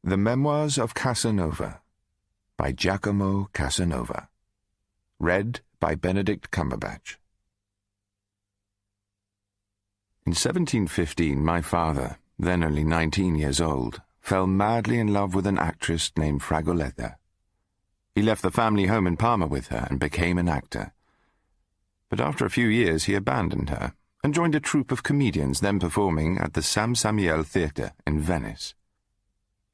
The Memoirs of Casanova by Giacomo Casanova. Read by Benedict Cumberbatch. In 1715, my father, then only 19 years old, fell madly in love with an actress named Fragoletta. He left the family home in Parma with her and became an actor. But after a few years he abandoned her and joined a troupe of comedians then performing at the San Samuel Theatre in Venice.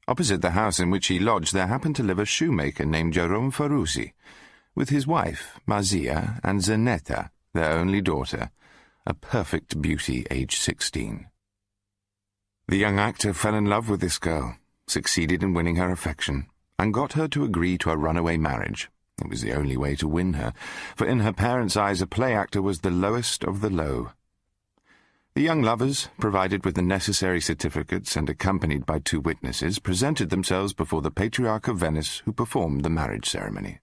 Opposite the house in which he lodged there happened to live a shoemaker named Jerome Ferrusi, with his wife, Mazia, and Zanetta, their only daughter, a perfect beauty aged 16. The young actor fell in love with this girl, succeeded in winning her affection, and got her to agree to a runaway marriage. It was the only way to win her, for in her parents' eyes a play actor was the lowest of the low. The young lovers, provided with the necessary certificates and accompanied by 2 witnesses, presented themselves before the Patriarch of Venice, who performed the marriage ceremony.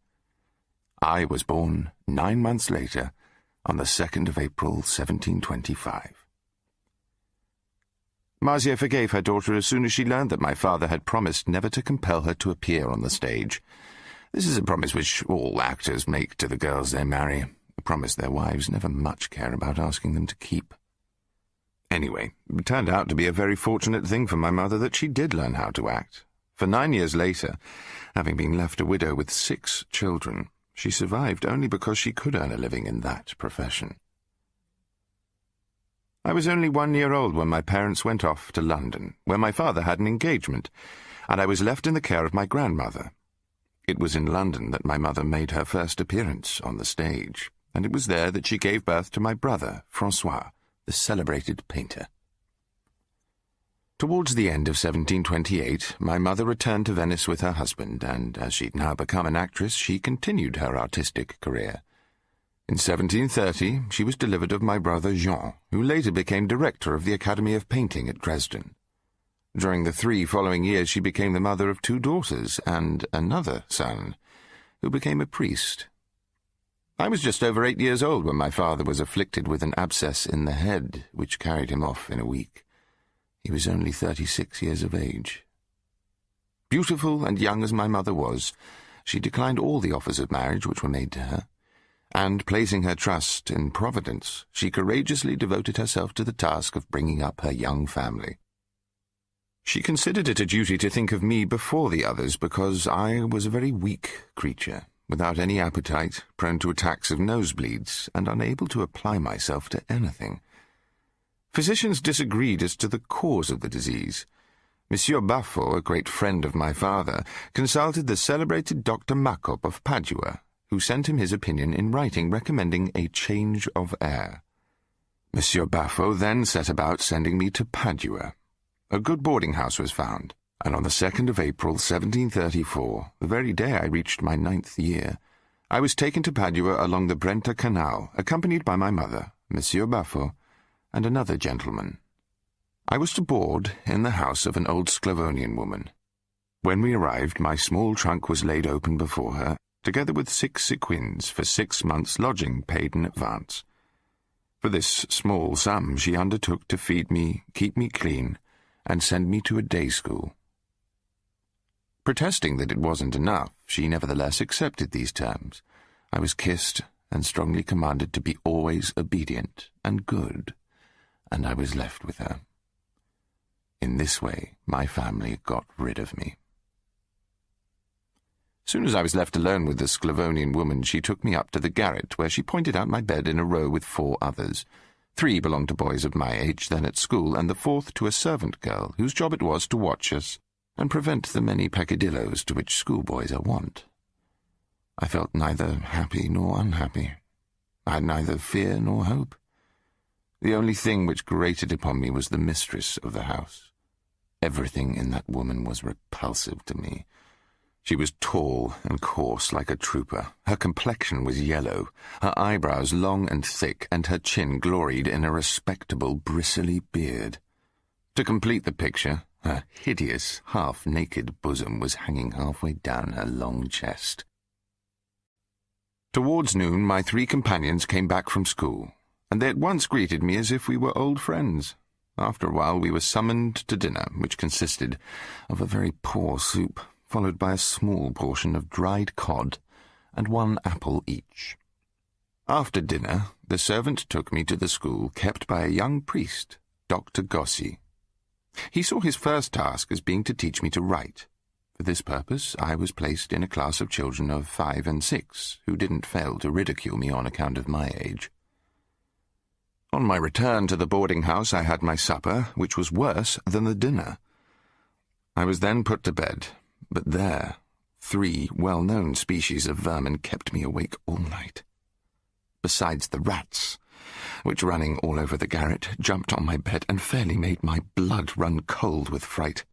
I was born 9 months later, on the 2nd of April, 1725. Mazia forgave her daughter as soon as she learned that my father had promised never to compel her to appear on the stage. This is a promise which all actors make to the girls they marry, a promise their wives never much care about asking them to keep. Anyway, it turned out to be a very fortunate thing for my mother that she did learn how to act. For 9 years later, having been left a widow with 6 children, she survived only because she could earn a living in that profession. I was only 1 year old when my parents went off to London, where my father had an engagement, and I was left in the care of my grandmother. It was in London that my mother made her first appearance on the stage, and it was there that she gave birth to my brother, Francois, the celebrated painter. Towards the end of 1728, my mother returned to Venice with her husband, and as she'd now become an actress, she continued her artistic career. In 1730, she was delivered of my brother Jean, who later became director of the Academy of Painting at Dresden. During the 3 following years, she became the mother of 2 daughters and another son, who became a priest. I was just over 8 years old when my father was afflicted with an abscess in the head, which carried him off in a week. He was only 36 years of age. Beautiful and young as my mother was, she declined all the offers of marriage which were made to her, and, placing her trust in Providence, she courageously devoted herself to the task of bringing up her young family. She considered it a duty to think of me before the others because I was a very weak creature, without any appetite, prone to attacks of nosebleeds, and unable to apply myself to anything. Physicians disagreed as to the cause of the disease. Monsieur Baffo, a great friend of my father, consulted the celebrated Dr. Macop of Padua, who sent him his opinion in writing recommending a change of air. Monsieur Baffo then set about sending me to Padua. A good boarding-house was found, and on the 2nd of April, 1734, the very day I reached my 9th year, I was taken to Padua along the Brenta Canal, accompanied by my mother, Monsieur Baffo, and another gentleman. I was to board in the house of an old Sclavonian woman. When we arrived, my small trunk was laid open before her, together with 6 sequins for 6 months' lodging paid in advance. For this small sum she undertook to feed me, keep me clean, and send me to a day school. Protesting that it wasn't enough, she nevertheless accepted these terms. I was kissed and strongly commanded to be always obedient and good, and I was left with her. In this way, my family got rid of me. Soon as I was left alone with the Sclavonian woman, she took me up to the garret, where she pointed out my bed in a row with 4 others. 3 belonged to boys of my age then at school, and the 4th to a servant girl, whose job it was to watch us and prevent the many peccadilloes to which schoolboys are wont. I felt neither happy nor unhappy. I had neither fear nor hope. The only thing which grated upon me was the mistress of the house. Everything in that woman was repulsive to me. She was tall and coarse like a trooper. Her complexion was yellow, her eyebrows long and thick, and her chin gloried in a respectable bristly beard. To complete the picture, her hideous, half-naked bosom was hanging halfway down her long chest. Towards noon, my 3 companions came back from school, and they at once greeted me as if we were old friends. After a while we were summoned to dinner, which consisted of a very poor soup, followed by a small portion of dried cod and 1 apple each. After dinner, the servant took me to the school kept by a young priest, Dr. Gossi. He saw his first task as being to teach me to write. For this purpose, I was placed in a class of children of 5 and 6, who didn't fail to ridicule me on account of my age. On my return to the boarding-house, I had my supper, which was worse than the dinner. I was then put to bed, but there, 3 well-known species of vermin kept me awake all night. Besides the rats, which, running all over the garret, jumped on my bed and fairly made my blood run cold with fright.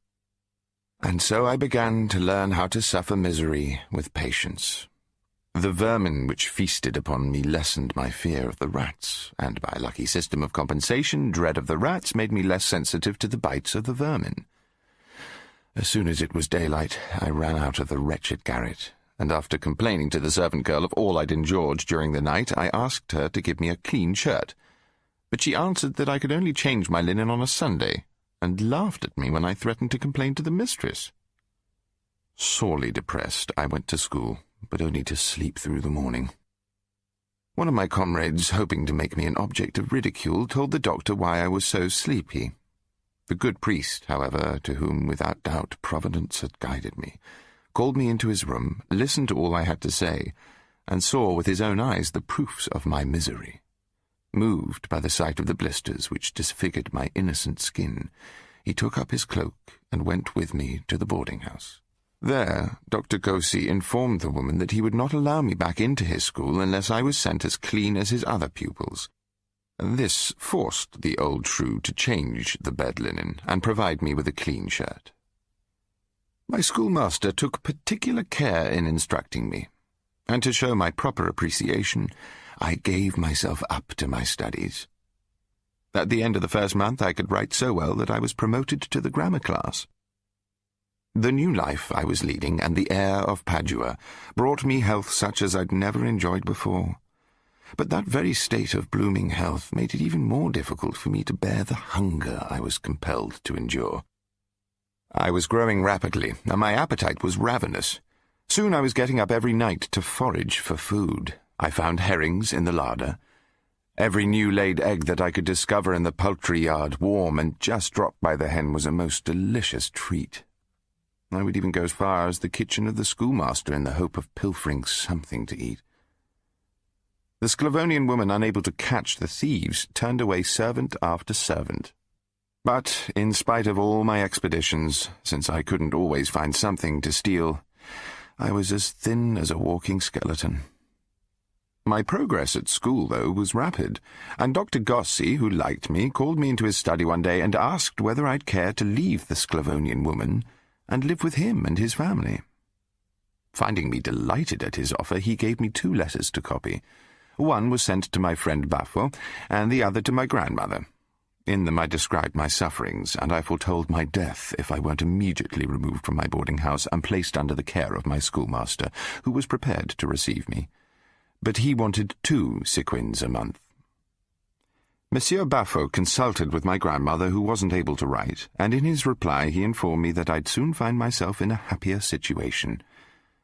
And so I began to learn how to suffer misery with patience. The vermin which feasted upon me lessened my fear of the rats, and by a lucky system of compensation, dread of the rats made me less sensitive to the bites of the vermin. As soon as it was daylight, I ran out of the wretched garret, and after complaining to the servant girl of all I'd endured during the night, I asked her to give me a clean shirt. But she answered that I could only change my linen on a Sunday, and laughed at me when I threatened to complain to the mistress. Sorely depressed, I went to school, but only to sleep through the morning. One of my comrades, hoping to make me an object of ridicule, told the doctor why I was so sleepy. The good priest, however, to whom without doubt Providence had guided me, called me into his room, listened to all I had to say, and saw with his own eyes the proofs of my misery. Moved by the sight of the blisters which disfigured my innocent skin, he took up his cloak and went with me to the boarding-house. There, Dr. Gossi informed the woman that he would not allow me back into his school unless I was sent as clean as his other pupils. This forced the old shrew to change the bed linen and provide me with a clean shirt. My schoolmaster took particular care in instructing me, and to show my proper appreciation, I gave myself up to my studies. At the end of the first month I could write so well that I was promoted to the grammar class. The new life I was leading and the air of Padua brought me health such as I'd never enjoyed before. But that very state of blooming health made it even more difficult for me to bear the hunger I was compelled to endure. I was growing rapidly, and my appetite was ravenous. Soon I was getting up every night to forage for food. I found herrings in the larder. Every new-laid egg that I could discover in the poultry yard, warm and just dropped by the hen, was a most delicious treat. I would even go as far as the kitchen of the schoolmaster in the hope of pilfering something to eat. The Sclavonian woman, unable to catch the thieves, turned away servant after servant. But, in spite of all my expeditions, since I couldn't always find something to steal, I was as thin as a walking skeleton. My progress at school, though, was rapid, and Dr. Gossi, who liked me, called me into his study one day and asked whether I'd care to leave the Sclavonian woman and live with him and his family. Finding me delighted at his offer, he gave me 2 letters to copy. One was sent to my friend Baffo, and the other to my grandmother. In them I described my sufferings, and I foretold my death if I weren't immediately removed from my boarding-house and placed under the care of my schoolmaster, who was prepared to receive me. But he wanted 2 sequins a month. Monsieur Baffo consulted with my grandmother, who wasn't able to write, and in his reply he informed me that I'd soon find myself in a happier situation.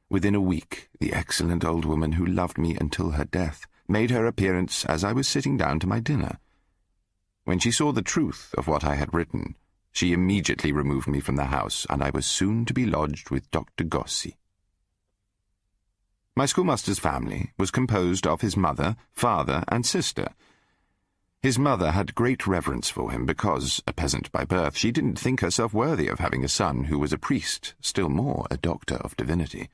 Within a week, the excellent old woman who loved me until her death made her appearance as I was sitting down to my dinner. When she saw the truth of what I had written, she immediately removed me from the house, and I was soon to be lodged with Dr. Gossi. My schoolmaster's family was composed of his mother, father, and sister. His mother had great reverence for him because, a peasant by birth, she didn't think herself worthy of having a son who was a priest, still more a doctor of divinity.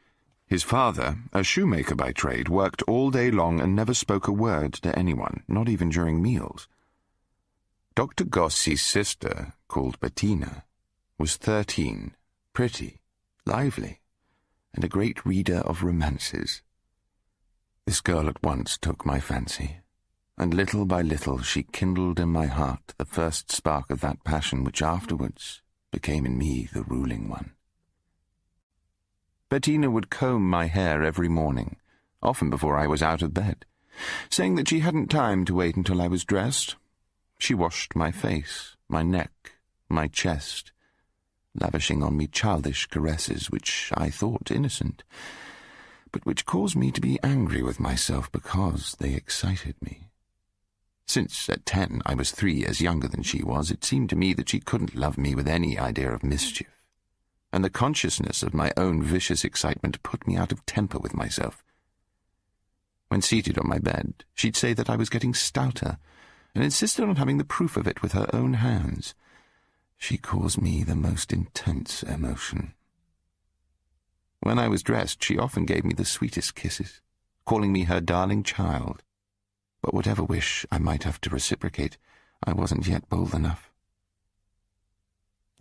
His father, a shoemaker by trade, worked all day long and never spoke a word to anyone, not even during meals. Dr. Gossi's sister, called Bettina, was 13, pretty, lively, and a great reader of romances. This girl at once took my fancy, and little by little she kindled in my heart the first spark of that passion which afterwards became in me the ruling one. Bettina would comb my hair every morning, often before I was out of bed, saying that she hadn't time to wait until I was dressed. She washed my face, my neck, my chest, lavishing on me childish caresses which I thought innocent, but which caused me to be angry with myself because they excited me. Since at 10 I was 3 years younger than she was, it seemed to me that she couldn't love me with any idea of mischief, and the consciousness of my own vicious excitement put me out of temper with myself. When seated on my bed, she'd say that I was getting stouter, and insisted on having the proof of it with her own hands. She caused me the most intense emotion. When I was dressed, she often gave me the sweetest kisses, calling me her darling child. But whatever wish I might have to reciprocate, I wasn't yet bold enough.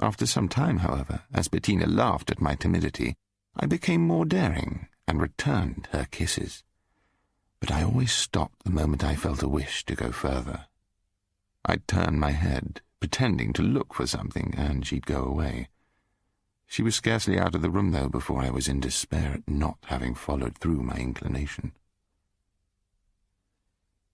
After some time, however, as Bettina laughed at my timidity, I became more daring and returned her kisses. But I always stopped the moment I felt a wish to go further. I'd turn my head, pretending to look for something, and she'd go away. She was scarcely out of the room, though, before I was in despair at not having followed through my inclination.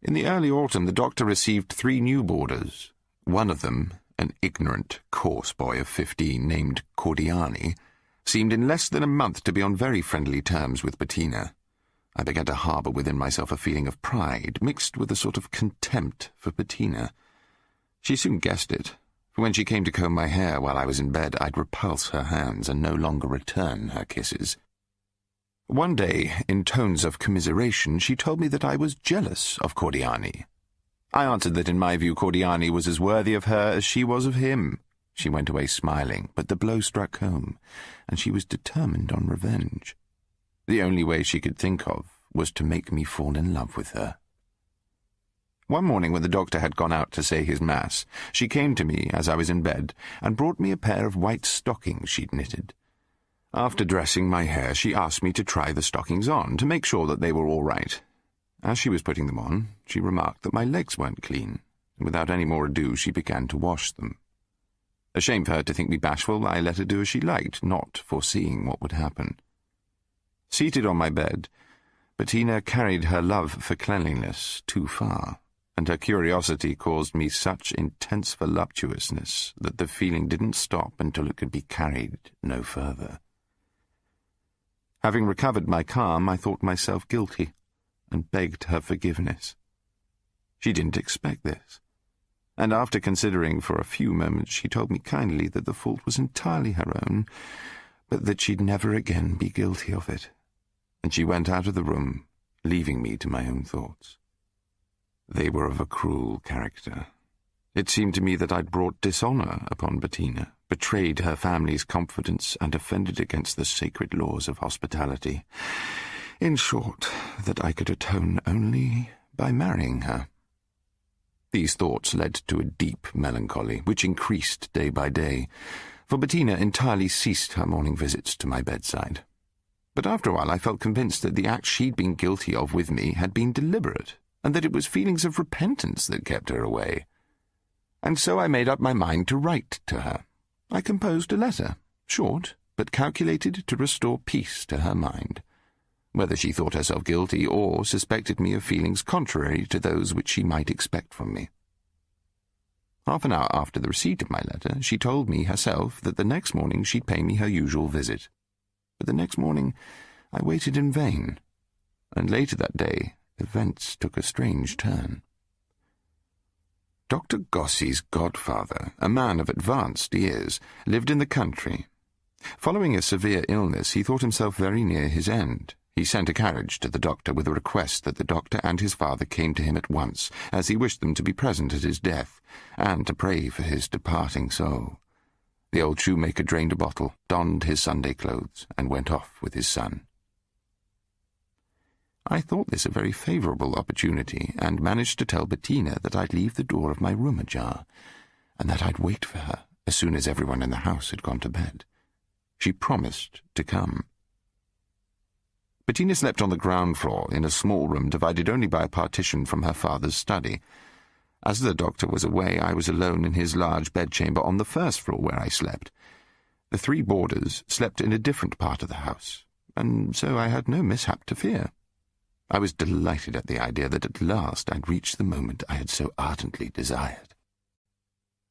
In the early autumn, the doctor received 3 new boarders. One of them, an ignorant, coarse boy of 15 named Cordiani, seemed in less than a month to be on very friendly terms with Bettina. I began to harbour within myself a feeling of pride, mixed with a sort of contempt for Bettina. She soon guessed it, for when she came to comb my hair while I was in bed, I'd repulse her hands and no longer return her kisses. One day, in tones of commiseration, she told me that I was jealous of Cordiani. I answered that in my view Cordiani was as worthy of her as she was of him. She went away smiling, but the blow struck home, and she was determined on revenge. The only way she could think of was to make me fall in love with her. One morning when the doctor had gone out to say his mass, she came to me as I was in bed and brought me a pair of white stockings she'd knitted. After dressing my hair, she asked me to try the stockings on, to make sure that they were all right. As she was putting them on, she remarked that my legs weren't clean, and without any more ado she began to wash them. Ashamed for her to think me bashful, I let her do as she liked, not foreseeing what would happen. Seated on my bed, Bettina carried her love for cleanliness too far, and her curiosity caused me such intense voluptuousness that the feeling didn't stop until it could be carried no further. Having recovered my calm, I thought myself guilty, and begged her forgiveness. She didn't expect this, and after considering for a few moments, she told me kindly that the fault was entirely her own, but that she'd never again be guilty of it, and she went out of the room, leaving me to my own thoughts. They were of a cruel character. It seemed to me that I'd brought dishonour upon Bettina, betrayed her family's confidence, and offended against the sacred laws of hospitality. In short, that I could atone only by marrying her. These thoughts led to a deep melancholy, which increased day by day, for Bettina entirely ceased her morning visits to my bedside. But after a while I felt convinced that the act she'd been guilty of with me had been deliberate, and that it was feelings of repentance that kept her away. And so I made up my mind to write to her. I composed a letter, short, but calculated to restore peace to her mind, whether she thought herself guilty or suspected me of feelings contrary to those which she might expect from me. Half an hour after the receipt of my letter, she told me herself that the next morning she'd pay me her usual visit. But the next morning I waited in vain, and later that day events took a strange turn. Dr. Gossi's godfather, a man of advanced years, lived in the country. Following a severe illness, he thought himself very near his end. He sent a carriage to the doctor with a request that the doctor and his father came to him at once, as he wished them to be present at his death, and to pray for his departing soul. The old shoemaker drained a bottle, donned his Sunday clothes, and went off with his son. I thought this a very favourable opportunity, and managed to tell Bettina that I'd leave the door of my room ajar, and that I'd wait for her as soon as everyone in the house had gone to bed. She promised to come. Bettina slept on the ground floor in a small room divided only by a partition from her father's study. As the doctor was away, I was alone in his large bedchamber on the first floor where I slept. The 3 boarders slept in a different part of the house, and so I had no mishap to fear. I was delighted at the idea that at last I'd reached the moment I had so ardently desired.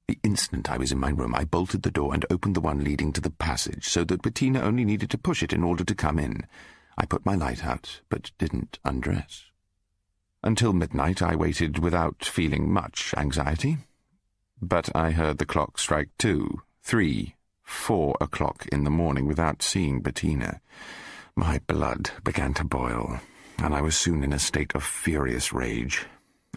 The instant I was in my room, I bolted the door and opened the one leading to the passage, so that Bettina only needed to push it in order to come in. I put my light out, but didn't undress. Until midnight I waited without feeling much anxiety. But I heard the clock strike 2, 3, 4 o'clock in the morning without seeing Bettina. My blood began to boil, and I was soon in a state of furious rage.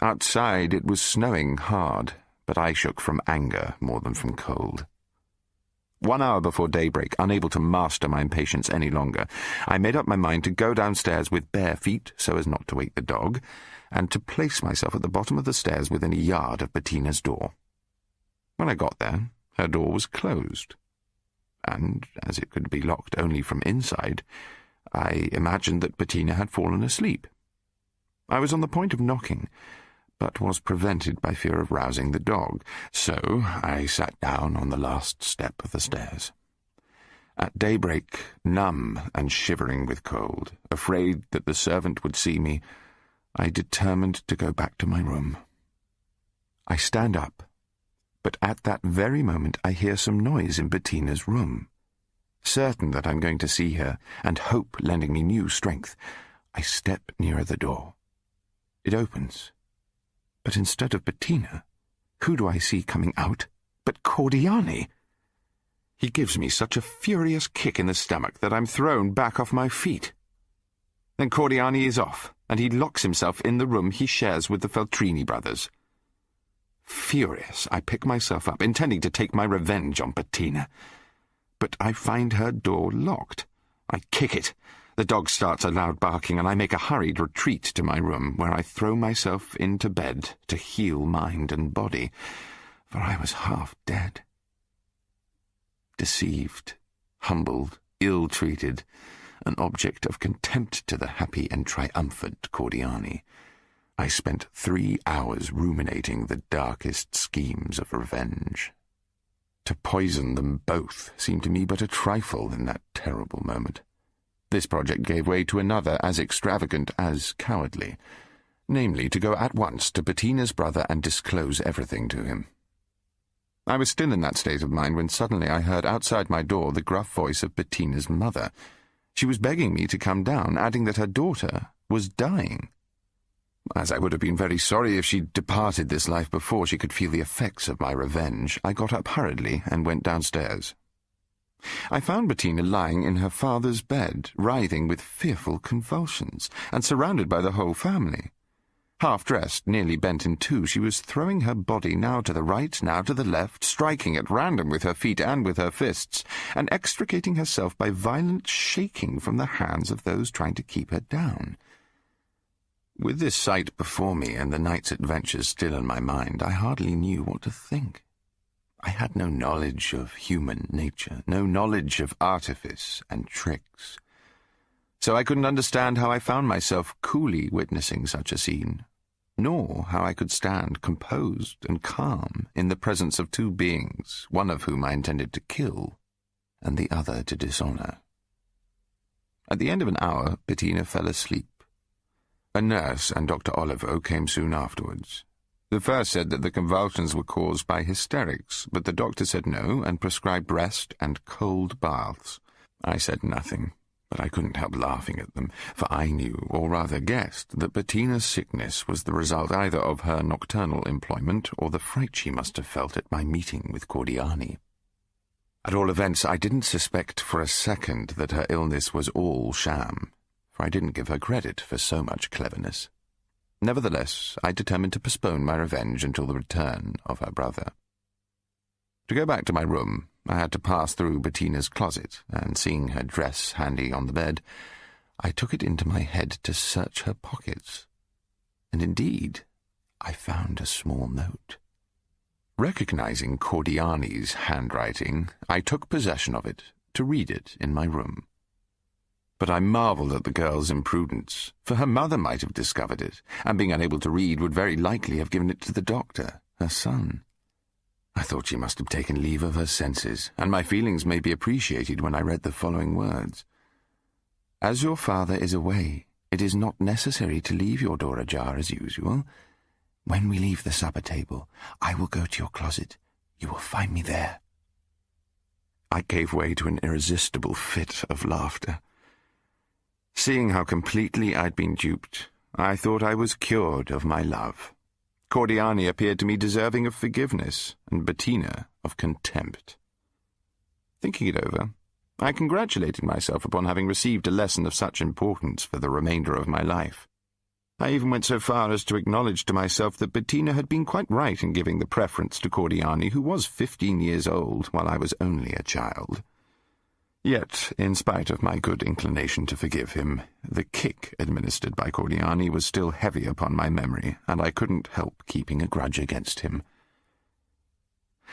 Outside it was snowing hard, but I shook from anger more than from cold. 1 hour before daybreak, unable to master my impatience any longer, I made up my mind to go downstairs with bare feet so as not to wake the dog, and to place myself at the bottom of the stairs within a yard of Bettina's door. When I got there, her door was closed, and, as it could be locked only from inside, I imagined that Bettina had fallen asleep. I was on the point of knocking, but was prevented by fear of rousing the dog, so I sat down on the last step of the stairs. At daybreak, numb and shivering with cold, afraid that the servant would see me, I determined to go back to my room. I stand up, but at that very moment I hear some noise in Bettina's room. Certain that I'm going to see her, and hope lending me new strength, I step nearer the door. It opens. But instead of Bettina, who do I see coming out but Cordiani? He gives me such a furious kick in the stomach that I'm thrown back off my feet. Then Cordiani is off, and he locks himself in the room he shares with the Feltrini brothers. Furious, I pick myself up, intending to take my revenge on Bettina. But I find her door locked. I kick it. The dog starts a loud barking, and I make a hurried retreat to my room, where I throw myself into bed to heal mind and body, for I was half dead. Deceived, humbled, ill-treated, an object of contempt to the happy and triumphant Cordiani, I spent 3 hours ruminating the darkest schemes of revenge. To poison them both seemed to me but a trifle in that terrible moment. This project gave way to another as extravagant as cowardly, namely to go at once to Bettina's brother and disclose everything to him. I was still in that state of mind when suddenly I heard outside my door the gruff voice of Bettina's mother. She was begging me to come down, adding that her daughter was dying. As I would have been very sorry if she departed this life before she could feel the effects of my revenge, I got up hurriedly and went downstairs. I found Bettina lying in her father's bed, writhing with fearful convulsions, and surrounded by the whole family. Half-dressed, nearly bent in two, she was throwing her body now to the right, now to the left, striking at random with her feet and with her fists, and extricating herself by violent shaking from the hands of those trying to keep her down. With this sight before me and the night's adventures still in my mind, I hardly knew what to think. I had no knowledge of human nature, no knowledge of artifice and tricks. So I couldn't understand how I found myself coolly witnessing such a scene, nor how I could stand composed and calm in the presence of two beings, one of whom I intended to kill, and the other to dishonor. At the end of an hour, Bettina fell asleep. A nurse and Dr. Olivo came soon afterwards. The first said that the convulsions were caused by hysterics, but the doctor said no and prescribed rest and cold baths. I said nothing, but I couldn't help laughing at them, for I knew, or rather guessed, that Bettina's sickness was the result either of her nocturnal employment or the fright she must have felt at my meeting with Cordiani. At all events, I didn't suspect for a second that her illness was all sham, for I didn't give her credit for so much cleverness. Nevertheless, I determined to postpone my revenge until the return of her brother. To go back to my room, I had to pass through Bettina's closet, and seeing her dress handy on the bed, I took it into my head to search her pockets. And indeed, I found a small note. Recognizing Cordiani's handwriting, I took possession of it to read it in my room. But I marvelled at the girl's imprudence, for her mother might have discovered it, and being unable to read would very likely have given it to the doctor, her son. I thought she must have taken leave of her senses, and my feelings may be appreciated when I read the following words. As your father is away, it is not necessary to leave your door ajar as usual. When we leave the supper table, I will go to your closet. You will find me there." I gave way to an irresistible fit of laughter. Seeing how completely I'd been duped, I thought I was cured of my love. Cordiani appeared to me deserving of forgiveness, and Bettina of contempt. Thinking it over, I congratulated myself upon having received a lesson of such importance for the remainder of my life. I even went so far as to acknowledge to myself that Bettina had been quite right in giving the preference to Cordiani, who was 15 years old, while I was only a child. Yet, in spite of my good inclination to forgive him, the kick administered by Cordiani was still heavy upon my memory, and I couldn't help keeping a grudge against him.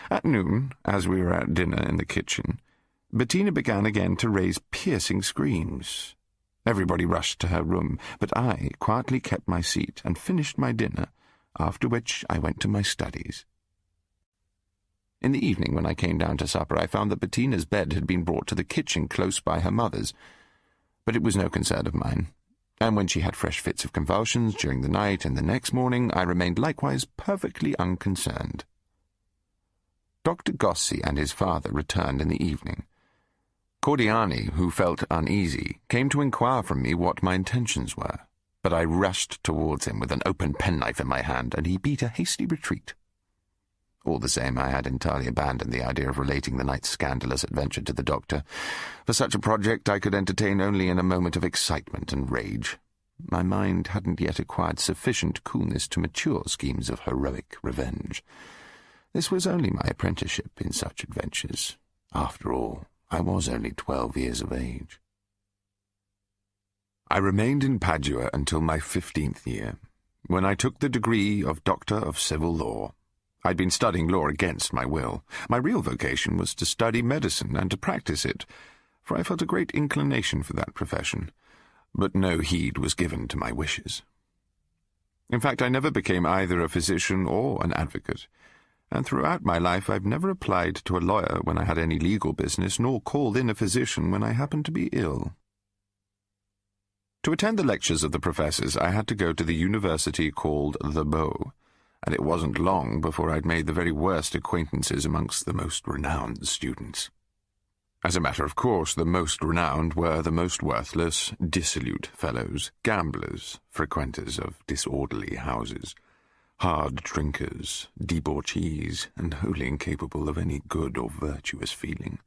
At noon, as we were at dinner in the kitchen, Bettina began again to raise piercing screams. Everybody rushed to her room, but I quietly kept my seat and finished my dinner, after which I went to my studies. In the evening, when I came down to supper, I found that Bettina's bed had been brought to the kitchen close by her mother's, but it was no concern of mine, and when she had fresh fits of convulsions during the night and the next morning, I remained likewise perfectly unconcerned. Dr. Gossi and his father returned in the evening. Cordiani, who felt uneasy, came to inquire from me what my intentions were, but I rushed towards him with an open penknife in my hand, and he beat a hasty retreat. All the same, I had entirely abandoned the idea of relating the night's scandalous adventure to the doctor. For such a project I could entertain only in a moment of excitement and rage. My mind hadn't yet acquired sufficient coolness to mature schemes of heroic revenge. This was only my apprenticeship in such adventures. After all, I was only 12 years of age. I remained in Padua until my 15th year, when I took the degree of Doctor of Civil Law. I'd been studying law against my will. My real vocation was to study medicine and to practice it, for I felt a great inclination for that profession, but no heed was given to my wishes. In fact, I never became either a physician or an advocate, and throughout my life I've never applied to a lawyer when I had any legal business, nor called in a physician when I happened to be ill. To attend the lectures of the professors, I had to go to the university called the Beau, and it wasn't long before I'd made the very worst acquaintances amongst the most renowned students. As a matter of course, the most renowned were the most worthless, dissolute fellows, gamblers, frequenters of disorderly houses, hard drinkers, debauchees, and wholly incapable of any good or virtuous feeling.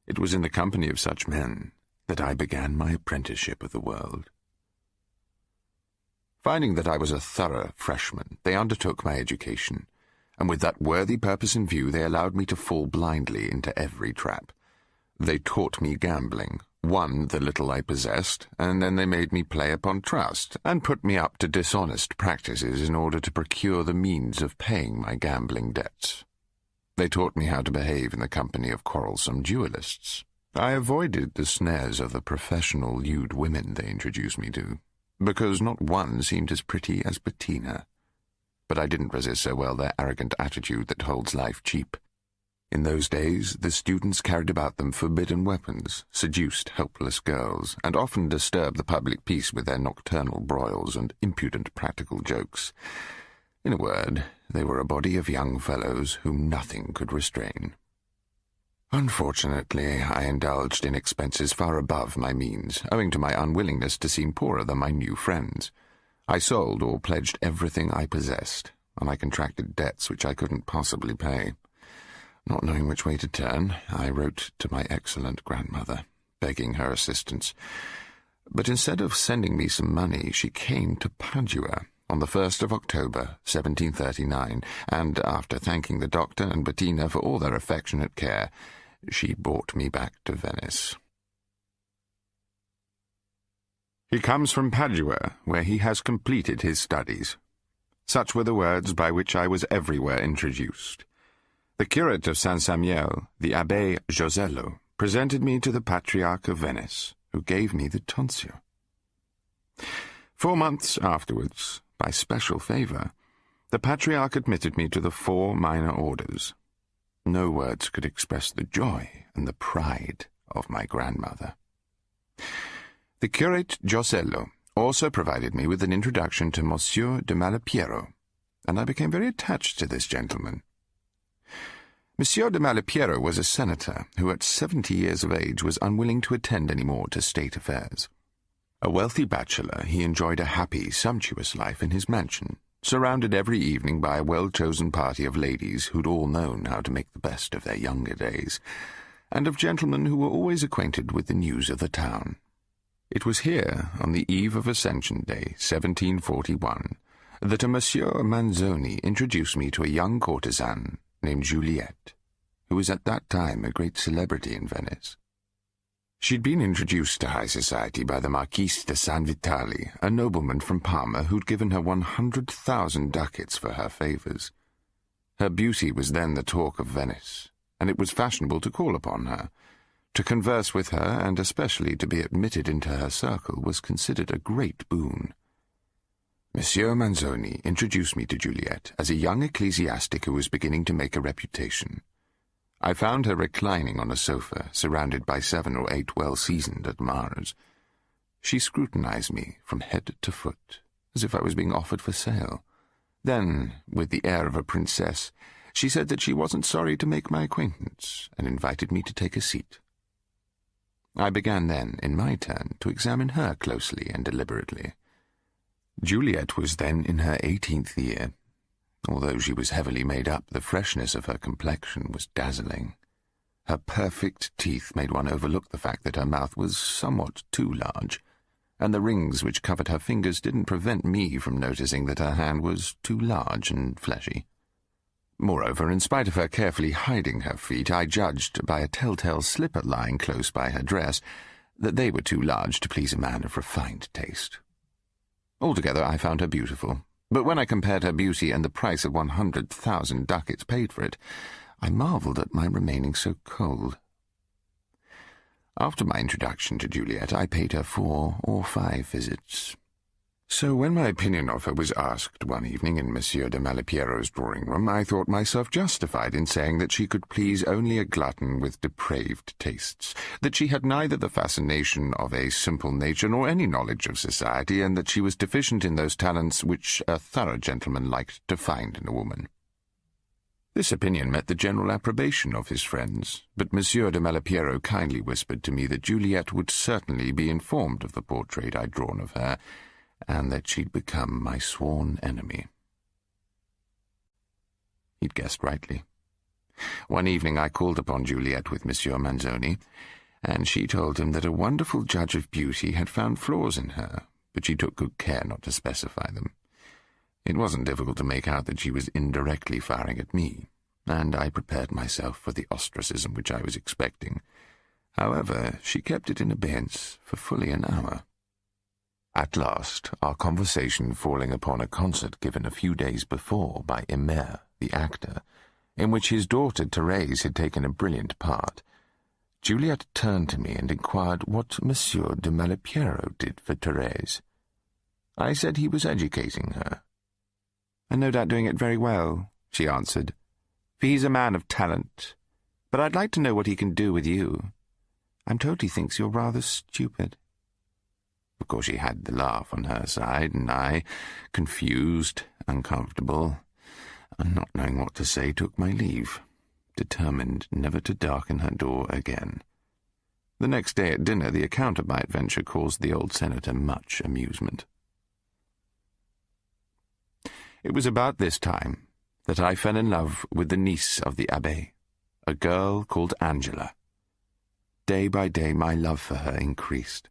It was in the company of such men that I began my apprenticeship of the world. Finding that I was a thorough freshman, they undertook my education, and with that worthy purpose in view they allowed me to fall blindly into every trap. They taught me gambling, won the little I possessed, and then they made me play upon trust, and put me up to dishonest practices in order to procure the means of paying my gambling debts. They taught me how to behave in the company of quarrelsome duellists. I avoided the snares of the professional lewd women they introduced me to, because not one seemed as pretty as Bettina. But I didn't resist so well their arrogant attitude that holds life cheap. In those days, the students carried about them forbidden weapons, seduced helpless girls, and often disturbed the public peace with their nocturnal broils and impudent practical jokes. In a word, they were a body of young fellows whom nothing could restrain. Unfortunately, I indulged in expenses far above my means, owing to my unwillingness to seem poorer than my new friends. I sold or pledged everything I possessed, and I contracted debts which I couldn't possibly pay. Not knowing which way to turn, I wrote to my excellent grandmother, begging her assistance. But instead of sending me some money, she came to Padua on the 1st of October, 1739, and after thanking the doctor and Bettina for all their affectionate care, she brought me back to Venice. He comes from Padua, where he has completed his studies. Such were the words by which I was everywhere introduced. The curate of San Samuel, the Abbé Josello, presented me to the Patriarch of Venice, who gave me the tonsure. 4 months afterwards, by special favour, the Patriarch admitted me to the 4 minor orders. No words could express the joy and the pride of my grandmother. The curate Josello also provided me with an introduction to Monsieur de Malipiero, and I became very attached to this gentleman. Monsieur de Malipiero was a senator who at 70 years of age was unwilling to attend any more to state affairs. A wealthy bachelor, he enjoyed a happy, sumptuous life in his mansion, surrounded every evening by a well-chosen party of ladies who'd all known how to make the best of their younger days, and of gentlemen who were always acquainted with the news of the town. It was here, on the eve of Ascension Day, 1741, that a Monsieur Manzoni introduced me to a young courtesan named Juliette, who was at that time a great celebrity in Venice. She'd been introduced to high society by the Marquis de San Vitali, a nobleman from Parma who'd given her 100,000 ducats for her favours. Her beauty was then the talk of Venice, and it was fashionable to call upon her. To converse with her, and especially to be admitted into her circle, was considered a great boon. Monsieur Manzoni introduced me to Juliette as a young ecclesiastic who was beginning to make a reputation. I found her reclining on a sofa, surrounded by 7 or 8 well-seasoned admirers. She scrutinized me from head to foot, as if I was being offered for sale. Then, with the air of a princess, she said that she wasn't sorry to make my acquaintance, and invited me to take a seat. I began then, in my turn, to examine her closely and deliberately. Juliette was then in her 18th year. Although she was heavily made up, the freshness of her complexion was dazzling. Her perfect teeth made one overlook the fact that her mouth was somewhat too large, and the rings which covered her fingers didn't prevent me from noticing that her hand was too large and fleshy. Moreover, in spite of her carefully hiding her feet, I judged, by a telltale slipper lying close by her dress, that they were too large to please a man of refined taste. Altogether, I found her beautiful, but when I compared her beauty and the price of 100,000 ducats paid for it, I marvelled at my remaining so cold. After my introduction to Juliette, I paid her 4 or 5 visits. So when my opinion of her was asked one evening in Monsieur de Malipiero's drawing-room, I thought myself justified in saying that she could please only a glutton with depraved tastes, that she had neither the fascination of a simple nature nor any knowledge of society, and that she was deficient in those talents which a thorough gentleman liked to find in a woman. This opinion met the general approbation of his friends, but Monsieur de Malipiero kindly whispered to me that Juliette would certainly be informed of the portrait I'd drawn of her, and that she'd become my sworn enemy. He'd guessed rightly. One evening I called upon Juliette with Monsieur Manzoni, and she told him that a wonderful judge of beauty had found flaws in her, but she took good care not to specify them. It wasn't difficult to make out that she was indirectly firing at me, and I prepared myself for the ostracism which I was expecting. However, she kept it in abeyance for fully an hour. At last, our conversation falling upon a concert given a few days before by Emer, the actor, in which his daughter Thérèse had taken a brilliant part, Juliette turned to me and inquired what Monsieur de Malipiero did for Thérèse. I said he was educating her. "And no doubt doing it very well," she answered, "for he's a man of talent. But I'd like to know what he can do with you. I'm told he thinks you're rather stupid." Of course she had the laugh on her side, and I, confused, uncomfortable, and not knowing what to say, took my leave, determined never to darken her door again. The next day at dinner the account of my adventure caused the old senator much amusement. It was about this time that I fell in love with the niece of the abbé, a girl called Angela. Day by day my love for her increased.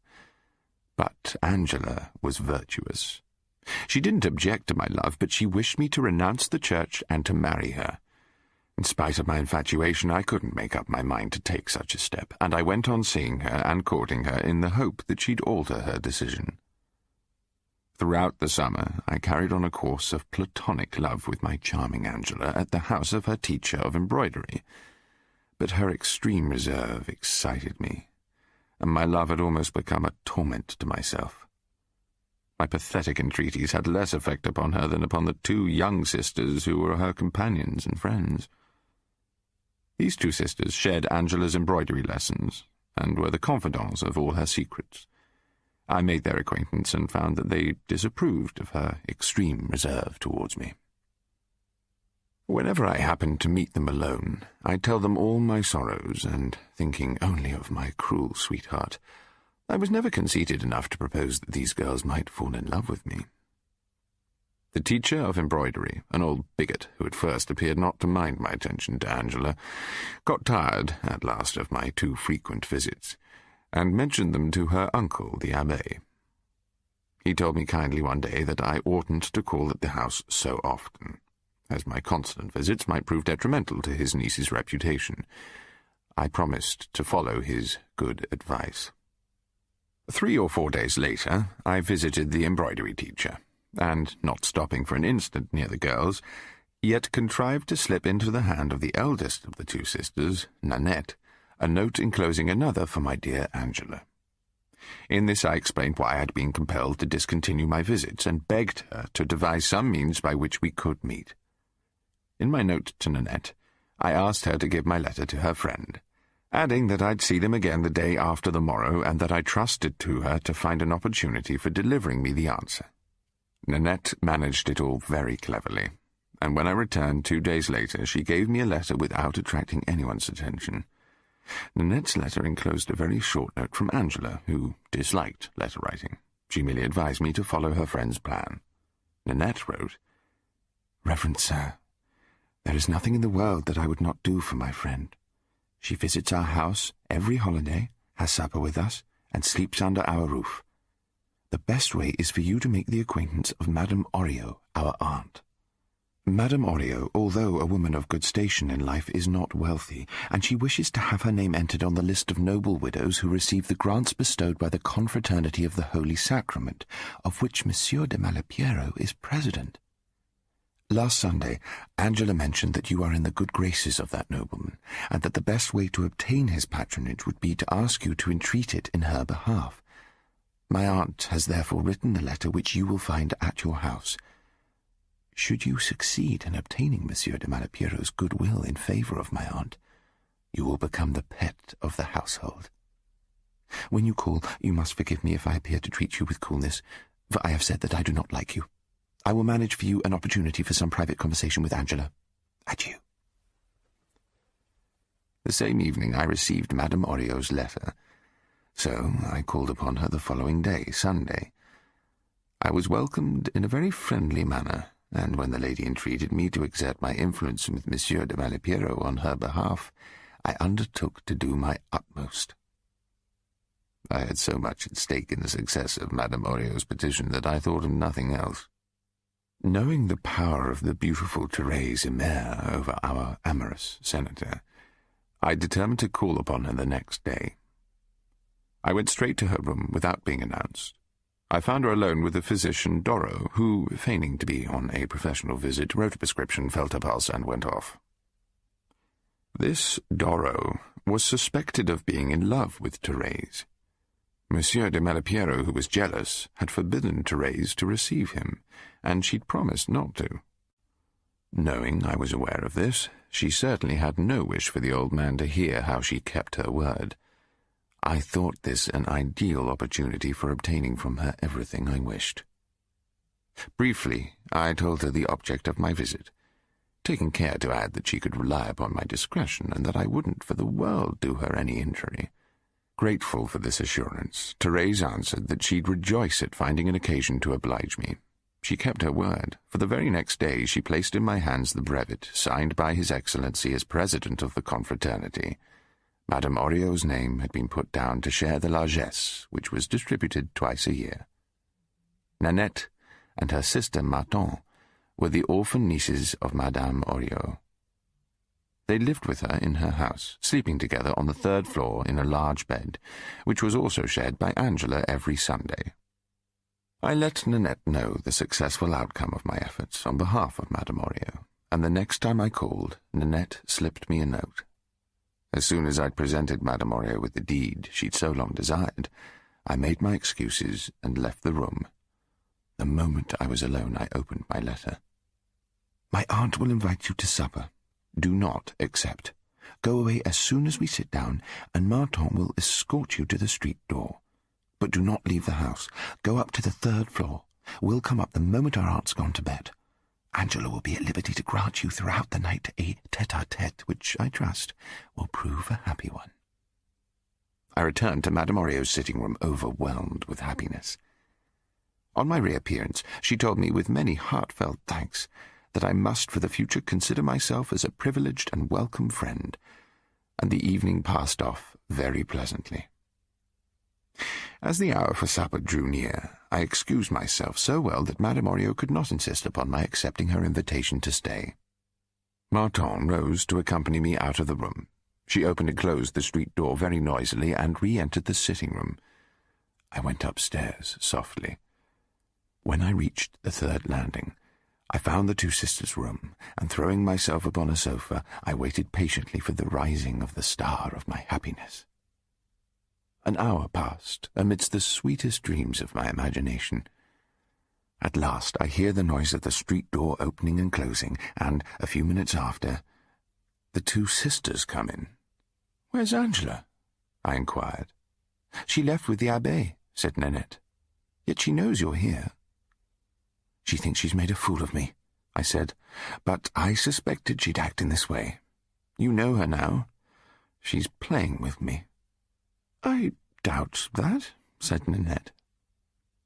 But Angela was virtuous. She didn't object to my love, but she wished me to renounce the church and to marry her. In spite of my infatuation, I couldn't make up my mind to take such a step, and I went on seeing her and courting her in the hope that she'd alter her decision. Throughout the summer, I carried on a course of platonic love with my charming Angela at the house of her teacher of embroidery, but her extreme reserve excited me, and my love had almost become a torment to myself. My pathetic entreaties had less effect upon her than upon the 2 young sisters who were her companions and friends. These 2 sisters shared Angela's embroidery lessons, and were the confidants of all her secrets. I made their acquaintance and found that they disapproved of her extreme reserve towards me. Whenever I happened to meet them alone, I tell them all my sorrows, and, thinking only of my cruel sweetheart, I was never conceited enough to propose that these girls might fall in love with me. The teacher of embroidery, an old bigot who at first appeared not to mind my attention to Angela, got tired at last of my too frequent visits, and mentioned them to her uncle, the abbé. He told me kindly one day that I oughtn't to call at the house so often, as my constant visits might prove detrimental to his niece's reputation. I promised to follow his good advice. 3 or 4 days later, I visited the embroidery teacher, and, not stopping for an instant near the girls, yet contrived to slip into the hand of the eldest of the 2 sisters, Nanette, a note enclosing another for my dear Angela. In this I explained why I had been compelled to discontinue my visits, and begged her to devise some means by which we could meet. In my note to Nanette, I asked her to give my letter to her friend, adding that I'd see them again the day after the morrow, and that I trusted to her to find an opportunity for delivering me the answer. Nanette managed it all very cleverly, and when I returned 2 days later, she gave me a letter without attracting anyone's attention. Nanette's letter enclosed a very short note from Angela, who disliked letter-writing. She merely advised me to follow her friend's plan. Nanette wrote, "Reverend Sir, there is nothing in the world that I would not do for my friend. She visits our house every holiday, has supper with us, and sleeps under our roof. The best way is for you to make the acquaintance of Madame Oriot, our aunt. Madame Oriot, although a woman of good station in life, is not wealthy, and she wishes to have her name entered on the list of noble widows who receive the grants bestowed by the Confraternity of the Holy Sacrament, of which Monsieur de Malipiero is president. Last Sunday, Angela mentioned that you are in the good graces of that nobleman, and that the best way to obtain his patronage would be to ask you to entreat it in her behalf. My aunt has therefore written the letter which you will find at your house. Should you succeed in obtaining Monsieur de Malipiero's goodwill in favour of my aunt, you will become the pet of the household. When you call, you must forgive me if I appear to treat you with coolness, for I have said that I do not like you. I will manage for you an opportunity for some private conversation with Angela. Adieu." The same evening I received Madame Oriot's letter, so I called upon her the following day, Sunday. I was welcomed in a very friendly manner, and when the lady entreated me to exert my influence with Monsieur de Malipiero on her behalf, I undertook to do my utmost. I had so much at stake in the success of Madame Oriot's petition that I thought of nothing else. Knowing the power of the beautiful Thérèse Aimère over our amorous senator, I determined to call upon her the next day. I went straight to her room without being announced. I found her alone with the physician Doro, who, feigning to be on a professional visit, wrote a prescription, felt her pulse, and went off. This Doro was suspected of being in love with Thérèse. Monsieur de Malipiero, who was jealous, had forbidden Thérèse to receive him, and she'd promised not to. Knowing I was aware of this, she certainly had no wish for the old man to hear how she kept her word. I thought this an ideal opportunity for obtaining from her everything I wished. Briefly, I told her the object of my visit, taking care to add that she could rely upon my discretion, and that I wouldn't for the world do her any injury. Grateful for this assurance, Thérèse answered that she'd rejoice at finding an occasion to oblige me. She kept her word, for the very next day she placed in my hands the brevet, signed by His Excellency as President of the Confraternity. Madame Oriot's name had been put down to share the largesse, which was distributed twice a year. Nanette and her sister Martin were the orphan nieces of Madame Oriot. They lived with her in her house, sleeping together on the 3rd floor in a large bed, which was also shared by Angela every Sunday. I let Nanette know the successful outcome of my efforts on behalf of Madame Oriot, and the next time I called, Nanette slipped me a note. As soon as I'd presented Madame Oriot with the deed she'd so long desired, I made my excuses and left the room. The moment I was alone, I opened my letter. "My aunt will invite you to supper. Do not accept. Go away as soon as we sit down, and Martin will escort you to the street door. But do not leave the house. Go up to the 3rd floor. We'll come up the moment our aunt's gone to bed. Angela will be at liberty to grant you throughout the night a tete-a-tete, which I trust will prove a happy one." I returned to Madame Orio's sitting room overwhelmed with happiness. On my reappearance, she told me with many heartfelt thanks that I must for the future consider myself as a privileged and welcome friend, and the evening passed off very pleasantly. As the hour for supper drew near, I excused myself so well that Madame Orio could not insist upon my accepting her invitation to stay. Martin rose to accompany me out of the room. She opened and closed the street door very noisily and re-entered the sitting-room. I went upstairs softly. When I reached the third landing, I found the two sisters' room, and throwing myself upon a sofa, I waited patiently for the rising of the star of my happiness. An hour passed amidst the sweetest dreams of my imagination. At last I hear the noise of the street door opening and closing, and, a few minutes after, the two sisters come in. "Where's Angela?" I inquired. "She left with the abbé," said Nanette. "Yet she knows you're here." "She thinks she's made a fool of me," I said, "but I suspected she'd act in this way. You know her now. She's playing with me." "I doubt that," said Nanette.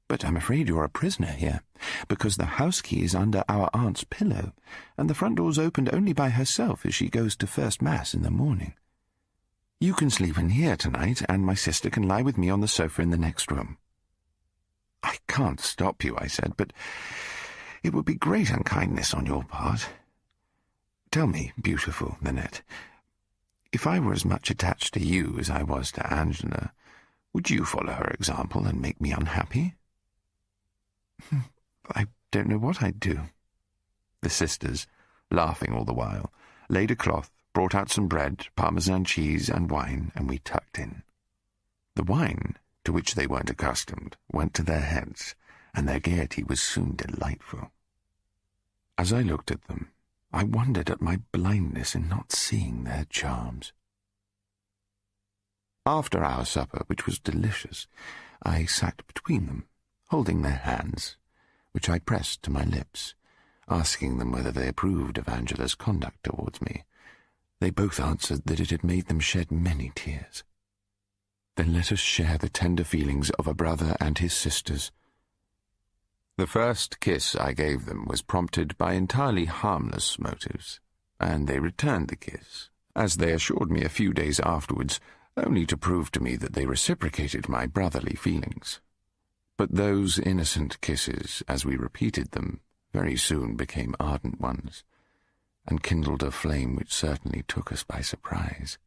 "But I'm afraid you're a prisoner here, because the house key is under our aunt's pillow, and the front door's opened only by herself as she goes to first mass in the morning. You can sleep in here tonight, and my sister can lie with me on the sofa in the next room." "I can't stop you," I said, "but it would be great unkindness on your part. Tell me, beautiful Nanette, if I were as much attached to you as I was to Angela, would you follow her example and make me unhappy?" "I don't know what I'd do." The sisters, laughing all the while, laid a cloth, brought out some bread, Parmesan cheese, and wine, and we tucked in. The wine, to which they weren't accustomed, went to their heads, and their gaiety was soon delightful. As I looked at them, I wondered at my blindness in not seeing their charms. After our supper, which was delicious, I sat between them, holding their hands, which I pressed to my lips, asking them whether they approved of Angela's conduct towards me. They both answered that it had made them shed many tears. "Then let us share the tender feelings of a brother and his sisters." The first kiss I gave them was prompted by entirely harmless motives, and they returned the kiss, as they assured me a few days afterwards, only to prove to me that they reciprocated my brotherly feelings. But those innocent kisses, as we repeated them, very soon became ardent ones, and kindled a flame which certainly took us by surprise.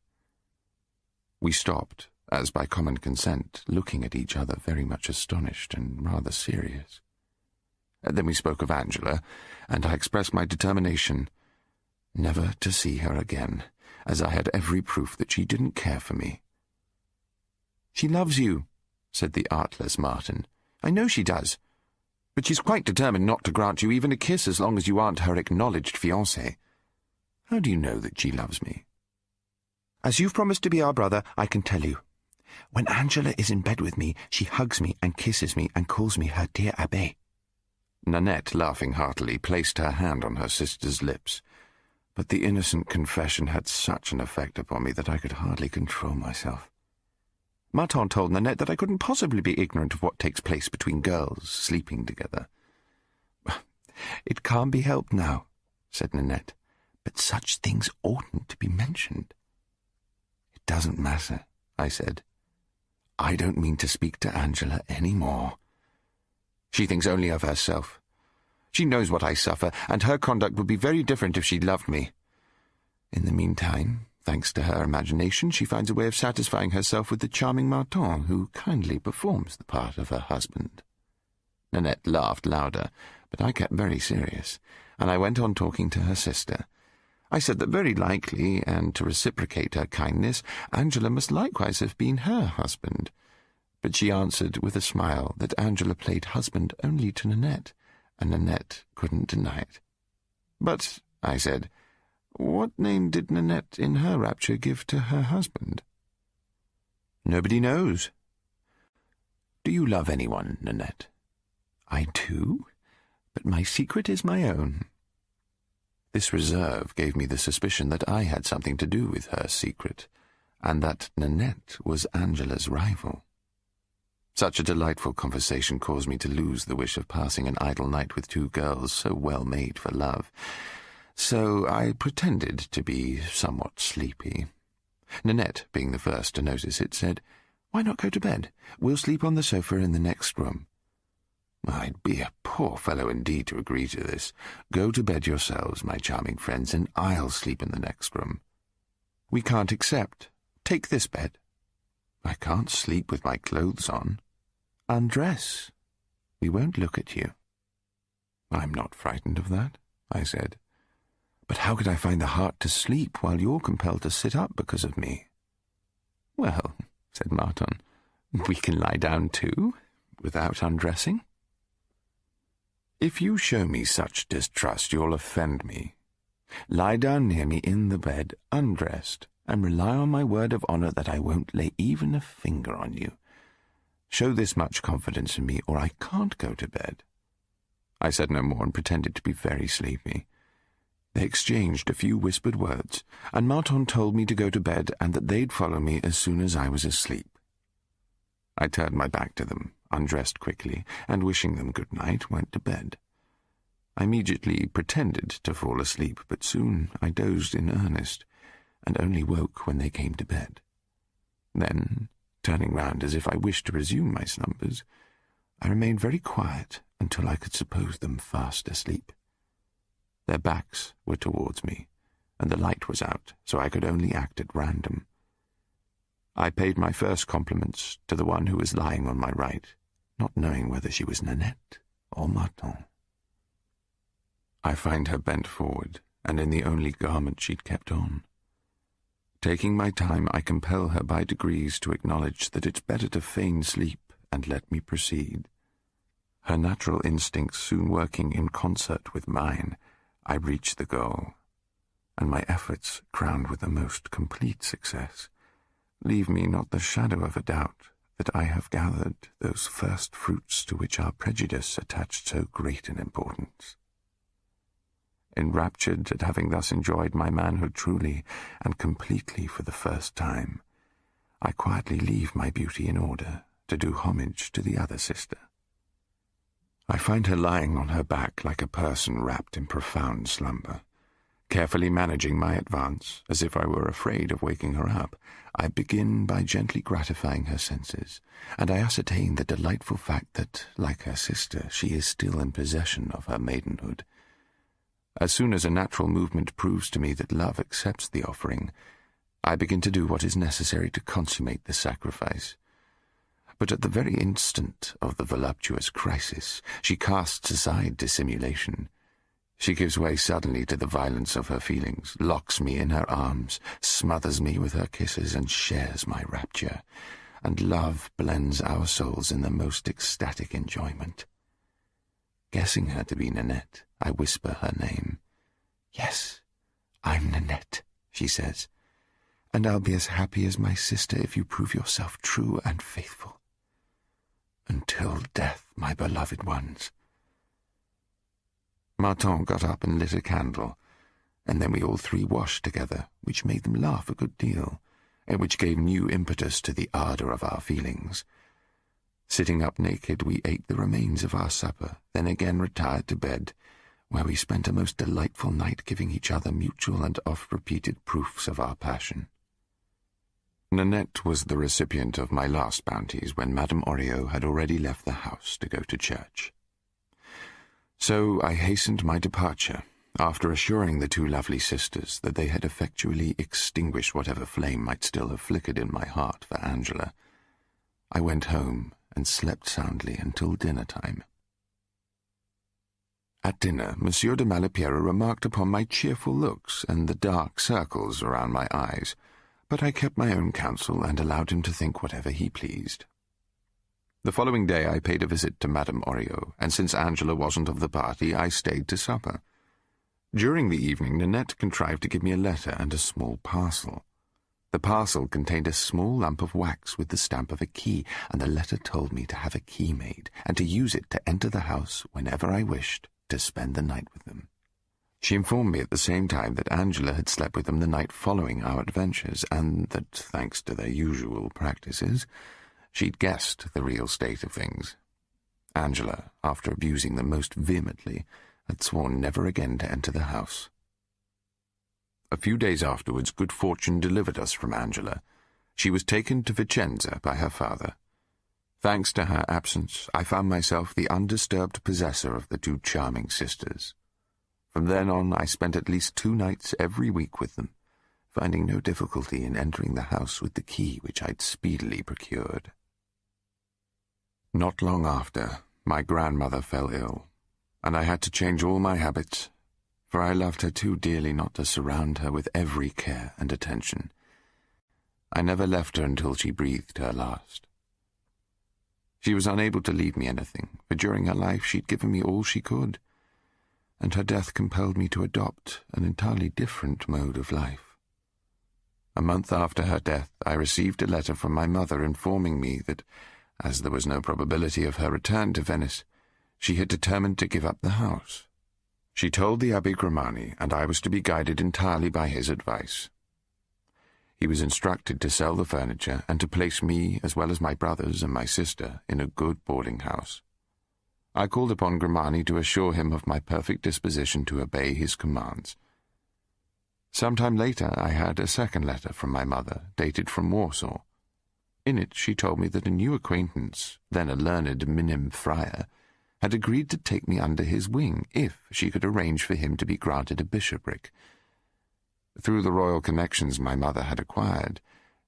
We stopped, as by common consent, looking at each other very much astonished and rather serious. Then we spoke of Angela, and I expressed my determination never to see her again, as I had every proof that she didn't care for me. "She loves you," said the artless Martin. "I know she does. But she's quite determined not to grant you even a kiss as long as you aren't her acknowledged fiancé. How do you know that she loves me?" "As you've promised to be our brother, I can tell you. When Angela is in bed with me, she hugs me and kisses me and calls me her dear abbé." Nanette, laughing heartily, placed her hand on her sister's lips, but the innocent confession had such an effect upon me that I could hardly control myself. Martin told Nanette that I couldn't possibly be ignorant of what takes place between girls sleeping together. "It can't be helped now," said Nanette, "but such things oughtn't to be mentioned." "It doesn't matter," I said. "I don't mean to speak to Angela any more. She thinks only of herself. She knows what I suffer, and her conduct would be very different if she loved me. In the meantime, thanks to her imagination, she finds a way of satisfying herself with the charming Martin, who kindly performs the part of her husband." Nanette laughed louder, but I kept very serious, and I went on talking to her sister. I said that very likely, and to reciprocate her kindness, Angela must likewise have been her husband. But she answered with a smile that Angela played husband only to Nanette, and Nanette couldn't deny it. "But," I said, "what name did Nanette in her rapture give to her husband?" "Nobody knows." "Do you love anyone, Nanette?" "I do, but my secret is my own." This reserve gave me the suspicion that I had something to do with her secret, and that Nanette was Angela's rival. Such a delightful conversation caused me to lose the wish of passing an idle night with two girls so well made for love, so I pretended to be somewhat sleepy. Nanette, being the first to notice it, said, "Why not go to bed? We'll sleep on the sofa in the next room." I'd be a poor fellow indeed to agree to this. Go to bed yourselves, my charming friends, and I'll sleep in the next room. We can't accept. Take this bed. I can't sleep with my clothes on. Undress. We won't look at you. I'm not frightened of that, I said. But how could I find the heart to sleep while you're compelled to sit up because of me? Well, said Martin, we can lie down too, without undressing. If you show me such distrust, you'll offend me. Lie down near me in the bed, undressed, and rely on my word of honor that I won't lay even a finger on you. Show this much confidence in me, or I can't go to bed. I said no more and pretended to be very sleepy. They exchanged a few whispered words, and Martin told me to go to bed and that they'd follow me as soon as I was asleep. I turned my back to them, undressed quickly, and wishing them good night, went to bed. I immediately pretended to fall asleep, but soon I dozed in earnest, and only woke when they came to bed. Then, turning round as if I wished to resume my slumbers, I remained very quiet until I could suppose them fast asleep. Their backs were towards me, and the light was out, so I could only act at random. I paid my first compliments to the one who was lying on my right, not knowing whether she was Nanette or Martin. I find her bent forward, and in the only garment she'd kept on. Taking my time, I compel her by degrees to acknowledge that it's better to feign sleep and let me proceed. Her natural instincts soon working in concert with mine, I reach the goal, and my efforts, crowned with the most complete success, leave me not the shadow of a doubt that I have gathered those first fruits to which our prejudice attached so great an importance. Enraptured at having thus enjoyed my manhood truly and completely for the first time, I quietly leave my beauty in order to do homage to the other sister. I find her lying on her back like a person wrapped in profound slumber. Carefully managing my advance, as if I were afraid of waking her up, I begin by gently gratifying her senses, and I ascertain the delightful fact that, like her sister, she is still in possession of her maidenhood. As soon as a natural movement proves to me that love accepts the offering, I begin to do what is necessary to consummate the sacrifice. But at the very instant of the voluptuous crisis, she casts aside dissimulation. She gives way suddenly to the violence of her feelings, locks me in her arms, smothers me with her kisses, and shares my rapture, and love blends our souls in the most ecstatic enjoyment. Guessing her to be Nanette, I whisper her name. "Yes, I'm Nanette," she says, "and I'll be as happy as my sister if you prove yourself true and faithful. Until death, my beloved ones." Martin got up and lit a candle, and then we all three washed together, which made them laugh a good deal, and which gave new impetus to the ardour of our feelings. Sitting up naked, we ate the remains of our supper, then again retired to bed, where we spent a most delightful night giving each other mutual and oft-repeated proofs of our passion. Nanette was the recipient of my last bounties when Madame Oriot had already left the house to go to church. So I hastened my departure, after assuring the two lovely sisters that they had effectually extinguished whatever flame might still have flickered in my heart for Angela. I went home and slept soundly until dinner-time. At dinner, Monsieur de Malipiero remarked upon my cheerful looks and the dark circles around my eyes, but I kept my own counsel and allowed him to think whatever he pleased. The following day I paid a visit to Madame Oriot, and since Angela wasn't of the party, I stayed to supper. During the evening, Nanette contrived to give me a letter and a small parcel. The parcel contained a small lump of wax with the stamp of a key, and the letter told me to have a key made, and to use it to enter the house whenever I wished to spend the night with them. She informed me at the same time that Angela had slept with them the night following our adventures, and that, thanks to their usual practices, she'd guessed the real state of things. Angela, after abusing them most vehemently, had sworn never again to enter the house. A few days afterwards, good fortune delivered us from Angela. She was taken to Vicenza by her father. Thanks to her absence, I found myself the undisturbed possessor of the two charming sisters. From then on, I spent at least 2 nights every week with them, finding no difficulty in entering the house with the key which I'd speedily procured. Not long after, my grandmother fell ill, and I had to change all my habits, for I loved her too dearly not to surround her with every care and attention. I never left her until she breathed her last. She was unable to leave me anything, for during her life she'd given me all she could, and her death compelled me to adopt an entirely different mode of life. A month after her death, I received a letter from my mother informing me that, as there was no probability of her return to Venice, she had determined to give up the house. She told the Abbé Grimani, and I was to be guided entirely by his advice. He was instructed to sell the furniture and to place me, as well as my brothers and my sister, in a good boarding house. I called upon Grimani to assure him of my perfect disposition to obey his commands. Some time later I had a second letter from my mother, dated from Warsaw. In it she told me that a new acquaintance, then a learned minim friar, had agreed to take me under his wing if she could arrange for him to be granted a bishopric. Through the royal connections my mother had acquired,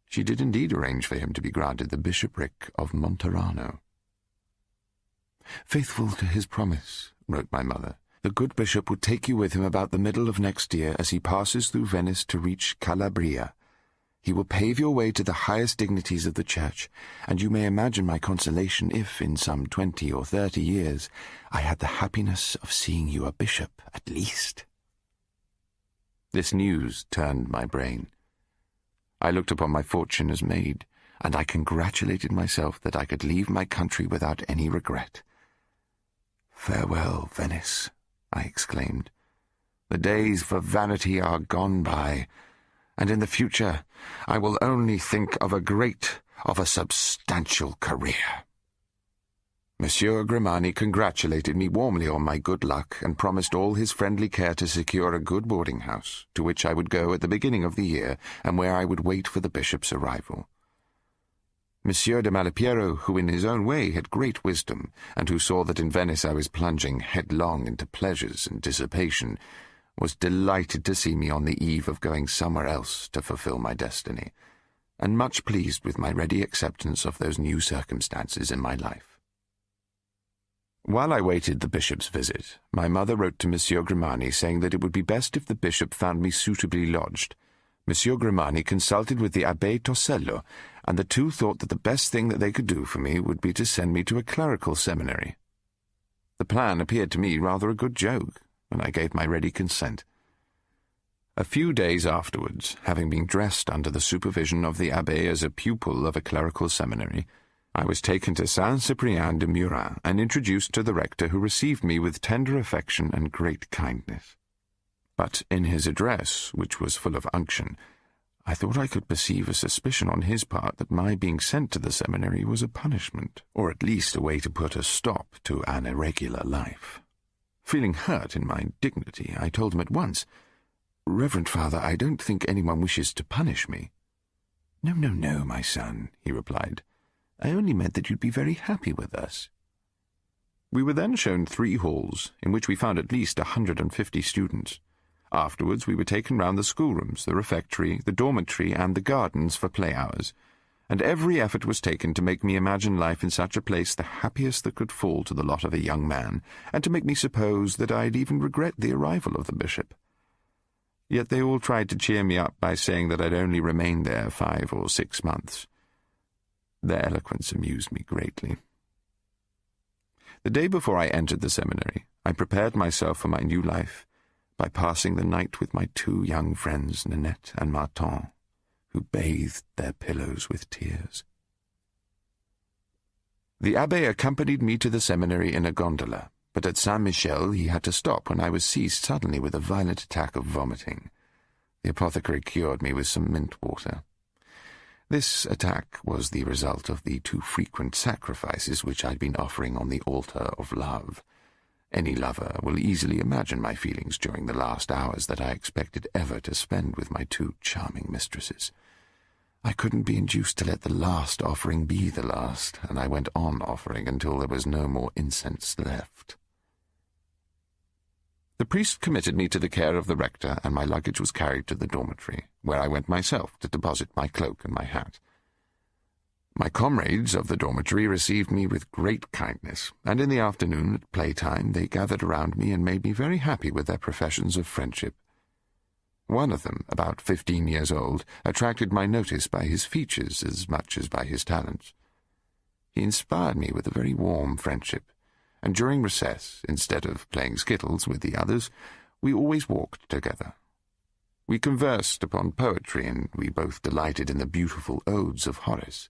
she did indeed arrange for him to be granted the bishopric of Monterano. "Faithful to his promise," wrote my mother, "the good bishop would take you with him about the middle of next year as he passes through Venice to reach Calabria. He will pave your way to the highest dignities of the Church, and you may imagine my consolation if, in some 20 or 30 years, I had the happiness of seeing you a bishop, at least." This news turned my brain. I looked upon my fortune as made, and I congratulated myself that I could leave my country without any regret. "Farewell, Venice," I exclaimed. "The days for vanity are gone by, and in the future I will only think of a substantial career." Monsieur Grimani congratulated me warmly on my good luck and promised all his friendly care to secure a good boarding house, to which I would go at the beginning of the year and where I would wait for the bishop's arrival. Monsieur de Malipiero, who in his own way had great wisdom, and who saw that in Venice I was plunging headlong into pleasures and dissipation, was delighted to see me on the eve of going somewhere else to fulfill my destiny, and much pleased with my ready acceptance of those new circumstances in my life. While I waited the bishop's visit, my mother wrote to Monsieur Grimani saying that it would be best if the bishop found me suitably lodged. Monsieur Grimani consulted with the Abbé Tosello, and the two thought that the best thing that they could do for me would be to send me to a clerical seminary. The plan appeared to me rather a good joke, and I gave my ready consent. A few days afterwards, having been dressed under the supervision of the Abbé as a pupil of a clerical seminary, I was taken to Saint Cyprien de Murat and introduced to the rector, who received me with tender affection and great kindness. But in his address, which was full of unction, I thought I could perceive a suspicion on his part that my being sent to the seminary was a punishment, or at least a way to put a stop to an irregular life. Feeling hurt in my dignity, I told him at once, "Reverend Father, I don't think anyone wishes to punish me." No, my son," he replied. "I only meant that you'd be very happy with us." We were then shown 3 halls, in which we found at least 150 students. Afterwards we were taken round the schoolrooms, the refectory, the dormitory, and the gardens for play hours, and every effort was taken to make me imagine life in such a place the happiest that could fall to the lot of a young man, and to make me suppose that I'd even regret the arrival of the bishop. Yet they all tried to cheer me up by saying that I'd only remained there 5 or 6 months. Their eloquence amused me greatly. The day before I entered the seminary, I prepared myself for my new life by passing the night with my 2 young friends, Nanette and Martin, who bathed their pillows with tears. The abbé accompanied me to the seminary in a gondola, but at Saint-Michel he had to stop when I was seized suddenly with a violent attack of vomiting. The apothecary cured me with some mint water. This attack was the result of the too frequent sacrifices which I'd been offering on the altar of love. Any lover will easily imagine my feelings during the last hours that I expected ever to spend with my two charming mistresses. I couldn't be induced to let the last offering be the last, and I went on offering until there was no more incense left. The priest committed me to the care of the rector, and my luggage was carried to the dormitory, where I went myself to deposit my cloak and my hat. My comrades of the dormitory received me with great kindness, and in the afternoon at playtime they gathered around me and made me very happy with their professions of friendship. One of them, about 15 years old, attracted my notice by his features as much as by his talents. He inspired me with a very warm friendship, and during recess, instead of playing skittles with the others, we always walked together. We conversed upon poetry, and we both delighted in the beautiful odes of Horace.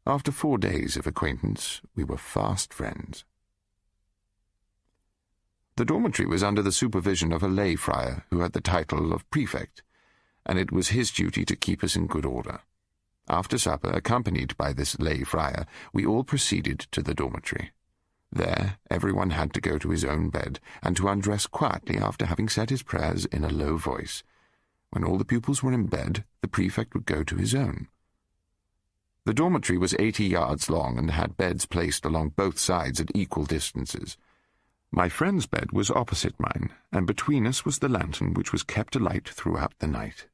After 4 days of acquaintance, we were fast friends. The dormitory was under the supervision of a lay friar who had the title of prefect, and it was his duty to keep us in good order. After supper, accompanied by this lay friar, we all proceeded to the dormitory. There, everyone had to go to his own bed, and to undress quietly after having said his prayers in a low voice. When all the pupils were in bed, the prefect would go to his own. The dormitory was 80 yards long and had beds placed along both sides at equal distances. My friend's bed was opposite mine, and between us was the lantern which was kept alight throughout the night.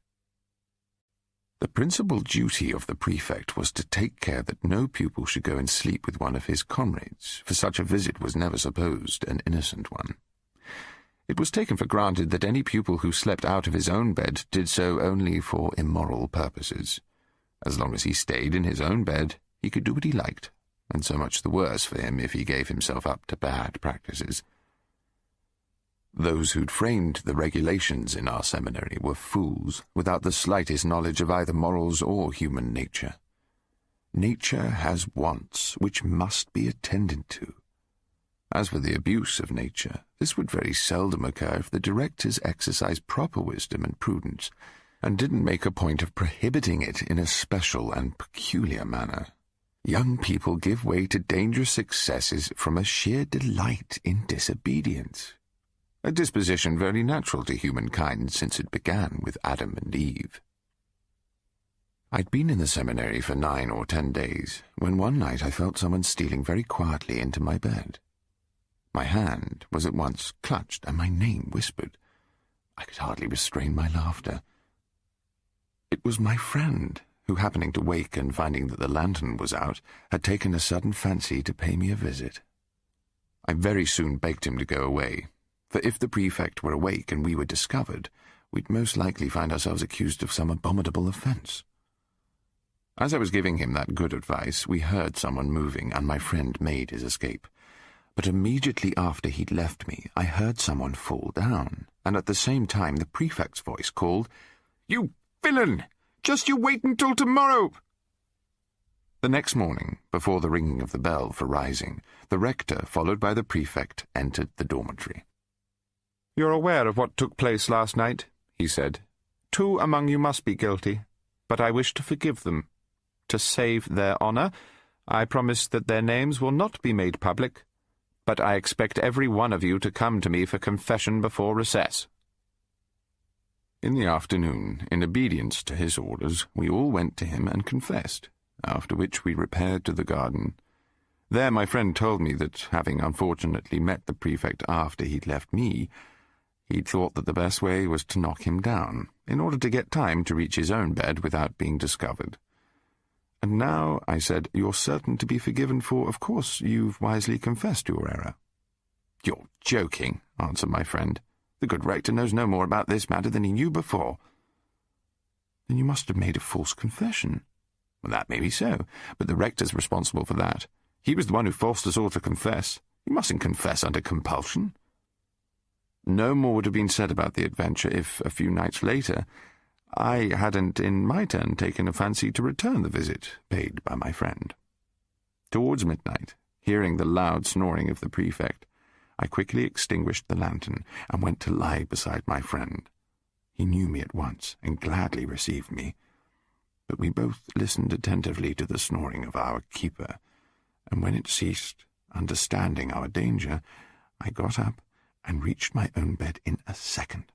The principal duty of the prefect was to take care that no pupil should go and sleep with one of his comrades, for such a visit was never supposed an innocent one. It was taken for granted that any pupil who slept out of his own bed did so only for immoral purposes. As long as he stayed in his own bed, he could do what he liked, and so much the worse for him if he gave himself up to bad practices. Those who'd framed the regulations in our seminary were fools, without the slightest knowledge of either morals or human nature. Nature has wants which must be attended to. As for the abuse of nature, this would very seldom occur if the directors exercised proper wisdom and prudence, and didn't make a point of prohibiting it in a special and peculiar manner. Young people give way to dangerous excesses from a sheer delight in disobedience, a disposition very natural to humankind since it began with Adam and Eve. I'd been in the seminary for 9 or 10 days, when one night I felt someone stealing very quietly into my bed. My hand was at once clutched, and my name whispered. I could hardly restrain my laughter. It was my friend, who, happening to wake and finding that the lantern was out, had taken a sudden fancy to pay me a visit. I very soon begged him to go away, for if the prefect were awake and we were discovered, we'd most likely find ourselves accused of some abominable offence. As I was giving him that good advice, we heard someone moving, and my friend made his escape. But immediately after he'd left me, I heard someone fall down, and at the same time the prefect's voice called, "You villain! Just you wait until tomorrow!" The next morning, before the ringing of the bell for rising, the rector, followed by the prefect, entered the dormitory. "You're aware of what took place last night," he said. "2 among you must be guilty, but I wish to forgive them. To save their honour, I promise that their names will not be made public, but I expect every one of you to come to me for confession before recess." In the afternoon, in obedience to his orders, we all went to him and confessed, after which we repaired to the garden. There my friend told me that, having unfortunately met the prefect after he'd left me, he'd thought that the best way was to knock him down, in order to get time to reach his own bed without being discovered. "And now," I said, "you're certain to be forgiven, for, of course, you've wisely confessed your error." "You're joking," answered my friend. "The good rector knows no more about this matter than he knew before." "Then you must have made a false confession." "Well, that may be so, but the rector's responsible for that. He was the one who forced us all to confess. You mustn't confess under compulsion." No more would have been said about the adventure if, a few nights later, I hadn't in my turn taken a fancy to return the visit paid by my friend. Towards midnight, hearing the loud snoring of the prefect, I quickly extinguished the lantern and went to lie beside my friend. He knew me at once and gladly received me, but we both listened attentively to the snoring of our keeper, and when it ceased, understanding our danger, I got up and reached my own bed in a second.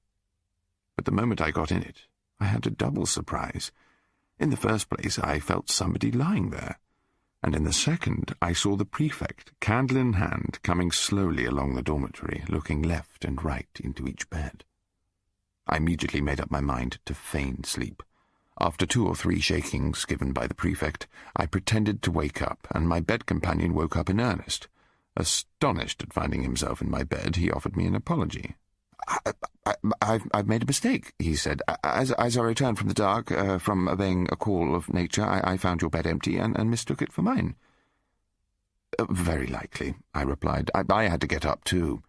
But the moment I got in it, I had a double surprise. In the first place, I felt somebody lying there, and in the second, I saw the prefect, candle in hand, coming slowly along the dormitory, looking left and right into each bed. I immediately made up my mind to feign sleep. After 2 or 3 shakings given by the prefect, I pretended to wake up, and my bed companion woke up in earnest. Astonished at finding himself in my bed, he offered me an apology. I've made a mistake, he said. As I returned from the dark, from obeying a call of nature, I found your bed empty and mistook it for mine. Very likely, I replied. I had to get up too.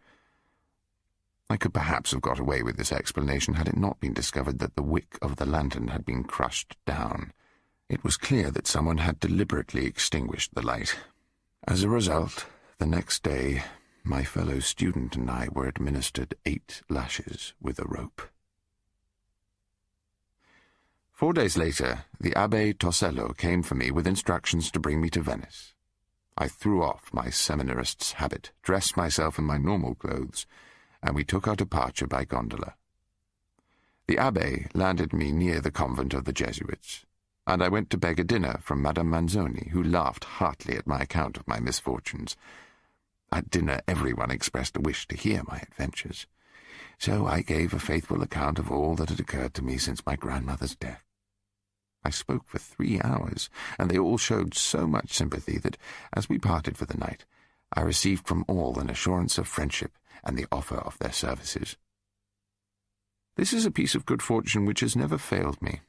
I could perhaps have got away with this explanation had it not been discovered that the wick of the lantern had been crushed down. It was clear that someone had deliberately extinguished the light. As a result, the next day, my fellow student and I were administered 8 lashes with a rope. 4 days later, the Abbé Tosello came for me with instructions to bring me to Venice. I threw off my seminarist's habit, dressed myself in my normal clothes, and we took our departure by gondola. The abbé landed me near the convent of the Jesuits, and I went to beg a dinner from Madame Manzoni, who laughed heartily at my account of my misfortunes. At dinner everyone expressed a wish to hear my adventures, so I gave a faithful account of all that had occurred to me since my grandmother's death. I spoke for 3 hours, and they all showed so much sympathy that, as we parted for the night, I received from all an assurance of friendship and the offer of their services. This is a piece of good fortune which has never failed me.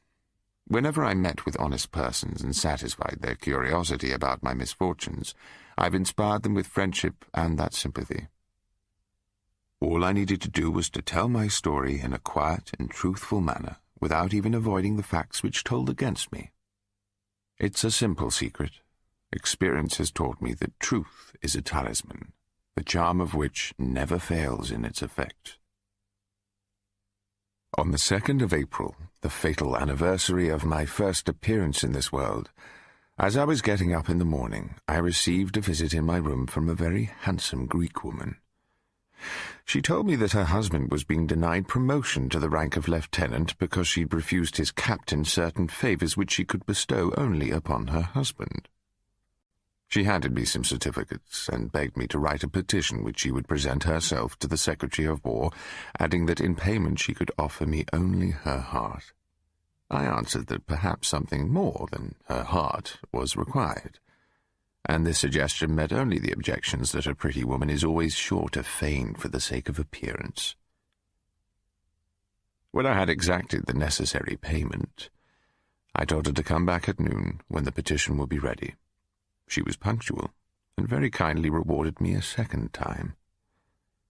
Whenever I met with honest persons and satisfied their curiosity about my misfortunes, I've inspired them with friendship and that sympathy. All I needed to do was to tell my story in a quiet and truthful manner, without even avoiding the facts which told against me. It's a simple secret. Experience has taught me that truth is a talisman, the charm of which never fails in its effect. On the 2nd of April, the fatal anniversary of my first appearance in this world, as I was getting up in the morning, I received a visit in my room from a very handsome Greek woman. She told me that her husband was being denied promotion to the rank of lieutenant because she'd refused his captain certain favours which she could bestow only upon her husband. She handed me some certificates and begged me to write a petition which she would present herself to the Secretary of War, adding that in payment she could offer me only her heart. I answered that perhaps something more than her heart was required, and this suggestion met only the objections that a pretty woman is always sure to feign for the sake of appearance. When I had exacted the necessary payment, I told her to come back at noon when the petition would be ready. She was punctual, and very kindly rewarded me a second time.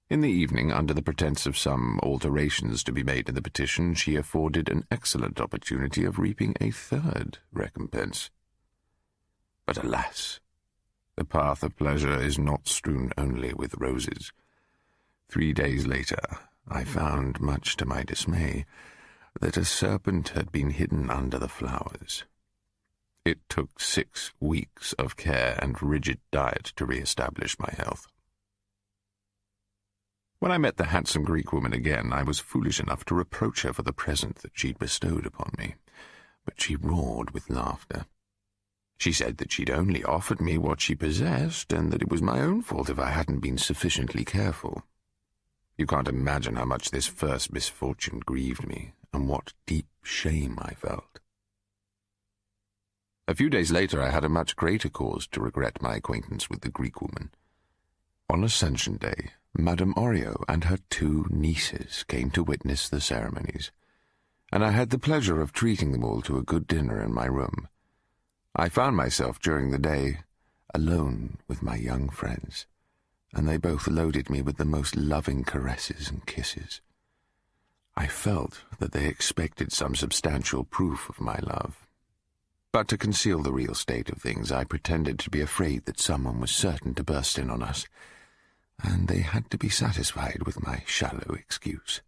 In the evening, under the pretence of some alterations to be made in the petition, she afforded an excellent opportunity of reaping a third recompense. But alas, the path of pleasure is not strewn only with roses. 3 days later, I found, much to my dismay, that a serpent had been hidden under the flowers. It took 6 weeks of care and rigid diet to re-establish my health. When I met the handsome Greek woman again, I was foolish enough to reproach her for the present that she'd bestowed upon me, but she roared with laughter. She said that she'd only offered me what she possessed, and that it was my own fault if I hadn't been sufficiently careful. You can't imagine how much this first misfortune grieved me, and what deep shame I felt. A few days later I had a much greater cause to regret my acquaintance with the Greek woman. On Ascension Day, Madame Orio and her 2 nieces came to witness the ceremonies, and I had the pleasure of treating them all to a good dinner in my room. I found myself during the day alone with my young friends, and they both loaded me with the most loving caresses and kisses. I felt that they expected some substantial proof of my love. But to conceal the real state of things, I pretended to be afraid that someone was certain to burst in on us. and they had to be satisfied with my shallow excuse.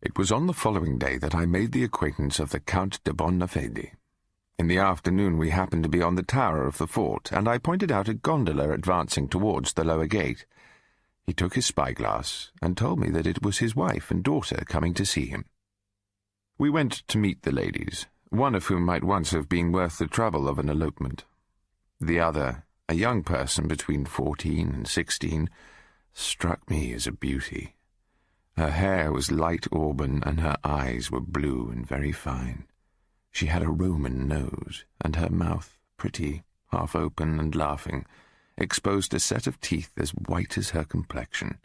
It was on the following day that I made the acquaintance of the Count de Bonafede. In the afternoon we happened to be on the tower of the fort, and I pointed out a gondola advancing towards the lower gate. He took his spyglass and told me that it was his wife and daughter coming to see him. We went to meet the ladies, one of whom might once have been worth the trouble of an elopement. The other, a young person between 14 and 16, struck me as a beauty. Her hair was light auburn, and her eyes were blue and very fine. She had a Roman nose, and her mouth, pretty, half open and laughing, exposed a set of teeth as white as her complexion.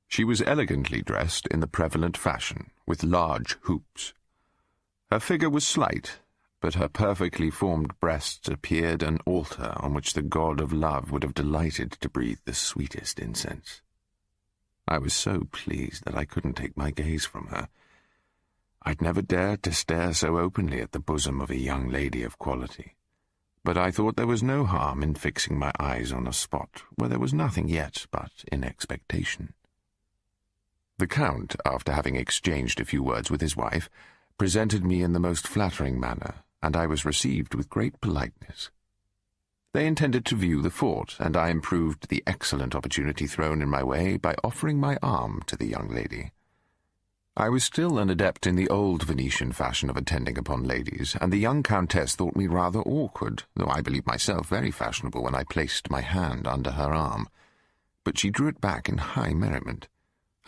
She was elegantly dressed in the prevalent fashion, with large hoops. Her figure was slight, but her perfectly formed breasts appeared an altar on which the god of love would have delighted to breathe the sweetest incense. I was so pleased that I couldn't take my gaze from her. I'd never dared to stare so openly at the bosom of a young lady of quality, but I thought there was no harm in fixing my eyes on a spot where there was nothing yet but in expectation. The Count, after having exchanged a few words with his wife, presented me in the most flattering manner, and I was received with great politeness. They intended to view the fort, and I improved the excellent opportunity thrown in my way by offering my arm to the young lady. I was still an adept in the old Venetian fashion of attending upon ladies, and the young Countess thought me rather awkward, though I believed myself very fashionable when I placed my hand under her arm. But she drew it back in high merriment.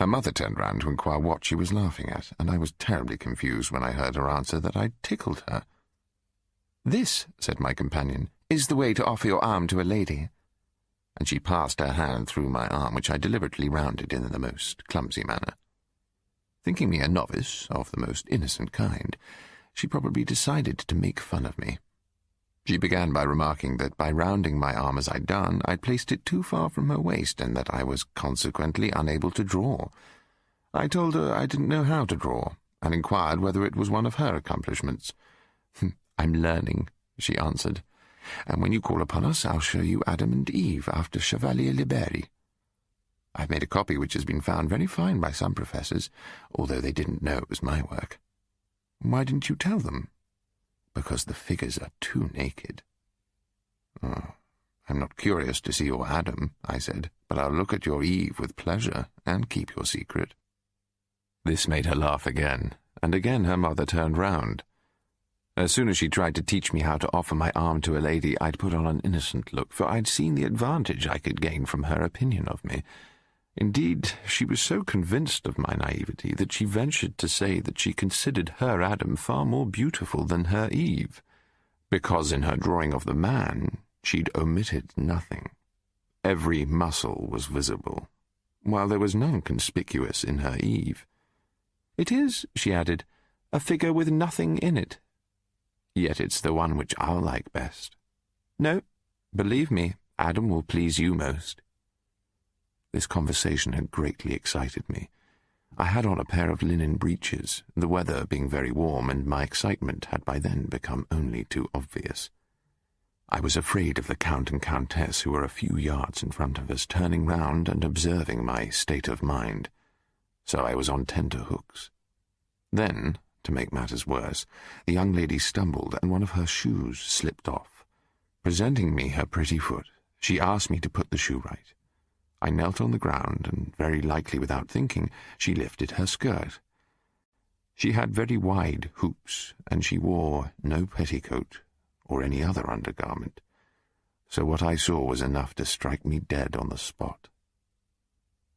Her mother turned round to inquire what she was laughing at, and I was terribly confused when I heard her answer that I'd tickled her. "This," said my companion, "is the way to offer your arm to a lady." And she passed her hand through my arm, which I deliberately rounded in the most clumsy manner. Thinking me a novice of the most innocent kind, she probably decided to make fun of me. She began by remarking that by rounding my arm as I'd done, I'd placed it too far from her waist, and that I was consequently unable to draw. I told her I didn't know how to draw, and inquired whether it was one of her accomplishments. "I'm learning," she answered, "and when you call upon us, I'll show you Adam and Eve after Chevalier Liberi. I've made a copy which has been found very fine by some professors, although they didn't know it was my work." "Why didn't you tell them?" "Because the figures are too naked." "Oh, I'm not curious to see your Adam," I said, "but I'll look at your Eve with pleasure and keep your secret." This made her laugh again, and again her mother turned round. As soon as she tried to teach me how to offer my arm to a lady, I'd put on an innocent look, for I'd seen the advantage I could gain from her opinion of me. Indeed, she was so convinced of my naivety that she ventured to say that she considered her Adam far more beautiful than her Eve, because in her drawing of the man she'd omitted nothing. Every muscle was visible, while there was none conspicuous in her Eve. "It is," she added, "a figure with nothing in it. Yet it's the one which I'll like best. No, believe me, Adam will please you most." This conversation had greatly excited me. I had on a pair of linen breeches, the weather being very warm, and my excitement had by then become only too obvious. I was afraid of the Count and Countess, who were a few yards in front of us, turning round and observing my state of mind. So I was on tenter hooks. Then, to make matters worse, the young lady stumbled, and one of her shoes slipped off. Presenting me her pretty foot, she asked me to put the shoe right. I knelt on the ground, and very likely without thinking, she lifted her skirt. She had very wide hoops, and she wore no petticoat or any other undergarment, so what I saw was enough to strike me dead on the spot.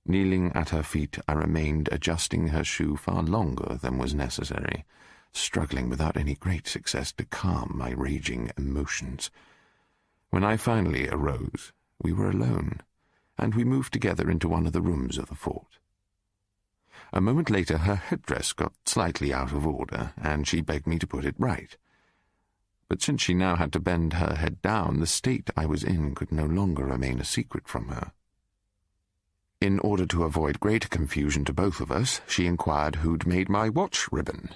Kneeling at her feet, I remained adjusting her shoe far longer than was necessary, struggling without any great success to calm my raging emotions. When I finally arose, we were alone, and we moved together into one of the rooms of the fort. A moment later her headdress got slightly out of order, and she begged me to put it right. But since she now had to bend her head down, the state I was in could no longer remain a secret from her. In order to avoid greater confusion to both of us, she inquired who'd made my watch ribbon.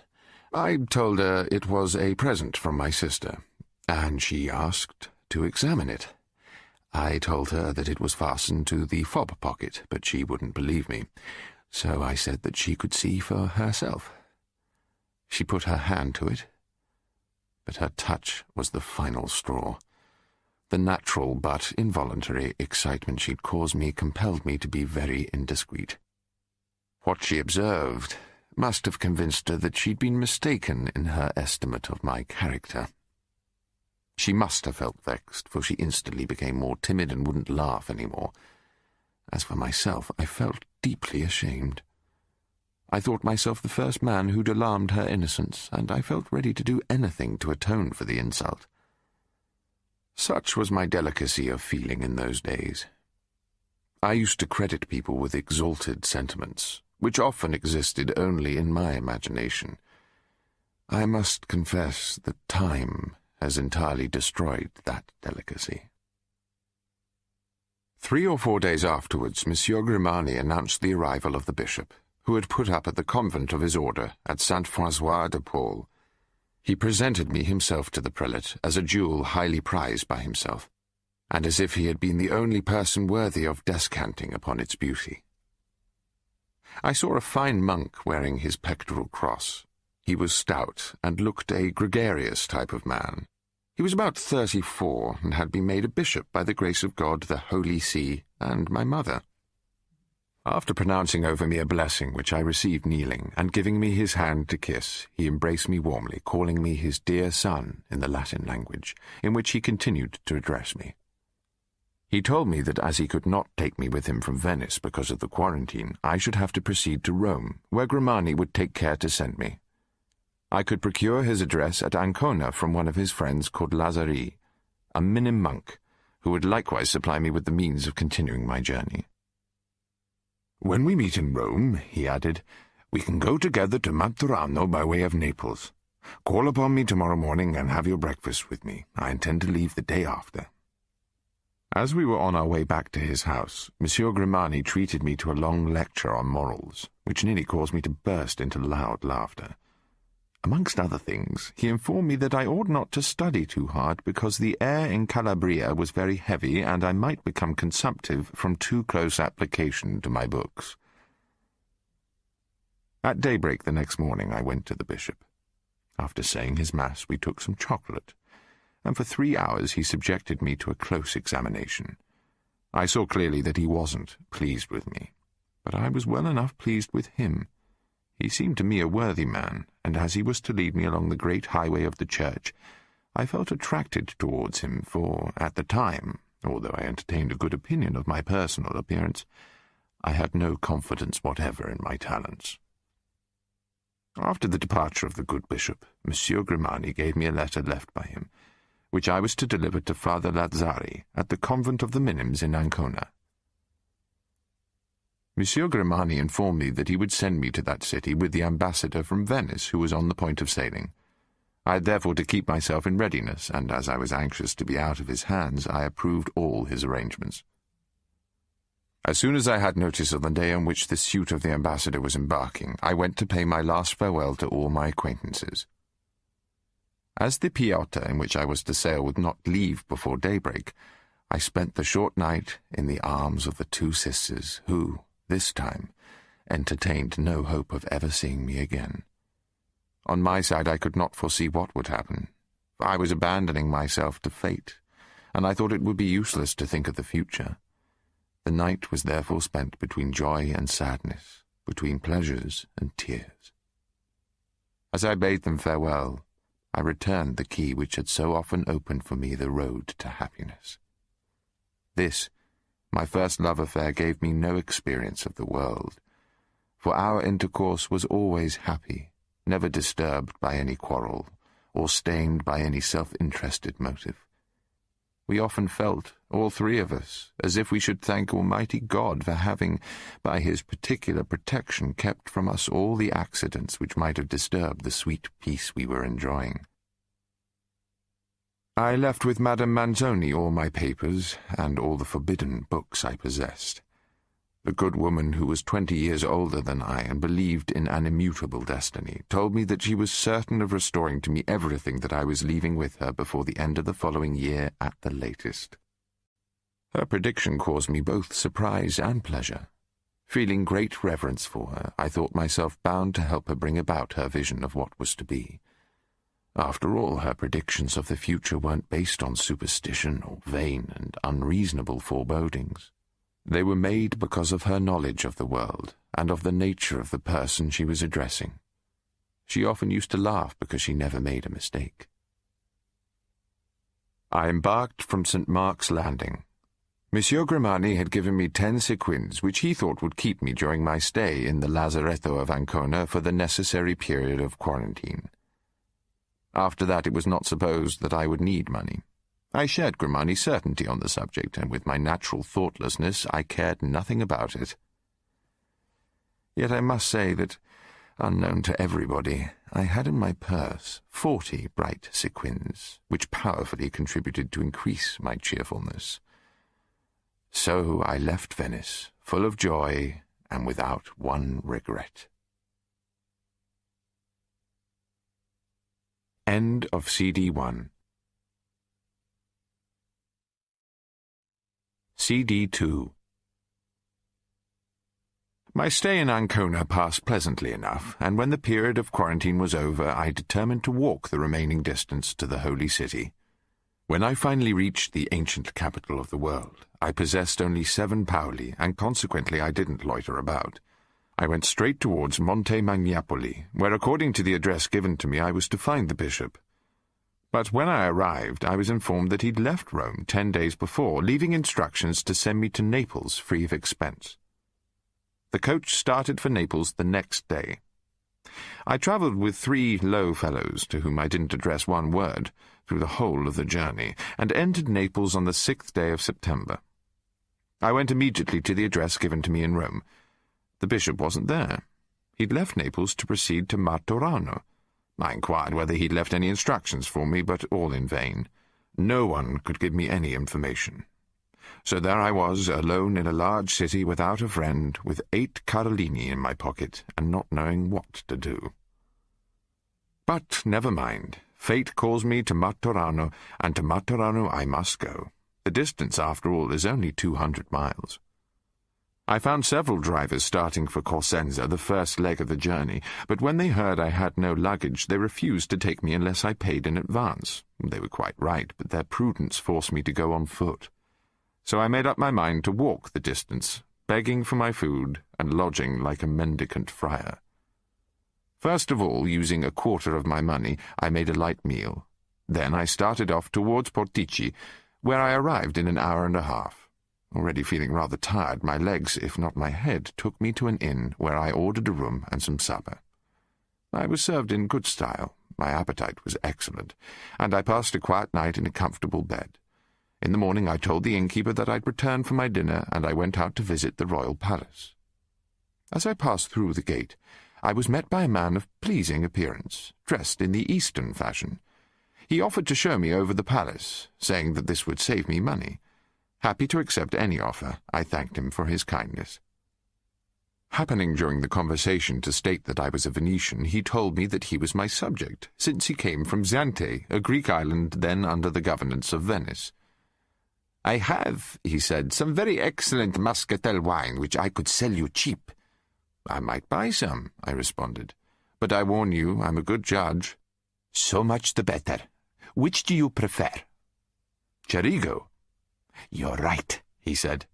I told her it was a present from my sister, and she asked to examine it. I told her that it was fastened to the fob pocket, but she wouldn't believe me, so I said that she could see for herself. She put her hand to it, but her touch was the final straw. The natural but involuntary excitement she'd caused me compelled me to be very indiscreet. What she observed must have convinced her that she'd been mistaken in her estimate of my character. She must have felt vexed, for she instantly became more timid and wouldn't laugh any more. As for myself, I felt deeply ashamed. I thought myself the first man who'd alarmed her innocence, and I felt ready to do anything to atone for the insult. Such was my delicacy of feeling in those days. I used to credit people with exalted sentiments, which often existed only in my imagination. I must confess that time has entirely destroyed that delicacy. 3 or 4 days afterwards, Monsieur Grimani announced the arrival of the bishop, who had put up at the convent of his order at Saint-François-de-Paul. He presented me himself to the prelate as a jewel highly prized by himself, and as if he had been the only person worthy of descanting upon its beauty. I saw a fine monk wearing his pectoral cross. He was stout and looked a gregarious type of man. He was about 34 and had been made a bishop by the grace of God, the Holy See, and my mother. After pronouncing over me a blessing which I received kneeling, and giving me his hand to kiss, he embraced me warmly, calling me his dear son in the Latin language, in which he continued to address me. He told me that as he could not take me with him from Venice because of the quarantine, I should have to proceed to Rome, where Grimani would take care to send me. I could procure his address at Ancona from one of his friends called Lazari, a minim monk, who would likewise supply me with the means of continuing my journey. "When we meet in Rome," he added, "we can go together to Maturano by way of Naples. Call upon me tomorrow morning and have your breakfast with me. I intend to leave the day after." As we were on our way back to his house, Monsieur Grimani treated me to a long lecture on morals, which nearly caused me to burst into loud laughter. Amongst other things, he informed me that I ought not to study too hard because the air in Calabria was very heavy and I might become consumptive from too close application to my books. At daybreak the next morning I went to the bishop. After saying his mass, we took some chocolate, and for 3 hours he subjected me to a close examination. I saw clearly that he wasn't pleased with me, but I was well enough pleased with him. He seemed to me a worthy man, and as he was to lead me along the great highway of the church, I felt attracted towards him, for at the time, although I entertained a good opinion of my personal appearance, I had no confidence whatever in my talents. After the departure of the good bishop, Monsieur Grimani gave me a letter left by him, which I was to deliver to Father Lazzari at the convent of the Minims in Ancona. Monsieur Grimani informed me that he would send me to that city with the ambassador from Venice, who was on the point of sailing. I had therefore to keep myself in readiness, and as I was anxious to be out of his hands, I approved all his arrangements. As soon as I had notice of the day on which the suit of the ambassador was embarking, I went to pay my last farewell to all my acquaintances. As the Piatta in which I was to sail would not leave before daybreak, I spent the short night in the arms of the 2 sisters, who, this time, entertained no hope of ever seeing me again. On my side I could not foresee what would happen, for I was abandoning myself to fate, and I thought it would be useless to think of the future. The night was therefore spent between joy and sadness, between pleasures and tears. As I bade them farewell, I returned the key which had so often opened for me the road to happiness. This, my first love affair, gave me no experience of the world, for our intercourse was always happy, never disturbed by any quarrel, or stained by any self-interested motive. We often felt, all 3 of us, as if we should thank Almighty God for having, by his particular protection, kept from us all the accidents which might have disturbed the sweet peace we were enjoying. I left with Madame Manzoni all my papers and all the forbidden books I possessed. The good woman, who was 20 years older than I and believed in an immutable destiny, told me that she was certain of restoring to me everything that I was leaving with her before the end of the following year at the latest. Her prediction caused me both surprise and pleasure. Feeling great reverence for her, I thought myself bound to help her bring about her vision of what was to be. After all, her predictions of the future weren't based on superstition or vain and unreasonable forebodings. They were made because of her knowledge of the world and of the nature of the person she was addressing. She often used to laugh because she never made a mistake. I embarked from St. Mark's Landing. Monsieur Grimani had given me 10 sequins, which he thought would keep me during my stay in the Lazaretto of Ancona for the necessary period of quarantine. After that, it was not supposed that I would need money. I shared Grimani's certainty on the subject, and with my natural thoughtlessness, I cared nothing about it. Yet I must say that, unknown to everybody, I had in my purse 40 bright sequins, which powerfully contributed to increase my cheerfulness. So I left Venice, full of joy and without one regret. End of CD 1. CD 2. My stay in Ancona passed pleasantly enough, and when the period of quarantine was over, I determined to walk the remaining distance to the Holy City. When I finally reached the ancient capital of the world, I possessed only 7 paoli, and consequently I didn't loiter about. I went straight towards Monte Magnapoli, where according to the address given to me I was to find the bishop. But when I arrived, I was informed that he'd left Rome 10 days before, leaving instructions to send me to Naples free of expense. The coach started for Naples the next day. I travelled with 3 low fellows, to whom I didn't address one word, through the whole of the journey, and entered Naples on the 6th day of September. I went immediately to the address given to me in Rome. The bishop wasn't there. He'd left Naples to proceed to Martorano. I inquired whether he'd left any instructions for me, but all in vain. No one could give me any information. So there I was, alone in a large city without a friend, with 8 Carolini in my pocket, and not knowing what to do. But never mind. Fate calls me to Martorano, and to Martorano I must go. The distance, after all, is only 200 miles. I found several drivers starting for Corsenza, the first leg of the journey, but when they heard I had no luggage, they refused to take me unless I paid in advance. They were quite right, but their prudence forced me to go on foot. So I made up my mind to walk the distance, begging for my food and lodging like a mendicant friar. First of all, using a quarter of my money, I made a light meal. Then I started off towards Portici, where I arrived in an hour and a half. Already feeling rather tired, my legs, if not my head, took me to an inn where I ordered a room and some supper. I was served in good style, my appetite was excellent, and I passed a quiet night in a comfortable bed. In the morning I told the innkeeper that I'd returned for my dinner, and I went out to visit the royal palace. As I passed through the gate, I was met by a man of pleasing appearance, dressed in the Eastern fashion. He offered to show me over the palace, saying that this would save me money. Happy to accept any offer, I thanked him for his kindness. Happening during the conversation to state that I was a Venetian, he told me that he was my subject, since he came from Zante, a Greek island then under the governance of Venice. "I have," he said, "some very excellent muscatel wine which I could sell you cheap." "I might buy some," I responded, "but I warn you, I'm a good judge." "So much the better. Which do you prefer?" "Cerigo." "You're right," he said.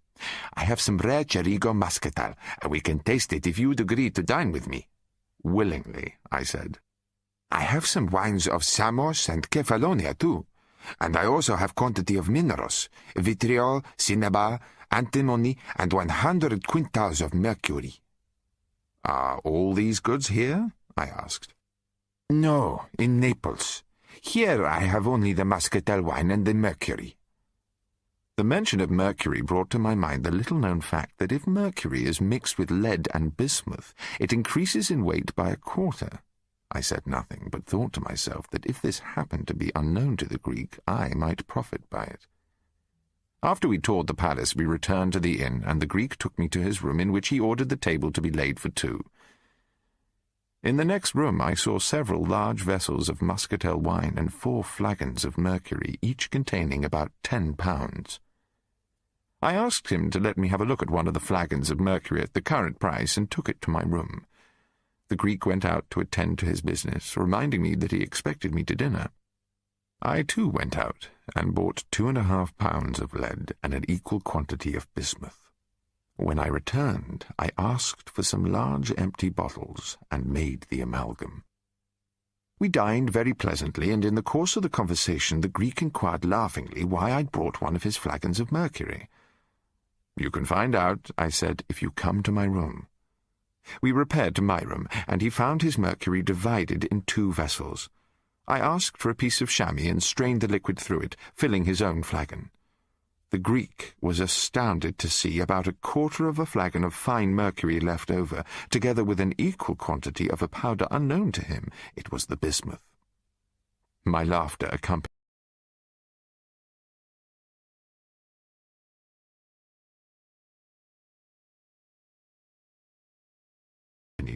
"I have some rare Cerigo muscatel, and we can taste it if you'd agree to dine with me." "Willingly," I said. "I have some wines of Samos and Kefalonia, too. And I also have quantity of minerals, vitriol, cinnabar, antimony, and 100 quintals of mercury." "Are all these goods here?" I asked. "No, in Naples. Here I have only the muscatel wine and the mercury." The mention of mercury brought to my mind the little-known fact that if mercury is mixed with lead and bismuth, it increases in weight by a quarter. I said nothing, but thought to myself that if this happened to be unknown to the Greek, I might profit by it. After we toured the palace, we returned to the inn, and the Greek took me to his room, in which he ordered the table to be laid for 2. In the next room I saw several large vessels of muscatel wine and 4 flagons of mercury, each containing about 10 pounds. I asked him to let me have a look at one of the flagons of mercury at the current price and took it to my room. The Greek went out to attend to his business, reminding me that he expected me to dinner. I too went out and bought 2.5 pounds of lead and an equal quantity of bismuth. When I returned, I asked for some large empty bottles and made the amalgam. We dined very pleasantly, and in the course of the conversation the Greek inquired laughingly why I'd brought one of his flagons of mercury. "You can find out," I said, "if you come to my room." We repaired to my room, and he found his mercury divided in 2 vessels. I asked for a piece of chamois and strained the liquid through it, filling his own flagon. The Greek was astounded to see about 1/4 of a flagon of fine mercury left over, together with an equal quantity of a powder unknown to him. It was the bismuth. My laughter accompanied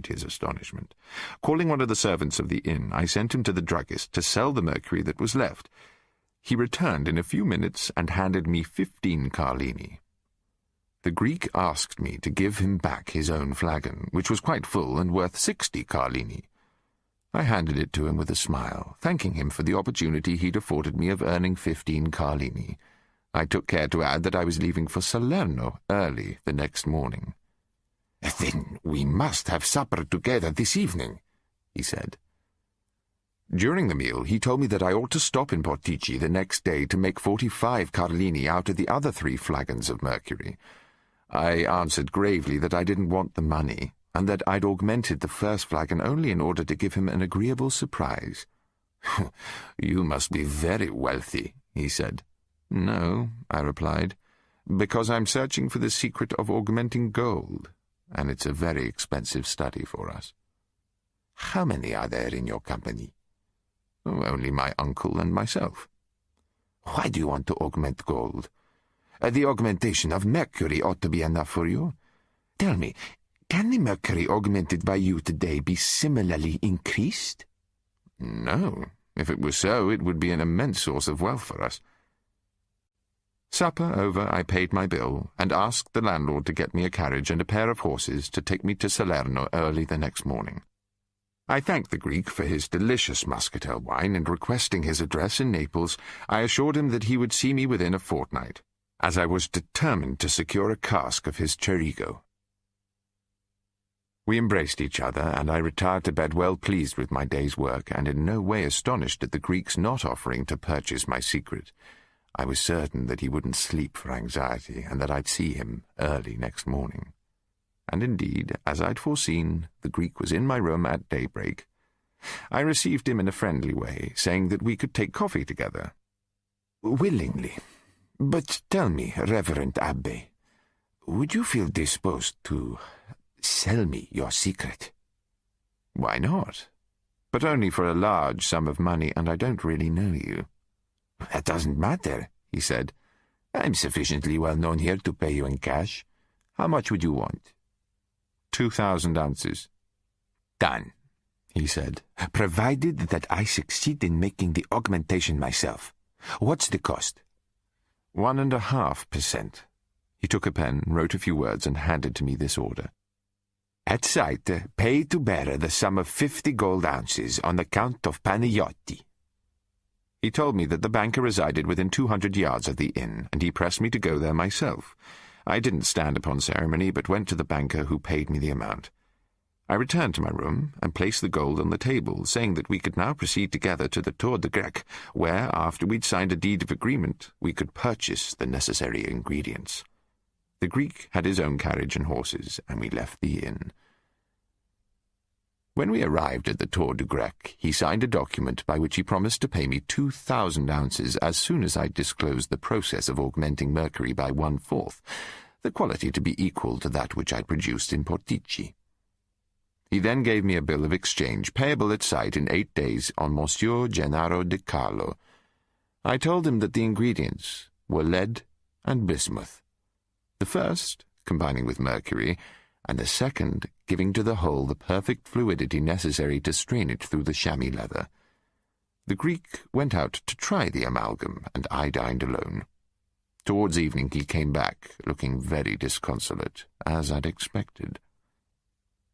his astonishment. Calling one of the servants of the inn, I sent him to the druggist to sell the mercury that was left. He returned in a few minutes and handed me 15 carlini. The Greek asked me to give him back his own flagon, which was quite full and worth 60 carlini. I handed it to him with a smile, thanking him for the opportunity he'd afforded me of earning 15 carlini. I took care to add that I was leaving for Salerno early the next morning. "Then we must have supper together this evening," he said. During the meal, he told me that I ought to stop in Portici the next day to make 45 carlini out of the other 3 flagons of mercury. I answered gravely that I didn't want the money, and that I'd augmented the first flagon only in order to give him an agreeable surprise. "You must be very wealthy," he said. "No," I replied, "because I'm searching for the secret of augmenting gold, and it's a very expensive study for us." "How many are there in your company?" "Oh, only my uncle and myself." "Why do you want to augment gold? The augmentation of mercury ought to be enough for you. Tell me, can the mercury augmented by you today be similarly increased?" "No. If it were so, it would be an immense source of wealth for us." Supper over, I paid my bill and asked the landlord to get me a carriage and a pair of horses to take me to Salerno early the next morning. I thanked the Greek for his delicious muscatel wine, and requesting his address in Naples, I assured him that he would see me within a fortnight, as I was determined to secure a cask of his Cerigo. We embraced each other, and I retired to bed well pleased with my day's work, and in no way astonished at the Greek's not offering to purchase my secret. I was certain that he wouldn't sleep for anxiety, and that I'd see him early next morning. And indeed, as I'd foreseen, the Greek was in my room at daybreak. I received him in a friendly way, saying that we could take coffee together. "Willingly. But tell me, Reverend Abbé, would you feel disposed to sell me your secret?" "Why not? But only for a large sum of money, and I don't really know you." "That doesn't matter," he said. "I'm sufficiently well known here to pay you in cash. How much would you want?" 2,000 ounces. "Done," he said, "provided that I succeed in making the augmentation myself. What's the cost?" 1.5%. He took a pen, wrote a few words, and handed to me this order. "At sight, pay to bearer the sum of 50 gold ounces on account of Panagiotti." He told me that the banker resided within 200 yards of the inn, and he pressed me to go there myself. I didn't stand upon ceremony, but went to the banker, who paid me the amount. I returned to my room and placed the gold on the table, saying that we could now proceed together to the Tour de Grec, where, after we'd signed a deed of agreement, we could purchase the necessary ingredients. The Greek had his own carriage and horses, and we left the inn. When we arrived at the Tour de Grec, he signed a document by which he promised to pay me 2,000 ounces as soon as I disclosed the process of augmenting mercury by 1/4, the quality to be equal to that which I produced in Portici. He then gave me a bill of exchange, payable at sight in 8 days on Monsieur Gennaro de Carlo. I told him that the ingredients were lead and bismuth, the first combining with mercury, and the second giving to the whole the perfect fluidity necessary to strain it through the chamois leather. The Greek went out to try the amalgam, and I dined alone. Towards evening he came back, looking very disconsolate, as I'd expected.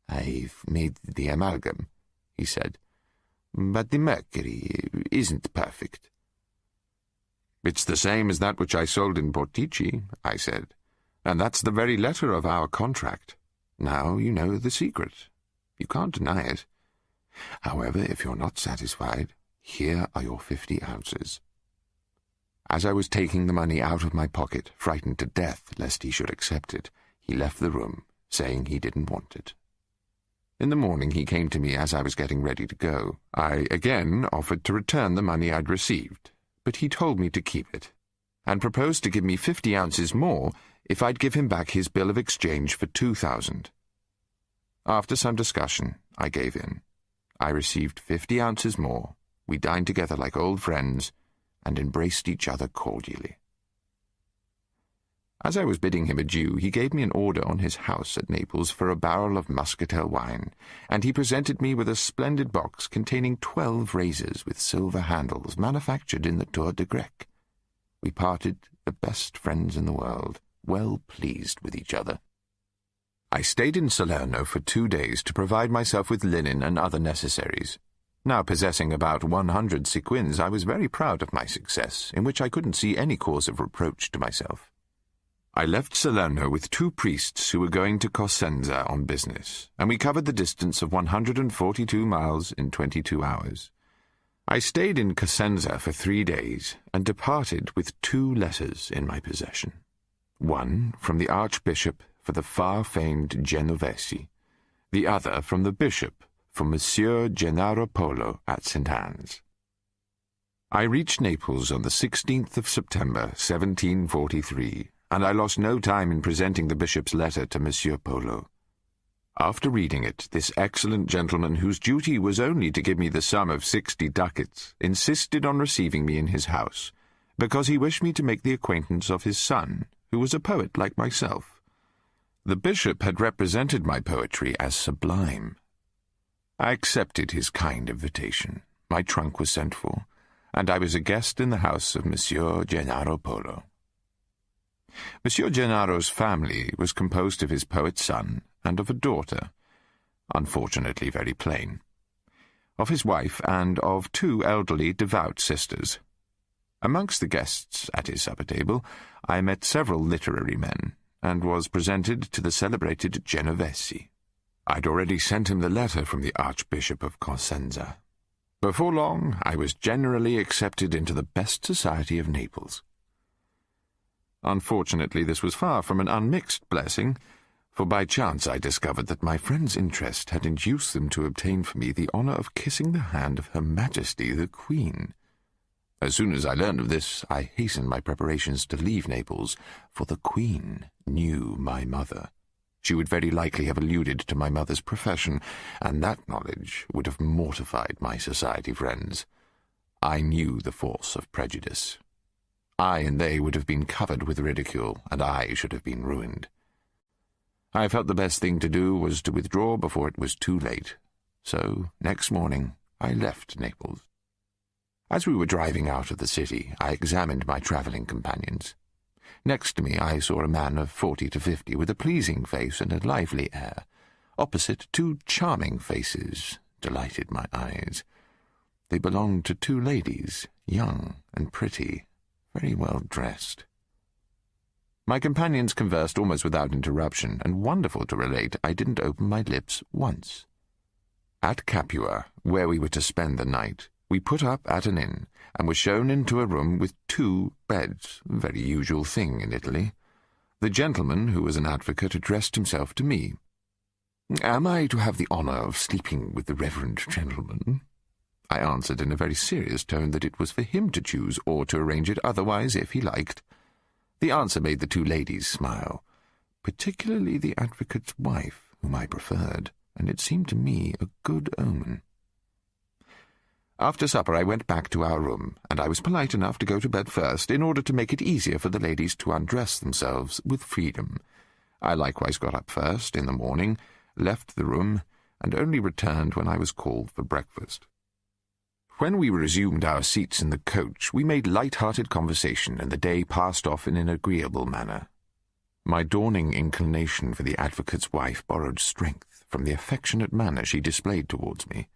"I've made the amalgam," he said, "but the mercury isn't perfect." "It's the same as that which I sold in Portici," I said, "and that's the very letter of our contract. Now you know the secret. You can't deny it. However, if you're not satisfied, here are your 50 ounces. As I was taking the money out of my pocket, frightened to death lest he should accept it, he left the room, saying he didn't want it. In the morning he came to me as I was getting ready to go. I again offered to return the money I'd received, but he told me to keep it, and proposed to give me 50 ounces more if I'd give him back his bill of exchange for 2,000. After some discussion, I gave in. I received 50 ounces more. We dined together like old friends, and embraced each other cordially. As I was bidding him adieu, he gave me an order on his house at Naples for a barrel of muscatel wine, and he presented me with a splendid box containing 12 razors with silver handles manufactured in the Tour de Grec. We parted the best friends in the world, well pleased with each other. I stayed in Salerno for 2 days to provide myself with linen and other necessaries. Now possessing about 100 sequins, I was very proud of my success, in which I couldn't see any cause of reproach to myself. I left Salerno with 2 priests who were going to Cosenza on business, and we covered the distance of 142 miles in 22 hours. I stayed in Cosenza for 3 days, and departed with 2 letters in my possession. One from the Archbishop for the far-famed Genovesi, the other from the Bishop for Monsieur Gennaro Polo at St. Anne's. I reached Naples on the 16th of September, 1743, and I lost no time in presenting the bishop's letter to Monsieur Polo. After reading it, this excellent gentleman, whose duty was only to give me the sum of 60 ducats, insisted on receiving me in his house, because he wished me to make the acquaintance of his son, who was a poet like myself. The bishop had represented my poetry as sublime. I accepted his kind invitation. My trunk was sent for, and I was a guest in the house of Monsieur Gennaro Polo. Monsieur Gennaro's family was composed of his poet son and of a daughter, unfortunately very plain, of his wife and of 2 elderly devout sisters. Amongst the guests at his supper table I met several literary men, and was presented to the celebrated Genovesi. I'd already sent him the letter from the Archbishop of Cosenza. Before long, I was generally accepted into the best society of Naples. Unfortunately, this was far from an unmixed blessing, for by chance I discovered that my friend's interest had induced them to obtain for me the honour of kissing the hand of Her Majesty the Queen. As soon as I learned of this, I hastened my preparations to leave Naples, for the Queen knew my mother. She would very likely have alluded to my mother's profession, and that knowledge would have mortified my society friends. I knew the force of prejudice. I and they would have been covered with ridicule, and I should have been ruined. I felt the best thing to do was to withdraw before it was too late. So, next morning, I left Naples. As we were driving out of the city, I examined my travelling companions. Next to me I saw a man of 40 to 50 with a pleasing face and a lively air. Opposite, 2 charming faces delighted my eyes. They belonged to 2 ladies, young and pretty, very well dressed. My companions conversed almost without interruption, and wonderful to relate, I didn't open my lips once. At Capua, where we were to spend the night, we put up at an inn, and were shown into a room with 2 beds, a very usual thing in Italy. The gentleman, who was an advocate, addressed himself to me. "Am I to have the honour of sleeping with the reverend gentleman?" I answered in a very serious tone that it was for him to choose, or to arrange it otherwise if he liked. The answer made the 2 ladies smile, particularly the advocate's wife, whom I preferred, and it seemed to me a good omen. After supper I went back to our room, and I was polite enough to go to bed first, in order to make it easier for the ladies to undress themselves with freedom. I likewise got up first in the morning, left the room, and only returned when I was called for breakfast. When we resumed our seats in the coach, we made light-hearted conversation, and the day passed off in an agreeable manner. My dawning inclination for the advocate's wife borrowed strength from the affectionate manner she displayed towards me.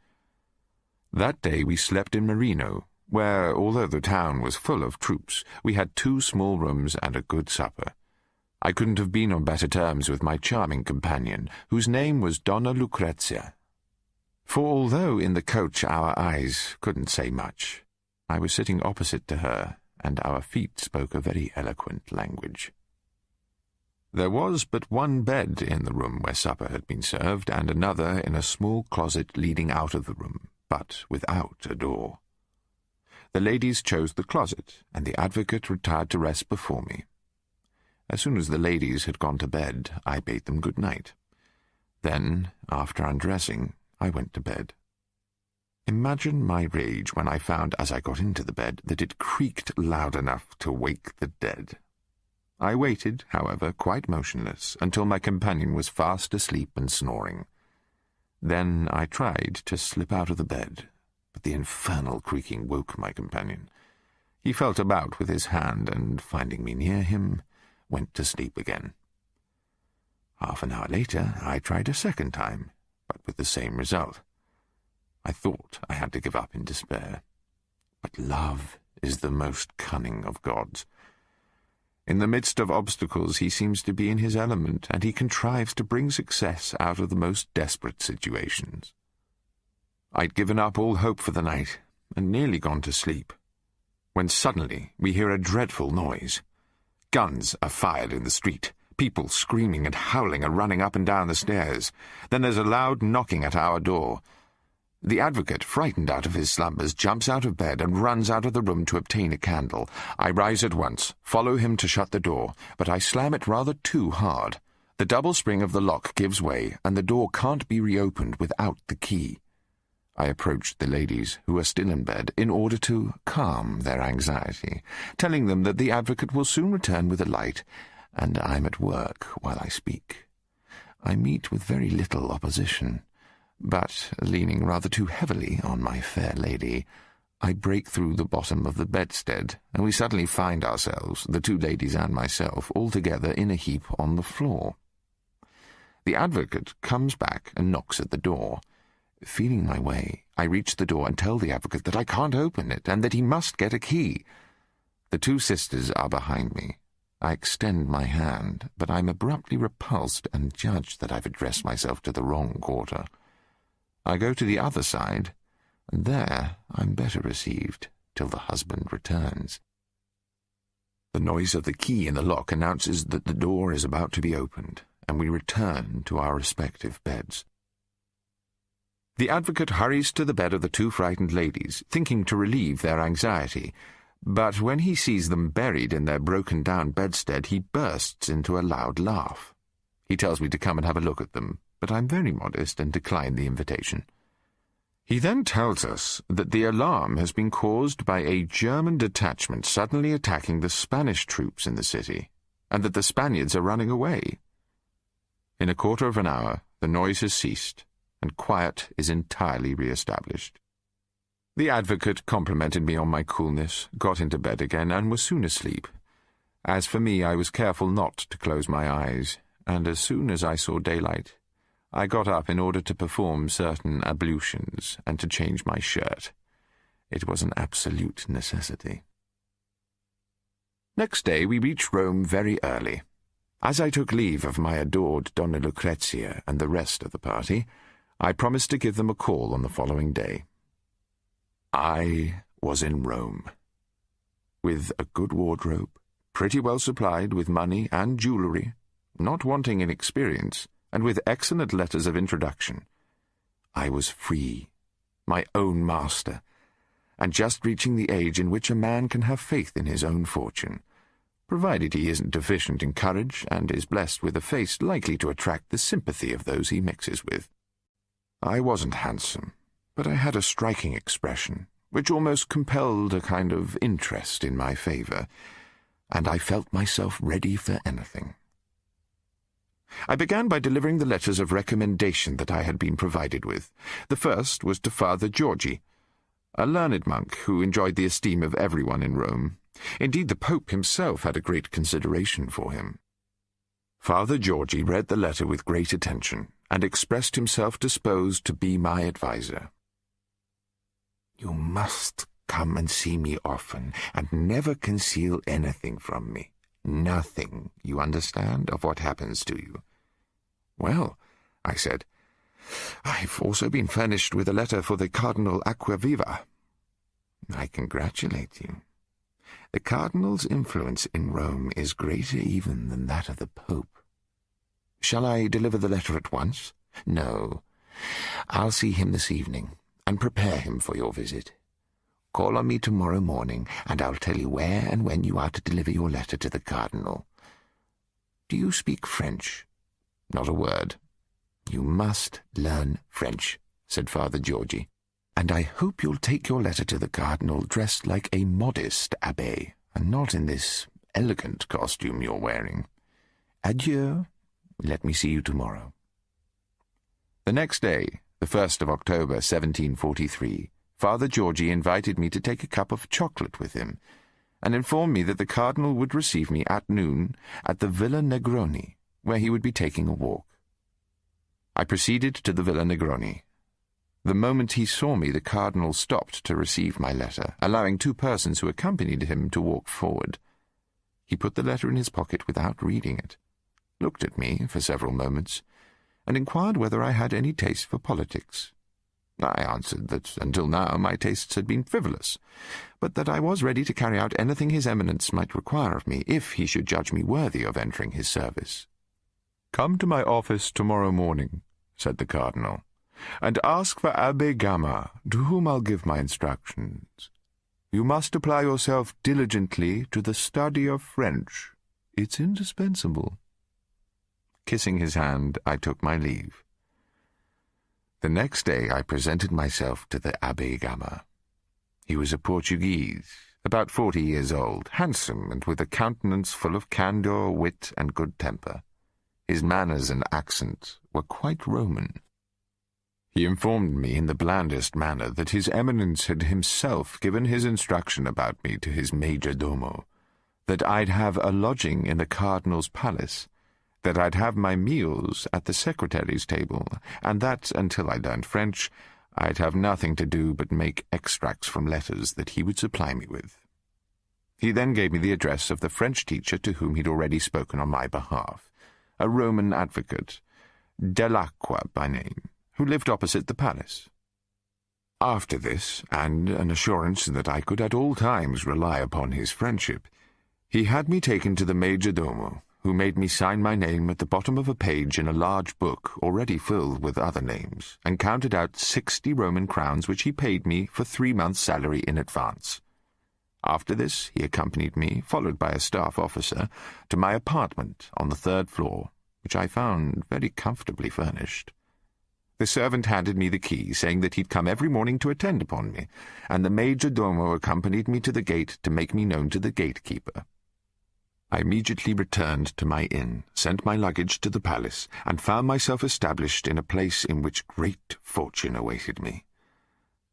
That day we slept in Marino, where, although the town was full of troops, we had 2 small rooms and a good supper. I couldn't have been on better terms with my charming companion, whose name was Donna Lucrezia. For although in the coach our eyes couldn't say much, I was sitting opposite to her, and our feet spoke a very eloquent language. There was but one bed in the room where supper had been served, and another in a small closet leading out of the room, but without a door. The ladies chose the closet, and the advocate retired to rest before me. As soon as the ladies had gone to bed, I bade them good night. Then, after undressing, I went to bed. Imagine my rage when I found, as I got into the bed, that it creaked loud enough to wake the dead. I waited, however, quite motionless, until my companion was fast asleep and snoring. Then I tried to slip out of the bed, but the infernal creaking woke my companion. He felt about with his hand, and, finding me near him, went to sleep again. Half an hour later, I tried a second time, but with the same result. I thought I had to give up in despair. But love is the most cunning of gods. In the midst of obstacles he seems to be in his element, and he contrives to bring success out of the most desperate situations. I'd given up all hope for the night, and nearly gone to sleep, when suddenly we hear a dreadful noise. Guns are fired in the street. People screaming and howling are running up and down the stairs. Then there's a loud knocking at our door. The advocate, frightened out of his slumbers, jumps out of bed and runs out of the room to obtain a candle. I rise at once, follow him to shut the door, but I slam it rather too hard. The double spring of the lock gives way, and the door can't be reopened without the key. I approached the ladies, who are still in bed, in order to calm their anxiety, telling them that the advocate will soon return with a light, and I'm at work while I speak. I meet with very little opposition, but, leaning rather too heavily on my fair lady, I break through the bottom of the bedstead, and we suddenly find ourselves, the 2 ladies and myself, all together in a heap on the floor. The advocate comes back and knocks at the door. Feeling my way, I reach the door and tell the advocate that I can't open it, and that he must get a key. The 2 sisters are behind me. I extend my hand, but I'm abruptly repulsed and judge that I've addressed myself to the wrong quarter. I go to the other side, and there I'm better received, till the husband returns. The noise of the key in the lock announces that the door is about to be opened, and we return to our respective beds. The advocate hurries to the bed of the 2 frightened ladies, thinking to relieve their anxiety, but when he sees them buried in their broken-down bedstead, he bursts into a loud laugh. He tells me to come and have a look at them, but I'm very modest and decline the invitation. He then tells us that the alarm has been caused by a German detachment suddenly attacking the Spanish troops in the city, and that the Spaniards are running away. In a quarter of an hour, the noise has ceased, and quiet is entirely re-established. The advocate complimented me on my coolness, got into bed again, and was soon asleep. As for me, I was careful not to close my eyes, and as soon as I saw daylight, I got up in order to perform certain ablutions and to change my shirt. It was an absolute necessity. Next day we reached Rome very early. As I took leave of my adored Donna Lucrezia and the rest of the party, I promised to give them a call on the following day. I was in Rome, with a good wardrobe, pretty well supplied with money and jewellery, not wanting in experience, and with excellent letters of introduction. I was free, my own master, and just reaching the age in which a man can have faith in his own fortune, provided he isn't deficient in courage and is blessed with a face likely to attract the sympathy of those he mixes with. I wasn't handsome, but I had a striking expression, which almost compelled a kind of interest in my favour, and I felt myself ready for anything. I began by delivering the letters of recommendation that I had been provided with. The first was to Father Georgi. a learned monk who enjoyed the esteem of everyone in Rome. Indeed, the Pope himself had a great consideration for him. Father Georgi read the letter with great attention, and expressed himself disposed to be my adviser. "You must come and see me often, and never conceal anything from me. Nothing, you understand, of what happens to you." "Well," I said, "I've also been furnished with a letter for the Cardinal Acquaviva." "I congratulate you. The Cardinal's influence in Rome is greater even than that of the Pope. Shall I deliver the letter at once?" "No. I'll see him this evening, and prepare him for your visit. Call on me tomorrow morning, and I'll tell you where and when you are to deliver your letter to the Cardinal. Do you speak French?" "Not a word." "You must learn French," said Father Georgi, "and I hope you'll take your letter to the Cardinal dressed like a modest abbé, and not in this elegant costume you're wearing. Adieu. Let me see you tomorrow." The next day, the 1st of October, 1743, Father Georgi invited me to take a cup of chocolate with him, and informed me that the Cardinal would receive me at noon at the Villa Negroni, where he would be taking a walk. I proceeded to the Villa Negroni. The moment he saw me, the Cardinal stopped to receive my letter, allowing 2 persons who accompanied him to walk forward. He put the letter in his pocket without reading it, looked at me for several moments, and inquired whether I had any taste for politics. I answered that until now my tastes had been frivolous, but that I was ready to carry out anything His Eminence might require of me, if he should judge me worthy of entering his service. "Come to my office tomorrow morning," said the Cardinal, "and ask for Abbé Gama, to whom I'll give my instructions. You must apply yourself diligently to the study of French. It's indispensable." Kissing his hand, I took my leave. The next day I presented myself to the Abbé Gama. He was a Portuguese, about 40 years old, handsome, and with a countenance full of candour, wit, and good temper. His manners and accent were quite Roman. He informed me in the blandest manner that His Eminence had himself given his instruction about me to his major domo, that I'd have a lodging in the Cardinal's palace, that I'd have my meals at the secretary's table, and that, until I learned French, I'd have nothing to do but make extracts from letters that he would supply me with. He then gave me the address of the French teacher to whom he'd already spoken on my behalf, a Roman advocate, Dell'Acqua by name, who lived opposite the palace. After this, and an assurance that I could at all times rely upon his friendship, he had me taken to the major domo, who made me sign my name at the bottom of a page in a large book already filled with other names, and counted out 60 Roman crowns, which he paid me for 3 months' salary in advance. After this, he accompanied me, followed by a staff officer, to my apartment on the 3rd floor, which I found very comfortably furnished. The servant handed me the key, saying that he'd come every morning to attend upon me, and the major domo accompanied me to the gate to make me known to the gatekeeper. I immediately returned to my inn, sent my luggage to the palace, and found myself established in a place in which great fortune awaited me.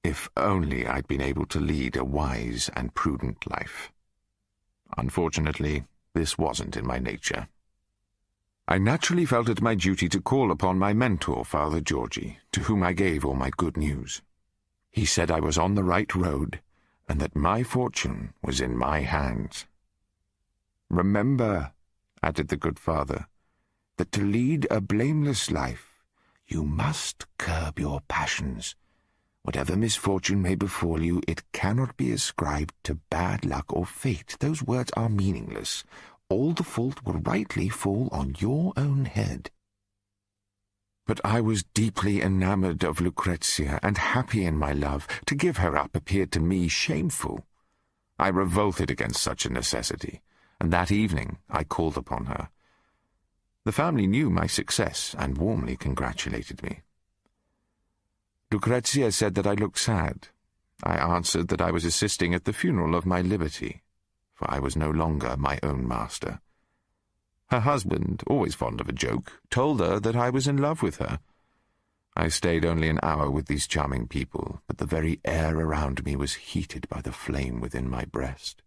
If only I'd been able to lead a wise and prudent life. Unfortunately, this wasn't in my nature. I naturally felt it my duty to call upon my mentor, Father Georgi, to whom I gave all my good news. He said I was on the right road, and that my fortune was in my hands. "Remember," added the good father, "that to lead a blameless life, you must curb your passions. Whatever misfortune may befall you, it cannot be ascribed to bad luck or fate. Those words are meaningless. All the fault will rightly fall on your own head." But I was deeply enamored of Lucrezia, and happy in my love. To give her up appeared to me shameful. I revolted against such a necessity, and that evening I called upon her. The family knew my success, and warmly congratulated me. Lucrezia said that I looked sad. I answered that I was assisting at the funeral of my liberty, for I was no longer my own master. Her husband, always fond of a joke, told her that I was in love with her. I stayed only an hour with these charming people, but the very air around me was heated by the flame within my breast.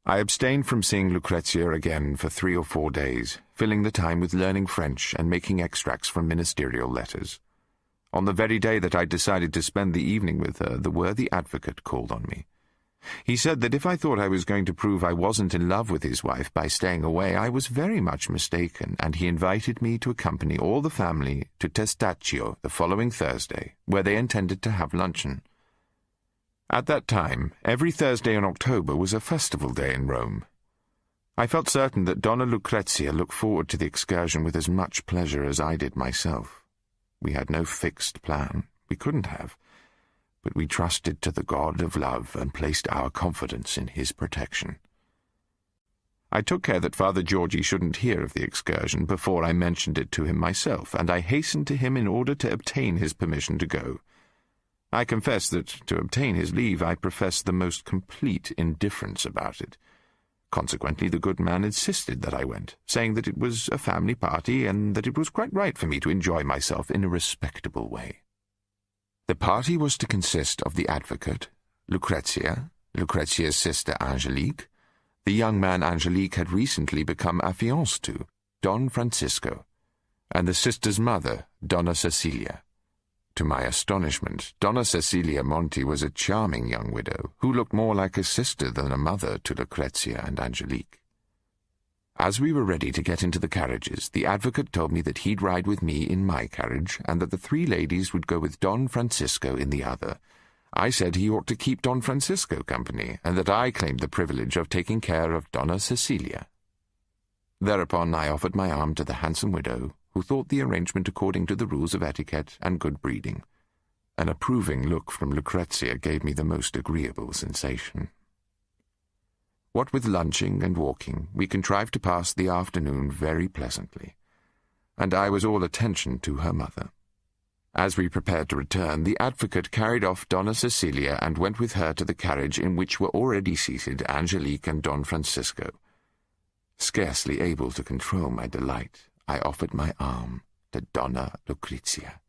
I abstained from seeing Lucrezia again for 3 or 4 days, filling the time with learning French and making extracts from ministerial letters. On the very day that I decided to spend the evening with her, the worthy advocate called on me. He said that if I thought I was going to prove I wasn't in love with his wife by staying away, I was very much mistaken, and he invited me to accompany all the family to Testaccio the following Thursday, where they intended to have luncheon. At that time, every Thursday in October was a festival day in Rome. I felt certain that Donna Lucrezia looked forward to the excursion with as much pleasure as I did myself. We had no fixed plan. We couldn't have. But we trusted to the God of love and placed our confidence in his protection. I took care that Father Georgi shouldn't hear of the excursion before I mentioned it to him myself, and I hastened to him in order to obtain his permission to go. I confess that, to obtain his leave, I professed the most complete indifference about it. Consequently, the good man insisted that I went, saying that it was a family party and that it was quite right for me to enjoy myself in a respectable way. The party was to consist of the advocate, Lucrezia, Lucrezia's sister Angelique, the young man Angelique had recently become affianced to, Don Francisco, and the sister's mother, Donna Cecilia. To my astonishment, Donna Cecilia Monti was a charming young widow, who looked more like a sister than a mother to Lucrezia and Angelique. As we were ready to get into the carriages, the advocate told me that he'd ride with me in my carriage, and that the 3 ladies would go with Don Francisco in the other. I said he ought to keep Don Francisco company, and that I claimed the privilege of taking care of Donna Cecilia. Thereupon I offered my arm to the handsome widow, who thought the arrangement according to the rules of etiquette and good breeding. An approving look from Lucrezia gave me the most agreeable sensation. What with lunching and walking, we contrived to pass the afternoon very pleasantly, and I was all attention to her mother. As we prepared to return, the advocate carried off Donna Cecilia and went with her to the carriage in which were already seated Angelique and Don Francisco. Scarcely able to control my delight, I offered my arm to Donna Lucrezia,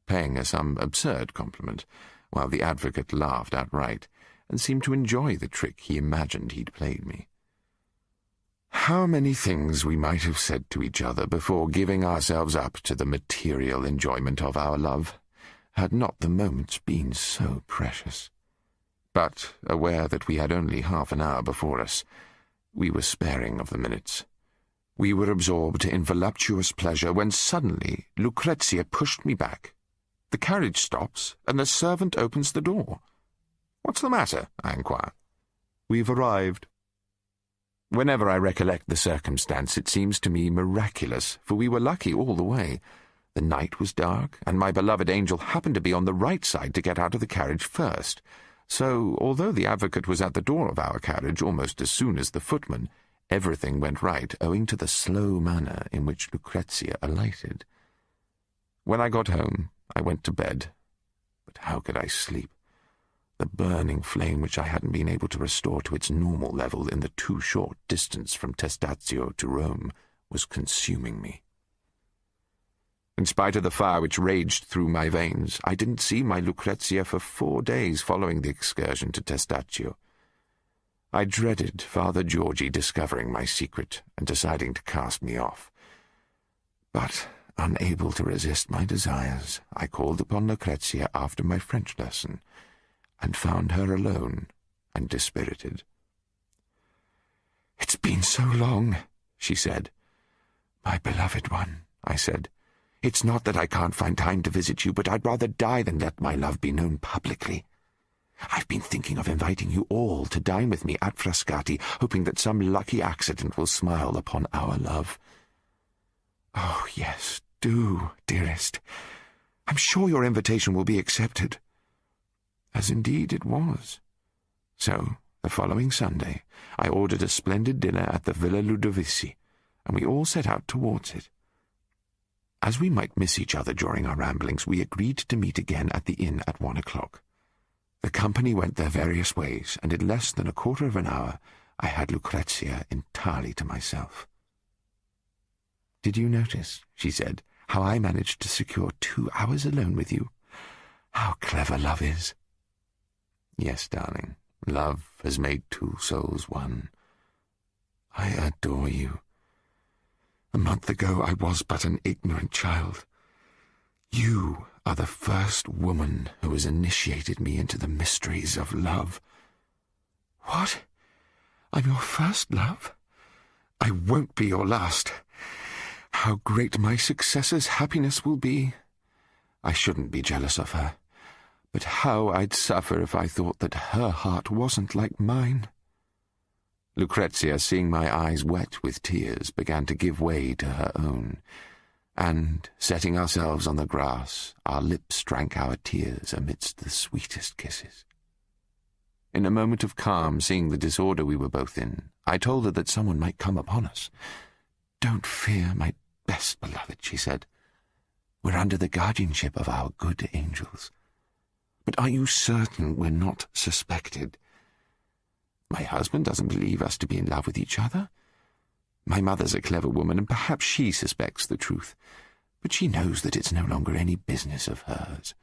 paying her some absurd compliment, while the advocate laughed outright, and seemed to enjoy the trick he imagined he'd played me. How many things we might have said to each other before giving ourselves up to the material enjoyment of our love, had not the moments been so precious. But, aware that we had only half an hour before us, we were sparing of the minutes. We were absorbed in voluptuous pleasure when suddenly Lucrezia pushed me back. The carriage stops, and the servant opens the door. "What's the matter?" I inquire. "We've arrived." Whenever I recollect the circumstance, it seems to me miraculous, for we were lucky all the way. The night was dark, and my beloved angel happened to be on the right side to get out of the carriage first. So, although the advocate was at the door of our carriage almost as soon as the footman, everything went right owing to the slow manner in which Lucrezia alighted. When I got home, I went to bed. But how could I sleep? The burning flame which I hadn't been able to restore to its normal level in the too short distance from Testaccio to Rome was consuming me. In spite of the fire which raged through my veins, I didn't see my Lucrezia for 4 days following the excursion to Testaccio. I dreaded Father Georgi discovering my secret and deciding to cast me off. But, unable to resist my desires, I called upon Lucrezia after my French lesson, and found her alone and dispirited. "It's been so long," she said. "My beloved one," I said, "it's not that I can't find time to visit you, but I'd rather die than let my love be known publicly. I've been thinking of inviting you all to dine with me at Frascati, hoping that some lucky accident will smile upon our love. Oh, yes, do, dearest. I'm sure your invitation will be accepted." As indeed it was. So, the following Sunday, I ordered a splendid dinner at the Villa Ludovici, and we all set out towards it. As we might miss each other during our ramblings, we agreed to meet again at the inn at 1 o'clock. The company went their various ways, and in less than a quarter of an hour I had Lucrezia entirely to myself. "Did you notice," she said, how I managed to secure 2 hours alone with you. How clever love is. Yes, darling, love has made 2 souls one. I adore you. A month ago I was but an ignorant child. You are the first woman who has initiated me into the mysteries of love. What? I'm your first love? I won't be your last. How great my successor's happiness will be. I shouldn't be jealous of her, but how I'd suffer if I thought that her heart wasn't like mine. Lucrezia, seeing my eyes wet with tears, began to give way to her own, and, setting ourselves on the grass, our lips drank our tears amidst the sweetest kisses. In a moment of calm, seeing the disorder we were both in, I told her that someone might come upon us. "Don't fear, my best beloved," she said. "We're under the guardianship of our good angels. But are you certain we're not suspected? My husband doesn't believe us to be in love with each other. My mother's a clever woman, and perhaps she suspects the truth, but she knows that it's no longer any business of hers.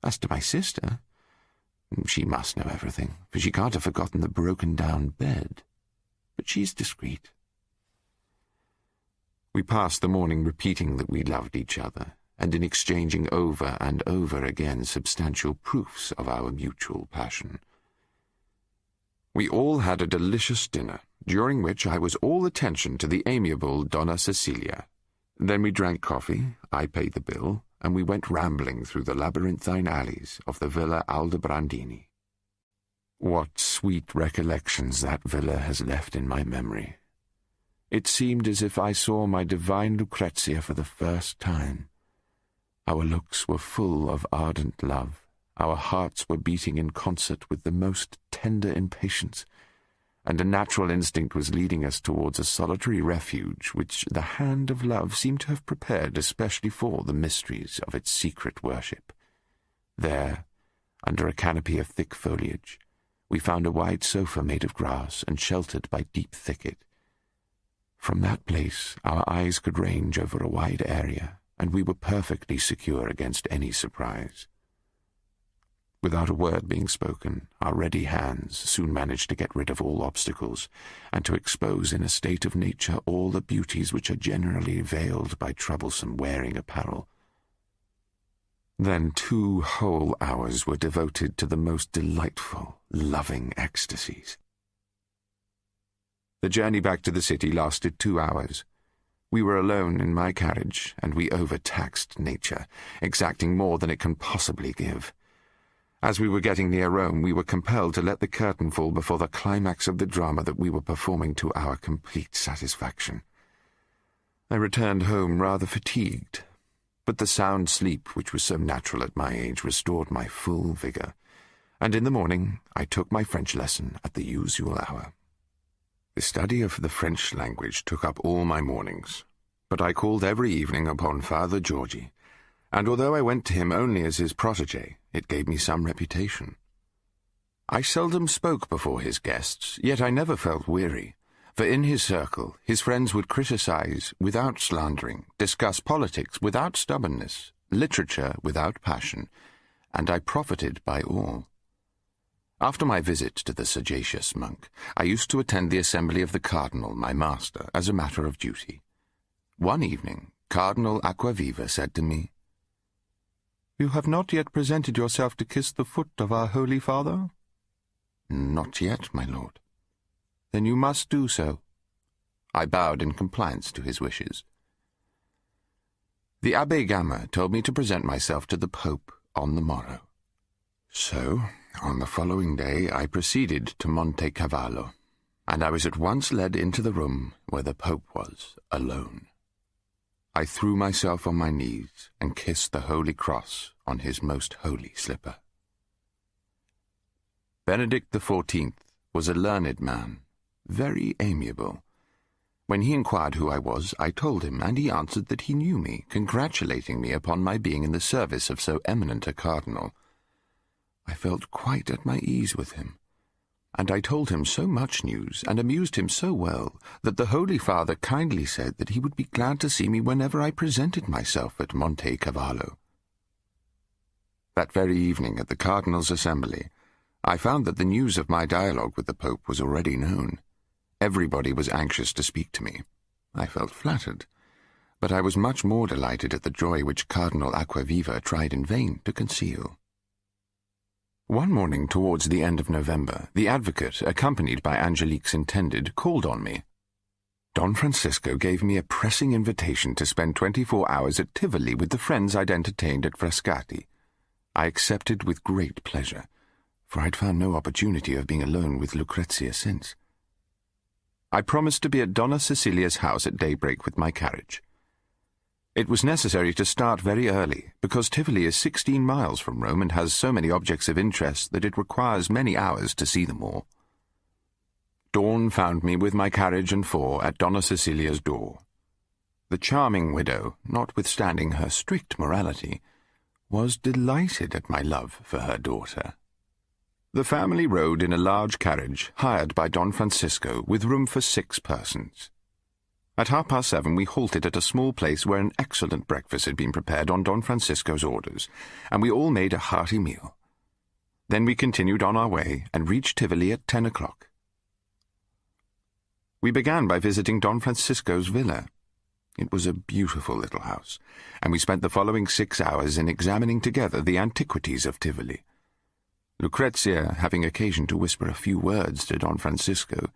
As to my sister, she must know everything, for she can't have forgotten the broken-down bed. But she's discreet." We passed the morning repeating that we loved each other, and in exchanging over and over again substantial proofs of our mutual passion. We all had a delicious dinner, during which I was all attention to the amiable Donna Cecilia. Then we drank coffee, I paid the bill, and we went rambling through the labyrinthine alleys of the Villa Aldobrandini. What sweet recollections that villa has left in my memory. It seemed as if I saw my divine Lucrezia for the first time. Our looks were full of ardent love. Our hearts were beating in concert with the most tender impatience, and a natural instinct was leading us towards a solitary refuge which the hand of love seemed to have prepared especially for the mysteries of its secret worship. There, under a canopy of thick foliage, we found a wide sofa made of grass and sheltered by deep thicket. From that place our eyes could range over a wide area, and we were perfectly secure against any surprise. Without a word being spoken, our ready hands soon managed to get rid of all obstacles, and to expose in a state of nature all the beauties which are generally veiled by troublesome wearing apparel. Then 2 whole hours were devoted to the most delightful, loving ecstasies. The journey back to the city lasted 2 hours. We were alone in my carriage, and we overtaxed nature, exacting more than it can possibly give. As we were getting near Rome, we were compelled to let the curtain fall before the climax of the drama that we were performing to our complete satisfaction. I returned home rather fatigued, but the sound sleep which was so natural at my age restored my full vigour, and in the morning I took my French lesson at the usual hour. The study of the French language took up all my mornings, but I called every evening upon Father Georgi, and although I went to him only as his protégé, it gave me some reputation. I seldom spoke before his guests, yet I never felt weary, for in his circle his friends would criticize without slandering, discuss politics without stubbornness, literature without passion, and I profited by all. After my visit to the sagacious monk, I used to attend the assembly of the cardinal, my master, as a matter of duty. One evening, Cardinal Acquaviva said to me, "You have not yet presented yourself to kiss the foot of our Holy Father?" "Not yet, my lord." "Then you must do so." I bowed in compliance to his wishes. The Abbé Gama told me to present myself to the Pope on the morrow. So, on the following day, I proceeded to Monte Cavallo, and I was at once led into the room where the Pope was, alone. I threw myself on my knees and kissed the Holy Cross on his most holy slipper. Benedict XIV was a learned man, very amiable. When he inquired who I was, I told him, and he answered that he knew me, congratulating me upon my being in the service of so eminent a cardinal. I felt quite at my ease with him, and I told him so much news and amused him so well that the Holy Father kindly said that he would be glad to see me whenever I presented myself at Monte Cavallo. That very evening at the Cardinal's Assembly, I found that the news of my dialogue with the Pope was already known. Everybody was anxious to speak to me. I felt flattered, but I was much more delighted at the joy which Cardinal Acquaviva tried in vain to conceal. One morning towards the end of November, the advocate, accompanied by Angelique's intended, called on me. Don Francisco gave me a pressing invitation to spend 24 hours at Tivoli with the friends I'd entertained at Frascati. I accepted with great pleasure, for I'd found no opportunity of being alone with Lucrezia since. I promised to be at Donna Cecilia's house at daybreak with my carriage. It was necessary to start very early, because Tivoli is 16 miles from Rome and has so many objects of interest that it requires many hours to see them all. Dawn found me with my carriage and four at Donna Cecilia's door. The charming widow, notwithstanding her strict morality, was delighted at my love for her daughter. The family rode in a large carriage hired by Don Francisco with room for 6 persons. At 7:30 we halted at a small place where an excellent breakfast had been prepared on Don Francisco's orders, and we all made a hearty meal. Then we continued on our way and reached Tivoli at 10 o'clock. We began by visiting Don Francisco's villa. It was a beautiful little house, and we spent the following 6 hours in examining together the antiquities of Tivoli. Lucrezia having occasion to whisper a few words to Don Francisco,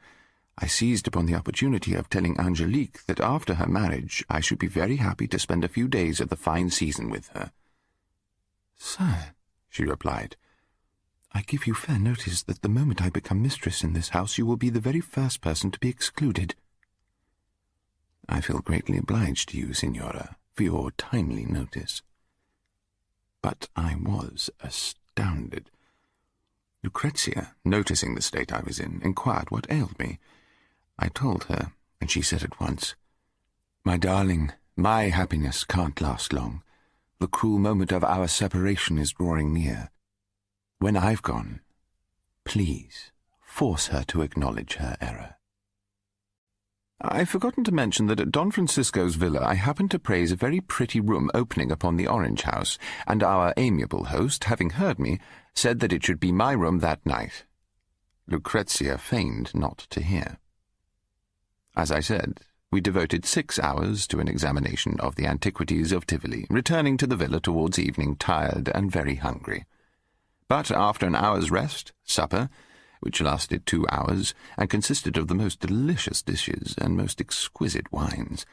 I seized upon the opportunity of telling Angelique that after her marriage I should be very happy to spend a few days of the fine season with her. "Sire," she replied, "I give you fair notice that the moment I become mistress in this house you will be the very first person to be excluded." "I feel greatly obliged to you, Signora, for your timely notice." But I was astounded. Lucrezia, noticing the state I was in, inquired what ailed me. I told her, and she said at once, "My darling, my happiness can't last long. The cruel moment of our separation is drawing near. When I've gone, please force her to acknowledge her error." I've forgotten to mention that at Don Francisco's villa I happened to praise a very pretty room opening upon the orange house, and our amiable host, having heard me, said that it should be my room that night. Lucrezia feigned not to hear. As I said, we devoted 6 hours to an examination of the antiquities of Tivoli, returning to the villa towards evening tired and very hungry. But after an hour's rest, supper, which lasted 2 hours, and consisted of the most delicious dishes and most exquisite wines,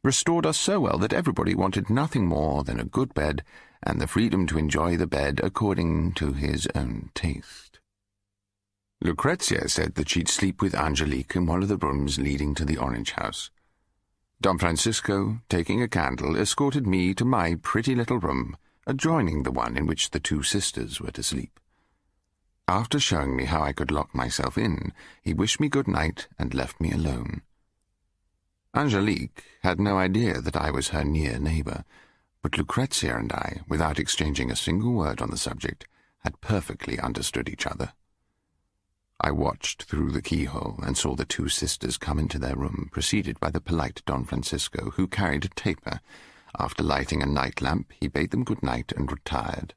restored us so well that everybody wanted nothing more than a good bed and the freedom to enjoy the bed according to his own taste. Lucrezia said that she'd sleep with Angelique in one of the rooms leading to the orange house. Don Francisco, taking a candle, escorted me to my pretty little room, adjoining the one in which the 2 sisters were to sleep. After showing me how I could lock myself in, he wished me good night and left me alone. Angelique had no idea that I was her near neighbour, but Lucrezia and I, without exchanging a single word on the subject, had perfectly understood each other. I watched through the keyhole and saw the 2 sisters come into their room, preceded by the polite Don Francisco, who carried a taper. After lighting a night lamp, he bade them good night and retired.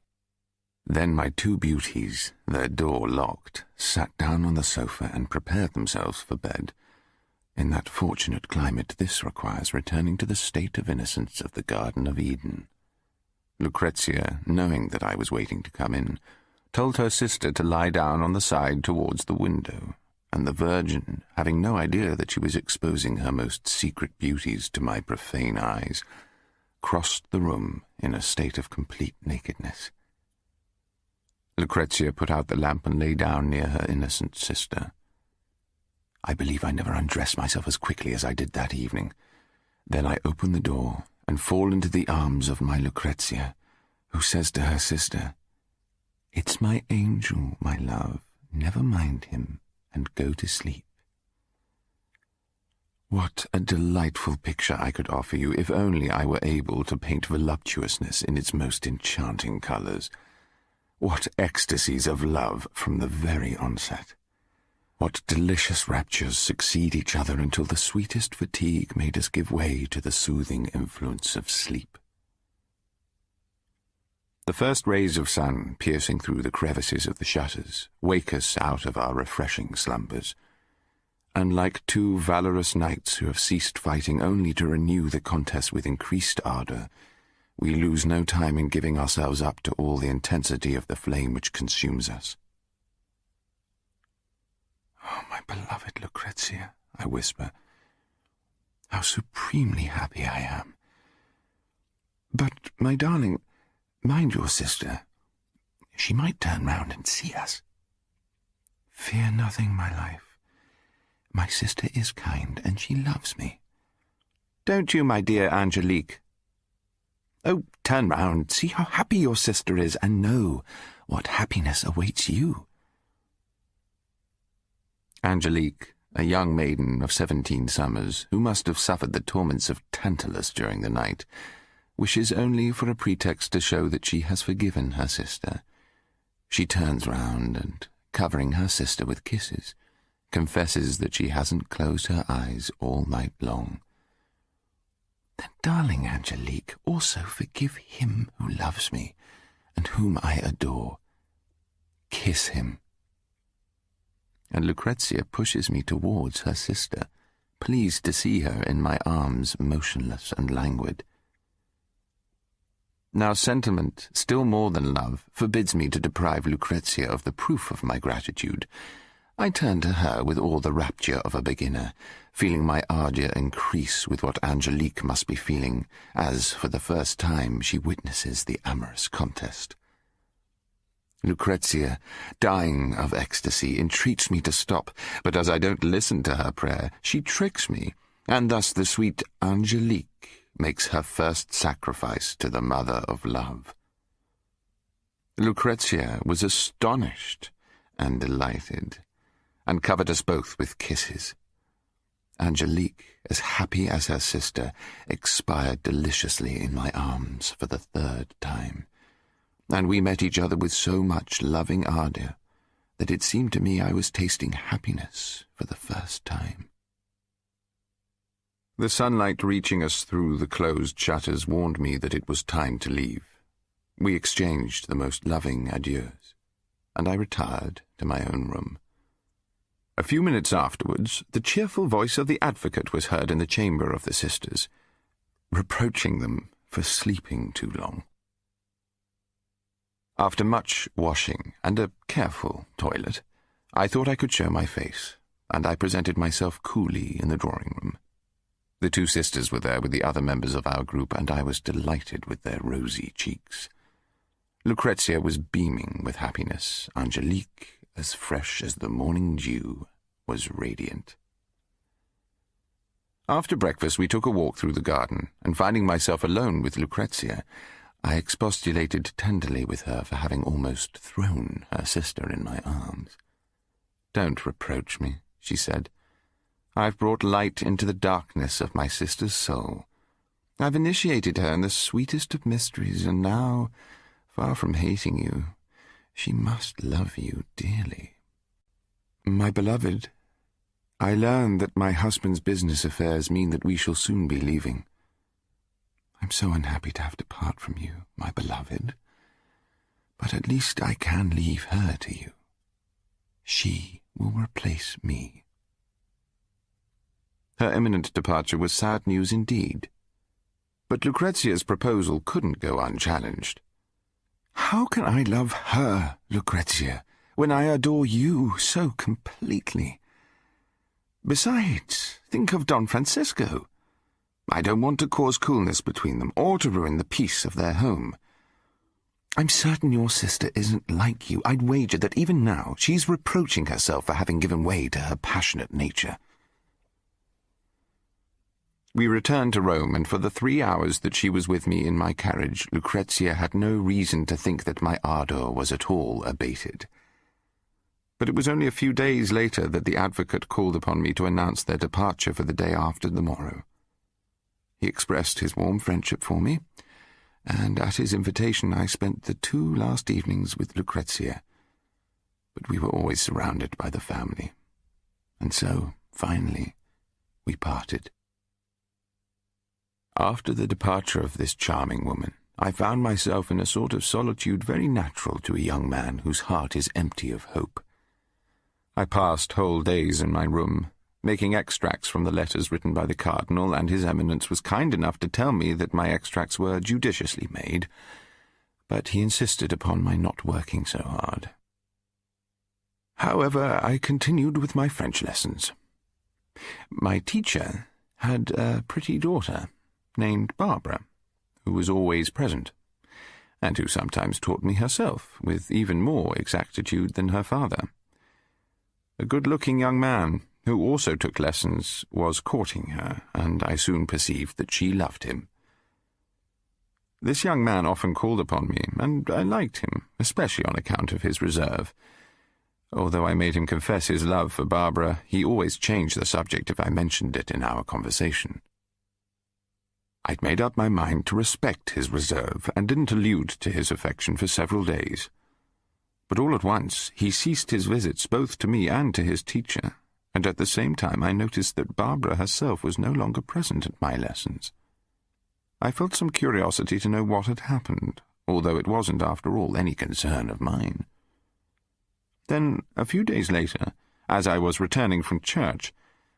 Then my 2 beauties, their door locked, sat down on the sofa and prepared themselves for bed. In that fortunate climate, this requires returning to the state of innocence of the Garden of Eden. Lucrezia, knowing that I was waiting to come in, told her sister to lie down on the side towards the window, and the Virgin, having no idea that she was exposing her most secret beauties to my profane eyes, crossed the room in a state of complete nakedness. Lucrezia put out the lamp and lay down near her innocent sister. I believe I never undressed myself as quickly as I did that evening. Then I open the door and fall into the arms of my Lucrezia, who says to her sister, "It's my angel, my love. Never mind him, and go to sleep." What a delightful picture I could offer you if only I were able to paint voluptuousness in its most enchanting colours. What ecstasies of love from the very onset! What delicious raptures succeed each other until the sweetest fatigue made us give way to the soothing influence of sleep. The first rays of sun, piercing through the crevices of the shutters, wake us out of our refreshing slumbers, and like two valorous knights who have ceased fighting only to renew the contest with increased ardor, we lose no time in giving ourselves up to all the intensity of the flame which consumes us. "Oh, my beloved Lucrezia," I whisper, "how supremely happy I am. But, my darling, mind your sister. She might turn round and see us." "Fear nothing, my life. My sister is kind, and she loves me." "Don't you, my dear Angelique?" "Oh, turn round, see how happy your sister is, and know what happiness awaits you." Angelique, a young maiden of 17 summers, who must have suffered the torments of Tantalus during the night, wishes only for a pretext to show that she has forgiven her sister. She turns round and, covering her sister with kisses, confesses that she hasn't closed her eyes all night long. "Then, darling Angelique, also forgive him who loves me, and whom I adore. Kiss him." And Lucrezia pushes me towards her sister, pleased to see her in my arms, motionless and languid. Now sentiment, still more than love, forbids me to deprive Lucrezia of the proof of my gratitude. I turn to her with all the rapture of a beginner, feeling my ardour increase with what Angelique must be feeling, as, for the first time, she witnesses the amorous contest. Lucrezia, dying of ecstasy, entreats me to stop, but as I don't listen to her prayer, she tricks me, and thus the sweet Angelique makes her first sacrifice to the mother of love. Lucrezia was astonished and delighted, and covered us both with kisses. Angelique, as happy as her sister, expired deliciously in my arms for the 3rd time, and we met each other with so much loving ardour that it seemed to me I was tasting happiness for the first time. The sunlight reaching us through the closed shutters warned me that it was time to leave. We exchanged the most loving adieus, and I retired to my own room. A few minutes afterwards, the cheerful voice of the advocate was heard in the chamber of the sisters, reproaching them for sleeping too long. After much washing and a careful toilet, I thought I could show my face, and I presented myself coolly in the drawing-room. The 2 sisters were there with the other members of our group, and I was delighted with their rosy cheeks. Lucrezia was beaming with happiness. Angelique, as fresh as the morning dew, was radiant. After breakfast we took a walk through the garden, and finding myself alone with Lucrezia, I expostulated tenderly with her for having almost thrown her sister in my arms. "Don't reproach me," she said. "I've brought light into the darkness of my sister's soul. I've initiated her in the sweetest of mysteries, and now, far from hating you, she must love you dearly. My beloved, I learn that my husband's business affairs mean that we shall soon be leaving. I'm so unhappy to have to part from you, my beloved, but at least I can leave her to you. She will replace me." Her imminent departure was sad news indeed, but Lucrezia's proposal couldn't go unchallenged. "How can I love her, Lucrezia, when I adore you so completely? Besides, think of Don Francisco. I don't want to cause coolness between them, or to ruin the peace of their home. I'm certain your sister isn't like you. I'd wager that even now she's reproaching herself for having given way to her passionate nature." We returned to Rome, and for the 3 hours that she was with me in my carriage, Lucrezia had no reason to think that my ardour was at all abated. But it was only a few days later that the advocate called upon me to announce their departure for the day after the morrow. He expressed his warm friendship for me, and at his invitation I spent the 2 last evenings with Lucrezia, but we were always surrounded by the family, and so, finally, we parted. After the departure of this charming woman, I found myself in a sort of solitude very natural to a young man whose heart is empty of hope. I passed whole days in my room, making extracts from the letters written by the Cardinal, and His Eminence was kind enough to tell me that my extracts were judiciously made, but he insisted upon my not working so hard. However, I continued with my French lessons. My teacher had a pretty daughter named Barbara, who was always present, and who sometimes taught me herself with even more exactitude than her father. A good-looking young man, who also took lessons, was courting her, and I soon perceived that she loved him. This young man often called upon me, and I liked him, especially on account of his reserve. Although I made him confess his love for Barbara, he always changed the subject if I mentioned it in our conversation. I'd made up my mind to respect his reserve, and didn't allude to his affection for several days. But all at once he ceased his visits both to me and to his teacher, and at the same time I noticed that Barbara herself was no longer present at my lessons. I felt some curiosity to know what had happened, although it wasn't, after all, any concern of mine. Then, a few days later, as I was returning from church,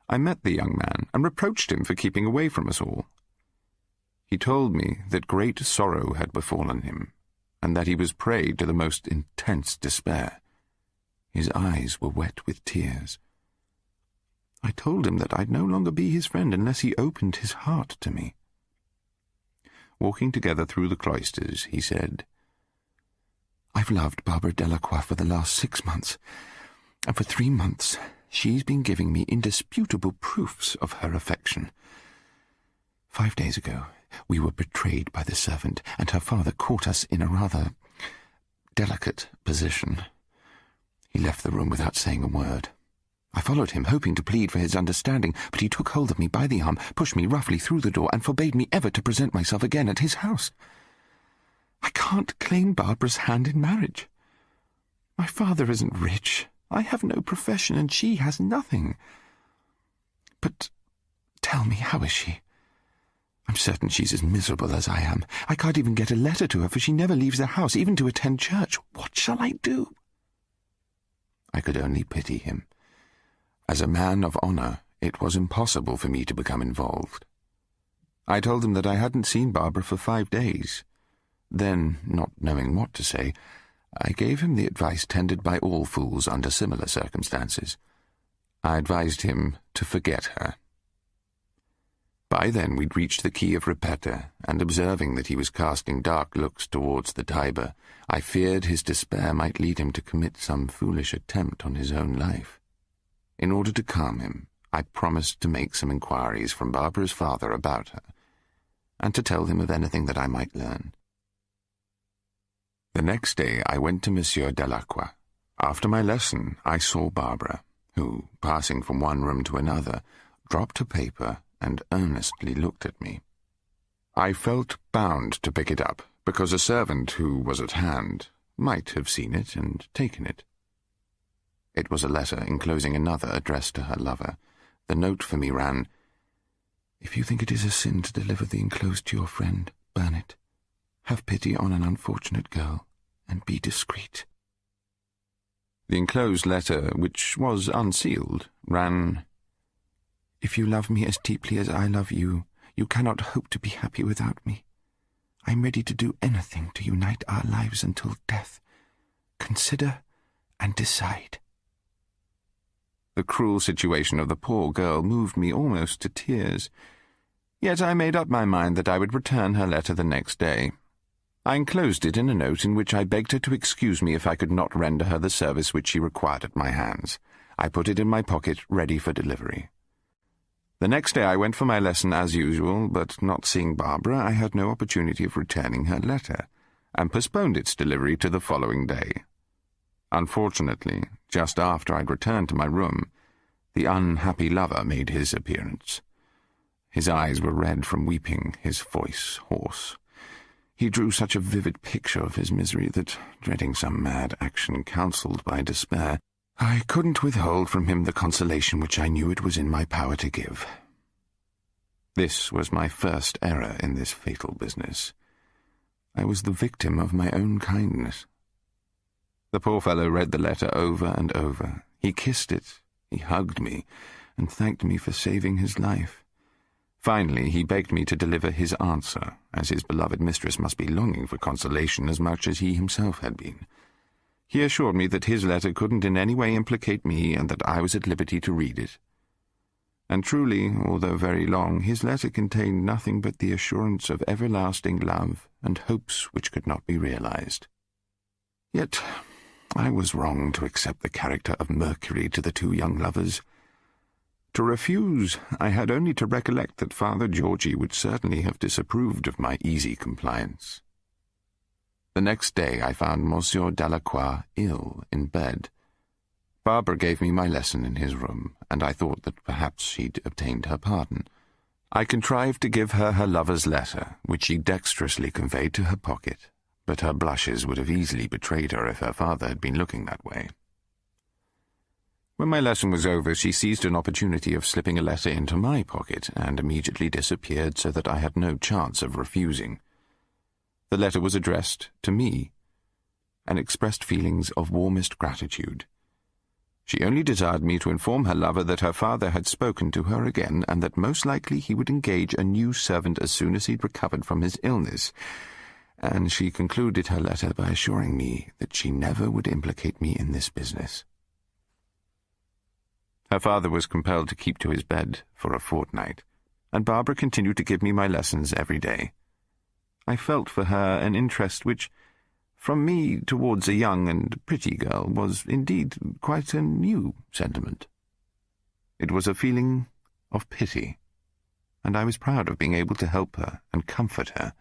I met the young man and reproached him for keeping away from us all. He told me that great sorrow had befallen him, and that he was prey to the most intense despair. His eyes were wet with tears. I told him that I'd no longer be his friend unless he opened his heart to me. Walking together through the cloisters, he said, "I've loved Barbara Delacroix for the last 6 months, and for 3 months she's been giving me indisputable proofs of her affection. 5 days ago, we were betrayed by the servant, and her father caught us in a rather delicate position. He left the room without saying a word. I followed him, hoping to plead for his understanding, but he took hold of me by the arm, pushed me roughly through the door, and forbade me ever to present myself again at his house. I can't claim Barbara's hand in marriage. My father isn't rich, I have no profession, and she has nothing. But tell me, how is she? I'm certain she's as miserable as I am. I can't even get a letter to her, for she never leaves the house, even to attend church. What shall I do?" I could only pity him. As a man of honour, it was impossible for me to become involved. I told him that I hadn't seen Barbara for 5 days. Then, not knowing what to say, I gave him the advice tendered by all fools under similar circumstances. I advised him to forget her. By then we'd reached the quay of Ripetta, and observing that he was casting dark looks towards the Tiber, I feared his despair might lead him to commit some foolish attempt on his own life. In order to calm him, I promised to make some inquiries from Barbara's father about her, and to tell him of anything that I might learn. The next day I went to Monsieur Delacroix. After my lesson I saw Barbara, who, passing from one room to another, dropped a paper and earnestly looked at me. I felt bound to pick it up, because a servant who was at hand might have seen it and taken it. It was a letter enclosing another addressed to her lover. The note for me ran, "If you think it is a sin to deliver the enclosed to your friend, burn it. Have pity on an unfortunate girl, and be discreet." The enclosed letter, which was unsealed, ran, "If you love me as deeply as I love you, you cannot hope to be happy without me. I am ready to do anything to unite our lives until death. Consider and decide." The cruel situation of the poor girl moved me almost to tears. Yet I made up my mind that I would return her letter the next day. I enclosed it in a note in which I begged her to excuse me if I could not render her the service which she required at my hands. I put it in my pocket, ready for delivery. The next day I went for my lesson as usual, but not seeing Barbara, I had no opportunity of returning her letter, and postponed its delivery to the following day. Unfortunately, just after I'd returned to my room, the unhappy lover made his appearance. His eyes were red from weeping, his voice hoarse. He drew such a vivid picture of his misery that, dreading some mad action counselled by despair, I couldn't withhold from him the consolation which I knew it was in my power to give. This was my first error in this fatal business. I was the victim of my own kindness. The poor fellow read the letter over and over. He kissed it, he hugged me, and thanked me for saving his life. Finally, he begged me to deliver his answer, as his beloved mistress must be longing for consolation as much as he himself had been. He assured me that his letter couldn't in any way implicate me, and that I was at liberty to read it. And truly, although very long, his letter contained nothing but the assurance of everlasting love and hopes which could not be realized. Yet I was wrong to accept the character of Mercury to the two young lovers. To refuse, I had only to recollect that Father Georgi would certainly have disapproved of my easy compliance. The next day I found Monsieur Delacroix ill in bed. Barbara gave me my lesson in his room, and I thought that perhaps she'd obtained her pardon. I contrived to give her her lover's letter, which she dexterously conveyed to her pocket, but her blushes would have easily betrayed her if her father had been looking that way. When my lesson was over, she seized an opportunity of slipping a letter into my pocket and immediately disappeared so that I had no chance of refusing. The letter was addressed to me, and expressed feelings of warmest gratitude. She only desired me to inform her lover that her father had spoken to her again, and that most likely he would engage a new servant as soon as he'd recovered from his illness, and she concluded her letter by assuring me that she never would implicate me in this business. Her father was compelled to keep to his bed for a fortnight, and Barbara continued to give me my lessons every day. I felt for her an interest which, from me towards a young and pretty girl, was indeed quite a new sentiment. It was a feeling of pity, and I was proud of being able to help her and comfort her.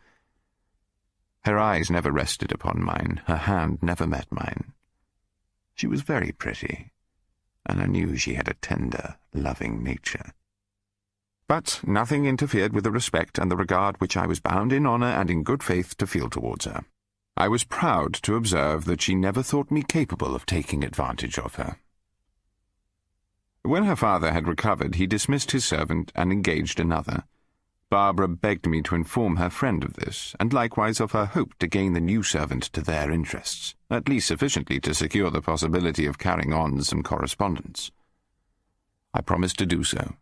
Her eyes never rested upon mine, her hand never met mine. She was very pretty, and I knew she had a tender, loving nature. But nothing interfered with the respect and the regard which I was bound in honour and in good faith to feel towards her. I was proud to observe that she never thought me capable of taking advantage of her. When her father had recovered, he dismissed his servant and engaged another. Barbara begged me to inform her friend of this, and likewise of her hope to gain the new servant to their interests, at least sufficiently to secure the possibility of carrying on some correspondence. I promised to do so,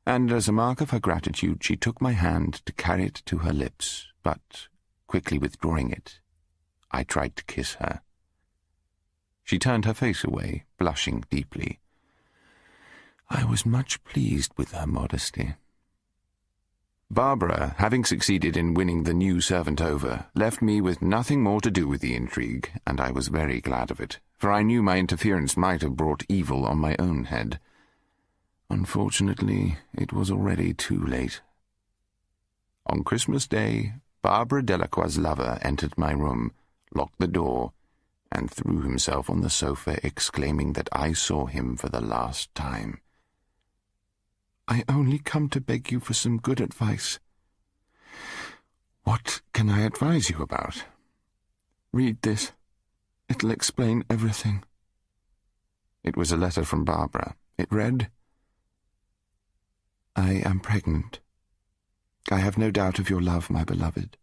and as a mark of her gratitude she took my hand to carry it to her lips, but, quickly withdrawing it, I tried to kiss her. She turned her face away, blushing deeply. I was much pleased with her modesty. Barbara, having succeeded in winning the new servant over, left me with nothing more to do with the intrigue, and I was very glad of it, for I knew my interference might have brought evil on my own head. Unfortunately, it was already too late. On Christmas Day, Barbara Delacroix's lover entered my room, locked the door, and threw himself on the sofa, exclaiming that I saw him for the last time. "I only come to beg you for some good advice." "What can I advise you about?" "Read this. It'll explain everything." It was a letter from Barbara. It read, "I am pregnant. I have no doubt of your love, my beloved,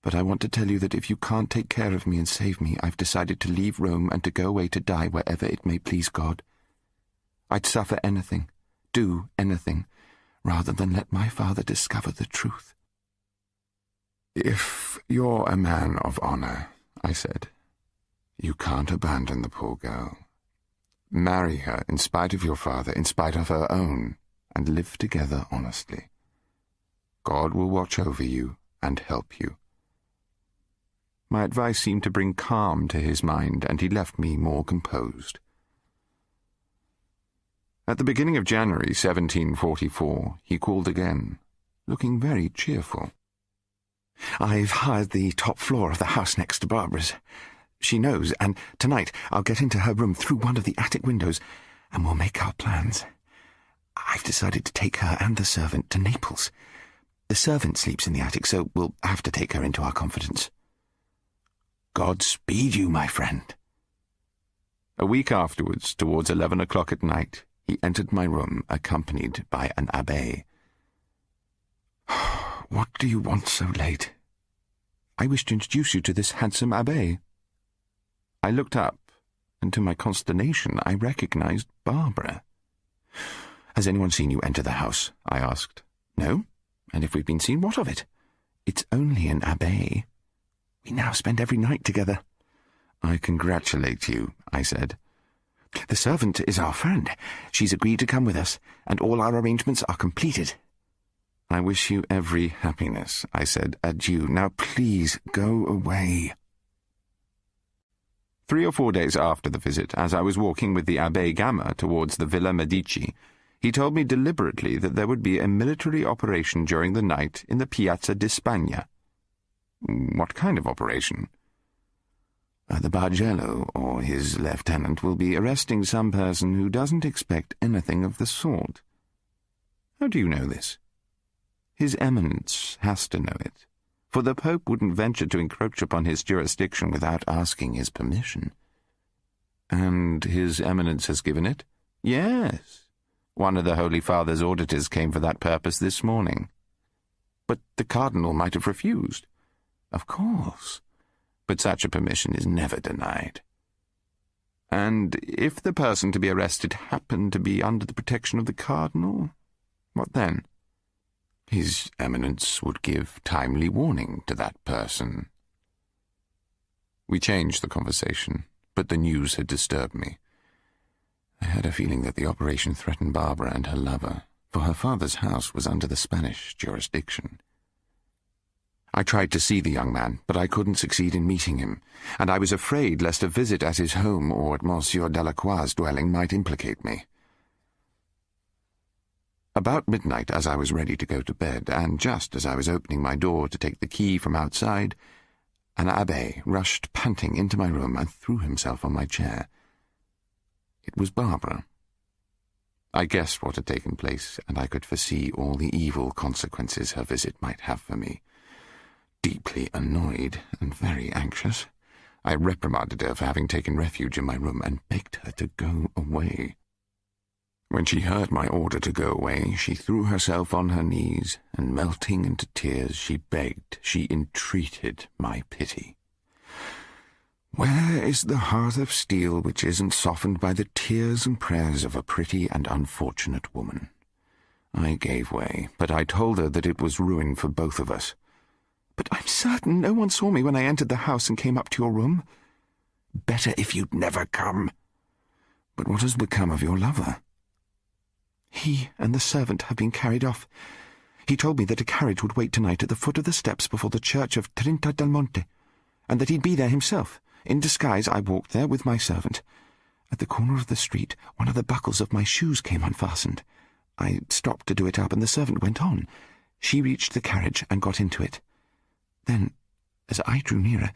but I want to tell you that if you can't take care of me and save me, I've decided to leave Rome and to go away to die wherever it may please God. I'd suffer anything, do anything, rather than let my father discover the truth." "If you're a man of honour," I said, "you can't abandon the poor girl. Marry her in spite of your father, in spite of her own, and live together honestly. God will watch over you and help you." My advice seemed to bring calm to his mind, and he left me more composed. At the beginning of January 1744, he called again, looking very cheerful. "I've hired the top floor of the house next to Barbara's. She knows, and tonight I'll get into her room through one of the attic windows, and we'll make our plans. I've decided to take her and the servant to Naples. The servant sleeps in the attic, so we'll have to take her into our confidence." "God speed you, my friend." A week afterwards, towards 11 o'clock at night, he entered my room, accompanied by an abbé. "What do you want so late?" "I wish to introduce you to this handsome abbé." I looked up, and to my consternation I recognized Barbara. "Has anyone seen you enter the house?" I asked. "No? And if we've been seen, what of it? It's only an abbé. We now spend every night together." "I congratulate you," I said. "The servant is our friend. She's agreed to come with us, and all our arrangements are completed." "I wish you every happiness," I said. "Adieu. Now please go away." 3 or 4 days after the visit, as I was walking with the Abbé Gama towards the Villa Medici, he told me deliberately that there would be a military operation during the night in the Piazza di Spagna. "What kind of operation?" "The Bargello, or his lieutenant, will be arresting some person who doesn't expect anything of the sort." "How do you know this?" "His Eminence has to know it, for the Pope wouldn't venture to encroach upon his jurisdiction without asking his permission." "And His Eminence has given it?" "Yes. One of the Holy Father's auditors came for that purpose this morning." "But the Cardinal might have refused." "Of course. But such a permission is never denied." "And if the person to be arrested happened to be under the protection of the Cardinal, what then?" "His Eminence would give timely warning to that person." We changed the conversation, but the news had disturbed me. I had a feeling that the operation threatened Barbara and her lover, for her father's house was under the Spanish jurisdiction. I tried to see the young man, but I couldn't succeed in meeting him, and I was afraid lest a visit at his home or at Monsieur Delacroix's dwelling might implicate me. About midnight, as I was ready to go to bed, and just as I was opening my door to take the key from outside, an abbé rushed panting into my room and threw himself on my chair. It was Barbara. I guessed what had taken place, and I could foresee all the evil consequences her visit might have for me. Deeply annoyed and very anxious, I reprimanded her for having taken refuge in my room and begged her to go away. When she heard my order to go away, she threw herself on her knees, and melting into tears, she begged, she entreated my pity. "Where is the heart of steel which isn't softened by the tears and prayers of a pretty and unfortunate woman?" I gave way, but I told her that it was ruin for both of us. "But I'm certain no one saw me when I entered the house and came up to your room." "Better if you'd never come." "But what has become of your lover?" "He and the servant have been carried off. He told me that a carriage would wait tonight at the foot of the steps before the church of Trinta del Monte, and that he'd be there himself. In disguise, I walked there with my servant. At the corner of the street, one of the buckles of my shoes came unfastened. I stopped to do it up, and the servant went on. She reached the carriage and got into it. Then, as I drew nearer,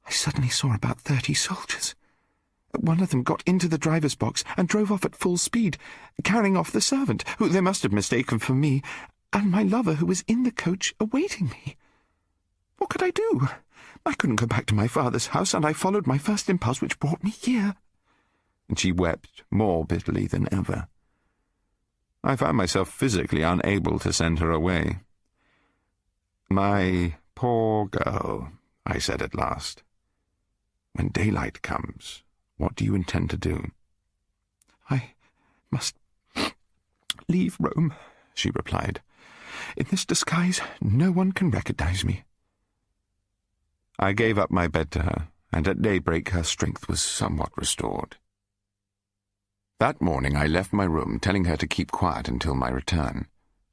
I suddenly saw about 30 soldiers. One of them got into the driver's box and drove off at full speed, carrying off the servant, who they must have mistaken for me, and my lover, who was in the coach awaiting me. What could I do? I couldn't go back to my father's house, and I followed my first impulse, which brought me here." And she wept more bitterly than ever. I found myself physically unable to send her away. "My poor girl," I said at last. "When daylight comes, what do you intend to do?" "I must leave Rome," she replied. "In this disguise, no one can recognize me." I gave up my bed to her, and at daybreak her strength was somewhat restored. That morning I left my room, telling her to keep quiet until my return.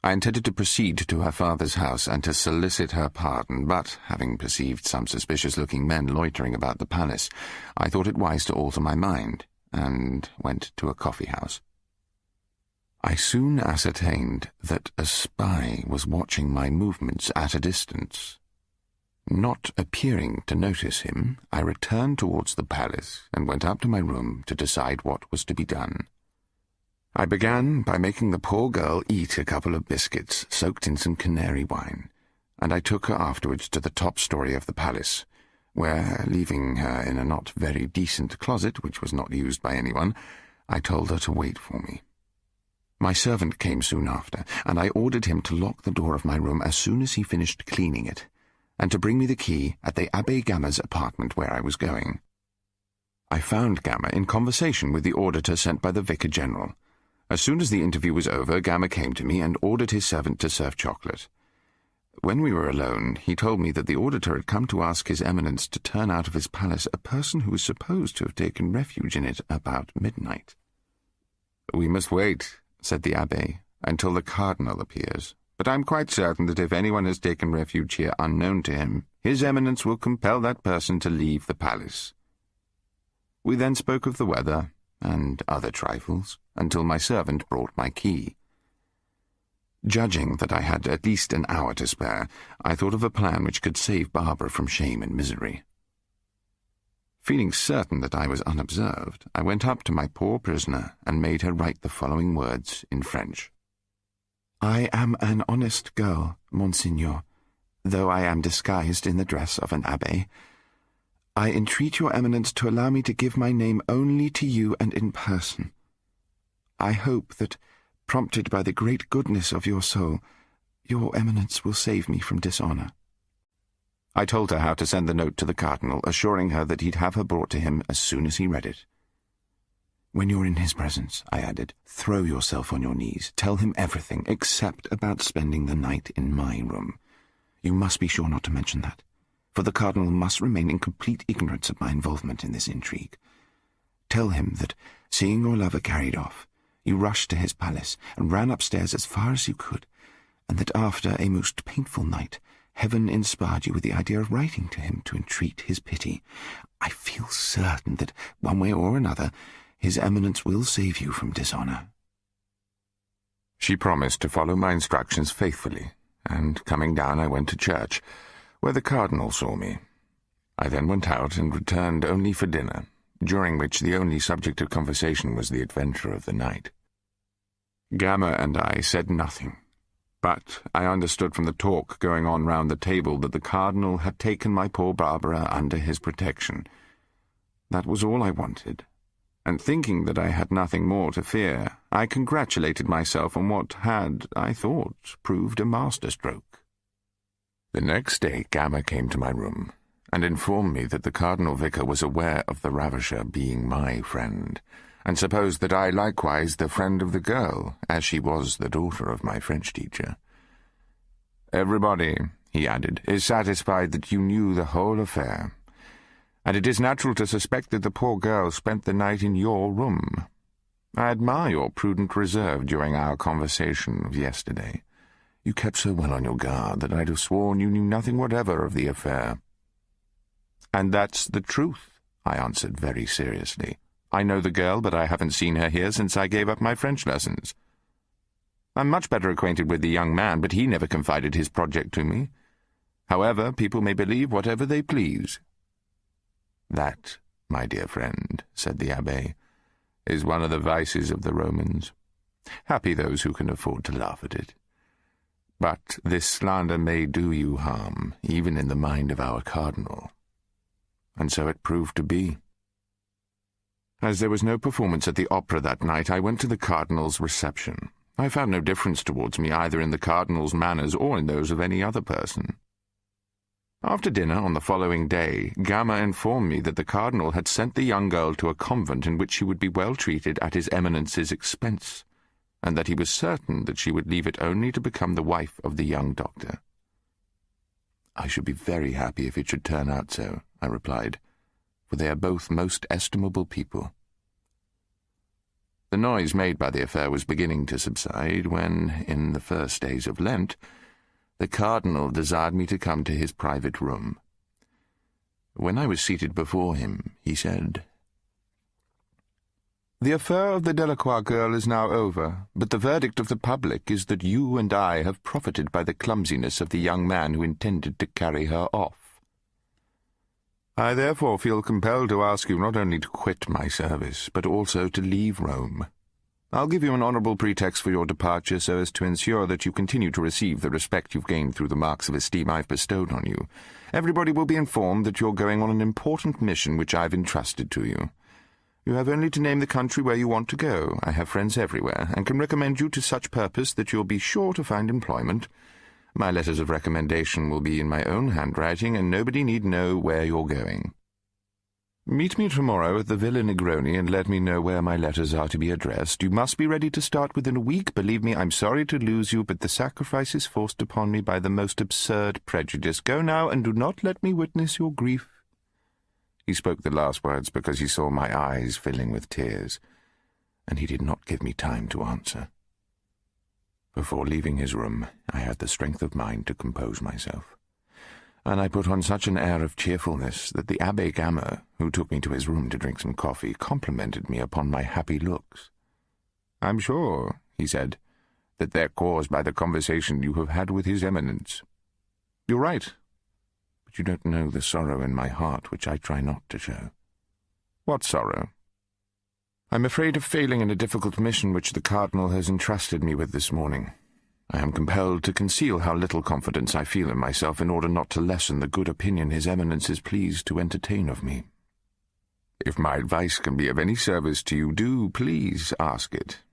I intended to proceed to her father's house and to solicit her pardon, but, having perceived some suspicious-looking men loitering about the palace, I thought it wise to alter my mind, and went to a coffee-house. I soon ascertained that a spy was watching my movements at a distance. Not appearing to notice him, I returned towards the palace and went up to my room to decide what was to be done. I began by making the poor girl eat a couple of biscuits soaked in some canary wine, and I took her afterwards to the top story of the palace, where, leaving her in a not very decent closet, which was not used by anyone, I told her to wait for me. My servant came soon after, and I ordered him to lock the door of my room as soon as he finished cleaning it, and to bring me the key at the Abbé Gama's apartment where I was going. I found Gama in conversation with the auditor sent by the Vicar General. As soon as the interview was over, Gama came to me and ordered his servant to serve chocolate. When we were alone, he told me that the auditor had come to ask His Eminence to turn out of his palace a person who was supposed to have taken refuge in it about midnight. "We must wait," said the Abbé, "until the Cardinal appears. But I'm quite certain that if anyone has taken refuge here unknown to him, His Eminence will compel that person to leave the palace." We then spoke of the weather and other trifles, until my servant brought my key. Judging that I had at least an hour to spare, I thought of a plan which could save Barbara from shame and misery. Feeling certain that I was unobserved, I went up to my poor prisoner and made her write the following words in French. "I am an honest girl, Monseigneur, though I am disguised in the dress of an abbé. I entreat your Eminence to allow me to give my name only to you and in person. I hope that, prompted by the great goodness of your soul, your Eminence will save me from dishonour." I told her how to send the note to the Cardinal, assuring her that he'd have her brought to him as soon as he read it. "When you're in his presence," I added, "throw yourself on your knees. Tell him everything, except about spending the night in my room. You must be sure not to mention that, for the Cardinal must remain in complete ignorance of my involvement in this intrigue. Tell him that, seeing your lover carried off, you rushed to his palace and ran upstairs as far as you could, and that after a most painful night, Heaven inspired you with the idea of writing to him to entreat his pity. I feel certain that, one way or another, His Eminence will save you from dishonour." She promised to follow my instructions faithfully, and coming down I went to church, where the Cardinal saw me. I then went out and returned only for dinner, during which the only subject of conversation was the adventure of the night. Gama and I said nothing, but I understood from the talk going on round the table that the Cardinal had taken my poor Barbara under his protection. That was all I wanted, and thinking that I had nothing more to fear, I congratulated myself on what had, I thought, proved a masterstroke. The next day Gama came to my room, and informed me that the Cardinal Vicar was aware of the ravisher being my friend, and supposed that I likewise the friend of the girl, as she was the daughter of my French teacher. "Everybody," he added, "is satisfied that you knew the whole affair, and it is natural to suspect that the poor girl spent the night in your room. I admire your prudent reserve during our conversation of yesterday. You kept so well on your guard that I'd have sworn you knew nothing whatever of the affair." "And that's the truth," I answered very seriously. "I know the girl, but I haven't seen her here since I gave up my French lessons. I'm much better acquainted with the young man, but he never confided his project to me. However, people may believe whatever they please." "That, my dear friend," said the Abbé, "is one of the vices of the Romans. Happy those who can afford to laugh at it. But this slander may do you harm, even in the mind of our Cardinal." And so it proved to be. As there was no performance at the opera that night, I went to the Cardinal's reception. I found no difference towards me either in the Cardinal's manners or in those of any other person. After dinner on the following day, Gama informed me that the Cardinal had sent the young girl to a convent in which she would be well treated at His Eminence's expense, and that he was certain that she would leave it only to become the wife of the young doctor. "I should be very happy if it should turn out so," I replied, "for they are both most estimable people." The noise made by the affair was beginning to subside when, in the first days of Lent, the Cardinal desired me to come to his private room. When I was seated before him, he said, "The affair of the Delacroix girl is now over, but the verdict of the public is that you and I have profited by the clumsiness of the young man who intended to carry her off. I therefore feel compelled to ask you not only to quit my service, but also to leave Rome. I'll give you an honourable pretext for your departure so as to ensure that you continue to receive the respect you've gained through the marks of esteem I've bestowed on you. Everybody will be informed that you're going on an important mission which I've entrusted to you. You have only to name the country where you want to go. I have friends everywhere, and can recommend you to such purpose that you'll be sure to find employment. My letters of recommendation will be in my own handwriting, and nobody need know where you're going. Meet me tomorrow at the Villa Negroni and let me know where my letters are to be addressed. You must be ready to start within a week. Believe me, I'm sorry to lose you, but the sacrifice is forced upon me by the most absurd prejudice. Go now, and do not let me witness your grief." He spoke the last words because he saw my eyes filling with tears, and he did not give me time to answer. Before leaving his room, I had the strength of mind to compose myself, and I put on such an air of cheerfulness that the Abbé Gammer, who took me to his room to drink some coffee, complimented me upon my happy looks. "I'm sure," he said, "that they're caused by the conversation you have had with His Eminence. You're right, but you don't know the sorrow in my heart which I try not to show." "What sorrow?" "I'm afraid of failing in a difficult mission which the Cardinal has entrusted me with this morning. I am compelled to conceal how little confidence I feel in myself in order not to lessen the good opinion His Eminence is pleased to entertain of me. If my advice can be of any service to you, do please ask it.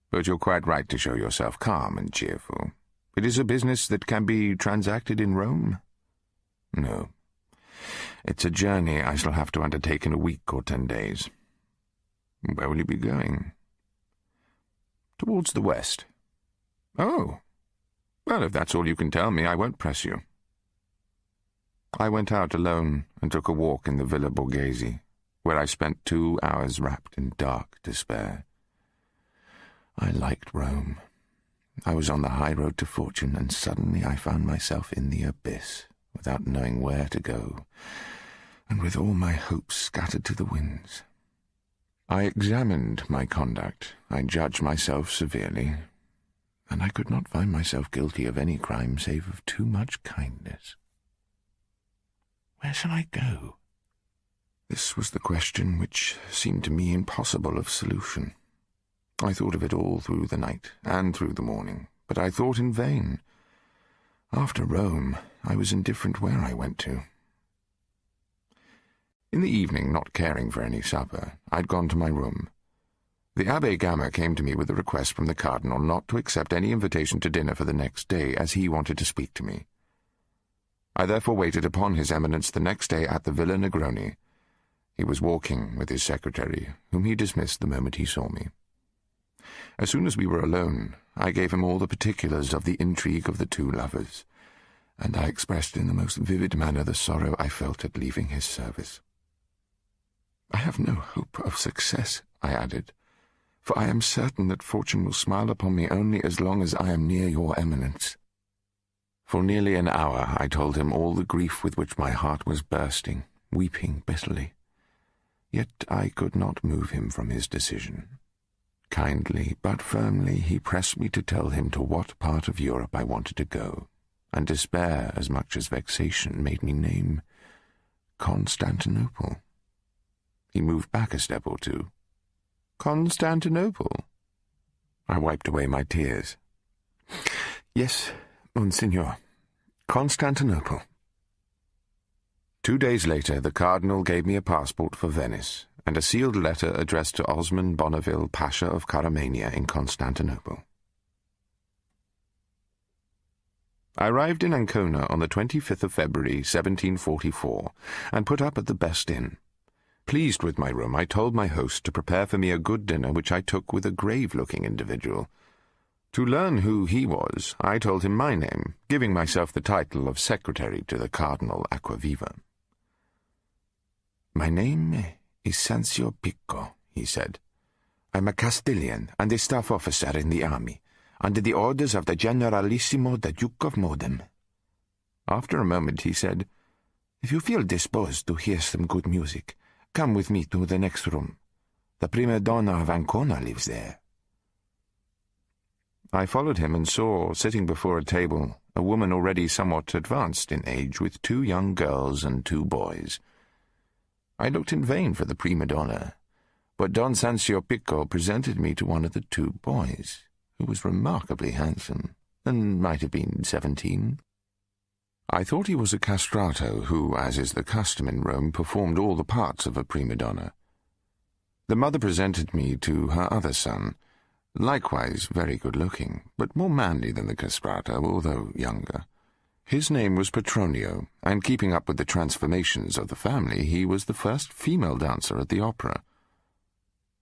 But you're quite right to show yourself calm and cheerful. It is a business that can be transacted in Rome? No. It's a journey I shall have to undertake in a week or 10 days. Where will you be going?" "Towards the west." "Oh. Well, if that's all you can tell me, I won't press you." I went out alone and took a walk in the Villa Borghese, where I spent 2 hours wrapped in dark despair. I liked Rome. I was on the high road to fortune, and suddenly I found myself in the abyss, without knowing where to go, and with all my hopes scattered to the winds. I examined my conduct. I judged myself severely, and I could not find myself guilty of any crime save of too much kindness. Where shall I go? This was the question which seemed to me impossible of solution. I thought of it all through the night and through the morning, but I thought in vain. After Rome, I was indifferent where I went to. In the evening, not caring for any supper, I'd gone to my room. The Abbé Gammer came to me with a request from the Cardinal not to accept any invitation to dinner for the next day, as he wanted to speak to me. I therefore waited upon His Eminence the next day at the Villa Negroni. He was walking with his secretary, whom he dismissed the moment he saw me. As soon as we were alone, I gave him all the particulars of the intrigue of the 2 lovers, and I expressed in the most vivid manner the sorrow I felt at leaving his service. "I have no hope of success," I added, "for I am certain that fortune will smile upon me only as long as I am near your Eminence." For nearly an hour I told him all the grief with which my heart was bursting, weeping bitterly. Yet I could not move him from his decision. Kindly but firmly he pressed me to tell him to what part of Europe I wanted to go, and despair as much as vexation made me name Constantinople. He moved back a step or two. "Constantinople?" I wiped away my tears. "Yes, Monsignor, Constantinople." 2 days later, the Cardinal gave me a passport for Venice, and a sealed letter addressed to Osman Bonneville, Pasha of Caramania in Constantinople. I arrived in Ancona on the 25th of February, 1744, and put up at the best inn. Pleased with my room, I told my host to prepare for me a good dinner, which I took with a grave-looking individual. To learn who he was, I told him my name, giving myself the title of secretary to the Cardinal Acquaviva. "My name is Sancio Picco," he said. "I'm a Castilian and a staff officer in the army, under the orders of the Generalissimo the Duke of Modem." After a moment he said, "If you feel disposed to hear some good music, come with me to the next room. The prima donna of Ancona lives there." I followed him and saw, sitting before a table, a woman already somewhat advanced in age, with 2 young girls and 2 boys. I looked in vain for the prima donna, but Don Sancio Picco presented me to one of the two boys, who was remarkably handsome, and might have been 17. I thought he was a castrato who, as is the custom in Rome, performed all the parts of a prima donna. The mother presented me to her other son, likewise very good-looking, but more manly than the castrato, although younger. His name was Petronio, and keeping up with the transformations of the family, he was the first female dancer at the opera.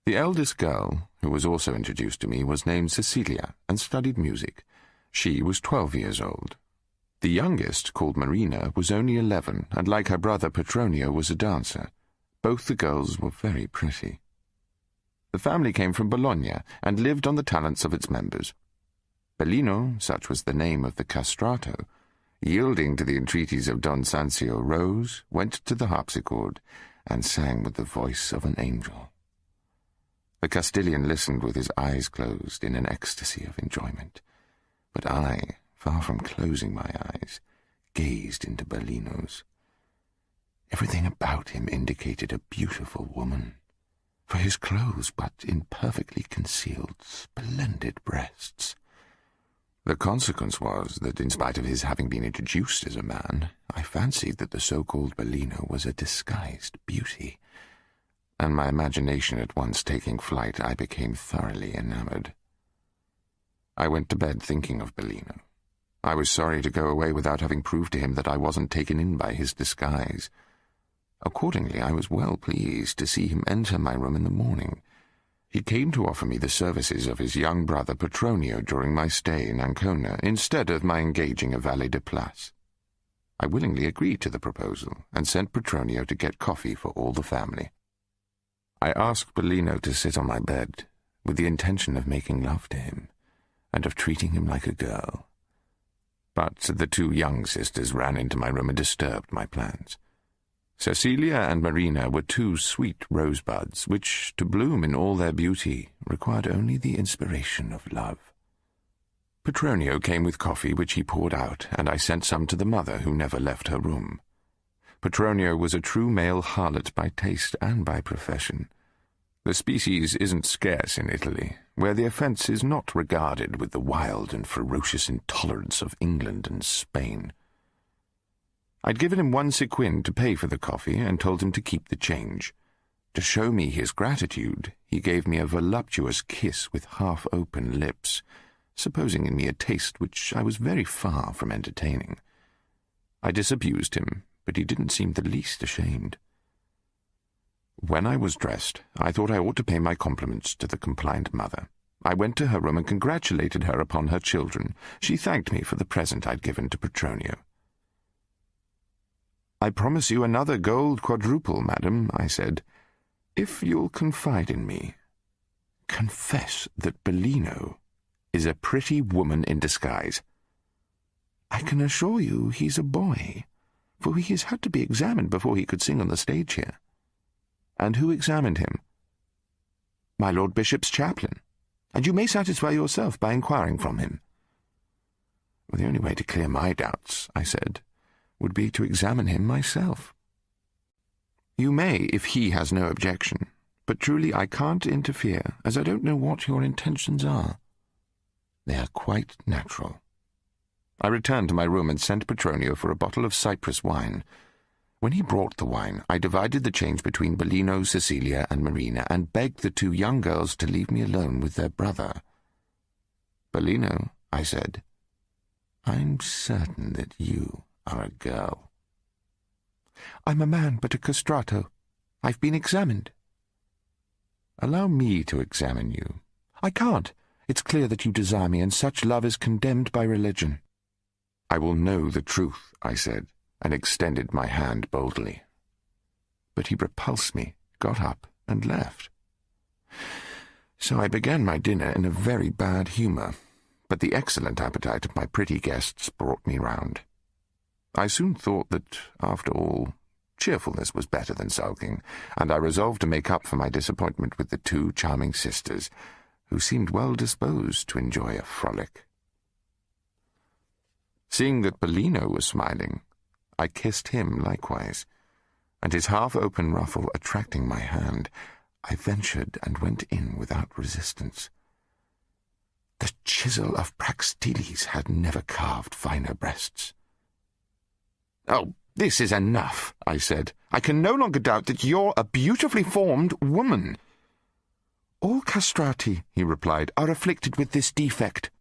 The eldest girl, who was also introduced to me, was named Cecilia, and studied music. She was 12 years old. The youngest, called Marina, was only 11, and like her brother Petronio was a dancer. Both the girls were very pretty. The family came from Bologna, and lived on the talents of its members. Bellino, such was the name of the castrato, yielding to the entreaties of Don Sancio, rose, went to the harpsichord, and sang with the voice of an angel. The Castilian listened with his eyes closed in an ecstasy of enjoyment, but I, far from closing my eyes, gazed into Bellino's. Everything about him indicated a beautiful woman, for his clothes but imperfectly concealed splendid breasts. The consequence was that, in spite of his having been introduced as a man, I fancied that the so-called Bellino was a disguised beauty, and my imagination at once taking flight, I became thoroughly enamored. I went to bed thinking of Bellino. I was sorry to go away without having proved to him that I wasn't taken in by his disguise. Accordingly, I was well pleased to see him enter my room in the morning. He came to offer me the services of his young brother Petronio during my stay in Ancona, instead of my engaging a valet de place. I willingly agreed to the proposal, and sent Petronio to get coffee for all the family. I asked Bellino to sit on my bed, with the intention of making love to him, and of treating him like a girl. But the two young sisters ran into my room and disturbed my plans. Cecilia and Marina were two sweet rosebuds, which, to bloom in all their beauty, required only the inspiration of love. Petronio came with coffee, which he poured out, and I sent some to the mother, who never left her room. Petronio was a true male harlot by taste and by profession. The species isn't scarce in Italy, where the offence is not regarded with the wild and ferocious intolerance of England and Spain. I'd given him 1 sequin to pay for the coffee, and told him to keep the change. To show me his gratitude, he gave me a voluptuous kiss with half-open lips, supposing in me a taste which I was very far from entertaining. I disabused him, but he didn't seem the least ashamed. When I was dressed, I thought I ought to pay my compliments to the compliant mother. I went to her room and congratulated her upon her children. She thanked me for the present I'd given to Petronio. "I promise you another gold quadruple, madam," I said, "if you'll confide in me. Confess that Bellino is a pretty woman in disguise." "I can assure you he's a boy, for he has had to be examined before he could sing on the stage here." "And who examined him?" "My Lord Bishop's chaplain, and you may satisfy yourself by inquiring from him." "Well, the only way to clear my doubts," I said, "would be to examine him myself." "You may, if he has no objection, but truly I can't interfere, as I don't know what your intentions are." "They are quite natural." I returned to my room and sent Petronio for a bottle of Cyprus wine. When he brought the wine, I divided the change between Bellino, Cecilia, and Marina, and begged the two young girls to leave me alone with their brother. "Bellino," I said, "I'm certain that you are a girl." "I'm a man, but a castrato. I've been examined." "Allow me to examine you." "I can't. It's clear that you desire me, and such love is condemned by religion." "I will know the truth," I said, and extended my hand boldly. But he repulsed me, got up, and left. So I began my dinner in a very bad humour, but the excellent appetite of my pretty guests brought me round. I soon thought that, after all, cheerfulness was better than sulking, and I resolved to make up for my disappointment with the two charming sisters, who seemed well disposed to enjoy a frolic. Seeing that Bellino was smiling, I kissed him likewise, and his half-open ruffle attracting my hand, I ventured and went in without resistance. The chisel of Praxiteles had never carved finer breasts. "Oh, this is enough," I said. "I can no longer doubt that you're a beautifully formed woman." "All castrati," he replied, "are afflicted with this defect."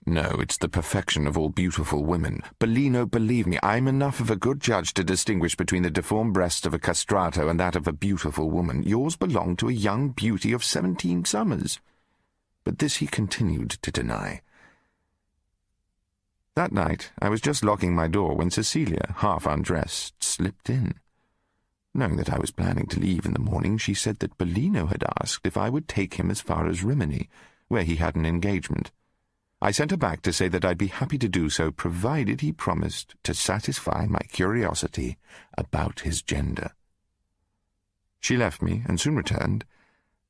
"No, it's the perfection of all beautiful women. Bellino, believe me, I'm enough of a good judge to distinguish between the deformed breast of a castrato and that of a beautiful woman. Yours belonged to a young beauty of 17 summers." But this he continued to deny. That night I was just locking my door when Cecilia, half undressed, slipped in. Knowing that I was planning to leave in the morning, she said that Bellino had asked if I would take him as far as Rimini, where he had an engagement. I sent her back to say that I'd be happy to do so, provided he promised to satisfy my curiosity about his gender. She left me and soon returned,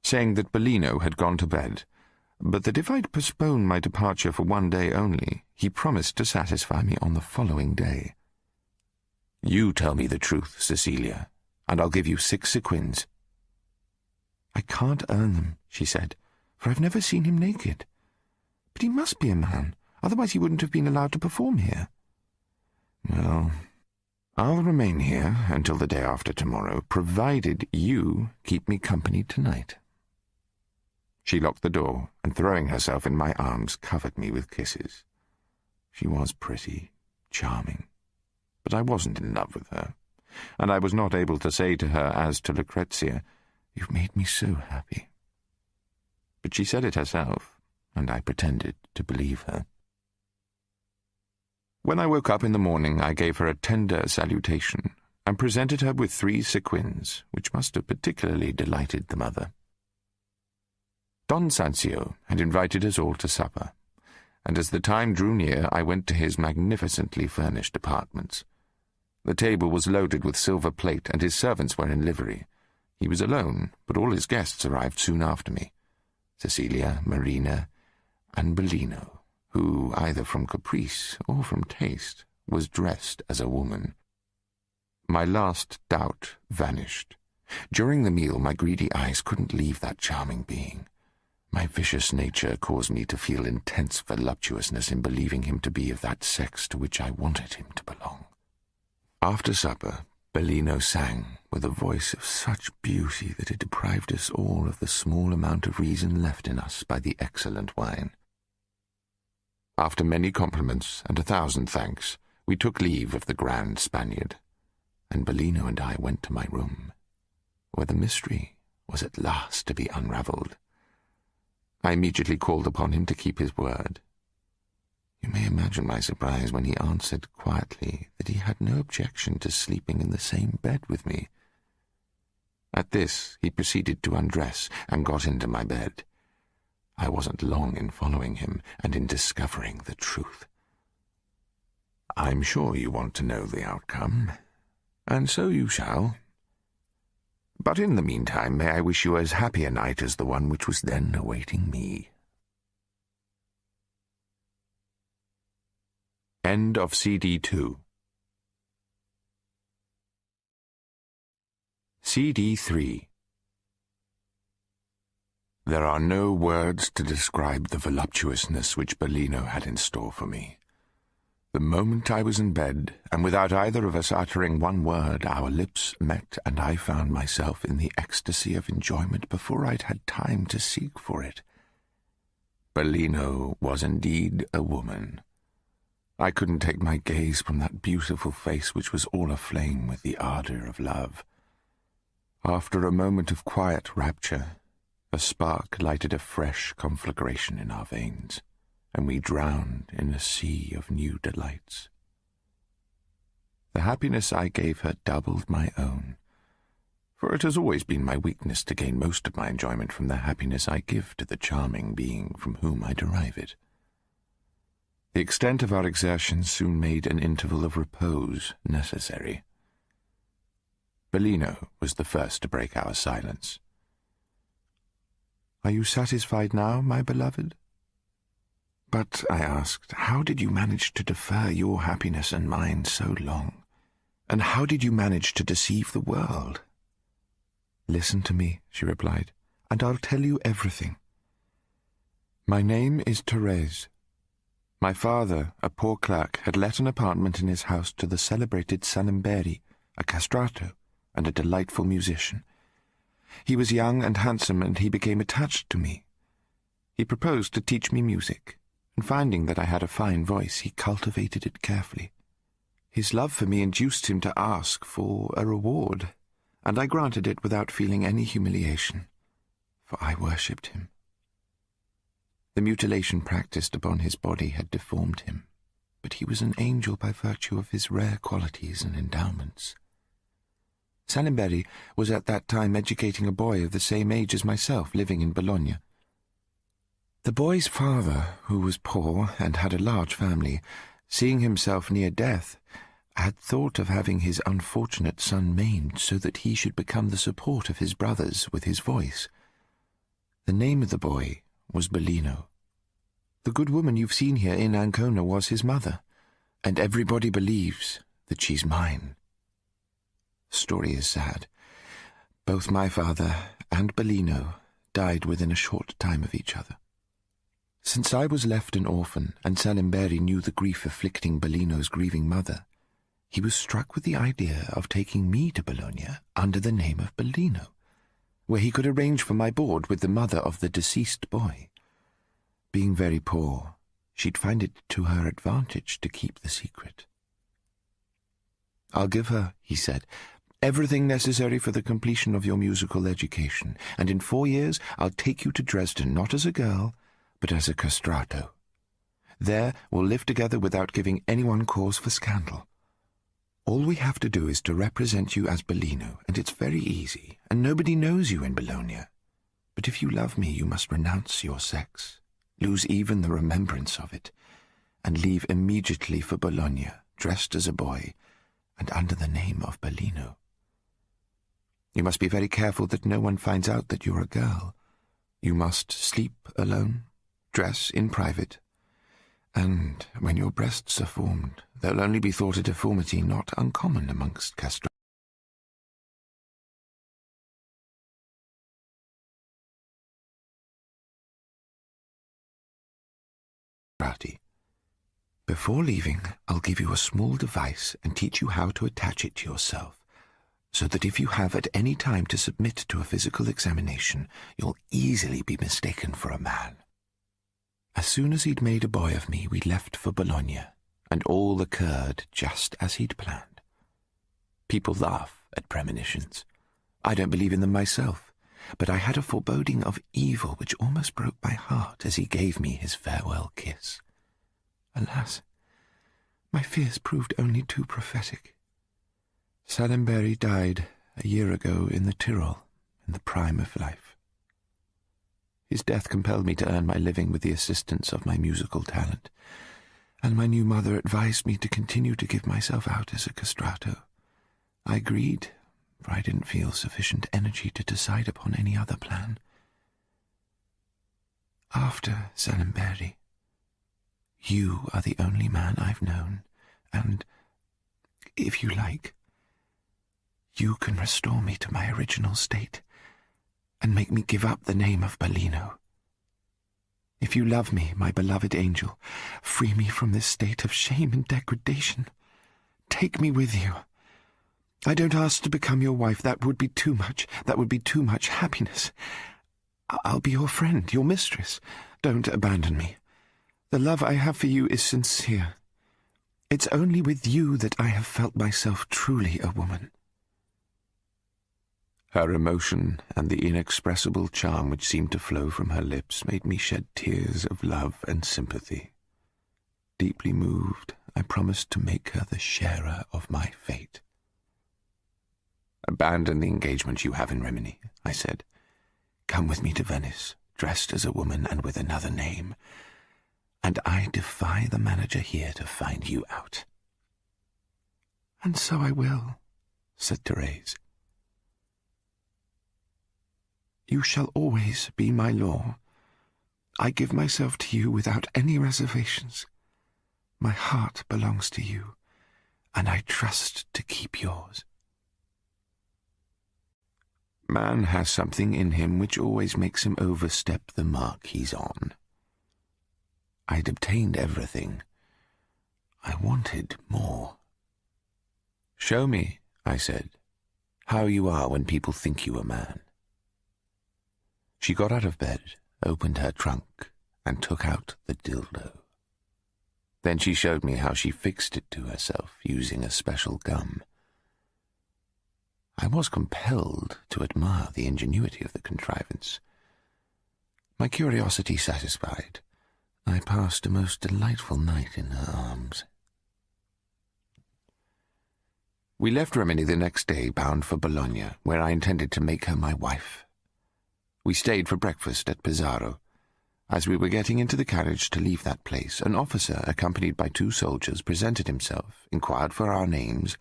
saying that Bellino had gone to bed, but that if I'd postpone my departure for one day only, he promised to satisfy me on the following day. "You tell me the truth, Cecilia, and I'll give you 6 sequins. "I can't earn them," she said, "for I've never seen him naked. But he must be a man, otherwise he wouldn't have been allowed to perform here." "Well, I'll remain here until the day after tomorrow, provided you keep me company tonight." She locked the door, and throwing herself in my arms, covered me with kisses. She was pretty, charming, but I wasn't in love with her, and I was not able to say to her, as to Lucrezia, "You've made me so happy." But she said it herself, and I pretended to believe her. When I woke up in the morning, I gave her a tender salutation, and presented her with 3 sequins, which must have particularly delighted the mother. Don Sancio had invited us all to supper, and as the time drew near, I went to his magnificently furnished apartments. The table was loaded with silver plate, and his servants were in livery. He was alone, but all his guests arrived soon after me: Cecilia, Marina, and Bellino, who, either from caprice or from taste, was dressed as a woman. My last doubt vanished. During the meal, my greedy eyes couldn't leave that charming being. My vicious nature caused me to feel intense voluptuousness in believing him to be of that sex to which I wanted him to belong. After supper, Bellino sang, with a voice of such beauty that it deprived us all of the small amount of reason left in us by the excellent wine. After many compliments and 1,000 thanks, we took leave of the grand Spaniard, and Bellino and I went to my room, where the mystery was at last to be unravelled. I immediately called upon him to keep his word. You may imagine my surprise when he answered quietly that he had no objection to sleeping in the same bed with me. At this he proceeded to undress and got into my bed. I wasn't long in following him and in discovering the truth. "I'm sure you want to know the outcome, and so you shall. But in the meantime, may I wish you as happy a night as the one which was then awaiting me." End of CD 2. CD 3. There are no words to describe the voluptuousness which Bellino had in store for me. The moment I was in bed, and without either of us uttering one word, our lips met, and I found myself in the ecstasy of enjoyment before I'd had time to seek for it. Bellino was indeed a woman. I couldn't take my gaze from that beautiful face which was all aflame with the ardour of love. After a moment of quiet rapture, a spark lighted a fresh conflagration in our veins, and we drowned in a sea of new delights. The happiness I gave her doubled my own, for it has always been my weakness to gain most of my enjoyment from the happiness I give to the charming being from whom I derive it. The extent of our exertions soon made an interval of repose necessary. Bellino was the first to break our silence. "Are you satisfied now, my beloved?" "But," I asked, "how did you manage to defer your happiness and mine so long? And how did you manage to deceive the world?" "Listen to me," she replied, "and I'll tell you everything. My name is Therese. My father, a poor clerk, had let an apartment in his house to the celebrated Salimberi, a castrato and a delightful musician. He was young and handsome, and he became attached to me. He proposed to teach me music, and finding that I had a fine voice, he cultivated it carefully. His love for me induced him to ask for a reward, and I granted it without feeling any humiliation, for I worshipped him. The mutilation practiced upon his body had deformed him, but he was an angel by virtue of his rare qualities and endowments. Salimberi was at that time educating a boy of the same age as myself, living in Bologna. The boy's father, who was poor and had a large family, seeing himself near death, had thought of having his unfortunate son maimed so that he should become the support of his brothers with his voice. The name of the boy was Bellino. The good woman you've seen here in Ancona was his mother, and everybody believes that she's mine. The story is sad. Both my father and Bellino died within a short time of each other. Since I was left an orphan, and Salimberi knew the grief afflicting Bellino's grieving mother, he was struck with the idea of taking me to Bologna under the name of Bellino, where he could arrange for my board with the mother of the deceased boy. Being very poor, she'd find it to her advantage to keep the secret. "I'll give her," he said, "everything necessary for the completion of your musical education, and in 4 years I'll take you to Dresden, not as a girl, but as a castrato. There we'll live together without giving anyone cause for scandal. All we have to do is to represent you as Bellino, and it's very easy, and nobody knows you in Bologna. But if you love me, you must renounce your sex, lose even the remembrance of it, and leave immediately for Bologna, dressed as a boy, and under the name of Bellino. You must be very careful that no one finds out that you're a girl. You must sleep alone, dress in private, and when your breasts are formed, they'll only be thought a deformity not uncommon amongst castrati. Before leaving, I'll give you a small device and teach you how to attach it to yourself, so that if you have at any time to submit to a physical examination, you'll easily be mistaken for a man." As soon as he'd made a boy of me, we left for Bologna, and all occurred just as he'd planned. People laugh at premonitions. I don't believe in them myself, but I had a foreboding of evil which almost broke my heart as he gave me his farewell kiss. Alas, my fears proved only too prophetic. Salimberi died a year ago in the Tyrol, in the prime of life. His death compelled me to earn my living with the assistance of my musical talent, and my new mother advised me to continue to give myself out as a castrato. I agreed, for I didn't feel sufficient energy to decide upon any other plan. After Salimberi, you are the only man I've known, and, if you like, you can restore me to my original state and make me give up the name of Bellino. If you love me, my beloved angel, free me from this state of shame and degradation. Take me with you. I don't ask to become your wife. That would be too much. That would be too much happiness. I'll be your friend, your mistress. Don't abandon me. The love I have for you is sincere. It's only with you that I have felt myself truly a woman." Her emotion and the inexpressible charm which seemed to flow from her lips made me shed tears of love and sympathy. Deeply moved, I promised to make her the sharer of my fate. "Abandon the engagement you have in Rimini," I said. "Come with me to Venice, dressed as a woman and with another name, and I defy the manager here to find you out." "And so I will," said Therese. "You shall always be my law. I give myself to you without any reservations. My heart belongs to you, and I trust to keep yours." Man has something in him which always makes him overstep the mark he's on. I'd obtained everything. I wanted more. "Show me," I said, "how you are when people think you a man." She got out of bed, opened her trunk, and took out the dildo. Then she showed me how she fixed it to herself using a special gum. I was compelled to admire the ingenuity of the contrivance. My curiosity satisfied, I passed a most delightful night in her arms. We left Rimini the next day, bound for Bologna, where I intended to make her my wife. We stayed for breakfast at Pesaro. As we were getting into the carriage to leave that place, an officer, accompanied by 2 soldiers, presented himself, inquired for our names,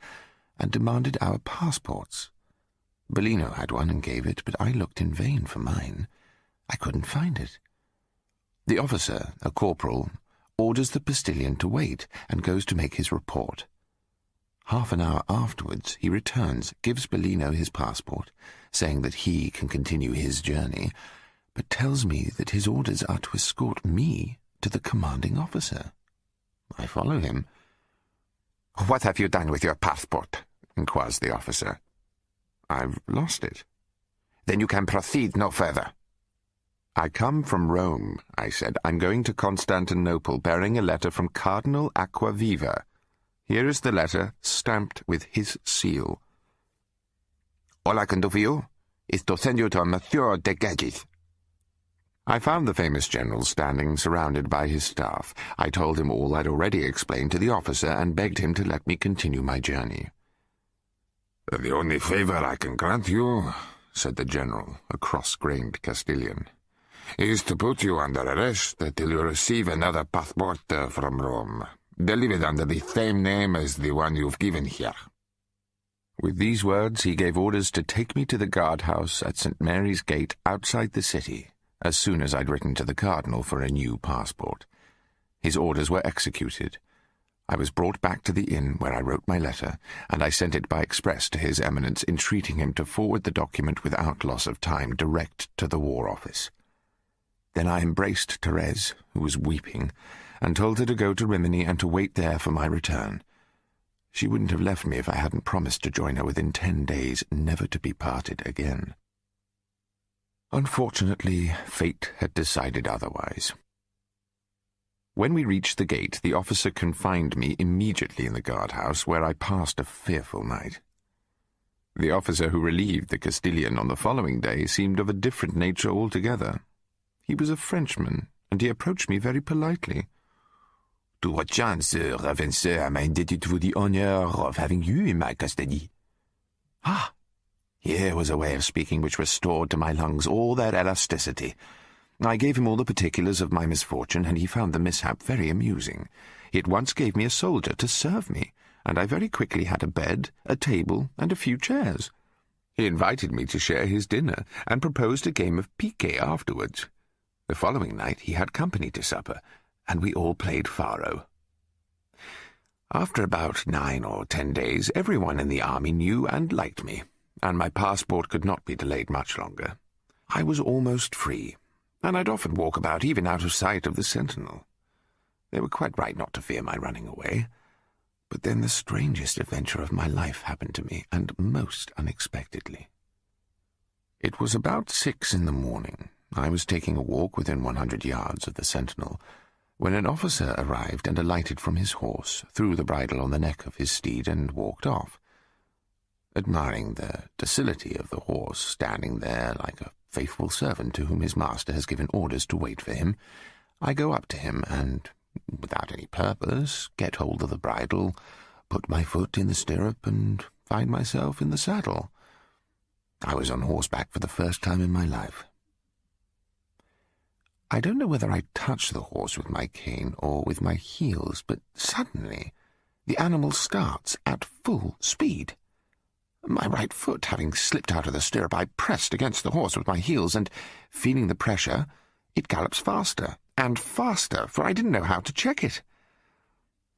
and demanded our passports. Bellino had one and gave it, but I looked in vain for mine. I couldn't find it. The officer, a corporal, orders the postilion to wait and goes to make his report. Half an hour afterwards he returns, gives Bellino his passport, saying that he can continue his journey, but tells me that his orders are to escort me to the commanding officer. I follow him. "What have you done with your passport?" inquires the officer. "I've lost it." "Then you can proceed no further." "I come from Rome," I said. "I'm going to Constantinople, bearing a letter from Cardinal Acquaviva. Here is the letter, stamped with his seal." "All I can do for you is to send you to Monsieur de Guigis." I found the famous general standing surrounded by his staff. I told him all I'd already explained to the officer and begged him to let me continue my journey. "The only favor I can grant you," said the general, a cross-grained Castilian, "is to put you under arrest till you receive another passport from Rome, delivered under the same name as the one you've given here." With these words he gave orders to take me to the guardhouse at St. Mary's Gate outside the city, as soon as I'd written to the cardinal for a new passport. His orders were executed. I was brought back to the inn where I wrote my letter, and I sent it by express to His Eminence, entreating him to forward the document without loss of time direct to the War Office. Then I embraced Thérèse, who was weeping, and told her to go to Rimini and to wait there for my return. She wouldn't have left me if I hadn't promised to join her within 10 days, never to be parted again. Unfortunately, fate had decided otherwise. When we reached the gate, the officer confined me immediately in the guardhouse, where I passed a fearful night. The officer who relieved the Castilian on the following day seemed of a different nature altogether. He was a Frenchman, and he approached me very politely. "To what chance, Ravenceur, am I indebted for the honor of having you in my custody?" Ah! Here was a way of speaking which restored to my lungs all their elasticity. I gave him all the particulars of my misfortune, and he found the mishap very amusing. He at once gave me a soldier to serve me, and I very quickly had a bed, a table, and a few chairs. He invited me to share his dinner, and proposed a game of piquet afterwards. The following night he had company to supper, and we all played faro. After about 9 or 10 days, everyone in the army knew and liked me, and my passport could not be delayed much longer. I was almost free, and I'd often walk about even out of sight of the sentinel. They were quite right not to fear my running away. But then the strangest adventure of my life happened to me, and most unexpectedly. It was about 6 in the morning. I was taking a walk within 100 yards of the sentinel, when an officer arrived and alighted from his horse, threw the bridle on the neck of his steed, and walked off. Admiring the docility of the horse, standing there like a faithful servant to whom his master has given orders to wait for him, I go up to him and, without any purpose, get hold of the bridle, put my foot in the stirrup, and find myself in the saddle. I was on horseback for the first time in my life. I don't know whether I touched the horse with my cane or with my heels, but suddenly the animal starts at full speed. My right foot having slipped out of the stirrup, I pressed against the horse with my heels, and, feeling the pressure, it gallops faster and faster, for I didn't know how to check it.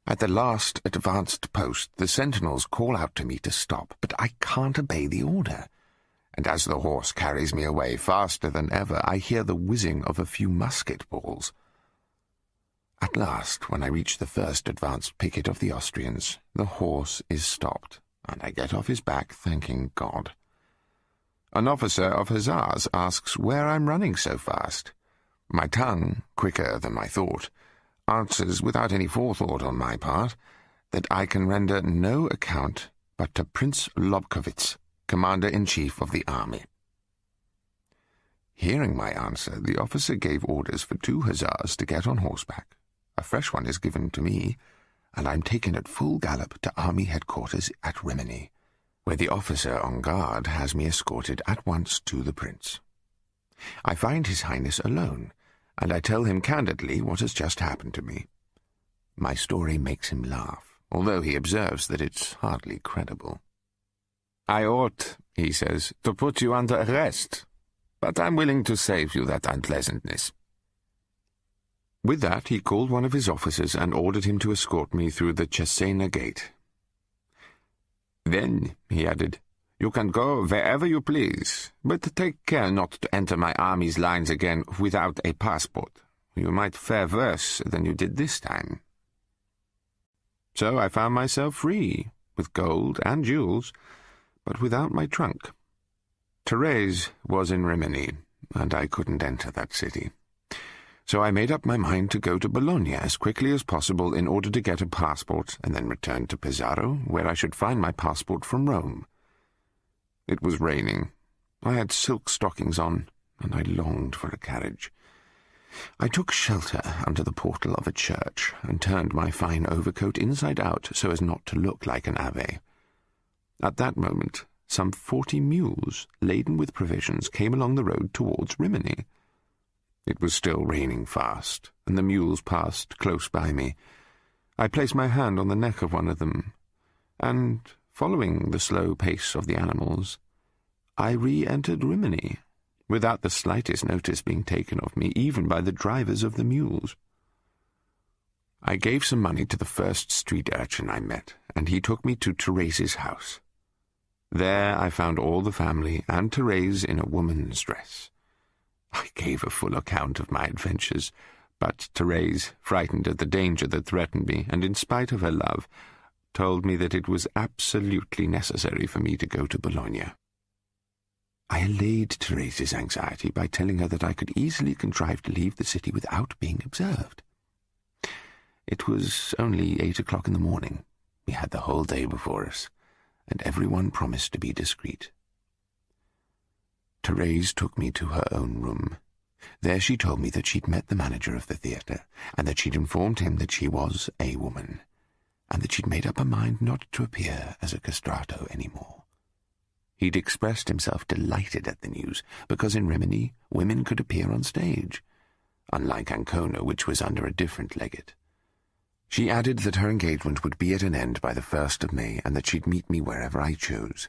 At the last advanced post, the sentinels call out to me to stop, but I can't obey the order, and as the horse carries me away faster than ever, I hear the whizzing of a few musket balls. At last, when I reach the first advanced picket of the Austrians, the horse is stopped, and I get off his back, thanking God. An officer of hussars asks where I'm running so fast. My tongue, quicker than my thought, answers without any forethought on my part that I can render no account but to Prince Lobkowitz, Commander-in-Chief of the army. Hearing my answer, the officer gave orders for 2 hussars to get on horseback. A fresh one is given to me, and I'm taken at full gallop to army headquarters at Rimini, where the officer on guard has me escorted at once to the prince. I find His Highness alone, and I tell him candidly what has just happened to me. My story makes him laugh, although he observes that it's hardly credible. "I ought," he says, "to put you under arrest, but I'm willing to save you that unpleasantness." With that, he called one of his officers and ordered him to escort me through the Cesena gate. "Then," he added, "you can go wherever you please, but take care not to enter my army's lines again without a passport. You might fare worse than you did this time." So I found myself free, with gold and jewels, but without my trunk. Therese was in Rimini, and I couldn't enter that city. So I made up my mind to go to Bologna as quickly as possible in order to get a passport, and then return to Pesaro, where I should find my passport from Rome. It was raining. I had silk stockings on, and I longed for a carriage. I took shelter under the portal of a church, and turned my fine overcoat inside out so as not to look like an abbé. At that moment, some 40 mules, laden with provisions, came along the road towards Rimini. It was still raining fast, and the mules passed close by me. I placed my hand on the neck of one of them, and, following the slow pace of the animals, I re-entered Rimini, without the slightest notice being taken of me, even by the drivers of the mules. I gave some money to the first street urchin I met, and he took me to Therese's house. There I found all the family, and Therese in a woman's dress. I gave a full account of my adventures, but Therese, frightened at the danger that threatened me, and in spite of her love, told me that it was absolutely necessary for me to go to Bologna. I allayed Therese's anxiety by telling her that I could easily contrive to leave the city without being observed. It was only 8 o'clock in the morning. We had the whole day before us, and everyone promised to be discreet. Therese took me to her own room. There she told me that she'd met the manager of the theatre, and that she'd informed him that she was a woman, and that she'd made up her mind not to appear as a castrato any more. He'd expressed himself delighted at the news, because in Rimini women could appear on stage, unlike Ancona, which was under a different legate. She added that her engagement would be at an end by the 1st of May, and that she'd meet me wherever I chose.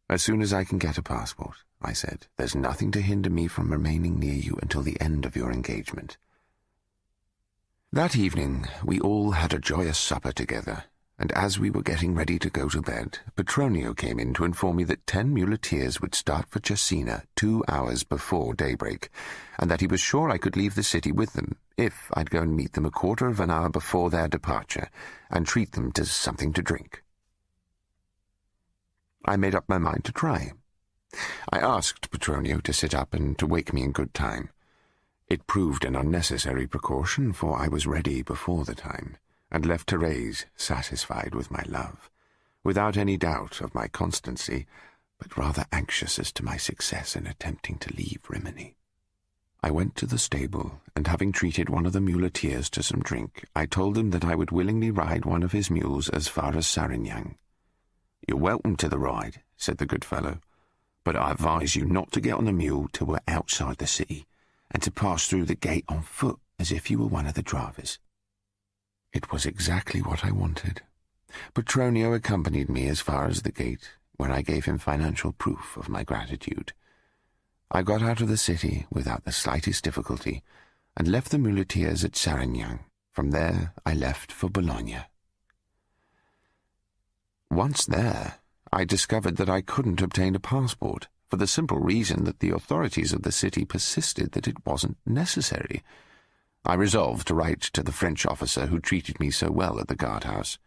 "As soon as I can get a passport," I said, "there's nothing to hinder me from remaining near you until the end of your engagement." That evening we all had a joyous supper together, and as we were getting ready to go to bed, Petronio came in to inform me that 10 muleteers would start for Cesena 2 hours before daybreak, and that he was sure I could leave the city with them, if I'd go and meet them a quarter of an hour before their departure, and treat them to something to drink. I made up my mind to try. I asked Petronio to sit up and to wake me in good time. It proved an unnecessary precaution, for I was ready before the time, and left Therese satisfied with my love, without any doubt of my constancy, but rather anxious as to my success in attempting to leave Rimini. I went to the stable, and having treated one of the muleteers to some drink, I told him that I would willingly ride one of his mules as far as Sarignane. "You're welcome to the ride," said the good fellow, "but I advise you not to get on the mule till we're outside the city, and to pass through the gate on foot as if you were one of the drivers." It was exactly what I wanted. Petronio accompanied me as far as the gate, where I gave him financial proof of my gratitude. I got out of the city without the slightest difficulty, and left the muleteers at Sarignane. From there I left for Bologna. Once there, I discovered that I couldn't obtain a passport, for the simple reason that the authorities of the city persisted that it wasn't necessary. I resolved to write to the French officer who treated me so well at the guardhouse.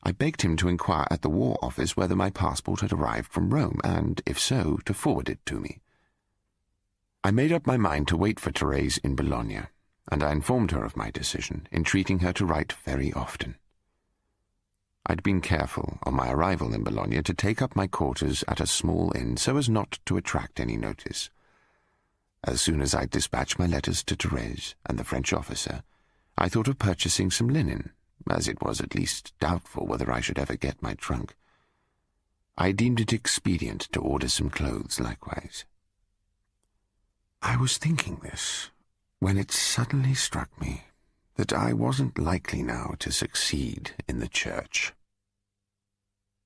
I begged him to inquire at the War Office whether my passport had arrived from Rome, and, if so, to forward it to me. I made up my mind to wait for Therese in Bologna, and I informed her of my decision, entreating her to write very often. I'd been careful, on my arrival in Bologna, to take up my quarters at a small inn so as not to attract any notice. As soon as I'd dispatched my letters to Therese and the French officer, I thought of purchasing some linen, as it was at least doubtful whether I should ever get my trunk. I deemed it expedient to order some clothes likewise. I was thinking this when it suddenly struck me that I wasn't likely now to succeed in the church.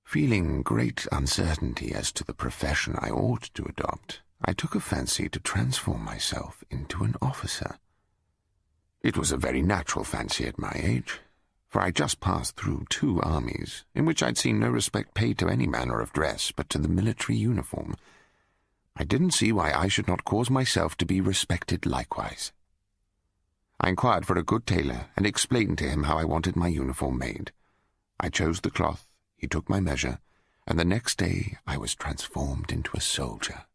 Feeling great uncertainty as to the profession I ought to adopt, I took a fancy to transform myself into an officer. It was a very natural fancy at my age, for I just passed through 2 armies, in which I'd seen no respect paid to any manner of dress but to the military uniform. I didn't see why I should not cause myself to be respected likewise. I inquired for a good tailor and explained to him how I wanted my uniform made. I chose the cloth, he took my measure, and the next day I was transformed into a soldier.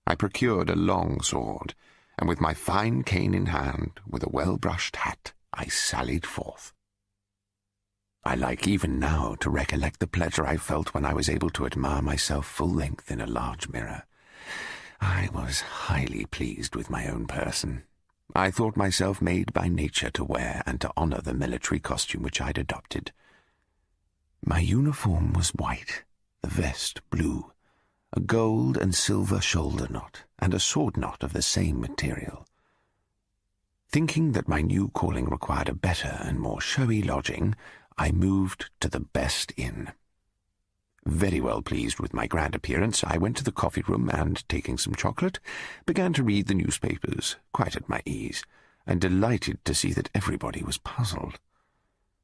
I procured a long sword, and with my fine cane in hand, with a well-brushed hat, I sallied forth. I like even now to recollect the pleasure I felt when I was able to admire myself full length in a large mirror. I was highly pleased with my own person. I thought myself made by nature to wear and to honor the military costume which I'd adopted. My uniform was white, the vest blue, a gold and silver shoulder knot, and a sword knot of the same material. Thinking that my new calling required a better and more showy lodging, I moved to the best inn. Very well pleased with my grand appearance, I went to the coffee-room and, taking some chocolate, began to read the newspapers, quite at my ease, and delighted to see that everybody was puzzled.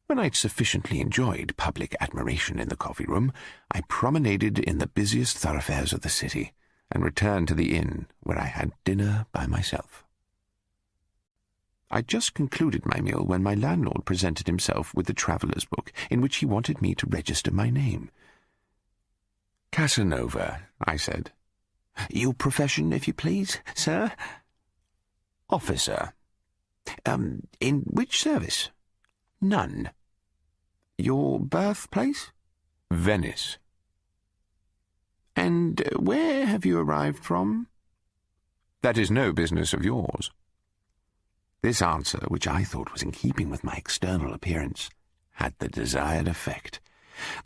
When I'd sufficiently enjoyed public admiration in the coffee-room, I promenaded in the busiest thoroughfares of the city, and returned to the inn, where I had dinner by myself. I'd just concluded my meal when my landlord presented himself with the traveller's book, in which he wanted me to register my name. "Casanova," I said. "Your profession, if you please, sir?" "Officer." In which service?" "None." "Your birthplace?" "Venice." "And where have you arrived from?" "That is no business of yours." This answer, which I thought was in keeping with my external appearance, had the desired effect.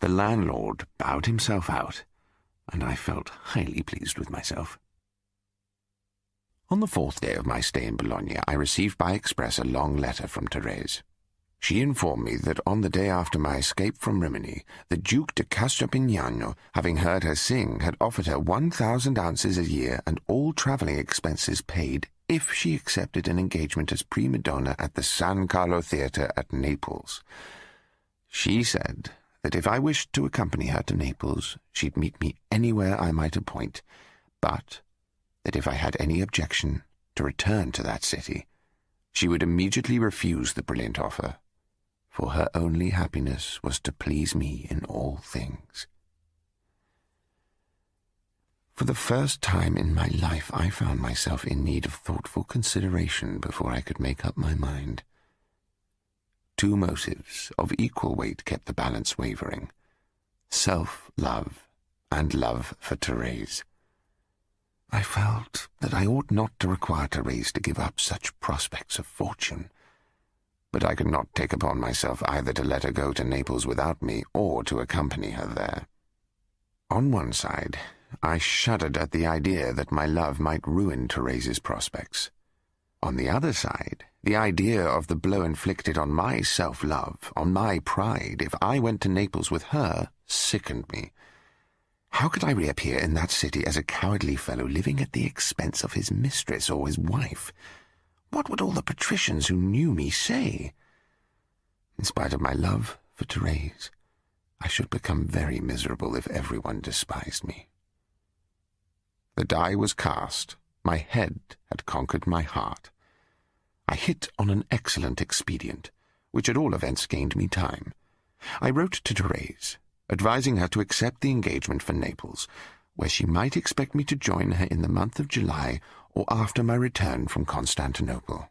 The landlord bowed himself out, and I felt highly pleased with myself. On the 4th day of my stay in Bologna, I received by express a long letter from Therese. She informed me that on the day after my escape from Rimini, the Duke de Castropignano, having heard her sing, had offered her 1,000 ounces a year and all travelling expenses paid if she accepted an engagement as prima donna at the San Carlo Theatre at Naples. She said that if I wished to accompany her to Naples, she'd meet me anywhere I might appoint, but that if I had any objection to return to that city, she would immediately refuse the brilliant offer, for her only happiness was to please me in all things. For the first time in my life, I found myself in need of thoughtful consideration before I could make up my mind. 2 motives of equal weight kept the balance wavering: self-love and love for Therese. I felt that I ought not to require Therese to give up such prospects of fortune, but I could not take upon myself either to let her go to Naples without me or to accompany her there. On one side, I shuddered at the idea that my love might ruin Therese's prospects. On the other side, the idea of the blow inflicted on my self-love, on my pride, if I went to Naples with her, sickened me. How could I reappear in that city as a cowardly fellow living at the expense of his mistress or his wife? What would all the patricians who knew me say? In spite of my love for Therese, I should become very miserable if everyone despised me. The die was cast. My head had conquered my heart. I hit on an excellent expedient, which at all events gained me time. I wrote to Therese, advising her to accept the engagement for Naples, where she might expect me to join her in the month of July or after my return from Constantinople.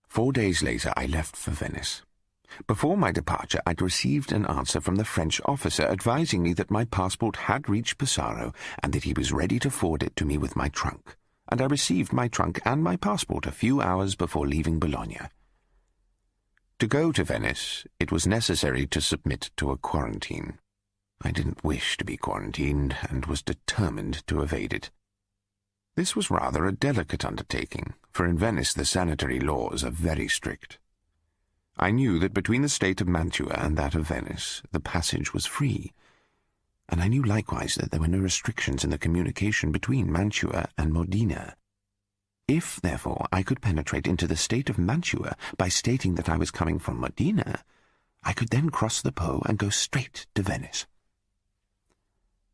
4 days later I left for Venice. Before my departure, I'd received an answer from the French officer advising me that my passport had reached Pesaro and that he was ready to forward it to me with my trunk, and I received my trunk and my passport a few hours before leaving Bologna. To go to Venice, it was necessary to submit to a quarantine. I didn't wish to be quarantined and was determined to evade it. This was rather a delicate undertaking, for in Venice the sanitary laws are very strict. I knew that between the state of Mantua and that of Venice, the passage was free, and I knew likewise that there were no restrictions in the communication between Mantua and Modena. If, therefore, I could penetrate into the state of Mantua by stating that I was coming from Modena, I could then cross the Po and go straight to Venice.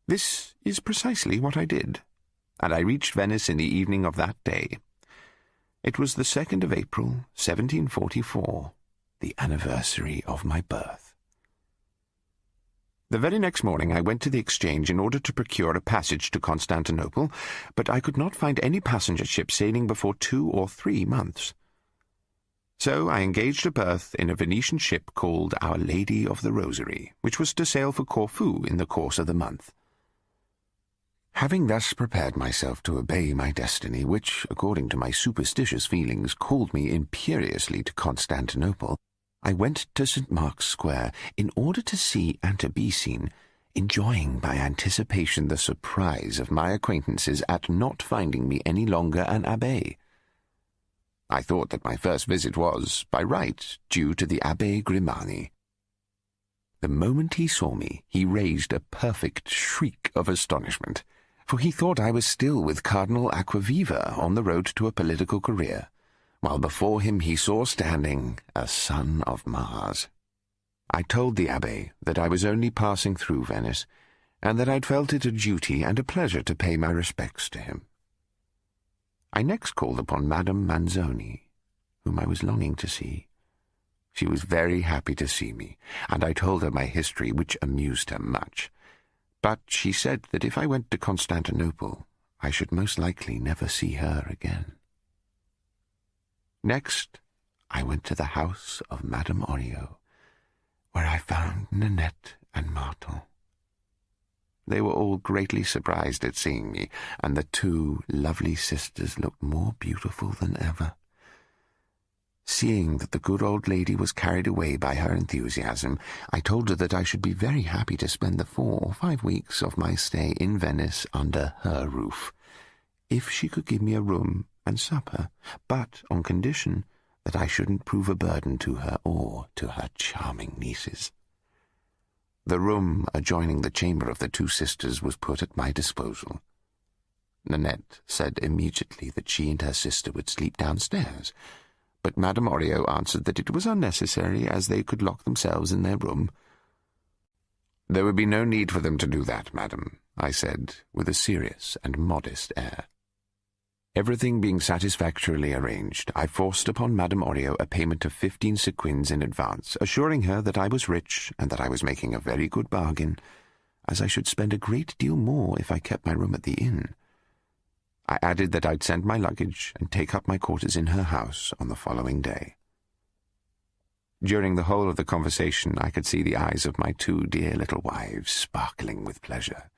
This is precisely what I did, and I reached Venice in the evening of that day. It was the 2nd of April, 1744, the anniversary of my birth. The very next morning I went to the exchange in order to procure a passage to Constantinople, but I could not find any passenger ship sailing before 2 or 3 months. So I engaged a berth in a Venetian ship called Our Lady of the Rosary, which was to sail for Corfu in the course of the month. Having thus prepared myself to obey my destiny, which, according to my superstitious feelings, called me imperiously to Constantinople, I went to St. Mark's Square in order to see and to be seen, enjoying by anticipation the surprise of my acquaintances at not finding me any longer an abbé. I thought that my first visit was, by right, due to the Abbé Grimani. The moment he saw me, he raised a perfect shriek of astonishment, for he thought I was still with Cardinal Acquaviva on the road to a political career, while before him he saw standing a son of Mars. I told the abbé that I was only passing through Venice, and that I'd felt it a duty and a pleasure to pay my respects to him. I next called upon Madame Manzoni, whom I was longing to see. She was very happy to see me, and I told her my history, which amused her much. But she said that if I went to Constantinople, I should most likely never see her again. Next, I went to the house of Madame Orio, where I found Nanette and Martel. They were all greatly surprised at seeing me, and the 2 lovely sisters looked more beautiful than ever. Seeing that the good old lady was carried away by her enthusiasm, I told her that I should be very happy to spend the 4 or 5 weeks of my stay in Venice under her roof, if she could give me a room and supper, but on condition that I shouldn't prove a burden to her or to her charming nieces. The room adjoining the chamber of the 2 sisters was put at my disposal. Nanette said immediately that she and her sister would sleep downstairs, but Madame Orio answered that it was unnecessary, as they could lock themselves in their room. "There would be no need for them to do that, madam," I said, with a serious and modest air. Everything being satisfactorily arranged, I forced upon Madame Orio a payment of 15 sequins in advance, assuring her that I was rich and that I was making a very good bargain, as I should spend a great deal more if I kept my room at the inn. I added that I'd send my luggage and take up my quarters in her house on the following day. During the whole of the conversation I could see the eyes of my 2 dear little wives sparkling with pleasure,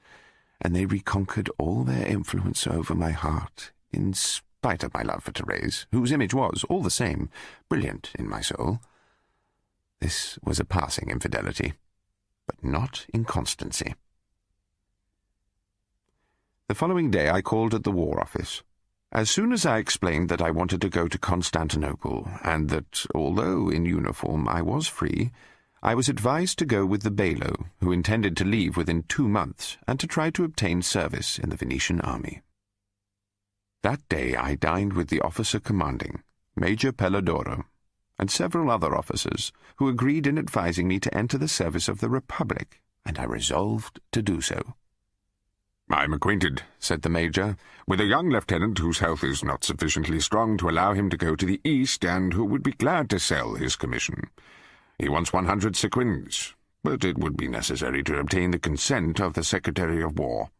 and they reconquered all their influence over my heart, in spite of my love for Therese, whose image was, all the same, brilliant in my soul. This was a passing infidelity, but not inconstancy. The following day I called at the War Office. As soon as I explained that I wanted to go to Constantinople, and that, although in uniform I was free, I was advised to go with the bailo, who intended to leave within 2 months, and to try to obtain service in the Venetian army. That day I dined with the officer commanding, Major Pelladoro, and several other officers, who agreed in advising me to enter the service of the Republic, and I resolved to do so. "I am acquainted," said the Major, "with a young lieutenant whose health is not sufficiently strong to allow him to go to the East, and who would be glad to sell his commission. He wants 100 sequins, but it would be necessary to obtain the consent of the Secretary of War."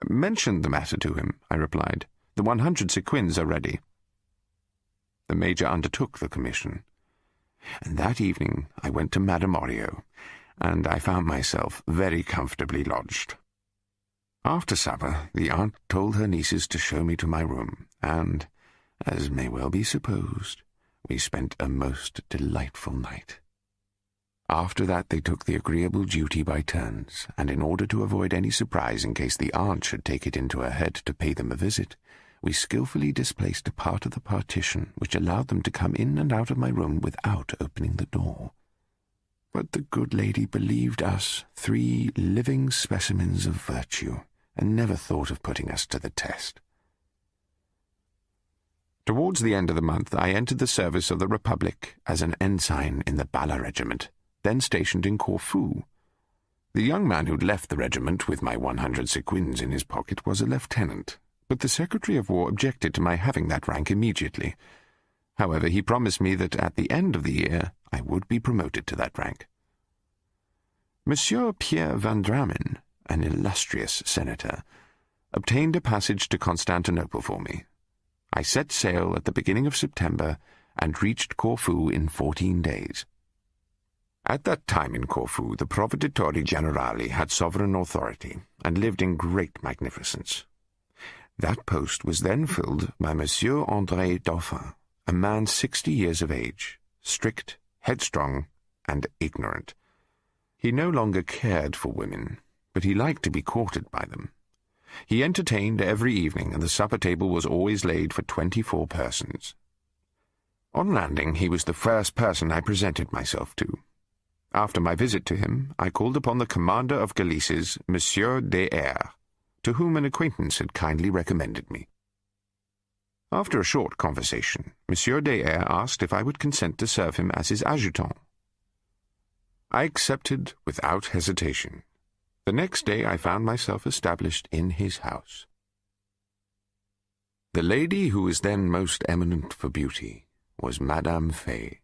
"Mention the matter to him," I replied. "The 100 sequins are ready." The Major undertook the commission, and that evening I went to Madame Orio, and I found myself very comfortably lodged. After supper, the aunt told her nieces to show me to my room, and, as may well be supposed, we spent a most delightful night. After that they took the agreeable duty by turns, and in order to avoid any surprise in case the aunt should take it into her head to pay them a visit, we skilfully displaced a part of the partition which allowed them to come in and out of my room without opening the door. But the good lady believed us 3 living specimens of virtue, and never thought of putting us to the test. Towards the end of the month I entered the service of the Republic as an ensign in the Bala Regiment, then stationed in Corfu. The young man who'd left the regiment with my 100 sequins in his pocket was a lieutenant, but the Secretary of War objected to my having that rank immediately. However, he promised me that at the end of the year I would be promoted to that rank. Monsieur Pierre Van Dramen, an illustrious senator, obtained a passage to Constantinople for me. I set sail at the beginning of September and reached Corfu in 14 days. At that time in Corfu, the Provveditori Generali had sovereign authority and lived in great magnificence. That post was then filled by Monsieur André Dauphin, a man 60 years of age, strict, headstrong, and ignorant. He no longer cared for women, but he liked to be courted by them. He entertained every evening, and the supper table was always laid for 24 persons. On landing, he was the first person I presented myself to. After my visit to him, I called upon the commander of Galices, Monsieur des Airs, to whom an acquaintance had kindly recommended me. After a short conversation, Monsieur des Airs asked if I would consent to serve him as his adjutant. I accepted without hesitation. The next day I found myself established in his house. The lady who was then most eminent for beauty was Madame Fay.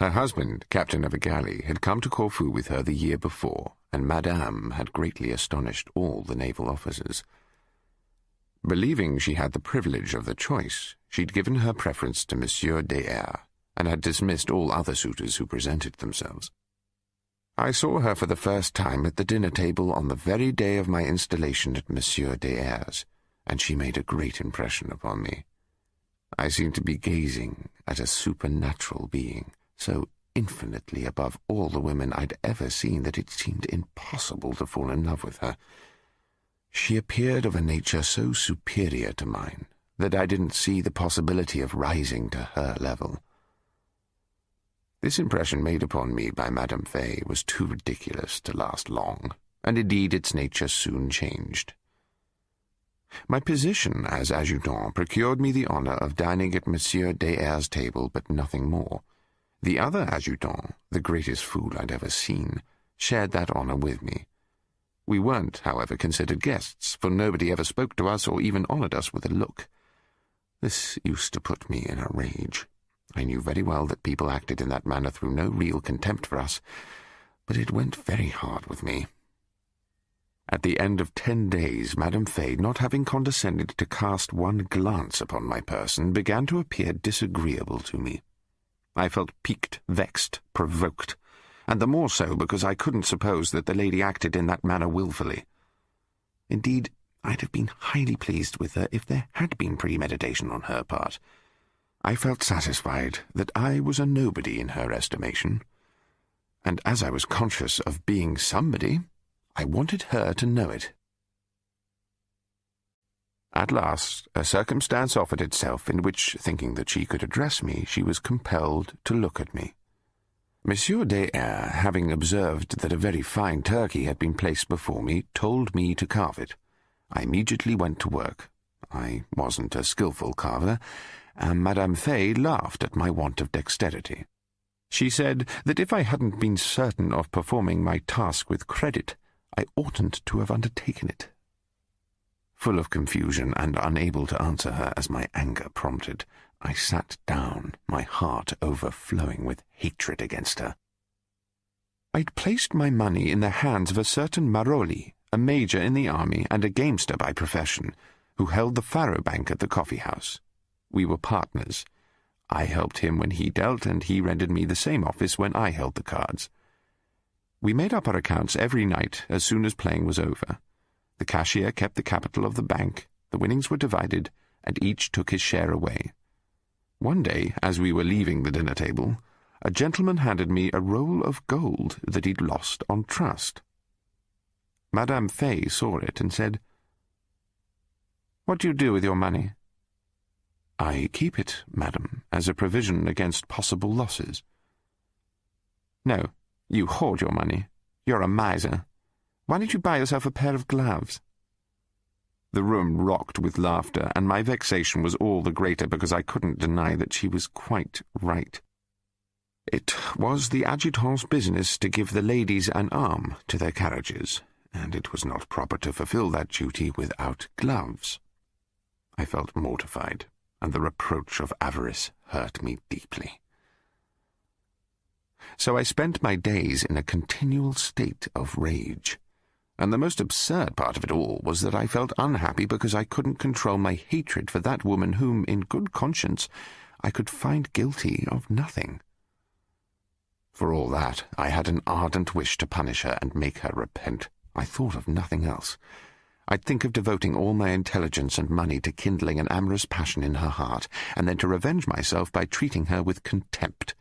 Her husband, captain of a galley, had come to Corfu with her the year before, and Madame had greatly astonished all the naval officers. Believing she had the privilege of the choice, she'd given her preference to Monsieur des Airs, and had dismissed all other suitors who presented themselves. I saw her for the first time at the dinner table on the very day of my installation at Monsieur des Airs, and she made a great impression upon me. I seemed to be gazing at a supernatural being, so infinitely above all the women I'd ever seen that it seemed impossible to fall in love with her. She appeared of a nature so superior to mine that I didn't see the possibility of rising to her level. This impression made upon me by Madame Fay was too ridiculous to last long, and indeed its nature soon changed. My position as adjutant procured me the honour of dining at Monsieur des Airs' table, but nothing more. The other adjutant, the greatest fool I'd ever seen, shared that honour with me. We weren't, however, considered guests, for nobody ever spoke to us or even honoured us with a look. This used to put me in a rage. I knew very well that people acted in that manner through no real contempt for us, but it went very hard with me. At the end of 10 days, Madame Fay, not having condescended to cast one glance upon my person, began to appear disagreeable to me. I felt piqued, vexed, provoked, and the more so because I couldn't suppose that the lady acted in that manner wilfully. Indeed, I'd have been highly pleased with her if there had been premeditation on her part. I felt satisfied that I was a nobody in her estimation, and as I was conscious of being somebody, I wanted her to know it. At last, a circumstance offered itself in which, thinking that she could address me, she was compelled to look at me. Monsieur des Airs, having observed that a very fine turkey had been placed before me, told me to carve it. I immediately went to work. I wasn't a skilful carver, and Madame Fay laughed at my want of dexterity. She said that if I hadn't been certain of performing my task with credit, I oughtn't to have undertaken it. Full of confusion and unable to answer her as my anger prompted, I sat down, my heart overflowing with hatred against her. I'd placed my money in the hands of a certain Maroli, a major in the army and a gamester by profession, who held the faro bank at the coffee-house. We were partners. I helped him when he dealt, and he rendered me the same office when I held the cards. We made up our accounts every night as soon as playing was over. The cashier kept the capital of the bank, the winnings were divided, and each took his share away. One day, as we were leaving the dinner table, a gentleman handed me a roll of gold that he'd lost on trust. Madame Fay saw it and said, "What do you do with your money?" "I keep it, madam, as a provision against possible losses." "No, you hoard your money. You're a miser. Why don't you buy yourself a pair of gloves?" The room rocked with laughter, and my vexation was all the greater because I couldn't deny that she was quite right. It was the adjutant's business to give the ladies an arm to their carriages, and it was not proper to fulfill that duty without gloves. I felt mortified, and the reproach of avarice hurt me deeply. So I spent my days in a continual state of rage. And the most absurd part of it all was that I felt unhappy because I couldn't control my hatred for that woman whom, in good conscience, I could find guilty of nothing. For all that, I had an ardent wish to punish her and make her repent. I thought of nothing else. I'd think of devoting all my intelligence and money to kindling an amorous passion in her heart, and then to revenge myself by treating her with contempt.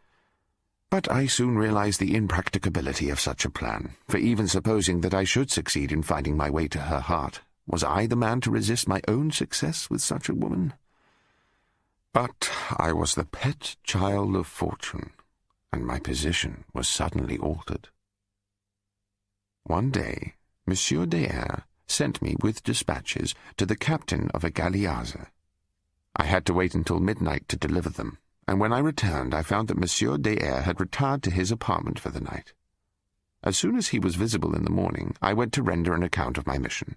But I soon realized the impracticability of such a plan, for even supposing that I should succeed in finding my way to her heart, was I the man to resist my own success with such a woman? But I was the pet child of fortune, and my position was suddenly altered. One day, Monsieur des Essarts sent me with dispatches to the captain of a galliasse. I had to wait until midnight to deliver them, and when I returned I found that Monsieur des Essarts had retired to his apartment for the night. As soon as he was visible in the morning, I went to render an account of my mission.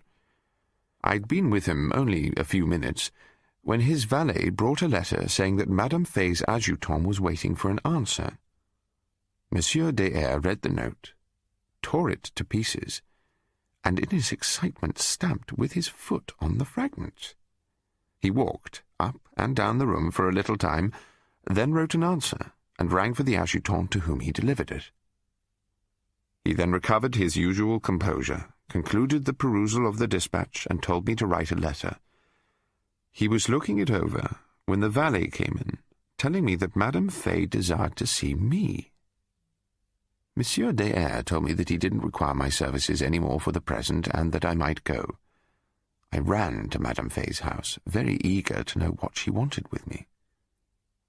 I'd been with him only a few minutes, when his valet brought a letter saying that Madame Fay's adjutant was waiting for an answer. Monsieur des Essarts read the note, tore it to pieces, and in his excitement stamped with his foot on the fragments. He walked up and down the room for a little time, then wrote an answer, and rang for the adjutant to whom he delivered it. He then recovered his usual composure, concluded the perusal of the dispatch, and told me to write a letter. He was looking it over when the valet came in, telling me that Madame Fay desired to see me. Monsieur des Essarts told me that he didn't require my services any more for the present, and that I might go. I ran to Madame Fay's house, very eager to know what she wanted with me.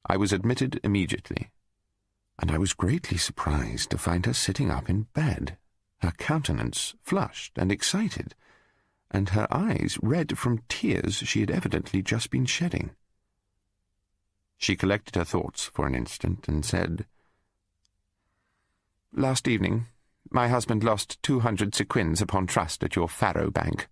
I was admitted immediately, and I was greatly surprised to find her sitting up in bed, her countenance flushed and excited, and her eyes red from tears she had evidently just been shedding. She collected her thoughts for an instant and said, "Last evening, my husband lost 200 sequins upon trust at your faro bank.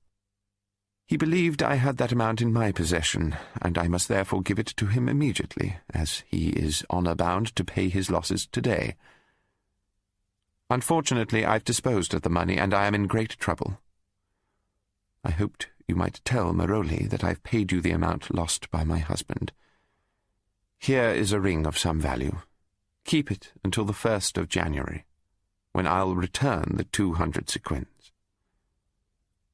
He believed I had that amount in my possession, and I must therefore give it to him immediately, as he is honour-bound to pay his losses today. Unfortunately, I've disposed of the money, and I am in great trouble. I hoped you might tell Maroli that I've paid you the amount lost by my husband. Here is a ring of some value. Keep it until the 1st of January, when I'll return the 200 sequins.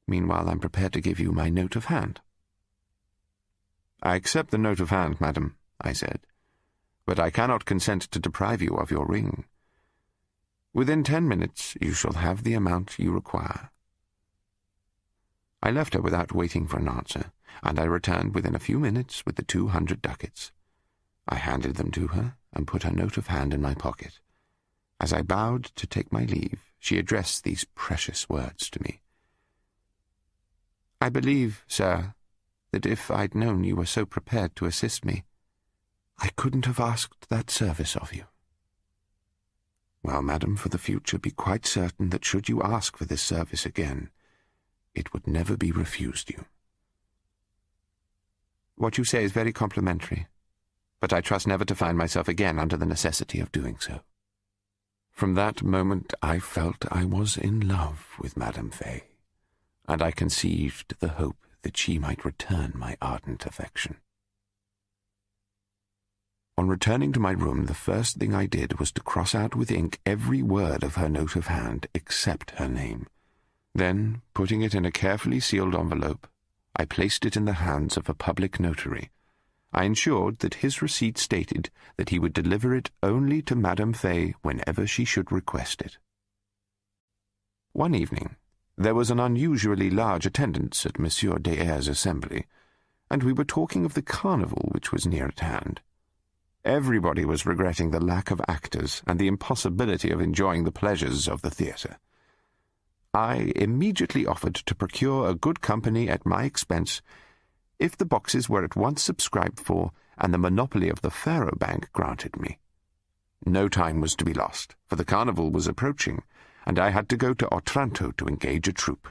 Meanwhile, I'm prepared to give you my note of hand." "I accept the note of hand, madam," I said, "but I cannot consent to deprive you of your ring. Within 10 minutes you shall have the amount you require." I left her without waiting for an answer, and I returned within a few minutes with the 200 ducats. I handed them to her, and put her note of hand in my pocket. As I bowed to take my leave, she addressed these precious words to me. "I believe, sir, that if I'd known you were so prepared to assist me, I couldn't have asked that service of you. Well, madam, for the future be quite certain that should you ask for this service again, it would never be refused you. What you say is very complimentary, but I trust never to find myself again under the necessity of doing so. From that moment I felt I was in love with Madame Fay, and I conceived the hope that she might return my ardent affection. On returning to my room, the first thing I did was to cross out with ink every word of her note of hand except her name. Then, putting it in a carefully sealed envelope, I placed it in the hands of a public notary. I ensured that his receipt stated that he would deliver it only to Madame Fay whenever she should request it. One evening, there was an unusually large attendance at Monsieur des Airs' assembly, and we were talking of the carnival which was near at hand. Everybody was regretting the lack of actors and the impossibility of enjoying the pleasures of the theatre. I immediately offered to procure a good company at my expense if the boxes were at once subscribed for and the monopoly of the faro bank granted me. No time was to be lost, for the carnival was approaching, and I had to go to Otranto to engage a troupe.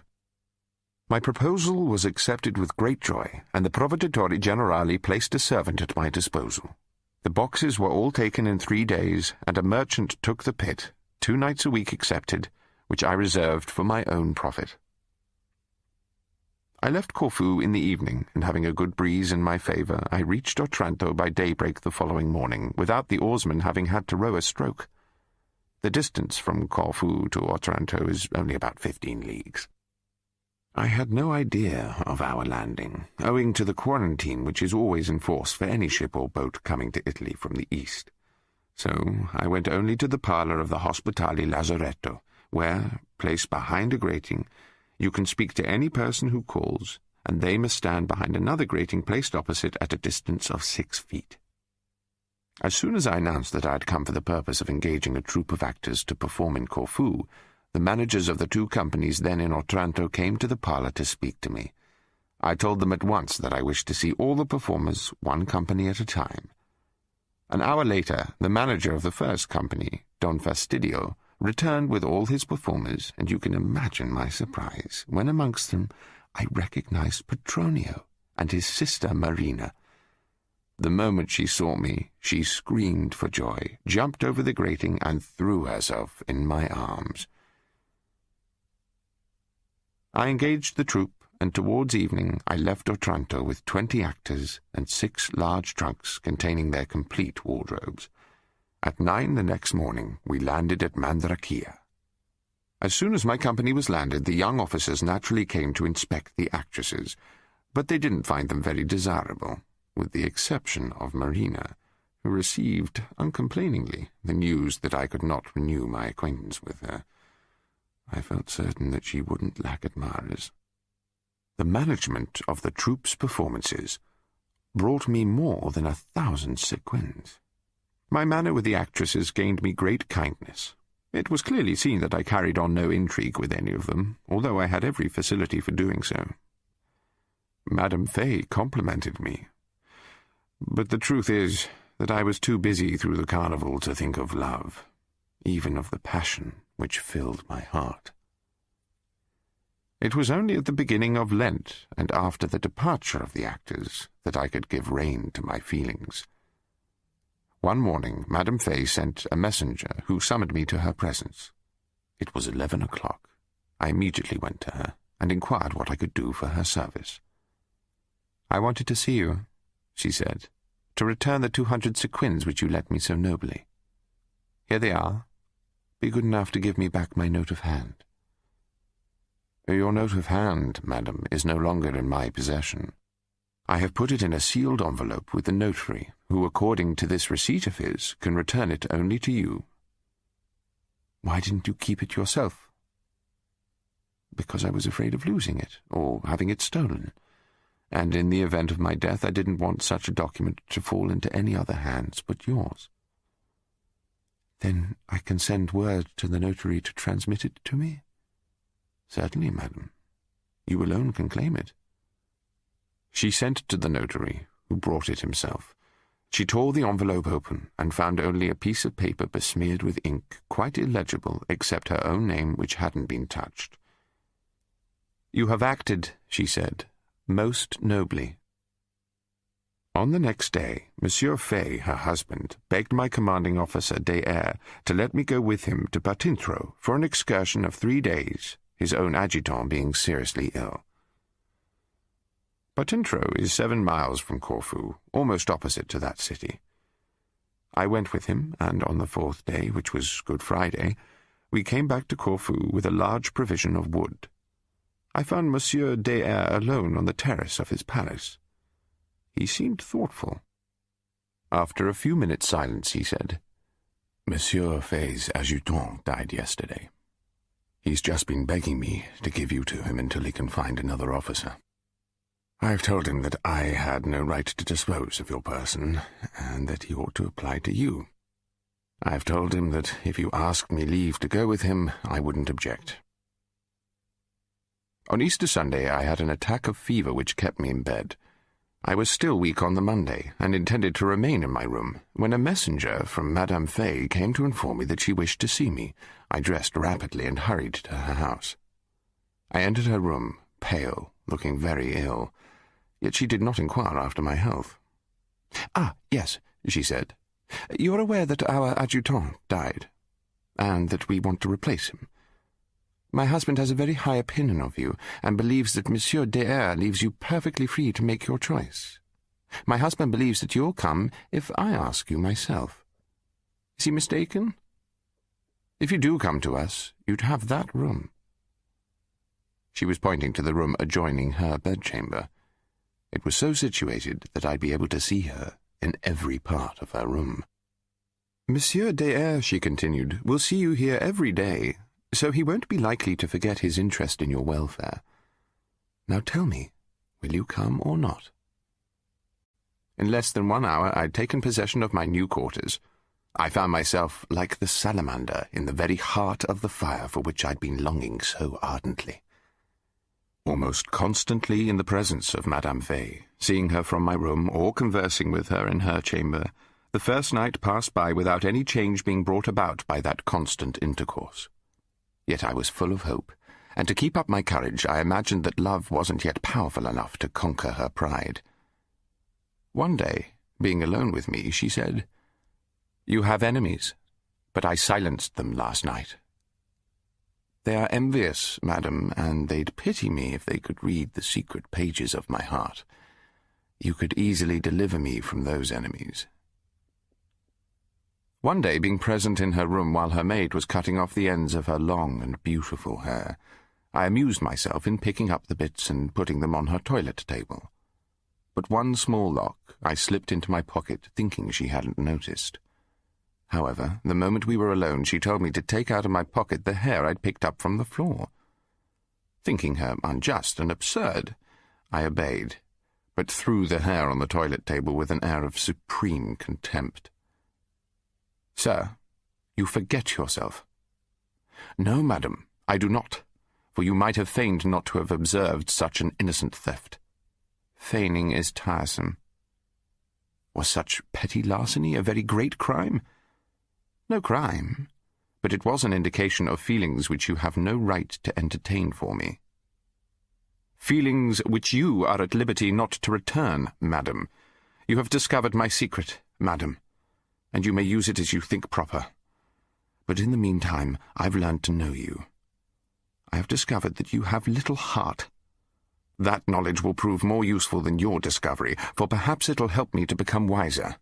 My proposal was accepted with great joy, and the Proveditore Generale placed a servant at my disposal. The boxes were all taken in 3 days, and a merchant took the pit, 2 nights a week excepted, which I reserved for my own profit. I left Corfu in the evening, and having a good breeze in my favour, I reached Otranto by daybreak the following morning, without the oarsman having had to row a stroke. The distance from Corfu to Otranto is only about 15 leagues. I had no idea of our landing, owing to the quarantine which is always in force for any ship or boat coming to Italy from the east. So I went only to the parlour of the Hospitale Lazaretto, where, placed behind a grating, you can speak to any person who calls, and they must stand behind another grating placed opposite at a distance of 6 feet. As soon as I announced that I had come for the purpose of engaging a troupe of actors to perform in Corfu, the managers of the 2 companies then in Otranto came to the parlour to speak to me. I told them at once that I wished to see all the performers, 1 company at a time. An hour later, the manager of the first company, Don Fastidio, returned with all his performers, and you can imagine my surprise when amongst them I recognized Petronio and his sister Marina. The moment she saw me, she screamed for joy, jumped over the grating, and threw herself in my arms. I engaged the troupe, and towards evening I left Otranto with 20 actors and 6 large trunks containing their complete wardrobes. At 9 the next morning we landed at Mandrachia. As soon as my company was landed, the young officers naturally came to inspect the actresses, but they didn't find them very desirable, with the exception of Marina, who received, uncomplainingly, the news that I could not renew my acquaintance with her. I felt certain that she wouldn't lack admirers. The management of the troupe's performances brought me more than 1,000 sequins. My manner with the actresses gained me great kindness. It was clearly seen that I carried on no intrigue with any of them, although I had every facility for doing so. Madame Fay complimented me, but the truth is that I was too busy through the carnival to think of love, even of the passion which filled my heart. It was only at the beginning of Lent, and after the departure of the actors, that I could give rein to my feelings. One morning, Madame Fay sent a messenger who summoned me to her presence. It was 11 o'clock. I immediately went to her and inquired what I could do for her service. "I wanted to see you," she said, "to return the 200 sequins which you lent me so nobly. Here they are. Be good enough to give me back my note of hand." "Your note of hand, madam, is no longer in my possession. I have put it in a sealed envelope with the notary, who, according to this receipt of his, can return it only to you." "Why didn't you keep it yourself?" "Because I was afraid of losing it, or having it stolen. And in the event of my death I didn't want such a document to fall into any other hands but yours." "Then I can send word to the notary to transmit it to me?" "Certainly, madam. You alone can claim it." She sent it to the notary, who brought it himself. She tore the envelope open and found only a piece of paper besmeared with ink, quite illegible except her own name, which hadn't been touched. "You have acted," she said, "most nobly." On the next day, Monsieur Fay, her husband, begged my commanding officer des Airs to let me go with him to Patintro for an excursion of 3 days, his own adjutant being seriously ill. Patintro is 7 miles from Corfu, almost opposite to that city. I went with him, and on the 4th day, which was Good Friday, we came back to Corfu with a large provision of wood. I found Monsieur des Airs alone on the terrace of his palace. He seemed thoughtful. After a few minutes' silence, he said, "Monsieur Fay's adjutant died yesterday. He's just been begging me to give you to him until he can find another officer. I've told him that I had no right to dispose of your person, and that he ought to apply to you. I've told him that if you asked me leave to go with him, I wouldn't object." On Easter Sunday I had an attack of fever which kept me in bed. I was still weak on the Monday, and intended to remain in my room, when a messenger from Madame Fay came to inform me that she wished to see me. I dressed rapidly and hurried to her house. I entered her room, pale, looking very ill, yet she did not inquire after my health. "Ah, yes," she said. "You are aware that our adjutant died, and that we want to replace him. My husband has a very high opinion of you, and believes that Monsieur des Airs leaves you perfectly free to make your choice. My husband believes that you'll come if I ask you myself. Is he mistaken? If you do come to us, you'd have that room." She was pointing to the room adjoining her bedchamber. It was so situated that I'd be able to see her in every part of her room. "Monsieur des Airs," she continued, "will see you here every day, so he won't be likely to forget his interest in your welfare. Now tell me, will you come or not?" In less than 1 hour I'd taken possession of my new quarters. I found myself like the salamander in the very heart of the fire for which I'd been longing so ardently. Almost constantly in the presence of Madame Fay, seeing her from my room or conversing with her in her chamber, the first night passed by without any change being brought about by that constant intercourse. Yet I was full of hope, and to keep up my courage I imagined that love wasn't yet powerful enough to conquer her pride. One day, being alone with me, she said, "You have enemies, but I silenced them last night. They are envious, madam, and they'd pity me if they could read the secret pages of my heart. You could easily deliver me from those enemies." One day, being present in her room while her maid was cutting off the ends of her long and beautiful hair, I amused myself in picking up the bits and putting them on her toilet table. But one small lock I slipped into my pocket, thinking she hadn't noticed. However, the moment we were alone, she told me to take out of my pocket the hair I'd picked up from the floor. Thinking her unjust and absurd, I obeyed, but threw the hair on the toilet table with an air of supreme contempt. "Sir, you forget yourself." "No, madam, I do not, for you might have feigned not to have observed such an innocent theft. Feigning is tiresome." "Was such petty larceny a very great crime?" "No crime, but it was an indication of feelings which you have no right to entertain for me." "Feelings which you are at liberty not to return, madam. You have discovered my secret, madam, and you may use it as you think proper. But in the meantime, I've learned to know you. I have discovered that you have little heart. That knowledge will prove more useful than your discovery, for perhaps it'll help me to become wiser."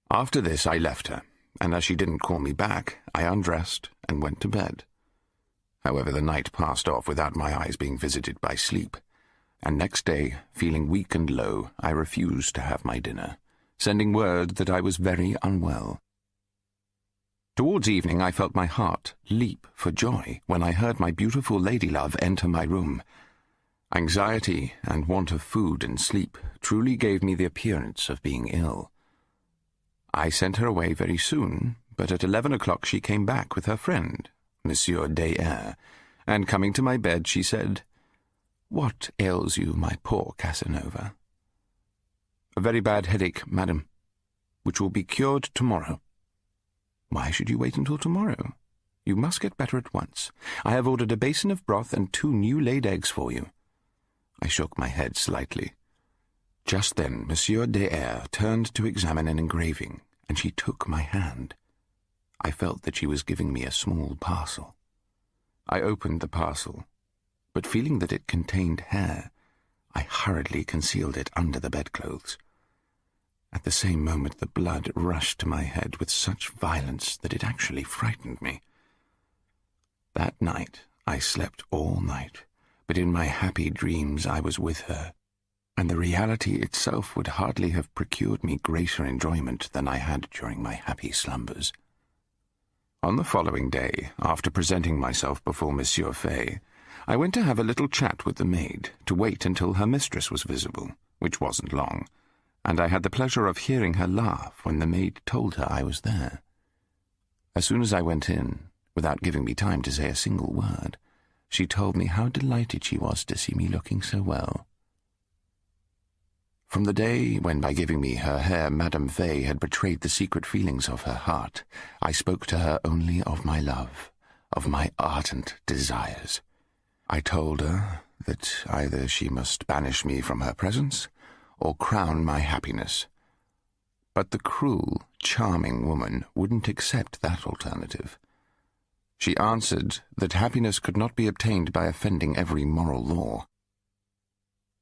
After this I left her, and as she didn't call me back, I undressed and went to bed. However, the night passed off without my eyes being visited by sleep, and next day, feeling weak and low, I refused to have my dinner, sending word that I was very unwell. Towards evening I felt my heart leap for joy when I heard my beautiful lady-love enter my room. Anxiety and want of food and sleep truly gave me the appearance of being ill. I sent her away very soon, but at 11 o'clock she came back with her friend, Monsieur des Airs, and coming to my bed she said, "What ails you, my poor Casanova?" "A very bad headache, madam," which will be cured tomorrow." "Why should you wait until tomorrow? You must get better at once. I have ordered a basin of broth and 2 new-laid eggs for you." I shook my head slightly. Just then Monsieur de R turned to examine an engraving, and she took my hand. I felt that she was giving me a small parcel. I opened the parcel, but feeling that it contained hair, I hurriedly concealed it under the bedclothes. At the same moment the blood rushed to my head with such violence that it actually frightened me. That night I slept all night, but in my happy dreams I was with her, and the reality itself would hardly have procured me greater enjoyment than I had during my happy slumbers. On the following day, after presenting myself before Monsieur Fay, I went to have a little chat with the maid, to wait until her mistress was visible, which wasn't long, and I had the pleasure of hearing her laugh when the maid told her I was there. As soon as I went in, without giving me time to say a single word, she told me how delighted she was to see me looking so well. From the day when, by giving me her hair, Madame Fay had betrayed the secret feelings of her heart, I spoke to her only of my love, of my ardent desires. I told her that either she must banish me from her presence, or crown my happiness. But the cruel, charming woman wouldn't accept that alternative. She answered that happiness could not be obtained by offending every moral law.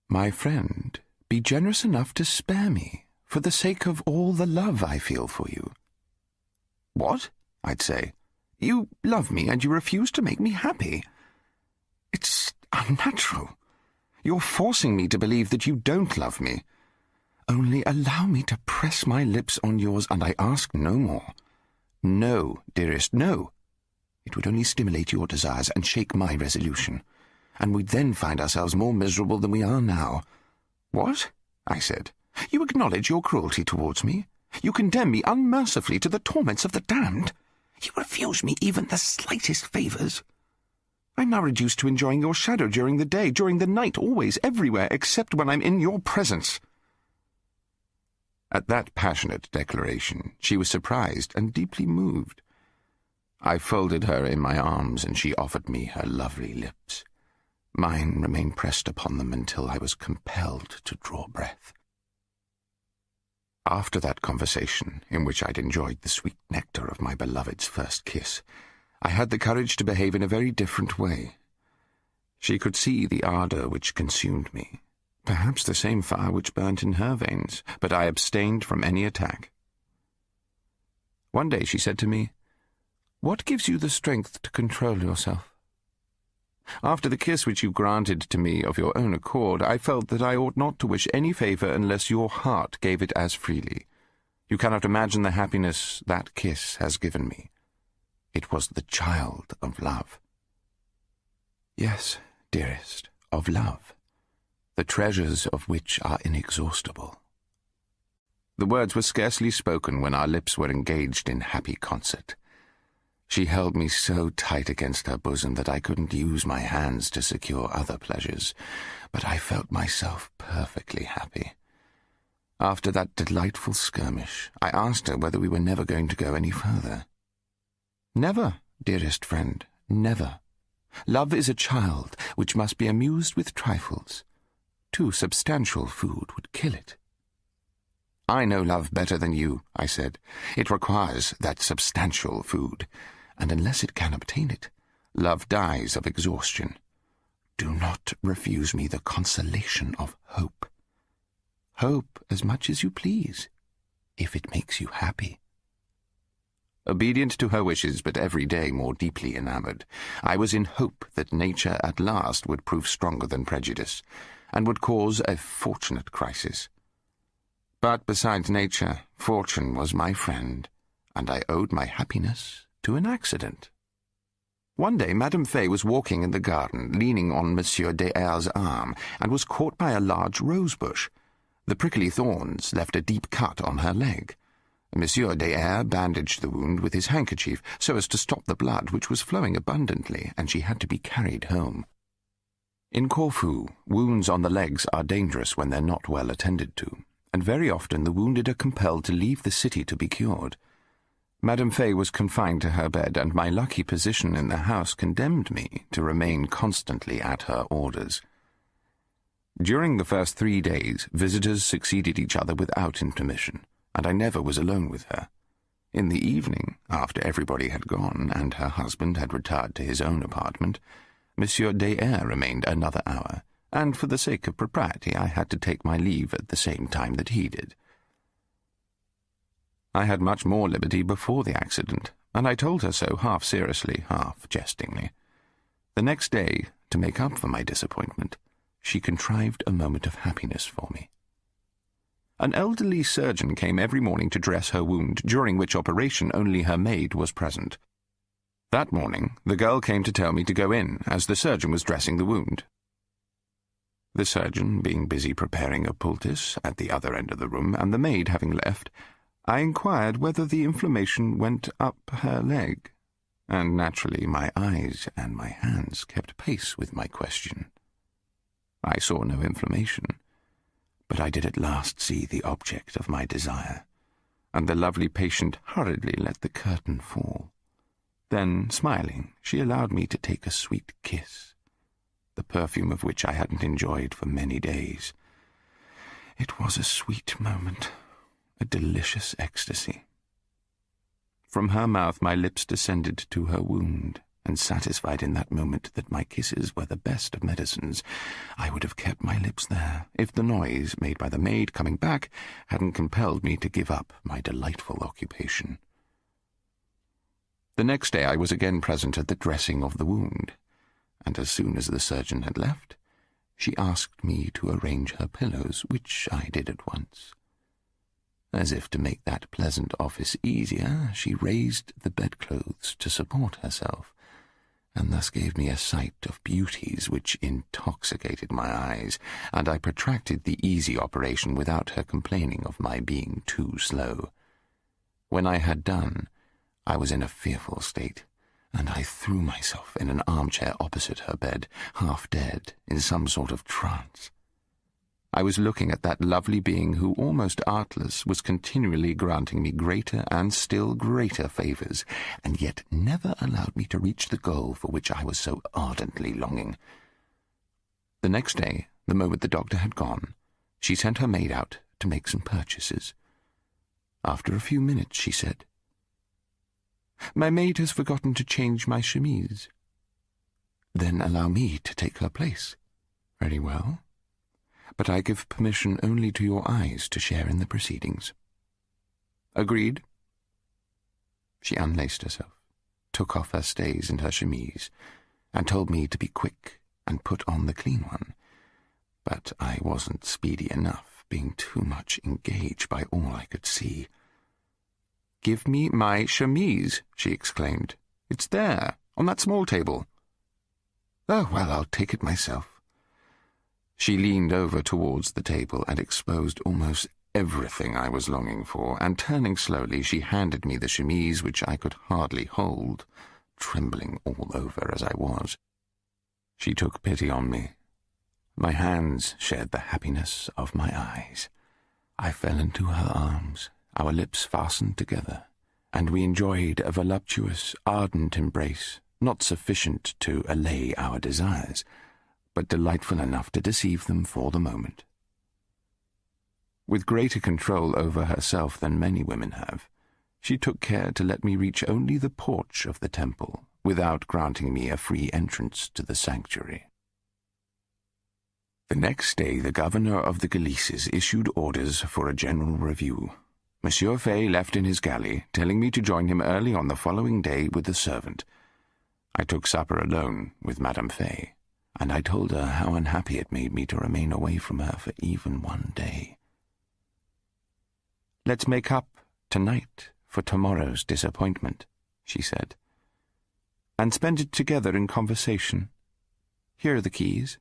"My friend, be generous enough to spare me, for the sake of all the love I feel for you." "What?" I'd say. "You love me and you refuse to make me happy. It's unnatural. You're forcing me to believe that you don't love me. Only allow me to press my lips on yours, and I ask no more. No, dearest, no. It would only stimulate your desires and shake my resolution, and we'd then find ourselves more miserable than we are now." "What?" I said. "You acknowledge your cruelty towards me? You condemn me unmercifully to the torments of the damned? You refuse me even the slightest favours? I'm now reduced to enjoying your shadow during the day, during the night, always, everywhere, except when I'm in your presence." At that passionate declaration, she was surprised and deeply moved. I folded her in my arms, and she offered me her lovely lips. Mine remained pressed upon them until I was compelled to draw breath. After that conversation, in which I'd enjoyed the sweet nectar of my beloved's first kiss, I had the courage to behave in a very different way. She could see the ardour which consumed me, perhaps the same fire which burnt in her veins, but I abstained from any attack. One day she said to me, "What gives you the strength to control yourself? After the kiss which you granted to me of your own accord, I felt that I ought not to wish any favour unless your heart gave it as freely. You cannot imagine the happiness that kiss has given me. It was the child of love." "Yes, dearest, of love, the treasures of which are inexhaustible." The words were scarcely spoken when our lips were engaged in happy concert. She held me so tight against her bosom that I couldn't use my hands to secure other pleasures, but I felt myself perfectly happy. After that delightful skirmish, I asked her whether we were never going to go any further. "Never, dearest friend, never. Love is a child which must be amused with trifles. Too substantial food would kill it." "I know love better than you," I said. "It requires that substantial food, and unless it can obtain it, love dies of exhaustion. Do not refuse me the consolation of hope. Hope as much as you please, if it makes you happy." Obedient to her wishes, but every day more deeply enamoured, I was in hope that nature at last would prove stronger than prejudice, and would cause a fortunate crisis. But besides nature, fortune was my friend, and I owed my happiness to an accident. One day Madame Fay was walking in the garden, leaning on Monsieur de R's arm, and was caught by a large rose-bush. The prickly thorns left a deep cut on her leg. Monsieur de R bandaged the wound with his handkerchief so as to stop the blood, which was flowing abundantly, and she had to be carried home. In Corfu, wounds on the legs are dangerous when they're not well attended to, and very often the wounded are compelled to leave the city to be cured. Madame Fay was confined to her bed, and my lucky position in the house condemned me to remain constantly at her orders. During the first 3 days, visitors succeeded each other without intermission, and I never was alone with her. In the evening, after everybody had gone and her husband had retired to his own apartment, Monsieur des Eyres remained another hour, and for the sake of propriety I had to take my leave at the same time that he did. I had much more liberty before the accident, and I told her so half seriously, half jestingly. The next day, to make up for my disappointment, she contrived a moment of happiness for me. An elderly surgeon came every morning to dress her wound, during which operation only her maid was present. That morning, the girl came to tell me to go in, as the surgeon was dressing the wound. The surgeon being busy preparing a poultice at the other end of the room, and the maid having left, I inquired whether the inflammation went up her leg, and naturally my eyes and my hands kept pace with my question. I saw no inflammation, but I did at last see the object of my desire, and the lovely patient hurriedly let the curtain fall. Then, smiling, she allowed me to take a sweet kiss, the perfume of which I hadn't enjoyed for many days. It was a sweet moment, a delicious ecstasy. From her mouth my lips descended to her wound, and satisfied in that moment that my kisses were the best of medicines, I would have kept my lips there, if the noise made by the maid coming back hadn't compelled me to give up my delightful occupation. The next day I was again present at the dressing of the wound, and as soon as the surgeon had left, she asked me to arrange her pillows, which I did at once. As if to make that pleasant office easier, she raised the bedclothes to support herself, and thus gave me a sight of beauties which intoxicated my eyes, and I protracted the easy operation without her complaining of my being too slow. When I had done, I was in a fearful state, and I threw myself in an armchair opposite her bed, half dead, in some sort of trance. I was looking at that lovely being who, almost artless, was continually granting me greater and still greater favours, and yet never allowed me to reach the goal for which I was so ardently longing. The next day, the moment the doctor had gone, she sent her maid out to make some purchases. After a few minutes, she said, "My maid has forgotten to change my chemise." "Then allow me to take her place." "Very well. But I give permission only to your eyes to share in the proceedings." "Agreed." She unlaced herself, took off her stays and her chemise, and told me to be quick and put on the clean one. But I wasn't speedy enough, being too much engaged by all I could see. "Give me my chemise," she exclaimed. "It's there, on that small table." "Oh, well, I'll take it myself." She leaned over towards the table and exposed almost everything I was longing for, and turning slowly, she handed me the chemise which I could hardly hold, trembling all over as I was. She took pity on me. My hands shared the happiness of my eyes. I fell into her arms, our lips fastened together, and we enjoyed a voluptuous, ardent embrace, not sufficient to allay our desires, but delightful enough to deceive them for the moment. With greater control over herself than many women have, she took care to let me reach only the porch of the temple, without granting me a free entrance to the sanctuary. The next day the governor of the Galices issued orders for a general review. Monsieur Fay left in his galley, telling me to join him early on the following day with the servant. I took supper alone with Madame Fay, and I told her how unhappy it made me to remain away from her for even one day. "Let's make up tonight for tomorrow's disappointment," she said, "and spend it together in conversation. Here are the keys.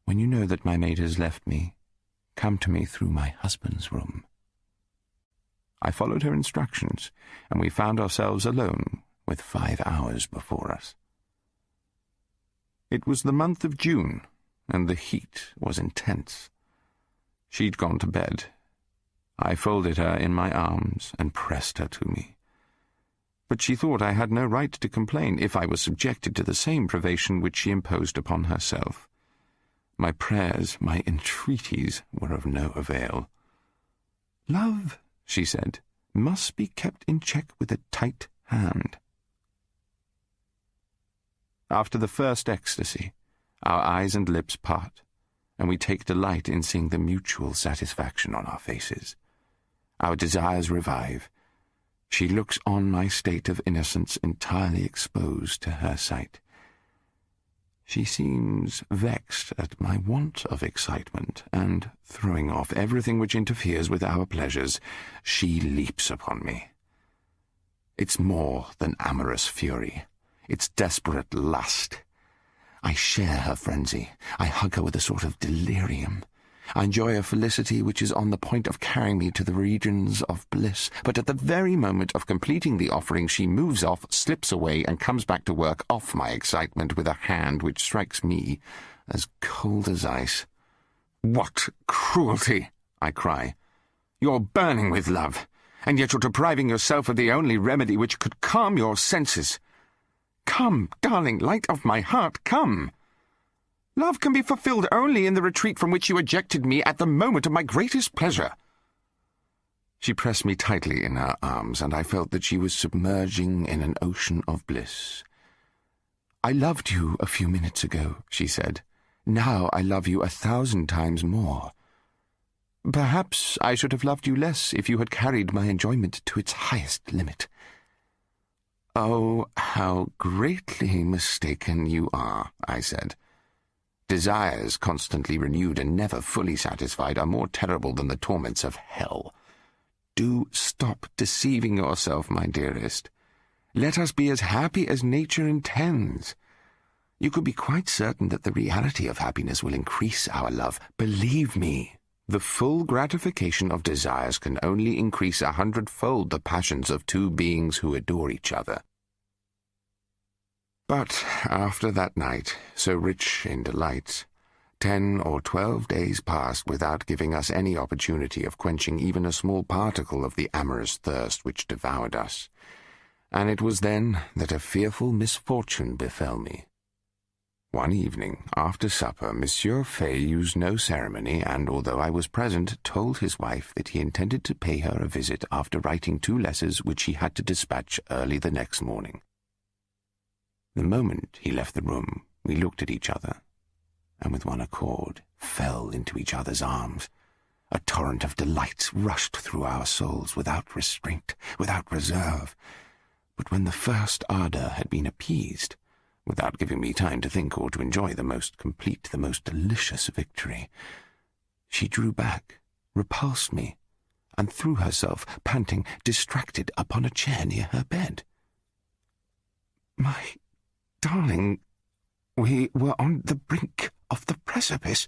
When you know that my maid has left me, come to me through my husband's room." I followed her instructions, and we found ourselves alone with 5 hours before us. It was the month of June, and the heat was intense. She'd gone to bed, I folded her in my arms and pressed her to me. But she thought I had no right to complain if I was subjected to the same privation which she imposed upon herself. My prayers, my entreaties were of no avail. "Love," she said, "must be kept in check with a tight hand." After the first ecstasy, our eyes and lips part, and we take delight in seeing the mutual satisfaction on our faces. Our desires revive. She looks on my state of innocence entirely exposed to her sight. She seems vexed at my want of excitement, and, throwing off everything which interferes with our pleasures, she leaps upon me. It's more than amorous fury. It's desperate lust. I share her frenzy. I hug her with a sort of delirium. I enjoy a felicity which is on the point of carrying me to the regions of bliss, but at the very moment of completing the offering she moves off, slips away, and comes back to work off my excitement with a hand which strikes me as cold as ice. "What cruelty!" I cry. "You're burning with love, and yet you're depriving yourself of the only remedy which could calm your senses. Come, darling, light of my heart, come! Love can be fulfilled only in the retreat from which you ejected me at the moment of my greatest pleasure." She pressed me tightly in her arms, and I felt that she was submerging in an ocean of bliss. "I loved you a few minutes ago," she said. "Now I love you 1,000 times more. Perhaps I should have loved you less if you had carried my enjoyment to its highest limit." "Oh, how greatly mistaken you are," I said. "Desires constantly renewed and never fully satisfied are more terrible than the torments of hell. Do stop deceiving yourself, my dearest. Let us be as happy as nature intends. You could be quite certain that the reality of happiness will increase our love. Believe me, the full gratification of desires can only increase 100-fold the passions of two beings who adore each other." But after that night, so rich in delights, 10 or 12 days passed without giving us any opportunity of quenching even a small particle of the amorous thirst which devoured us, and it was then that a fearful misfortune befell me. One evening, after supper, Monsieur Fay used no ceremony, and, although I was present, told his wife that he intended to pay her a visit after writing 2 letters which he had to dispatch early the next morning. The moment he left the room, we looked at each other, and with one accord fell into each other's arms. A torrent of delights rushed through our souls without restraint, without reserve. But when the first ardour had been appeased, without giving me time to think or to enjoy the most complete, the most delicious victory, she drew back, repulsed me, and threw herself, panting, distracted, upon a chair near her bed. "My darling, we were on the brink of the precipice."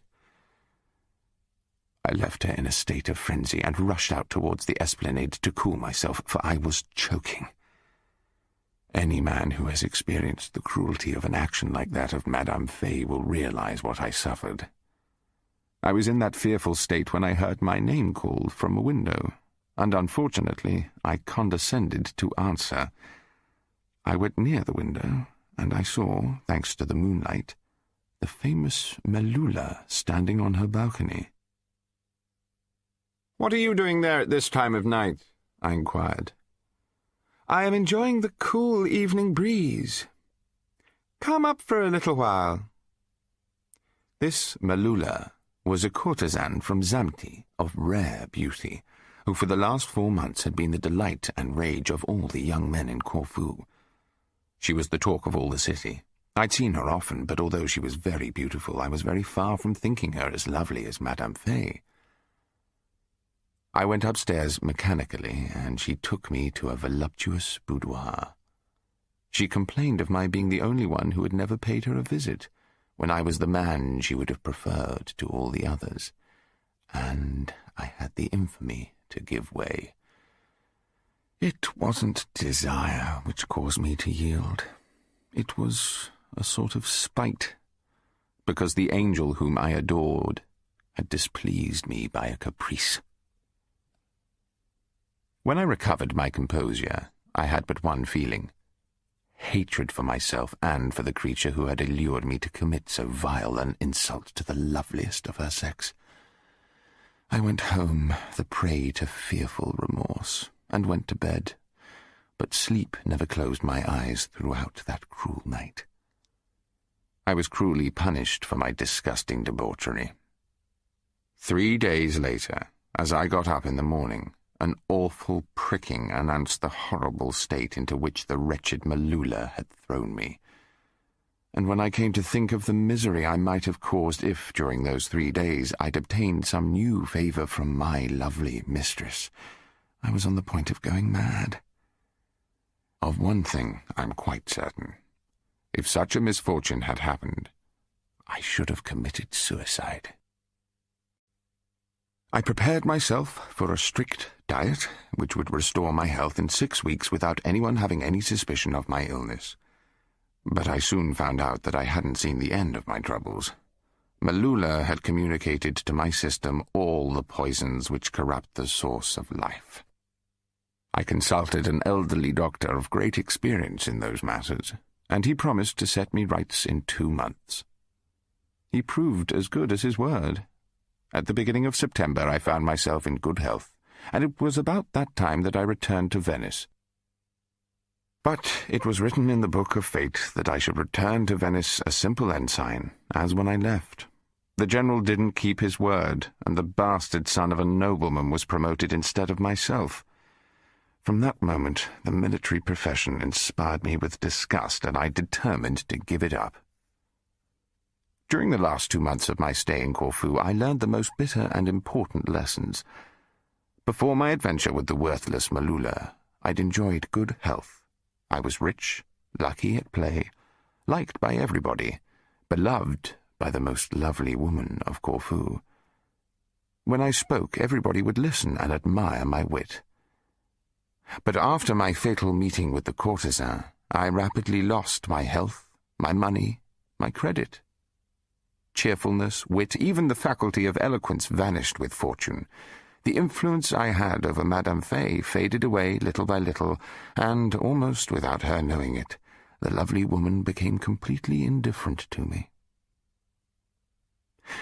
I left her in a state of frenzy and rushed out towards the esplanade to cool myself, for I was choking. Any man who has experienced the cruelty of an action like that of Madame Fay will realize what I suffered. I was in that fearful state when I heard my name called from a window, and unfortunately I condescended to answer. I went near the window, and I saw, thanks to the moonlight, the famous Melula standing on her balcony. "What are you doing there at this time of night?" I inquired. "I am enjoying the cool evening breeze. Come up for a little while." This Melula was a courtesan from Zamti, of rare beauty, who for the last 4 months had been the delight and rage of all the young men in Corfu. She was the talk of all the city. I'd seen her often, but although she was very beautiful, I was very far from thinking her as lovely as Madame Fay. I went upstairs mechanically, and she took me to a voluptuous boudoir. She complained of my being the only one who had never paid her a visit, when I was the man she would have preferred to all the others, and I had the infamy to give way. It wasn't desire which caused me to yield. It was a sort of spite, because the angel whom I adored had displeased me by a caprice. When I recovered my composure, I had but one feeling: hatred for myself and for the creature who had allured me to commit so vile an insult to the loveliest of her sex. I went home, the prey to fearful remorse, and went to bed, but sleep never closed my eyes throughout that cruel night. I was cruelly punished for my disgusting debauchery. 3 days later, as I got up in the morning, an awful pricking announced the horrible state into which the wretched Malula had thrown me. And when I came to think of the misery I might have caused if, during those 3 days, I'd obtained some new favour from my lovely mistress, I was on the point of going mad. Of one thing I'm quite certain. If such a misfortune had happened, I should have committed suicide. I prepared myself for a strict diet, which would restore my health in 6 weeks without anyone having any suspicion of my illness. But I soon found out that I hadn't seen the end of my troubles. Malula had communicated to my system all the poisons which corrupt the source of life. I consulted an elderly doctor of great experience in those matters, and he promised to set me rights in 2 months. He proved as good as his word. At the beginning of September I found myself in good health, and it was about that time that I returned to Venice. But it was written in the book of fate that I should return to Venice a simple ensign, as when I left. The general didn't keep his word, and the bastard son of a nobleman was promoted instead of myself. From that moment, the military profession inspired me with disgust, and I determined to give it up. During the last 2 months of my stay in Corfu, I learned the most bitter and important lessons. Before my adventure with the worthless Malula, I'd enjoyed good health. I was rich, lucky at play, liked by everybody, beloved by the most lovely woman of Corfu. When I spoke, everybody would listen and admire my wit. But after my fatal meeting with the courtesan, I rapidly lost my health, my money, my credit. Cheerfulness, wit, even the faculty of eloquence vanished with fortune. The influence I had over Madame Fay faded away little by little, and, almost without her knowing it, the lovely woman became completely indifferent to me.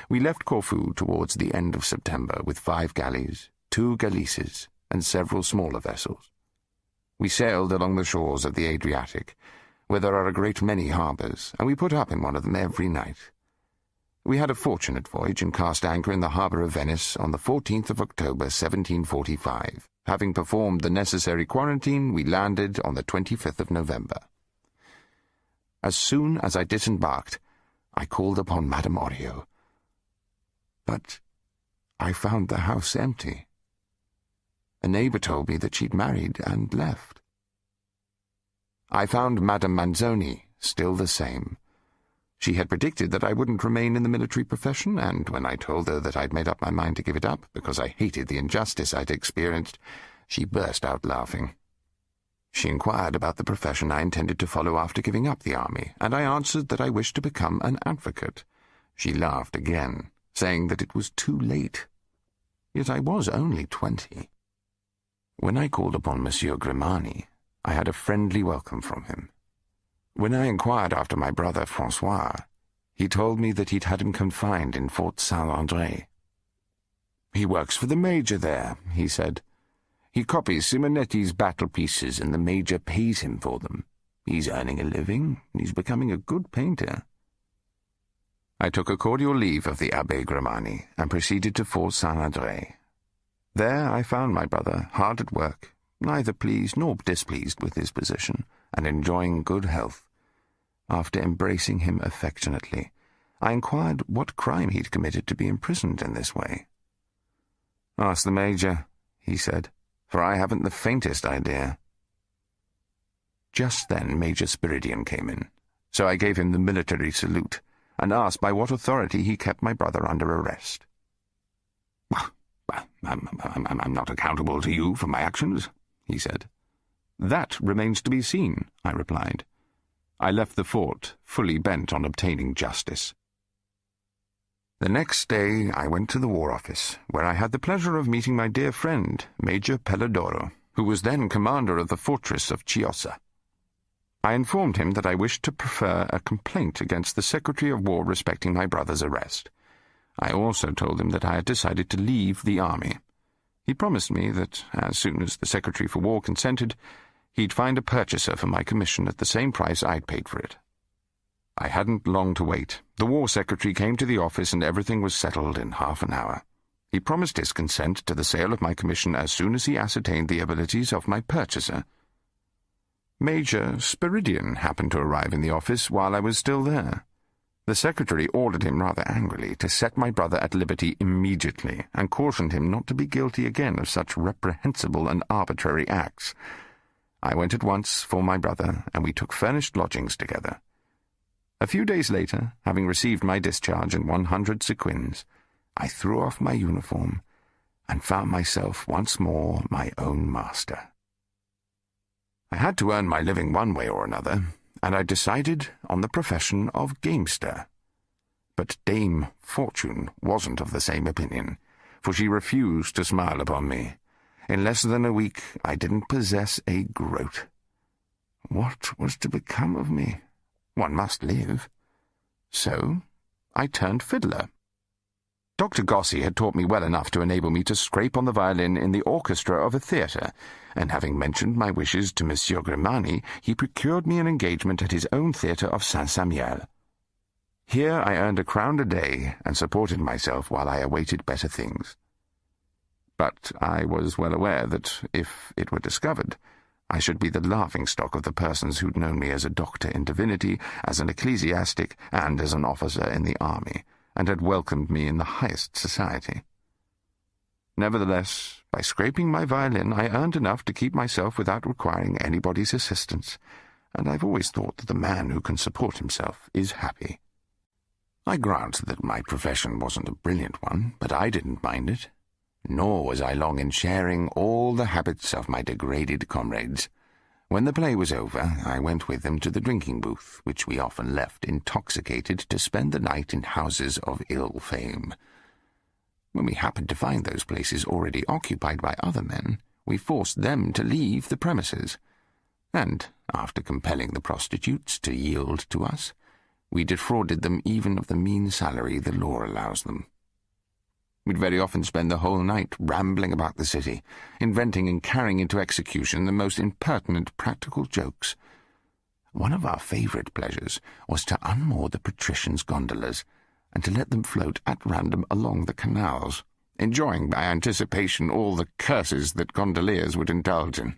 We left Corfu towards the end of September with 5 galleys, 2 galeases, and several smaller vessels. We sailed along the shores of the Adriatic, where there are a great many harbours, and we put up in one of them every night. We had a fortunate voyage and cast anchor in the harbour of Venice on the 14th of October, 1745. Having performed the necessary quarantine, we landed on the 25th of November. As soon as I disembarked, I called upon Madame Orio. But I found the house empty. A neighbour told me that she'd married and left. I found Madame Manzoni still the same. She had predicted that I wouldn't remain in the military profession, and when I told her that I'd made up my mind to give it up because I hated the injustice I'd experienced, she burst out laughing. She inquired about the profession I intended to follow after giving up the army, and I answered that I wished to become an advocate. She laughed again, saying that it was too late. Yet I was only 20. When I called upon Monsieur Grimani, I had a friendly welcome from him. When I inquired after my brother Francois, he told me that he'd had him confined in Fort Saint-André. "He works for the Major there," he said. "He copies Simonetti's battle pieces, and the Major pays him for them. He's earning a living, and he's becoming a good painter." I took a cordial leave of the Abbé Grimani and proceeded to Fort Saint-André. There I found my brother, hard at work, neither pleased nor displeased with his position, and enjoying good health. After embracing him affectionately, I inquired what crime he'd committed to be imprisoned in this way. "Ask the Major," he said, "for I haven't the faintest idea." Just then Major Spiridion came in, so I gave him the military salute, and asked by what authority he kept my brother under arrest. I'm not accountable to you for my actions," he said. "That remains to be seen," I replied. I left the fort, fully bent on obtaining justice. The next day I went to the War Office, where I had the pleasure of meeting my dear friend, Major Pelladoro, who was then commander of the fortress of Chiusa. I informed him that I wished to prefer a complaint against the Secretary of War respecting my brother's arrest. I also told him that I had decided to leave the army. He promised me that, as soon as the Secretary for War consented, he'd find a purchaser for my commission at the same price I'd paid for it. I hadn't long to wait. The War Secretary came to the office and everything was settled in half an hour. He promised his consent to the sale of my commission as soon as he ascertained the abilities of my purchaser. Major Spiridion happened to arrive in the office while I was still there. The secretary ordered him rather angrily to set my brother at liberty immediately and cautioned him not to be guilty again of such reprehensible and arbitrary acts. I went at once for my brother, and we took furnished lodgings together. A few days later, having received my discharge and 100 sequins, I threw off my uniform and found myself once more my own master. I had to earn my living one way or another, and I decided on the profession of gamester. But Dame Fortune wasn't of the same opinion, for she refused to smile upon me. In less than a week I didn't possess a groat. What was to become of me? One must live. So I turned fiddler. Dr. Gossi had taught me well enough to enable me to scrape on the violin in the orchestra of a theatre, and having mentioned my wishes to Monsieur Grimani, he procured me an engagement at his own theatre of Saint-Samuel. Here I earned a crown a day and supported myself while I awaited better things. But I was well aware that, if it were discovered, I should be the laughing-stock of the persons who'd known me as a doctor in divinity, as an ecclesiastic, and as an officer in the army, and had welcomed me in the highest society. Nevertheless, by scraping my violin, I earned enough to keep myself without requiring anybody's assistance, and I've always thought that the man who can support himself is happy. I grant that my profession wasn't a brilliant one, but I didn't mind it. Nor was I long in sharing all the habits of my degraded comrades. When the play was over, I went with them to the drinking booth, which we often left intoxicated to spend the night in houses of ill fame. When we happened to find those places already occupied by other men, we forced them to leave the premises, and, after compelling the prostitutes to yield to us, we defrauded them even of the mean salary the law allows them. We'd very often spend the whole night rambling about the city, inventing and carrying into execution the most impertinent practical jokes. One of our favourite pleasures was to unmoor the patricians' gondolas and to let them float at random along the canals, enjoying by anticipation all the curses that gondoliers would indulge in.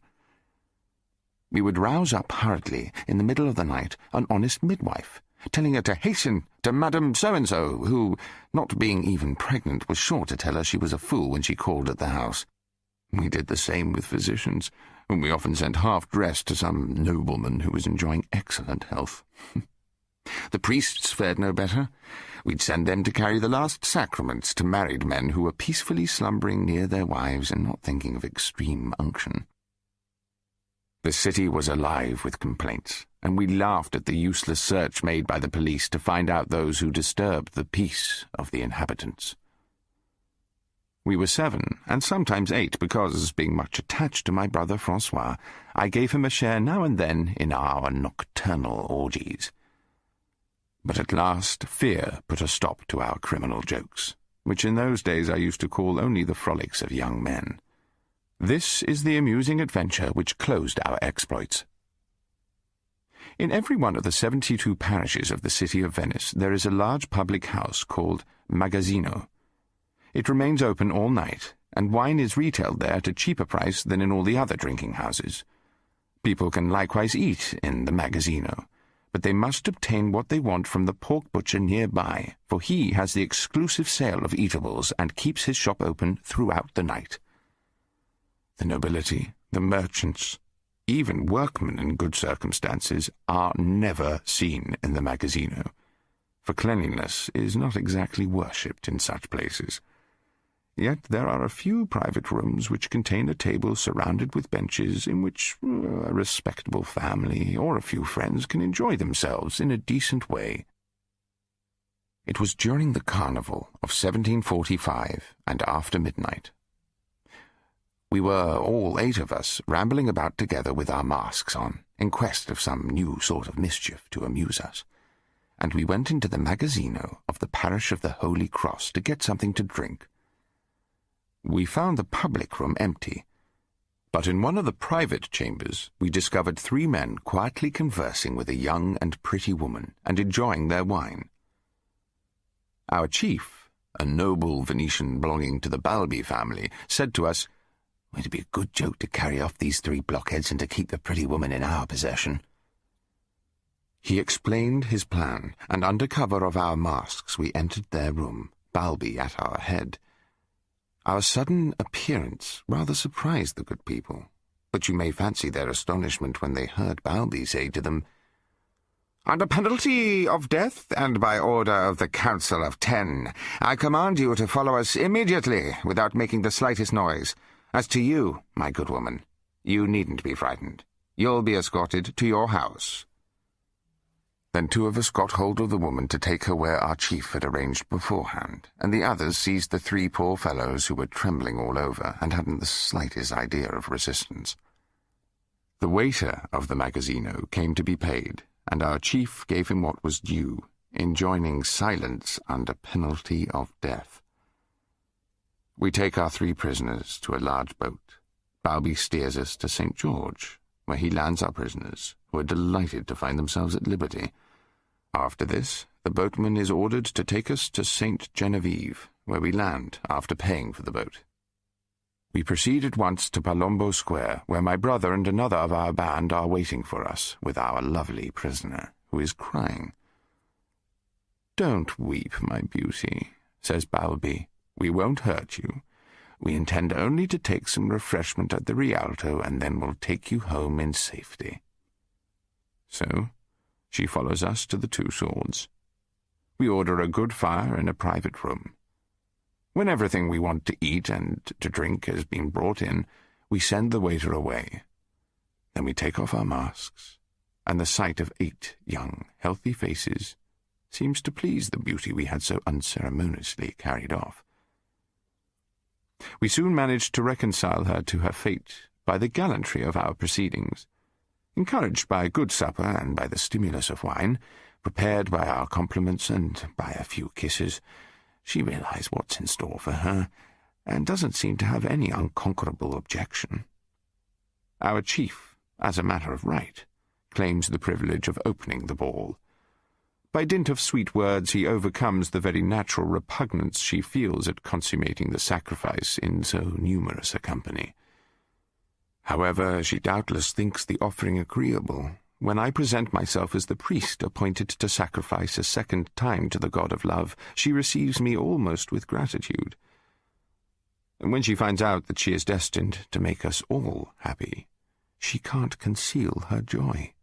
We would rouse up hurriedly in the middle of the night an honest midwife, telling her to hasten to Madame So-and-so, who, not being even pregnant, was sure to tell her she was a fool when she called at the house. We did the same with physicians, whom we often sent half-dressed to some nobleman who was enjoying excellent health. The priests fared no better. We'd send them to carry the last sacraments to married men who were peacefully slumbering near their wives and not thinking of extreme unction. The city was alive with complaints, and we laughed at the useless search made by the police to find out those who disturbed the peace of the inhabitants. We were 7, and sometimes 8, because, being much attached to my brother Francois, I gave him a share now and then in our nocturnal orgies. But at last fear put a stop to our criminal jokes, which in those days I used to call only the frolics of young men. This is the amusing adventure which closed our exploits. In every one of the 72 parishes of the city of Venice there is a large public house called Magazzino. It remains open all night, and wine is retailed there at a cheaper price than in all the other drinking houses. People can likewise eat in the Magazzino, but they must obtain what they want from the pork butcher nearby, for he has the exclusive sale of eatables and keeps his shop open throughout the night. The nobility, the merchants, even workmen in good circumstances, are never seen in the Magazzino, for cleanliness is not exactly worshipped in such places. Yet there are a few private rooms which contain a table surrounded with benches in which a respectable family or a few friends can enjoy themselves in a decent way. It was during the Carnival of 1745 and after midnight. We were, all 8 of us, rambling about together with our masks on, in quest of some new sort of mischief to amuse us. And we went into the magazzino of the parish of the Holy Cross to get something to drink. We found the public room empty, but in one of the private chambers we discovered 3 men quietly conversing with a young and pretty woman and enjoying their wine. Our chief, a noble Venetian belonging to the Balbi family, said to us, "It'd be a good joke to carry off these 3 blockheads and to keep the pretty woman in our possession." He explained his plan, and under cover of our masks we entered their room, Balbi at our head. Our sudden appearance rather surprised the good people, but you may fancy their astonishment when they heard Balbi say to them, "Under penalty of death, and by order of the Council of 10, I command you to follow us immediately, without making the slightest noise. As to you, my good woman, you needn't be frightened. You'll be escorted to your house." Then 2 of us got hold of the woman to take her where our chief had arranged beforehand, and the others seized the 3 poor fellows who were trembling all over and hadn't the slightest idea of resistance. The waiter of the magazzino came to be paid, and our chief gave him what was due, enjoining silence under penalty of death. We take our 3 prisoners to a large boat. Balbi steers us to St. George, where he lands our prisoners, who are delighted to find themselves at liberty. After this, the boatman is ordered to take us to St. Genevieve, where we land after paying for the boat. We proceed at once to Palombo Square, where my brother and another of our band are waiting for us, with our lovely prisoner, who is crying. "Don't weep, my beauty," says Balbi. "We won't hurt you. We intend only to take some refreshment at the Rialto, and then we'll take you home in safety." So she follows us to the 2 Swords. We order a good fire in a private room. When everything we want to eat and to drink has been brought in, we send the waiter away. Then we take off our masks, and the sight of 8 young, healthy faces seems to please the beauty we had so unceremoniously carried off. We soon managed to reconcile her to her fate by the gallantry of our proceedings. Encouraged by a good supper and by the stimulus of wine, prepared by our compliments and by a few kisses, she realized what's in store for her, and doesn't seem to have any unconquerable objection. Our chief, as a matter of right, claims the privilege of opening the ball. By dint of sweet words he overcomes the very natural repugnance she feels at consummating the sacrifice in so numerous a company. However, she doubtless thinks the offering agreeable. When I present myself as the priest appointed to sacrifice a 2nd time to the god of love, she receives me almost with gratitude. And when she finds out that she is destined to make us all happy, she can't conceal her joy.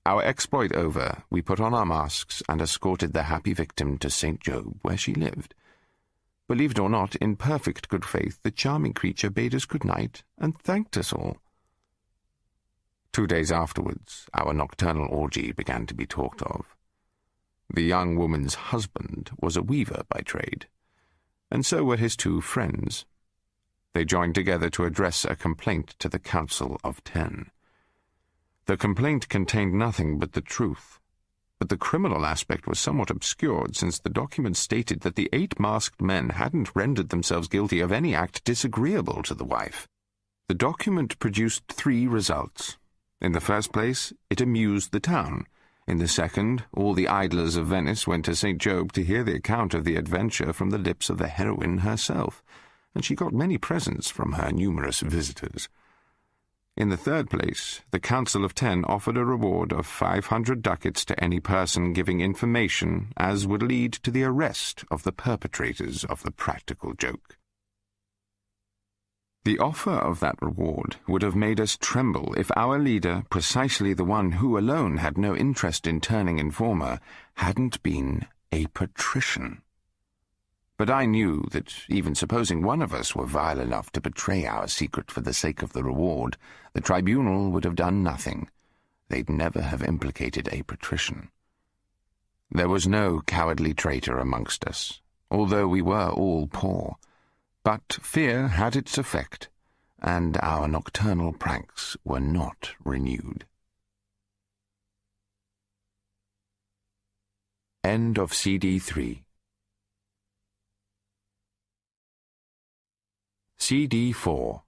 Our exploit over, we put on our masks and escorted the happy victim to St. Job, where she lived. Believe it or not, in perfect good faith, the charming creature bade us good night and thanked us all. 2 days afterwards, our nocturnal orgy began to be talked of. The young woman's husband was a weaver by trade, and so were his 2 friends. They joined together to address a complaint to the Council of 10. The complaint contained nothing but the truth, but the criminal aspect was somewhat obscured, since the document stated that the 8 masked men hadn't rendered themselves guilty of any act disagreeable to the wife. The document produced 3 results. In the first place, it amused the town. In the second, all the idlers of Venice went to St. Job to hear the account of the adventure from the lips of the heroine herself, and she got many presents from her numerous visitors. In the third place, the Council of 10 offered a reward of 500 ducats to any person giving information as would lead to the arrest of the perpetrators of the practical joke. The offer of that reward would have made us tremble if our leader, precisely the one who alone had no interest in turning informer, hadn't been a patrician. But I knew that, even supposing one of us were vile enough to betray our secret for the sake of the reward, the tribunal would have done nothing. They'd never have implicated a patrician. There was no cowardly traitor amongst us, although we were all poor. But fear had its effect, and our nocturnal pranks were not renewed. End of CD 3. CD 4.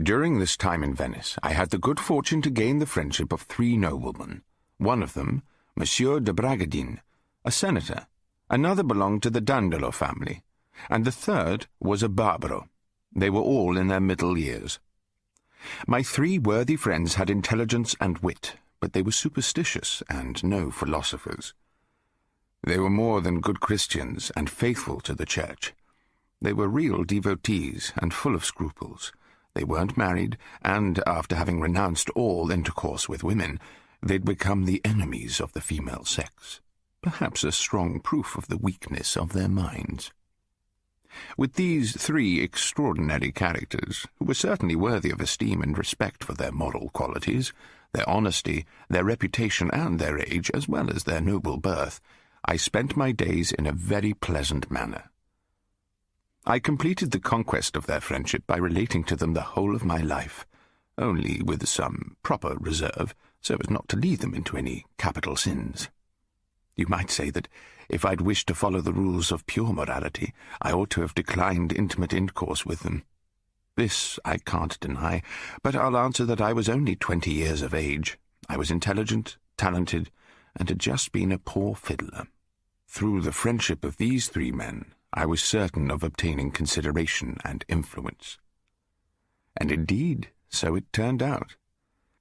During this time in Venice, I had the good fortune to gain the friendship of 3 noblemen. One of them, Monsieur de Bragadin, a senator. Another belonged to the Dandolo family, and the third was a Barbaro. They were all in their middle years. My 3 worthy friends had intelligence and wit, but they were superstitious and no philosophers. They were more than good Christians and faithful to the church. They were real devotees and full of scruples. They weren't married, and after having renounced all intercourse with women, they'd become the enemies of the female sex, perhaps a strong proof of the weakness of their minds. With these 3 extraordinary characters, who were certainly worthy of esteem and respect for their moral qualities, their honesty, their reputation, and their age, as well as their noble birth, I spent my days in a very pleasant manner. I completed the conquest of their friendship by relating to them the whole of my life, only with some proper reserve, so as not to lead them into any capital sins. You might say that if I'd wished to follow the rules of pure morality, I ought to have declined intimate intercourse with them. This I can't deny, but I'll answer that I was only 20 years of age. I was intelligent, talented, and had just been a poor fiddler. Through the friendship of these 3 men, I was certain of obtaining consideration and influence. And indeed, so it turned out.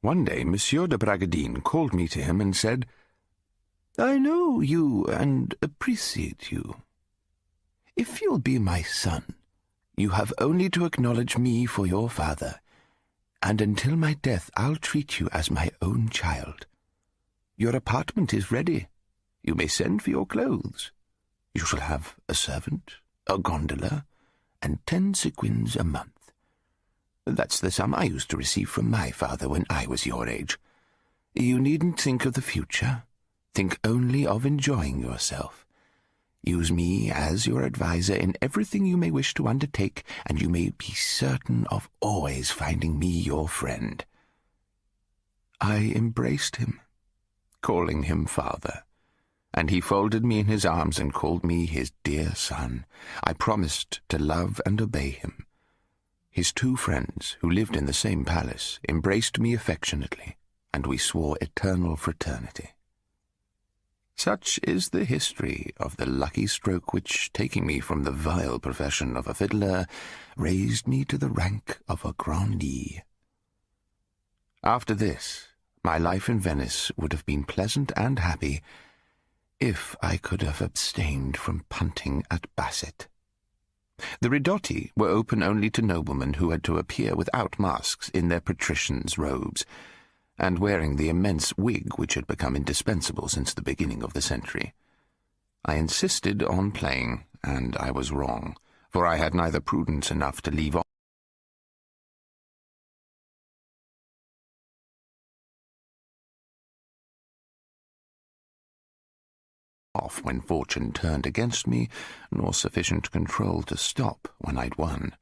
One day, Monsieur de Bragadin called me to him and said, "I know you and appreciate you. If you'll be my son, you have only to acknowledge me for your father, and until my death I'll treat you as my own child. Your apartment is ready. You may send for your clothes. You shall have a servant, a gondola, and 10 sequins a month. That's the sum I used to receive from my father when I was your age. You needn't think of the future. Think only of enjoying yourself. Use me as your adviser in everything you may wish to undertake, and you may be certain of always finding me your friend." I embraced him, calling him father, and he folded me in his arms and called me his dear son. I promised to love and obey him. His 2 friends, who lived in the same palace, embraced me affectionately, and we swore eternal fraternity. Such is the history of the lucky stroke which, taking me from the vile profession of a fiddler, raised me to the rank of a grandee. After this, my life in Venice would have been pleasant and happy if I could have abstained from punting at basset. The ridotti were open only to noblemen who had to appear without masks in their patricians' robes, and wearing the immense wig which had become indispensable since the beginning of the century. I insisted on playing, and I was wrong, for I had neither prudence enough to leave off when fortune turned against me, nor sufficient control to stop when I'd won.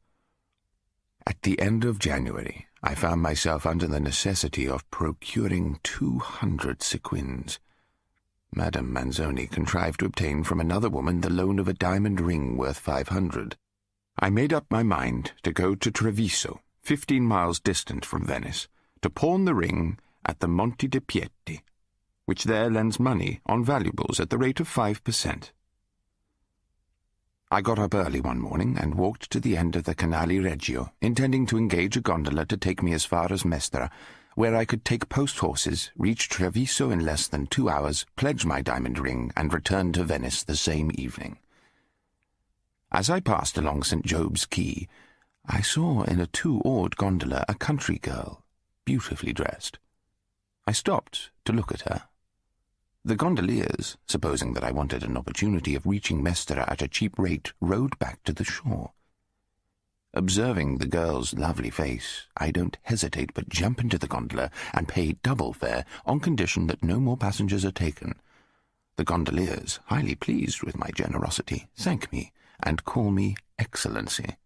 At the end of January, I found myself under the necessity of procuring 200 sequins. Madame Manzoni contrived to obtain from another woman the loan of a diamond ring worth 500. I made up my mind to go to Treviso, 15 miles distant from Venice, to pawn the ring at the Monte de Pieti, which there lends money on valuables at the rate of 5%. I got up early one morning and walked to the end of the Canale Reggio, intending to engage a gondola to take me as far as Mestre, where I could take post-horses, reach Treviso in less than 2 hours, pledge my diamond ring, and return to Venice the same evening. As I passed along St. Job's Quay, I saw in a 2-oared gondola a country girl, beautifully dressed. I stopped to look at her. The gondoliers, supposing that I wanted an opportunity of reaching Mestre at a cheap rate, rowed back to the shore. Observing the girl's lovely face, I don't hesitate but jump into the gondola and pay double fare on condition that no more passengers are taken. The gondoliers, highly pleased with my generosity, thank me and call me Excellency.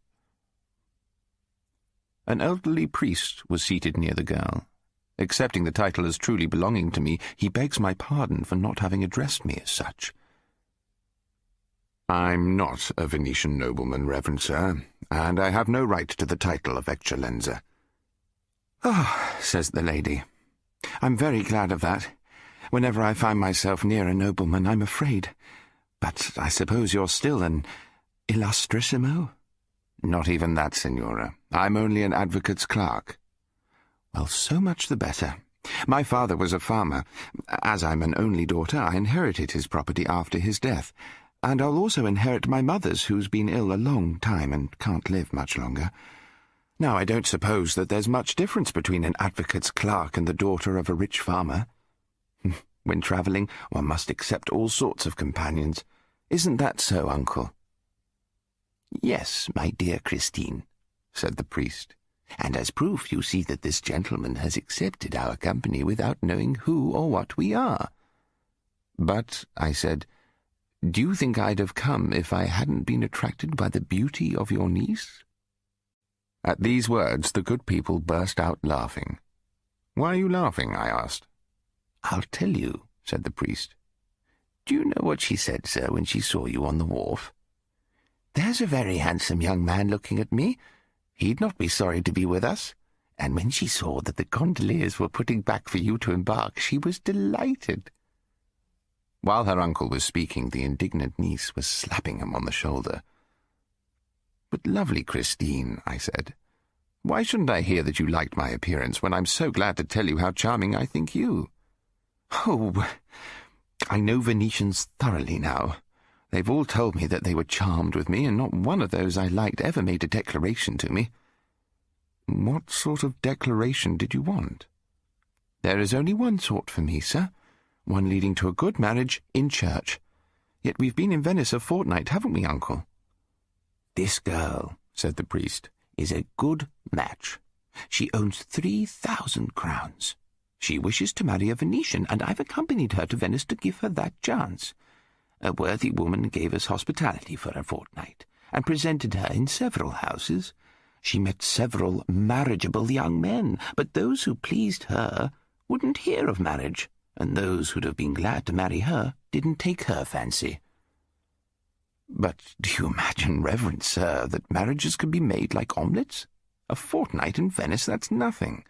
An elderly priest was seated near the girl. Accepting the title as truly belonging to me, he begs my pardon for not having addressed me as such. I'm not a Venetian nobleman, Reverend Sir, and I have no right to the title of Eccellenza. Oh, says the lady, I'm very glad of that. Whenever I find myself near a nobleman, I'm afraid. But I suppose you're still an illustrissimo? Not even that, Signora. I'm only an advocate's clerk. Well, so much the better. My father was a farmer. As I'm an only daughter, I inherited his property after his death, and I'll also inherit my mother's, who's been ill a long time and can't live much longer. Now, I don't suppose that there's much difference between an advocate's clerk and the daughter of a rich farmer. When travelling, one must accept all sorts of companions. Isn't that so, Uncle? Yes, my dear Christine, said the priest, and as proof you see that this gentleman has accepted our company without knowing who or what we are. But, I said, do you think I'd have come if I hadn't been attracted by the beauty of your niece? At these words the good people burst out laughing. Why are you laughing? I asked. I'll tell you, said the priest. Do you know what she said, sir, when she saw you on the wharf? There's a very handsome young man looking at me. He'd not be sorry to be with us. And when she saw that the gondoliers were putting back for you to embark, she was delighted. While her uncle was speaking, the indignant niece was slapping him on the shoulder. But lovely Christine, I said, why shouldn't I hear that you liked my appearance when I'm so glad to tell you how charming I think you? Oh, I know Venetians thoroughly now. They've all told me that they were charmed with me, and not one of those I liked ever made a declaration to me. What sort of declaration did you want? There is only one sort for me, sir, one leading to a good marriage in church. Yet we've been in Venice a fortnight, haven't we, Uncle? This girl, said the priest, is a good match. She owns 3,000 crowns. She wishes to marry a Venetian, and I've accompanied her to Venice to give her that chance. A worthy woman gave us hospitality for a fortnight, and presented her in several houses. She met several marriageable young men, but those who pleased her wouldn't hear of marriage, and those who'd have been glad to marry her didn't take her fancy. But do you imagine, Reverend Sir, that marriages can be made like omelettes? A fortnight in Venice, that's nothing.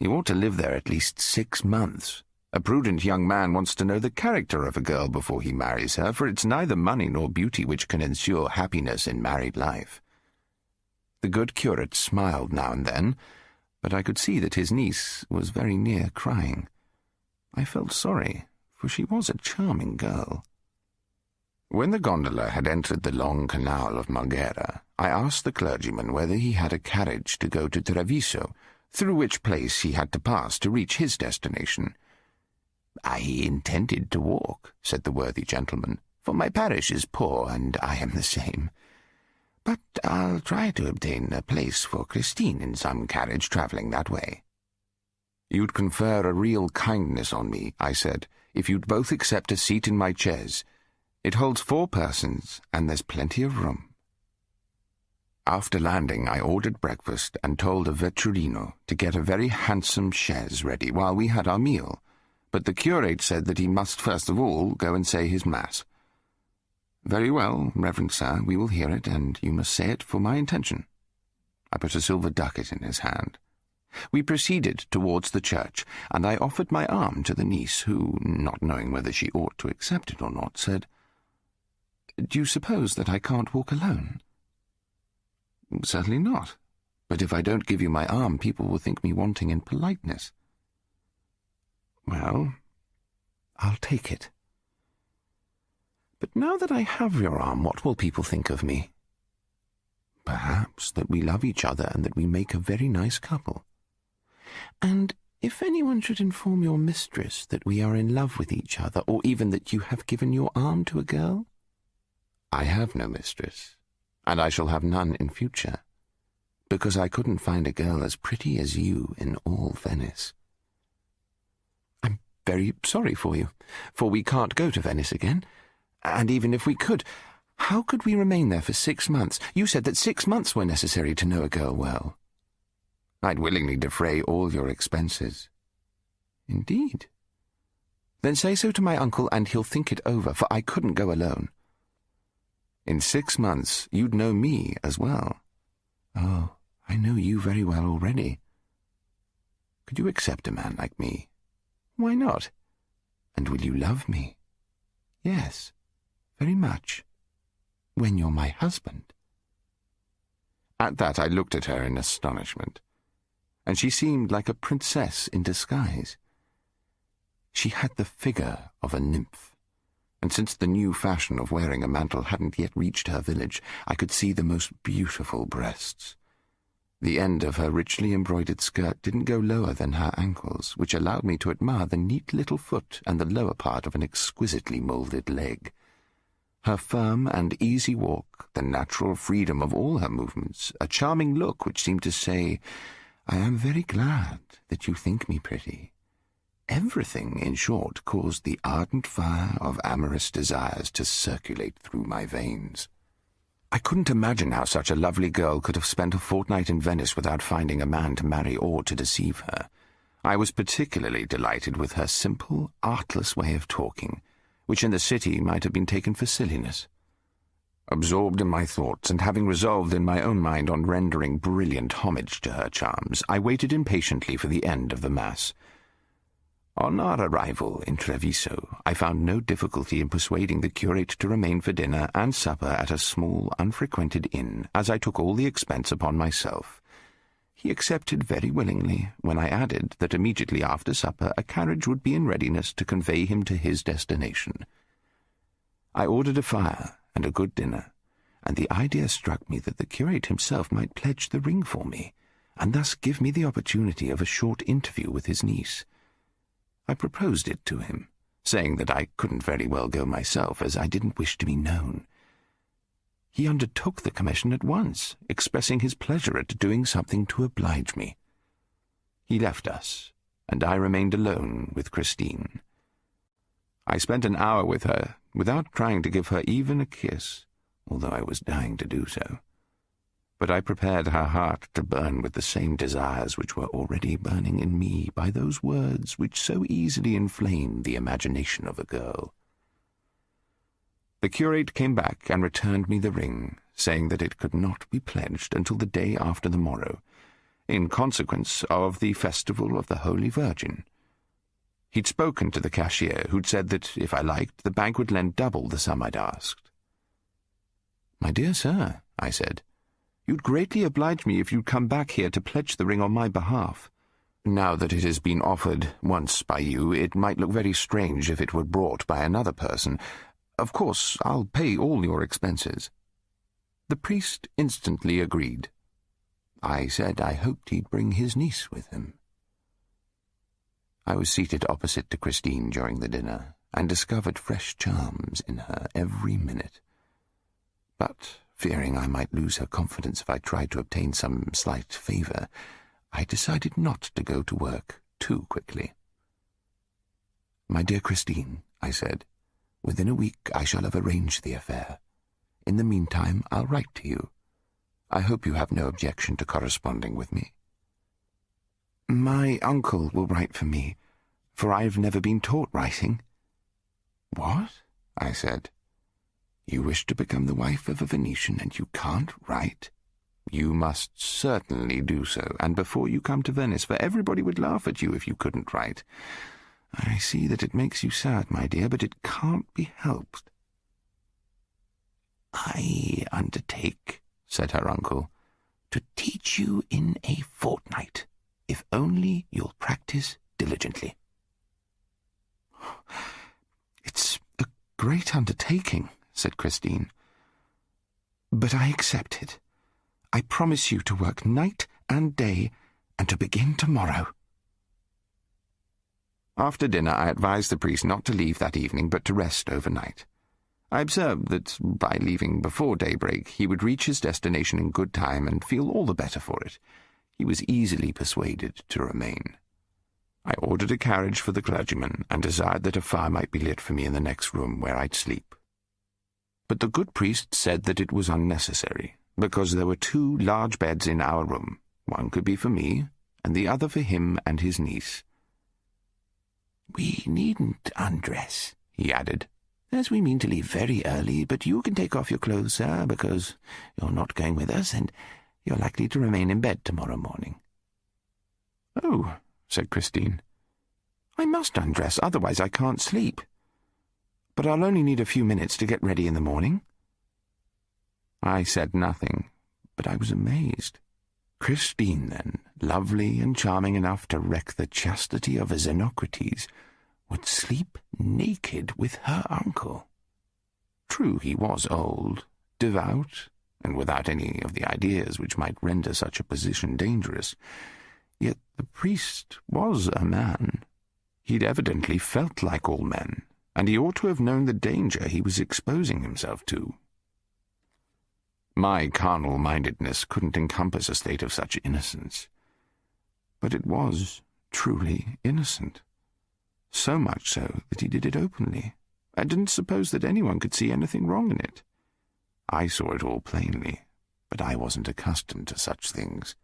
You ought to live there at least 6 months. A prudent young man wants to know the character of a girl before he marries her, for it's neither money nor beauty which can ensure happiness in married life. The good curate smiled now and then, but I could see that his niece was very near crying. I felt sorry, for she was a charming girl. When the gondola had entered the long canal of Marghera, I asked the clergyman whether he had a carriage to go to Treviso, through which place he had to pass to reach his destination. I intended to walk, said the worthy gentleman, for my parish is poor, and I am the same. But I'll try to obtain a place for Christine in some carriage travelling that way. You'd confer a real kindness on me, I said, if you'd both accept a seat in my chaise. It holds 4 persons, and there's plenty of room. After landing, I ordered breakfast and told a vetturino to get a very handsome chaise ready while we had our meal, but the curate said that he must first of all go and say his mass. Very well, Reverend Sir, we will hear it, and you must say it for my intention. I put a silver ducat in his hand. We proceeded towards the church, and I offered my arm to the niece, who, not knowing whether she ought to accept it or not, said, "Do you suppose that I can't walk alone?" "Certainly not. But if I don't give you my arm, people will think me wanting in politeness." "Well, I'll take it. But now that I have your arm, what will people think of me?" "Perhaps that we love each other and that we make a very nice couple." "And if anyone should inform your mistress that we are in love with each other, or even that you have given your arm to a girl?" "I have no mistress, and I shall have none in future, because I couldn't find a girl as pretty as you in all Venice." "I'm very sorry for you, for we can't go to Venice again, and even if we could, How could we remain there for 6 months? You said that 6 months were necessary to know a girl well. I'd willingly defray all your expenses. Indeed? Then say so to my uncle, and he'll think it over, for I couldn't go alone. In 6 months, you'd know me as well. Oh, I know you very well already. Could you accept a man like me? Why not? And will you love me? Yes, very much. When you're my husband. At that I looked at her in astonishment, and she seemed like a princess in disguise. She had the figure of a nymph, and since the new fashion of wearing a mantle hadn't yet reached her village, I could see the most beautiful breasts. The end of her richly embroidered skirt didn't go lower than her ankles, which allowed me to admire the neat little foot and the lower part of an exquisitely moulded leg. Her firm and easy walk, the natural freedom of all her movements, a charming look which seemed to say, "I am very glad that you think me pretty." Everything, in short, caused the ardent fire of amorous desires to circulate through my veins. I couldn't imagine how such a lovely girl could have spent a fortnight in Venice without finding a man to marry or to deceive her. I was particularly delighted with her simple, artless way of talking, which in the city might have been taken for silliness. Absorbed in my thoughts, and having resolved in my own mind on rendering brilliant homage to her charms, I waited impatiently for the end of the Mass. On our arrival in Treviso, I found no difficulty in persuading the curate to remain for dinner and supper at a small, unfrequented inn, as I took all the expense upon myself. He accepted very willingly, when I added that immediately after supper a carriage would be in readiness to convey him to his destination. I ordered a fire and a good dinner, and the idea struck me that the curate himself might pledge the ring for me, and thus give me the opportunity of a short interview with his niece. I proposed it to him, saying that I couldn't very well go myself, as I didn't wish to be known. He undertook the commission at once, expressing his pleasure at doing something to oblige me. He left us, and I remained alone with Christine. I spent an hour with her, without trying to give her even a kiss, although I was dying to do so. But I prepared her heart to burn with the same desires which were already burning in me by those words which so easily inflame the imagination of a girl. The curate came back and returned me the ring, saying that it could not be pledged until the day after the morrow, in consequence of the festival of the Holy Virgin. He'd spoken to the cashier, who'd said that, if I liked, the bank would lend double the sum I'd asked. "My dear sir," I said, "you'd greatly oblige me if you'd come back here to pledge the ring on my behalf. Now that it has been offered once by you, it might look very strange if it were brought by another person. Of course, I'll pay all your expenses." The priest instantly agreed. I said I hoped he'd bring his niece with him. I was seated opposite to Christine during the dinner, and discovered fresh charms in her every minute. But, fearing I might lose her confidence if I tried to obtain some slight favour, I decided not to go to work too quickly. "My dear Christine," I said, "within a week I shall have arranged the affair. In the meantime, I'll write to you. I hope you have no objection to corresponding with me." "My uncle will write for me, for I've never been taught writing." "What?" I said. "You wish to become the wife of a Venetian, and you can't write?" "You must certainly do so, and before you come to Venice, for everybody would laugh at you if you couldn't write. I see that it makes you sad, my dear, but it can't be helped." "I undertake," said her uncle, "to teach you in a fortnight, if only you'll practice diligently." "It's a great undertaking," said Christine, "but I accept it. I promise you to work night and day, and to begin tomorrow." After dinner I advised the priest not to leave that evening, but to rest overnight. I observed that, by leaving before daybreak, he would reach his destination in good time and feel all the better for it. He was easily persuaded to remain. I ordered a carriage for the clergyman, and desired that a fire might be lit for me in the next room where I'd sleep. But the good priest said that it was unnecessary, because there were 2 large beds in our room. One could be for me, and the other for him and his niece. "We needn't undress," he added, "as we mean to leave very early, but you can take off your clothes, sir, because you're not going with us, and you're likely to remain in bed tomorrow morning." "Oh," said Christine, "I must undress, otherwise I can't sleep. But I'll only need a few minutes to get ready in the morning." I said nothing, but I was amazed. Christine, then, lovely and charming enough to wreck the chastity of a Xenocrates, would sleep naked with her uncle. True, he was old, devout, and without any of the ideas which might render such a position dangerous. Yet the priest was a man. He'd evidently felt like all men, and he ought to have known the danger he was exposing himself to. My carnal-mindedness couldn't encompass a state of such innocence. But it was truly innocent. So much so that he did it openly. I didn't suppose that anyone could see anything wrong in it. I saw it all plainly, but I wasn't accustomed to such things.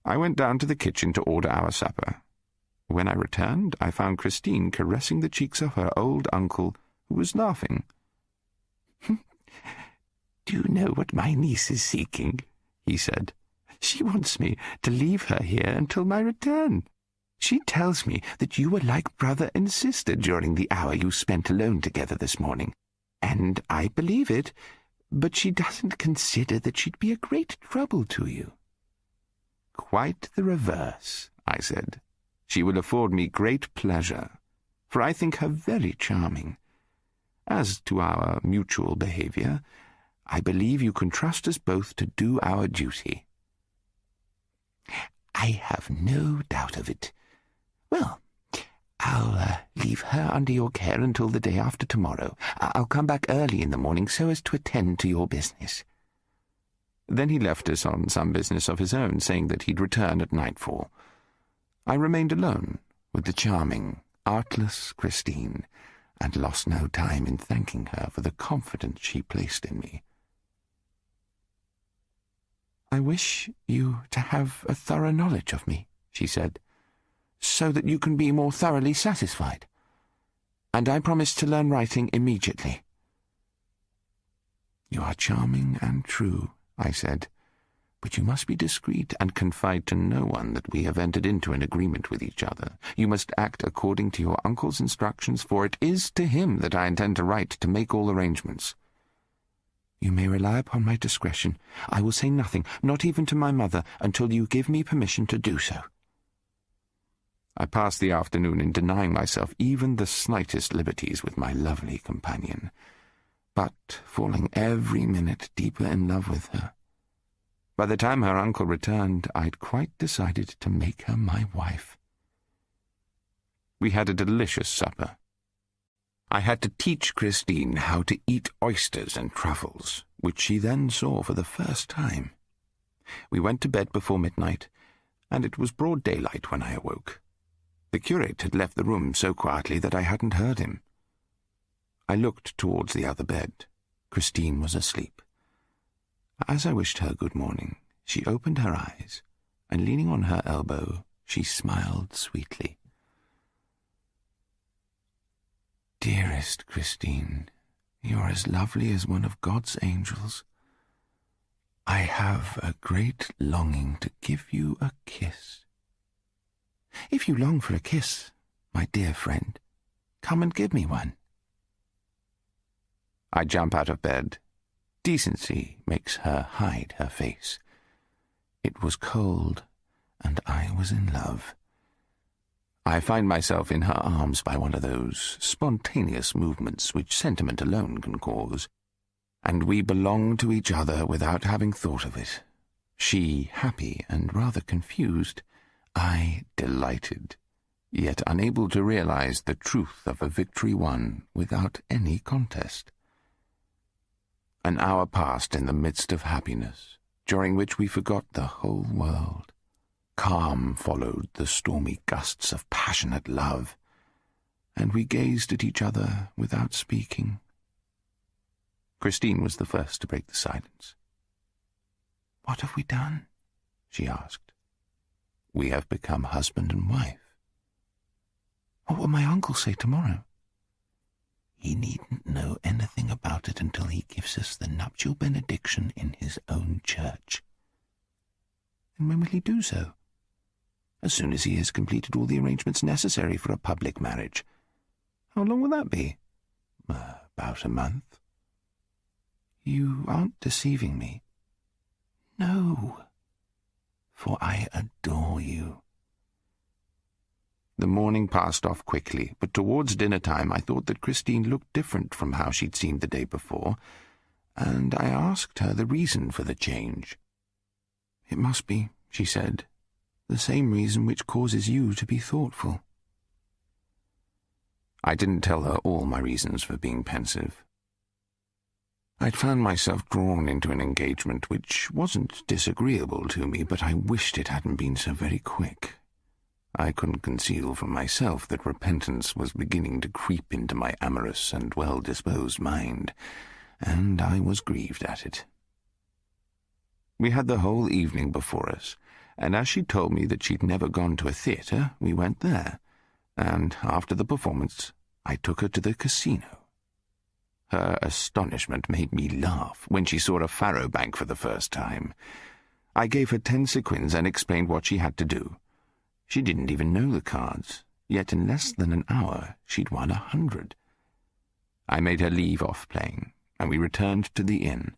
I went down to the kitchen to order our supper. When I returned, I found Christine caressing the cheeks of her old uncle, who was laughing. "Do you know what my niece is seeking?" he said. "She wants me to leave her here until my return. She tells me that you were like brother and sister during the hour you spent alone together this morning, and I believe it, but she doesn't consider that she'd be a great trouble to you." "Quite the reverse," I said. "She will afford me great pleasure, for I think her very charming. As to our mutual behaviour, I believe you can trust us both to do our duty." "I have no doubt of it. Well, I'll leave her under your care until the day after tomorrow. I'll come back early in the morning so as to attend to your business." Then he left us on some business of his own, saying that he'd return at nightfall. I remained alone with the charming, artless Christine, and lost no time in thanking her for the confidence she placed in me. "I wish you to have a thorough knowledge of me," she said, "so that you can be more thoroughly satisfied. And I promise to learn writing immediately." "You are charming and true," I said, "but you must be discreet and confide to no one that we have entered into an agreement with each other. You must act according to your uncle's instructions, for it is to him that I intend to write to make all arrangements." "You may rely upon my discretion. I will say nothing, not even to my mother, until you give me permission to do so." I passed the afternoon in denying myself even the slightest liberties with my lovely companion, but falling every minute deeper in love with her. By the time her uncle returned, I'd quite decided to make her my wife. We had a delicious supper. I had to teach Christine how to eat oysters and truffles, which she then saw for the first time. We went to bed before midnight, and it was broad daylight when I awoke. The curate had left the room so quietly that I hadn't heard him. I looked towards the other bed. Christine was asleep. As I wished her good morning, she opened her eyes, and leaning on her elbow, she smiled sweetly. "Dearest Christine, you're as lovely as one of God's angels. I have a great longing to give you a kiss." "If you long for a kiss, my dear friend, come and give me one." I jump out of bed. Decency makes her hide her face. It was cold, and I was in love. I find myself in her arms by one of those spontaneous movements which sentiment alone can cause, and we belong to each other without having thought of it. She happy and rather confused, I delighted, yet unable to realize the truth of a victory won without any contest. An hour passed in the midst of happiness, during which we forgot the whole world. Calm followed the stormy gusts of passionate love, and we gazed at each other without speaking. Christine was the first to break the silence. "What have we done?" she asked. "We have become husband and wife." "What will my uncle say tomorrow?" "He needn't know anything about it until he gives us the nuptial benediction in his own church." "And when will he do so?" "As soon as he has completed all the arrangements necessary for a public marriage." "How long will that be?" "About a month." "You aren't deceiving me?" "No, for I adore you." The morning passed off quickly, but towards dinner-time I thought that Christine looked different from how she'd seemed the day before, and I asked her the reason for the change. "It must be," she said, "the same reason which causes you to be thoughtful." I didn't tell her all my reasons for being pensive. I'd found myself drawn into an engagement which wasn't disagreeable to me, but I wished it hadn't been so very quick. I couldn't conceal from myself that repentance was beginning to creep into my amorous and well-disposed mind, and I was grieved at it. We had the whole evening before us, and as she told me that she'd never gone to a theatre, we went there, and after the performance I took her to the casino. Her astonishment made me laugh when she saw a faro bank for the first time. I gave her 10 sequins and explained what she had to do. She didn't even know the cards, yet in less than an hour she'd won 100. I made her leave off playing, and we returned to the inn.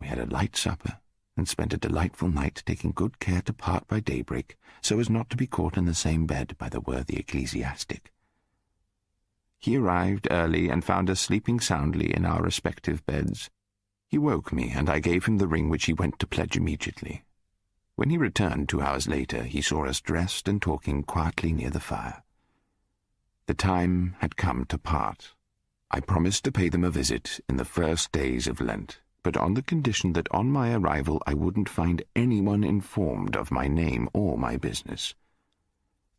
We had a light supper, and spent a delightful night, taking good care to part by daybreak, so as not to be caught in the same bed by the worthy ecclesiastic. He arrived early and found us sleeping soundly in our respective beds. He woke me, and I gave him the ring, which he went to pledge immediately. When he returned 2 hours later, he saw us dressed and talking quietly near the fire. The time had come to part. I promised to pay them a visit in the first days of Lent, but on the condition that on my arrival I wouldn't find anyone informed of my name or my business.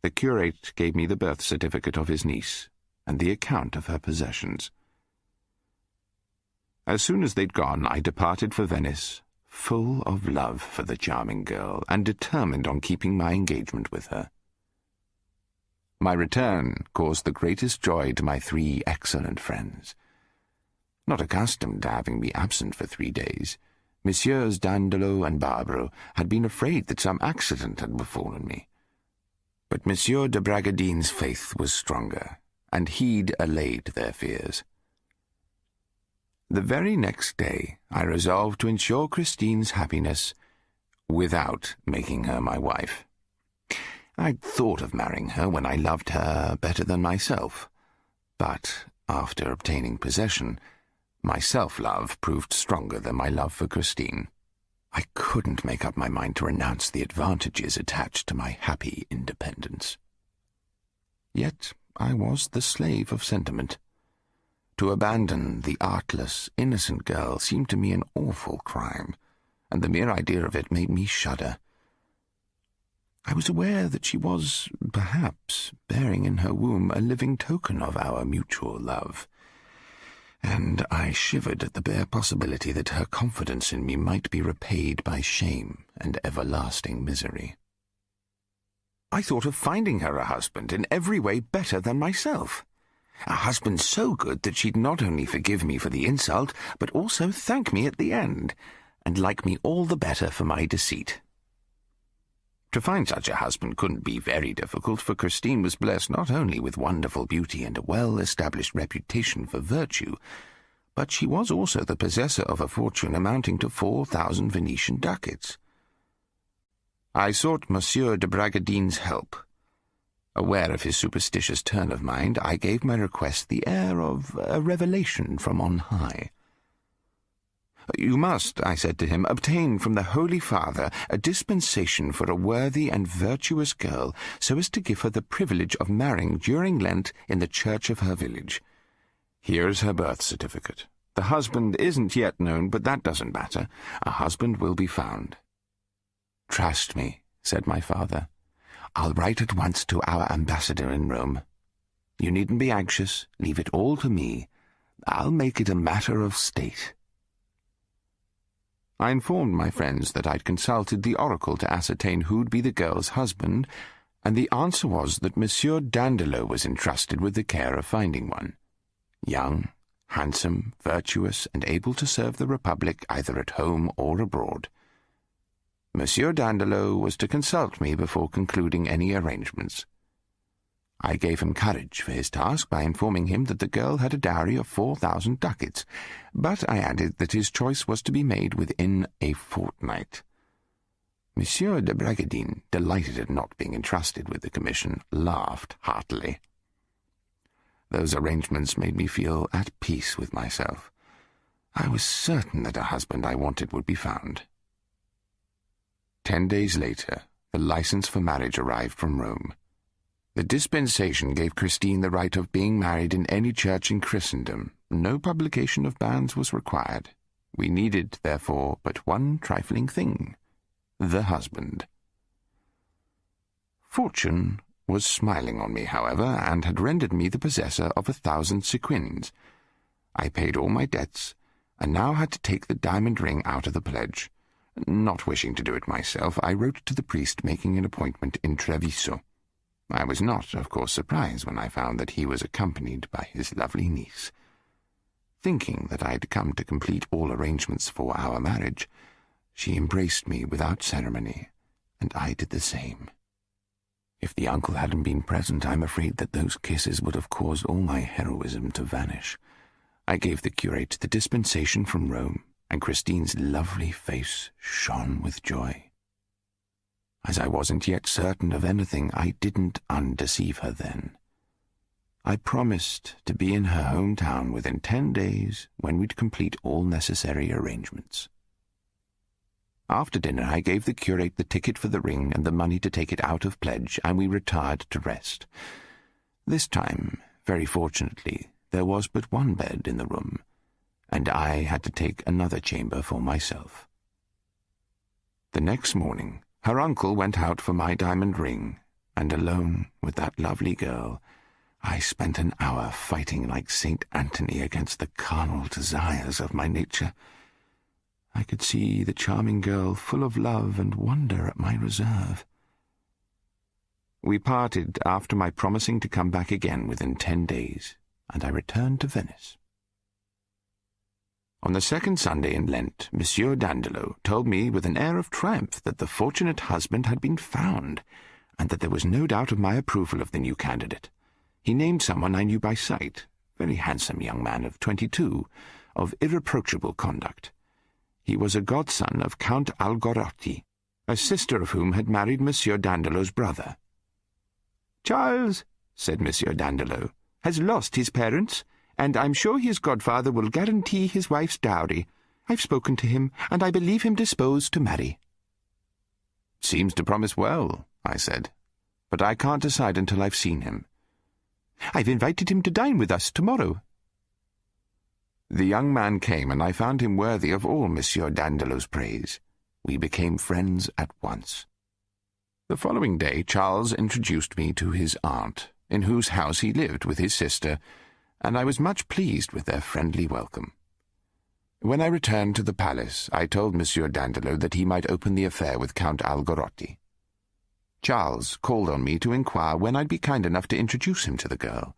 The curate gave me the birth certificate of his niece and the account of her possessions. As soon as they'd gone, I departed for Venice, full of love for the charming girl, and determined on keeping my engagement with her. My return caused the greatest joy to my 3 excellent friends. Not accustomed to having me absent for 3 days, Messieurs Dandolo and Barbaro had been afraid that some accident had befallen me. But Monsieur de Bragadine's faith was stronger, and he'd allayed their fears. The very next day I resolved to ensure Christine's happiness without making her my wife. I'd thought of marrying her when I loved her better than myself, but after obtaining possession, my self-love proved stronger than my love for Christine. I couldn't make up my mind to renounce the advantages attached to my happy independence. Yet I was the slave of sentiment. To abandon the artless, innocent girl seemed to me an awful crime, and the mere idea of it made me shudder. I was aware that she was, perhaps, bearing in her womb a living token of our mutual love, and I shivered at the bare possibility that her confidence in me might be repaid by shame and everlasting misery. I thought of finding her a husband in every way better than myself. A husband so good that she'd not only forgive me for the insult, but also thank me at the end, and like me all the better for my deceit. To find such a husband couldn't be very difficult, for Christine was blessed not only with wonderful beauty and a well-established reputation for virtue, but she was also the possessor of a fortune amounting to 4,000 Venetian ducats. I sought Monsieur de Bragadine's help. Aware of his superstitious turn of mind, I gave my request the air of a revelation from on high. "You must," I said to him, "obtain from the Holy Father a dispensation for a worthy and virtuous girl, so as to give her the privilege of marrying during Lent in the church of her village. Here's her birth certificate. The husband isn't yet known, but that doesn't matter. A husband will be found." "Trust me," said my father. "I'll write at once to our ambassador in Rome. You needn't be anxious. Leave it all to me. I'll make it a matter of state." I informed my friends that I'd consulted the oracle to ascertain who'd be the girl's husband, and the answer was that Monsieur Dandelot was entrusted with the care of finding one. Young, handsome, virtuous, and able to serve the Republic either at home or abroad. Monsieur Dandelot was to consult me before concluding any arrangements. I gave him courage for his task by informing him that the girl had a dowry of 4,000 ducats, but I added that his choice was to be made within a fortnight. Monsieur de Bragadin, delighted at not being entrusted with the commission, laughed heartily. Those arrangements made me feel at peace with myself. I was certain that a husband I wanted would be found. 10 days later, the license for marriage arrived from Rome. The dispensation gave Christine the right of being married in any church in Christendom. No publication of banns was required. We needed, therefore, but one trifling thing: the husband. Fortune was smiling on me, however, and had rendered me the possessor of 1,000 sequins. I paid all my debts, and now had to take the diamond ring out of the pledge. Not wishing to do it myself, I wrote to the priest making an appointment in Treviso. I was not, of course, surprised when I found that he was accompanied by his lovely niece. Thinking that I had come to complete all arrangements for our marriage, she embraced me without ceremony, and I did the same. If the uncle hadn't been present, I'm afraid that those kisses would have caused all my heroism to vanish. I gave the curate the dispensation from Rome, and Christine's lovely face shone with joy. As I wasn't yet certain of anything, I didn't undeceive her then. I promised to be in her hometown within 10 days, when we'd complete all necessary arrangements. After dinner, I gave the curate the ticket for the ring and the money to take it out of pledge, and we retired to rest. This time, very fortunately, there was but one bed in the room, and I had to take another chamber for myself. The next morning, her uncle went out for my diamond ring, and alone with that lovely girl, I spent an hour fighting like St. Anthony against the carnal desires of my nature. I could see the charming girl full of love and wonder at my reserve. We parted after my promising to come back again within 10 days, and I returned to Venice. On the second Sunday in Lent, Monsieur Dandelot told me with an air of triumph that the fortunate husband had been found, and that there was no doubt of my approval of the new candidate. He named someone I knew by sight, very handsome young man of 22, of irreproachable conduct. He was a godson of Count Algarotti, a sister of whom had married Monsieur Dandelot's brother. "Charles," said Monsieur Dandelot, "has lost his parents, and I'm sure his godfather will guarantee his wife's dowry. I've spoken to him, and I believe him disposed to marry." "Seems to promise well," I said, "but I can't decide until I've seen him." "I've invited him to dine with us tomorrow." The young man came, and I found him worthy of all Monsieur Dandelot's praise. We became friends at once. The following day Charles introduced me to his aunt, in whose house he lived with his sister, and I was much pleased with their friendly welcome. When I returned to the palace, I told Monsieur Dandelot that he might open the affair with Count Algarotti. Charles called on me to inquire when I'd be kind enough to introduce him to the girl.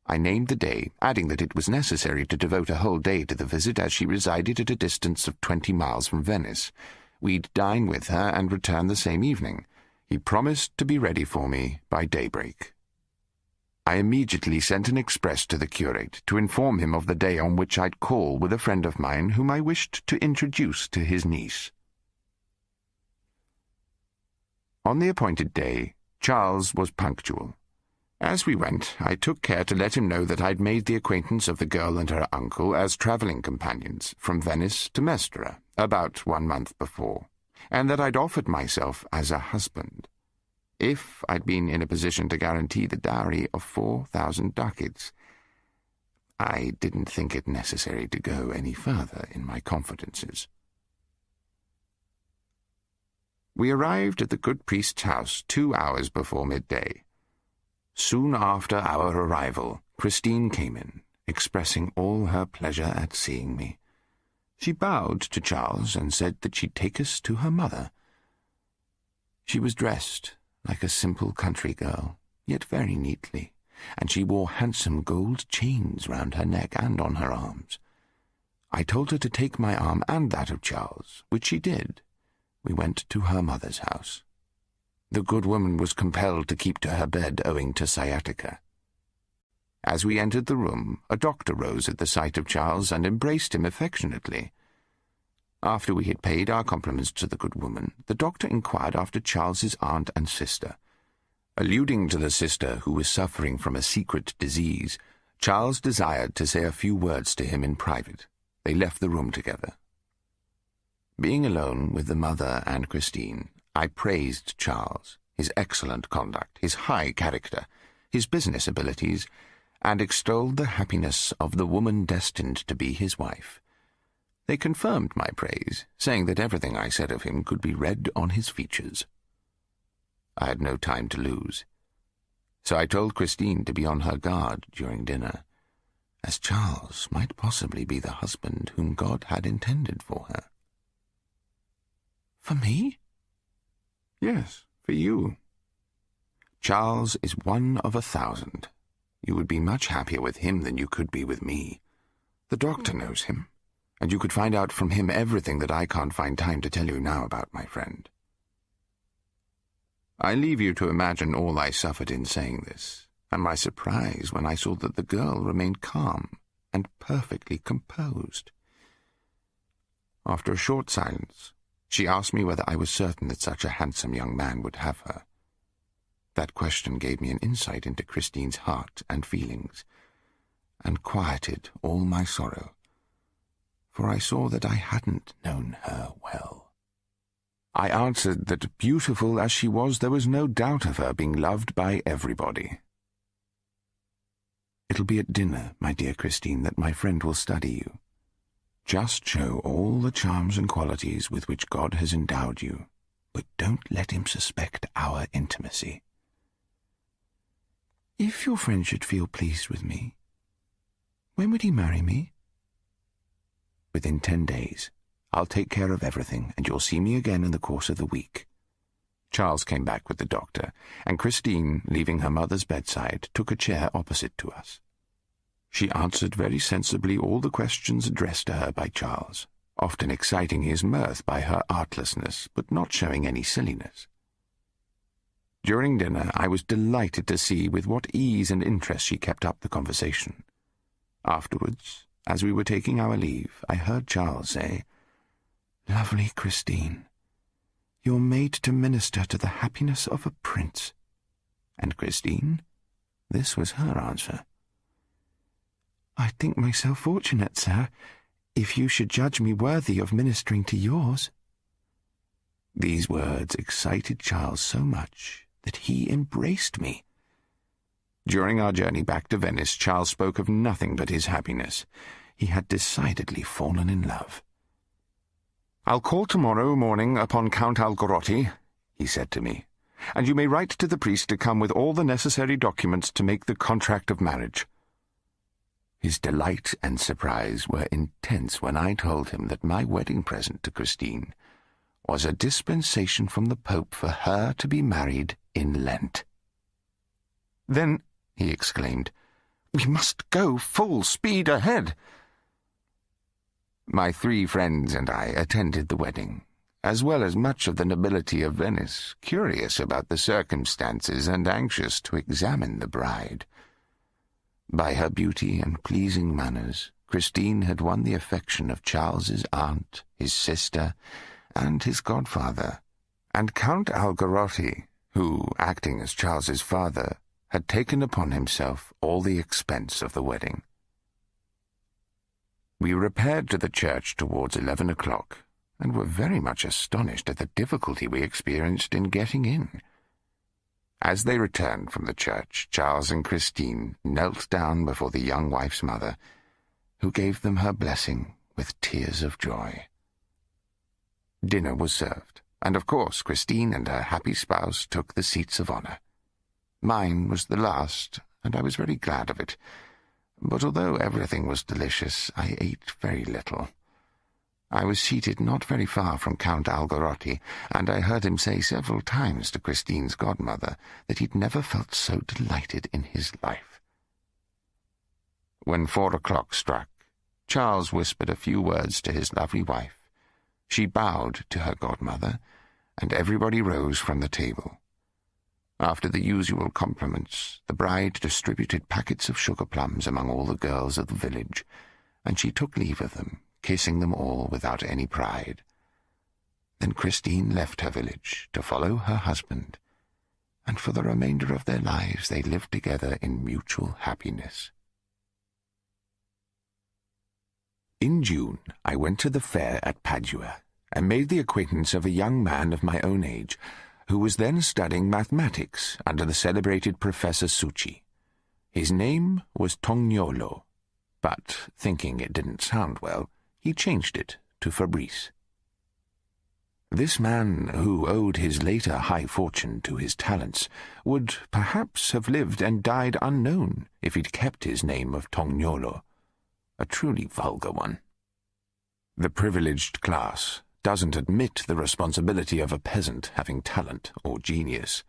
I named the day, adding that it was necessary to devote a whole day to the visit, as she resided at a distance of 20 miles from Venice. We'd dine with her and return the same evening. He promised to be ready for me by daybreak. I immediately sent an express to the curate to inform him of the day on which I'd call with a friend of mine whom I wished to introduce to his niece. On the appointed day, Charles was punctual. As we went, I took care to let him know that I'd made the acquaintance of the girl and her uncle as travelling companions from Venice to Mestre about 1 month before, and that I'd offered myself as a husband, if I'd been in a position to guarantee the dowry of 4,000 ducats. I didn't think it necessary to go any further in my confidences. We arrived at the good priest's house 2 hours before midday. Soon after our arrival, Christine came in, expressing all her pleasure at seeing me. She bowed to Charles and said that she'd take us to her mother. She was dressed like a simple country girl, yet very neatly, and she wore handsome gold chains round her neck and on her arms. I told her to take my arm and that of Charles, which she did. We went to her mother's house. The good woman was compelled to keep to her bed owing to sciatica. As we entered the room, a doctor rose at the sight of Charles and embraced him affectionately. After we had paid our compliments to the good woman, the doctor inquired after Charles's aunt and sister. Alluding to the sister who was suffering from a secret disease, Charles desired to say a few words to him in private. They left the room together. Being alone with the mother and Christine, I praised Charles, his excellent conduct, his high character, his business abilities, and extolled the happiness of the woman destined to be his wife. They confirmed my praise, saying that everything I said of him could be read on his features. I had no time to lose, so I told Christine to be on her guard during dinner, as Charles might possibly be the husband whom God had intended for her. For me? Yes, for you. Charles is one of 1,000. You would be much happier with him than you could be with me. The doctor knows him, and you could find out from him everything that I can't find time to tell you now about my friend. I leave you to imagine all I suffered in saying this, and my surprise when I saw that the girl remained calm and perfectly composed. After a short silence, she asked me whether I was certain that such a handsome young man would have her. That question gave me an insight into Christine's heart and feelings, and quieted all my sorrow, for I saw that I hadn't known her well. I answered that, beautiful as she was, there was no doubt of her being loved by everybody. It'll be at dinner, my dear Christine, that my friend will study you. Just show all the charms and qualities with which God has endowed you, but don't let him suspect our intimacy. If your friend should feel pleased with me, when would he marry me? Within 10 days. I'll take care of everything, and you'll see me again in the course of the week. Charles came back with the doctor, and Christine, leaving her mother's bedside, took a chair opposite to us. She answered very sensibly all the questions addressed to her by Charles, often exciting his mirth by her artlessness, but not showing any silliness. During dinner, I was delighted to see with what ease and interest she kept up the conversation. Afterwards, as we were taking our leave, I heard Charles say, "Lovely Christine, you're made to minister to the happiness of a prince." And Christine? This was her answer. "I think myself fortunate, sir, if you should judge me worthy of ministering to yours." These words excited Charles so much that he embraced me. During our journey back to Venice, Charles spoke of nothing but his happiness. He had decidedly fallen in love. "I'll call tomorrow morning upon Count Algarotti," he said to me, "and you may write to the priest to come with all the necessary documents to make the contract of marriage." His delight and surprise were intense when I told him that my wedding present to Christine was a dispensation from the Pope for her to be married in Lent. "Then," he exclaimed, "we must go full speed ahead." My 3 friends and I attended the wedding, as well as much of the nobility of Venice, curious about the circumstances and anxious to examine the bride. By her beauty and pleasing manners, Christine had won the affection of Charles's aunt, his sister, and his godfather, and Count Algarotti, who, acting as Charles's father, had taken upon himself all the expense of the wedding. We repaired to the church towards 11 o'clock, and were very much astonished at the difficulty we experienced in getting in. As they returned from the church, Charles and Christine knelt down before the young wife's mother, who gave them her blessing with tears of joy. Dinner was served, and of course Christine and her happy spouse took the seats of honor. Mine was the last, and I was very glad of it. But although everything was delicious, I ate very little. I was seated not very far from Count Algarotti, and I heard him say several times to Christine's godmother that he'd never felt so delighted in his life. When 4 o'clock struck, Charles whispered a few words to his lovely wife. She bowed to her godmother, and everybody rose from the table. After the usual compliments, the bride distributed packets of sugar plums among all the girls of the village, and she took leave of them, kissing them all without any pride. Then Christine left her village to follow her husband, and for the remainder of their lives they lived together in mutual happiness. In June, I went to the fair at Padua, and made the acquaintance of a young man of my own age, who was then studying mathematics under the celebrated Professor Succi. His name was Tognolo, but, thinking it didn't sound well, he changed it to Fabrice. This man, who owed his later high fortune to his talents, would perhaps have lived and died unknown if he'd kept his name of Tognolo, a truly vulgar one. The privileged class doesn't admit the responsibility of a peasant having talent or genius.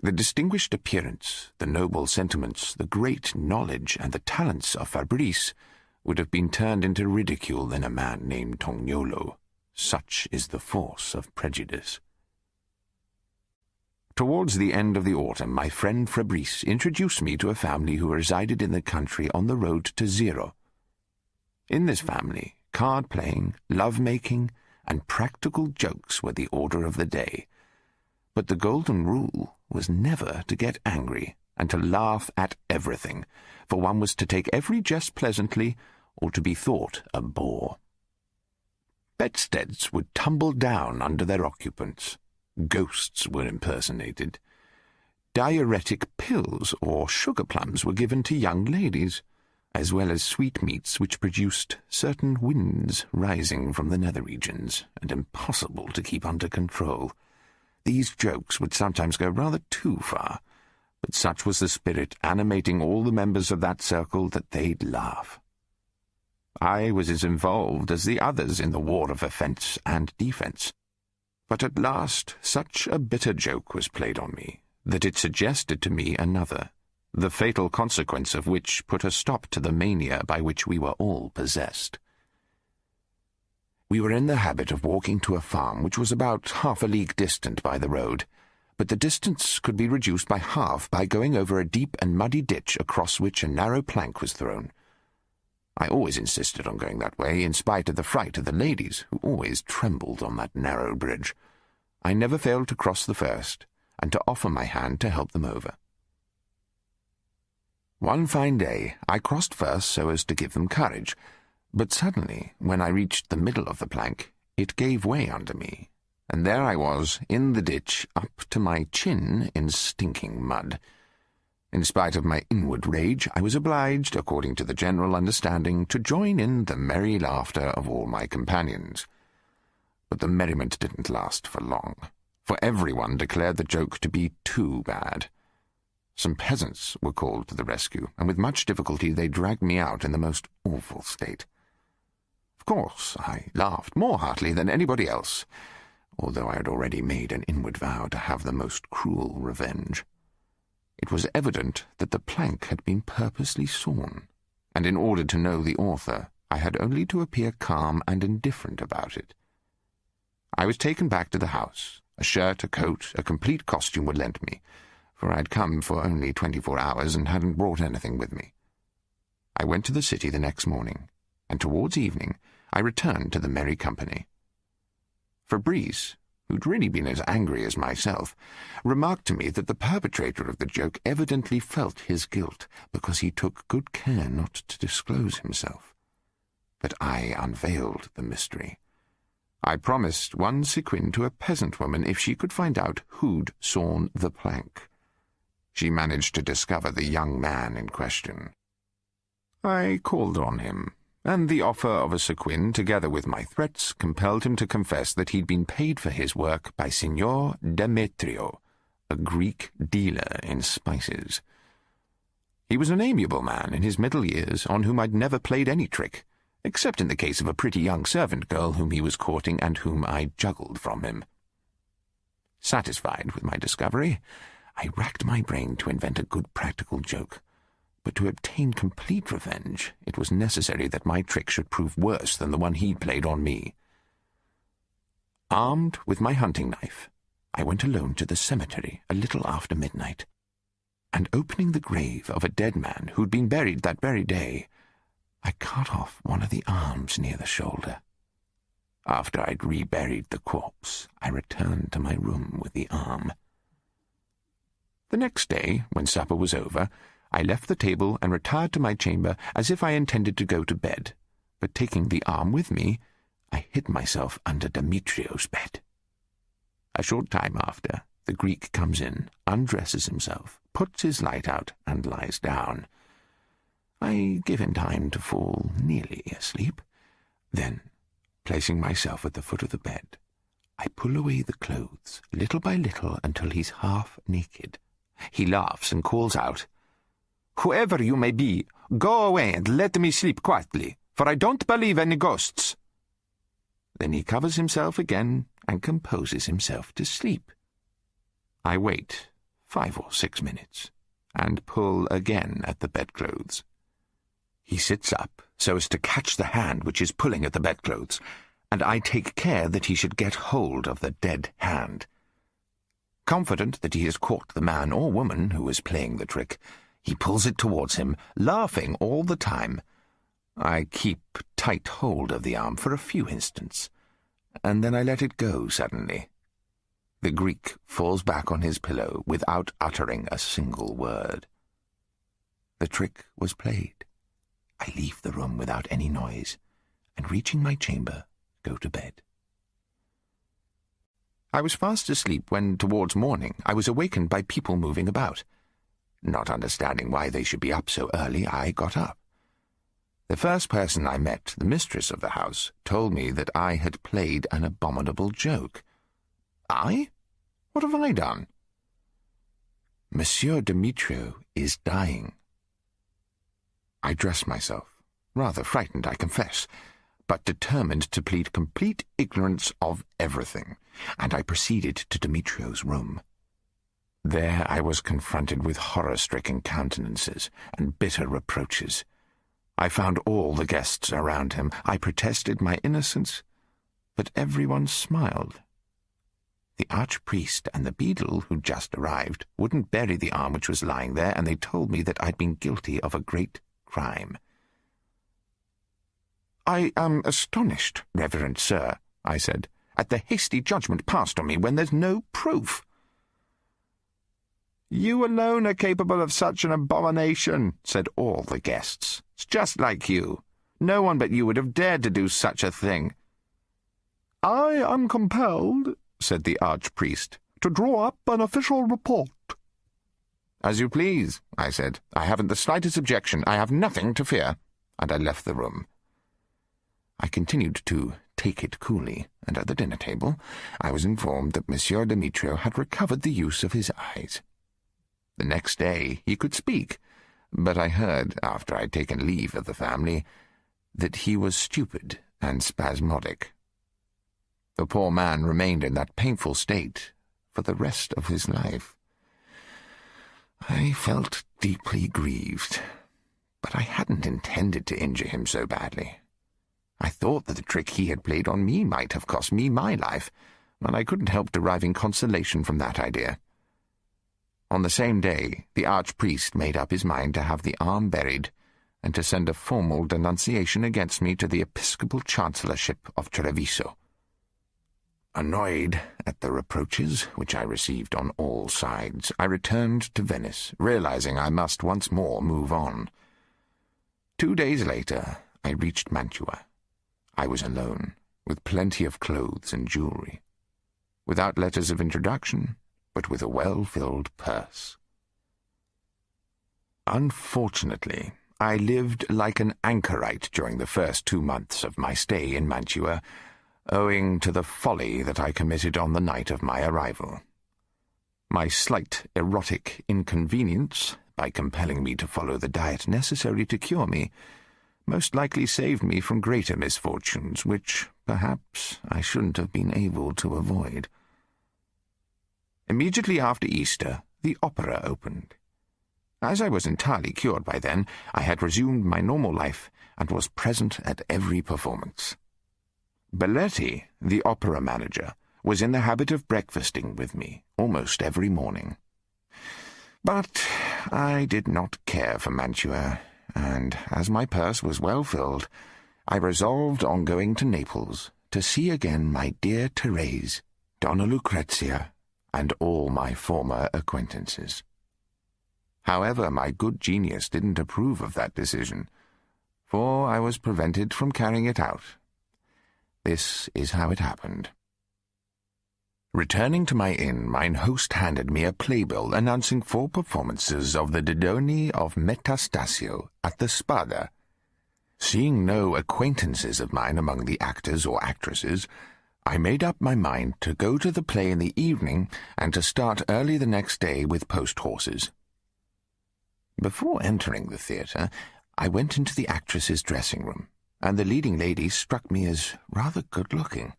The distinguished appearance, the noble sentiments, the great knowledge, and the talents of Fabrice would have been turned into ridicule in a man named Tognolo. Such is the force of prejudice. Towards the end of the autumn, my friend Fabrice introduced me to a family who resided in the country on the road to Zero. In this family, card-playing, love-making, and practical jokes were the order of the day. But the golden rule was never to get angry and to laugh at everything, for one was to take every jest pleasantly or to be thought a bore. Bedsteads would tumble down under their occupants. Ghosts were impersonated. Diuretic pills or sugar plums were given to young ladies, as well as sweetmeats which produced certain winds rising from the nether regions, and impossible to keep under control. These jokes would sometimes go rather too far, but such was the spirit animating all the members of that circle that they'd laugh. I was as involved as the others in the war of offence and defence, but at last such a bitter joke was played on me that it suggested to me another, the fatal consequence of which put a stop to the mania by which we were all possessed. We were in the habit of walking to a farm which was about half a league distant by the road, but the distance could be reduced by half by going over a deep and muddy ditch across which a narrow plank was thrown. I always insisted on going that way, in spite of the fright of the ladies, who always trembled on that narrow bridge. I never failed to cross the first, and to offer my hand to help them over. One fine day I crossed first so as to give them courage, but suddenly, when I reached the middle of the plank, it gave way under me, and there I was, in the ditch, up to my chin in stinking mud. In spite of my inward rage, I was obliged, according to the general understanding, to join in the merry laughter of all my companions. But the merriment didn't last for long, for everyone declared the joke to be too bad. Some peasants were called to the rescue, and with much difficulty they dragged me out in the most awful state. Of course, I laughed more heartily than anybody else, although I had already made an inward vow to have the most cruel revenge. It was evident that the plank had been purposely sawn, and in order to know the author, I had only to appear calm and indifferent about it. I was taken back to the house. A shirt, a coat, a complete costume were lent me, for I'd come for only 24 hours and hadn't brought anything with me. I went to the city the next morning, and towards evening I returned to the merry company. Fabrice, who'd really been as angry as myself, remarked to me that the perpetrator of the joke evidently felt his guilt, because he took good care not to disclose himself. But I unveiled the mystery. I promised 1 sequin to a peasant woman if she could find out who'd sawn the plank. She managed to discover the young man in question. I called on him, and the offer of a sequin, together with my threats, compelled him to confess that he'd been paid for his work by Signor Demetrio, a Greek dealer in spices. He was an amiable man in his middle years, on whom I'd never played any trick, except in the case of a pretty young servant girl whom he was courting and whom I juggled from him. Satisfied with my discovery, I racked my brain to invent a good practical joke. But to obtain complete revenge, it was necessary that my trick should prove worse than the one he played on me. Armed with my hunting knife, I went alone to the cemetery a little after midnight, and opening the grave of a dead man who'd been buried that very day, I cut off one of the arms near the shoulder. After I'd reburied the corpse, I returned to my room with the arm. The next day, when supper was over, I left the table and retired to my chamber as if I intended to go to bed, but taking the arm with me, I hid myself under Demetrio's bed. A short time after, the Greek comes in, undresses himself, puts his light out, and lies down. I give him time to fall nearly asleep. Then, placing myself at the foot of the bed, I pull away the clothes, little by little, until he's half naked. He laughs and calls out, "Whoever you may be, go away and let me sleep quietly, for I don't believe any ghosts." Then he covers himself again and composes himself to sleep. I wait 5 or 6 minutes, and pull again at the bedclothes. He sits up so as to catch the hand which is pulling at the bedclothes, and I take care that he should get hold of the dead hand. Confident that he has caught the man or woman who is playing the trick, he pulls it towards him, laughing all the time. I keep tight hold of the arm for a few instants, and then I let it go suddenly. The Greek falls back on his pillow without uttering a single word. The trick was played. I leave the room without any noise, and reaching my chamber, go to bed. I was fast asleep when, towards morning, I was awakened by people moving about. Not understanding why they should be up so early, I got up. The first person I met, the mistress of the house, told me that I had played an abominable joke. I? What have I done? Monsieur Demetrio is dying. I dressed myself, rather frightened, I confess, but determined to plead complete ignorance of everything, and I proceeded to Demetrio's room. There I was confronted with horror-stricken countenances and bitter reproaches. I found all the guests around him. I protested my innocence, but everyone smiled. The archpriest and the beadle who'd just arrived wouldn't bury the arm which was lying there, and they told me that I'd been guilty of a great crime. "I am astonished, reverend sir," I said, "at the hasty judgment passed on me when there's no proof." "You alone are capable of such an abomination," said all the guests. "It's just like you. No one but you would have dared to do such a thing." "I am compelled," said the archpriest, "to draw up an official report." "As you please," I said. "I haven't the slightest objection. I have nothing to fear." And I left the room. I continued to take it coolly, and at the dinner table I was informed that Monsieur Demetrio had recovered the use of his eyes. The next day he could speak, but I heard, after I'd taken leave of the family, that he was stupid and spasmodic. The poor man remained in that painful state for the rest of his life. I felt deeply grieved, but I hadn't intended to injure him so badly. I thought that the trick he had played on me might have cost me my life, and I couldn't help deriving consolation from that idea. On the same day, the archpriest made up his mind to have the arm buried, and to send a formal denunciation against me to the episcopal chancellorship of Treviso. Annoyed at the reproaches which I received on all sides, I returned to Venice, realizing I must once more move on. 2 days later, I reached Mantua. I was alone, with plenty of clothes and jewelry, without letters of introduction, but with a well-filled purse. Unfortunately, I lived like an anchorite during the first 2 months of my stay in Mantua, owing to the folly that I committed on the night of my arrival. My slight erotic inconvenience, by compelling me to follow the diet necessary to cure me, most likely saved me from greater misfortunes, which, perhaps, I shouldn't have been able to avoid. Immediately after Easter, the opera opened. As I was entirely cured by then, I had resumed my normal life and was present at every performance. Belletti, the opera manager, was in the habit of breakfasting with me almost every morning. But I did not care for Mantua, and as my purse was well filled, I resolved on going to Naples to see again my dear Therese, Donna Lucrezia, and all my former acquaintances. However, my good genius didn't approve of that decision, for I was prevented from carrying it out. This is how it happened. Returning to my inn, mine host handed me a playbill announcing 4 performances of the Didoni of Metastasio at the Spada. Seeing no acquaintances of mine among the actors or actresses, I made up my mind to go to the play in the evening and to start early the next day with post-horses. Before entering the theatre, I went into the actress's dressing room, and the leading lady struck me as rather good-looking.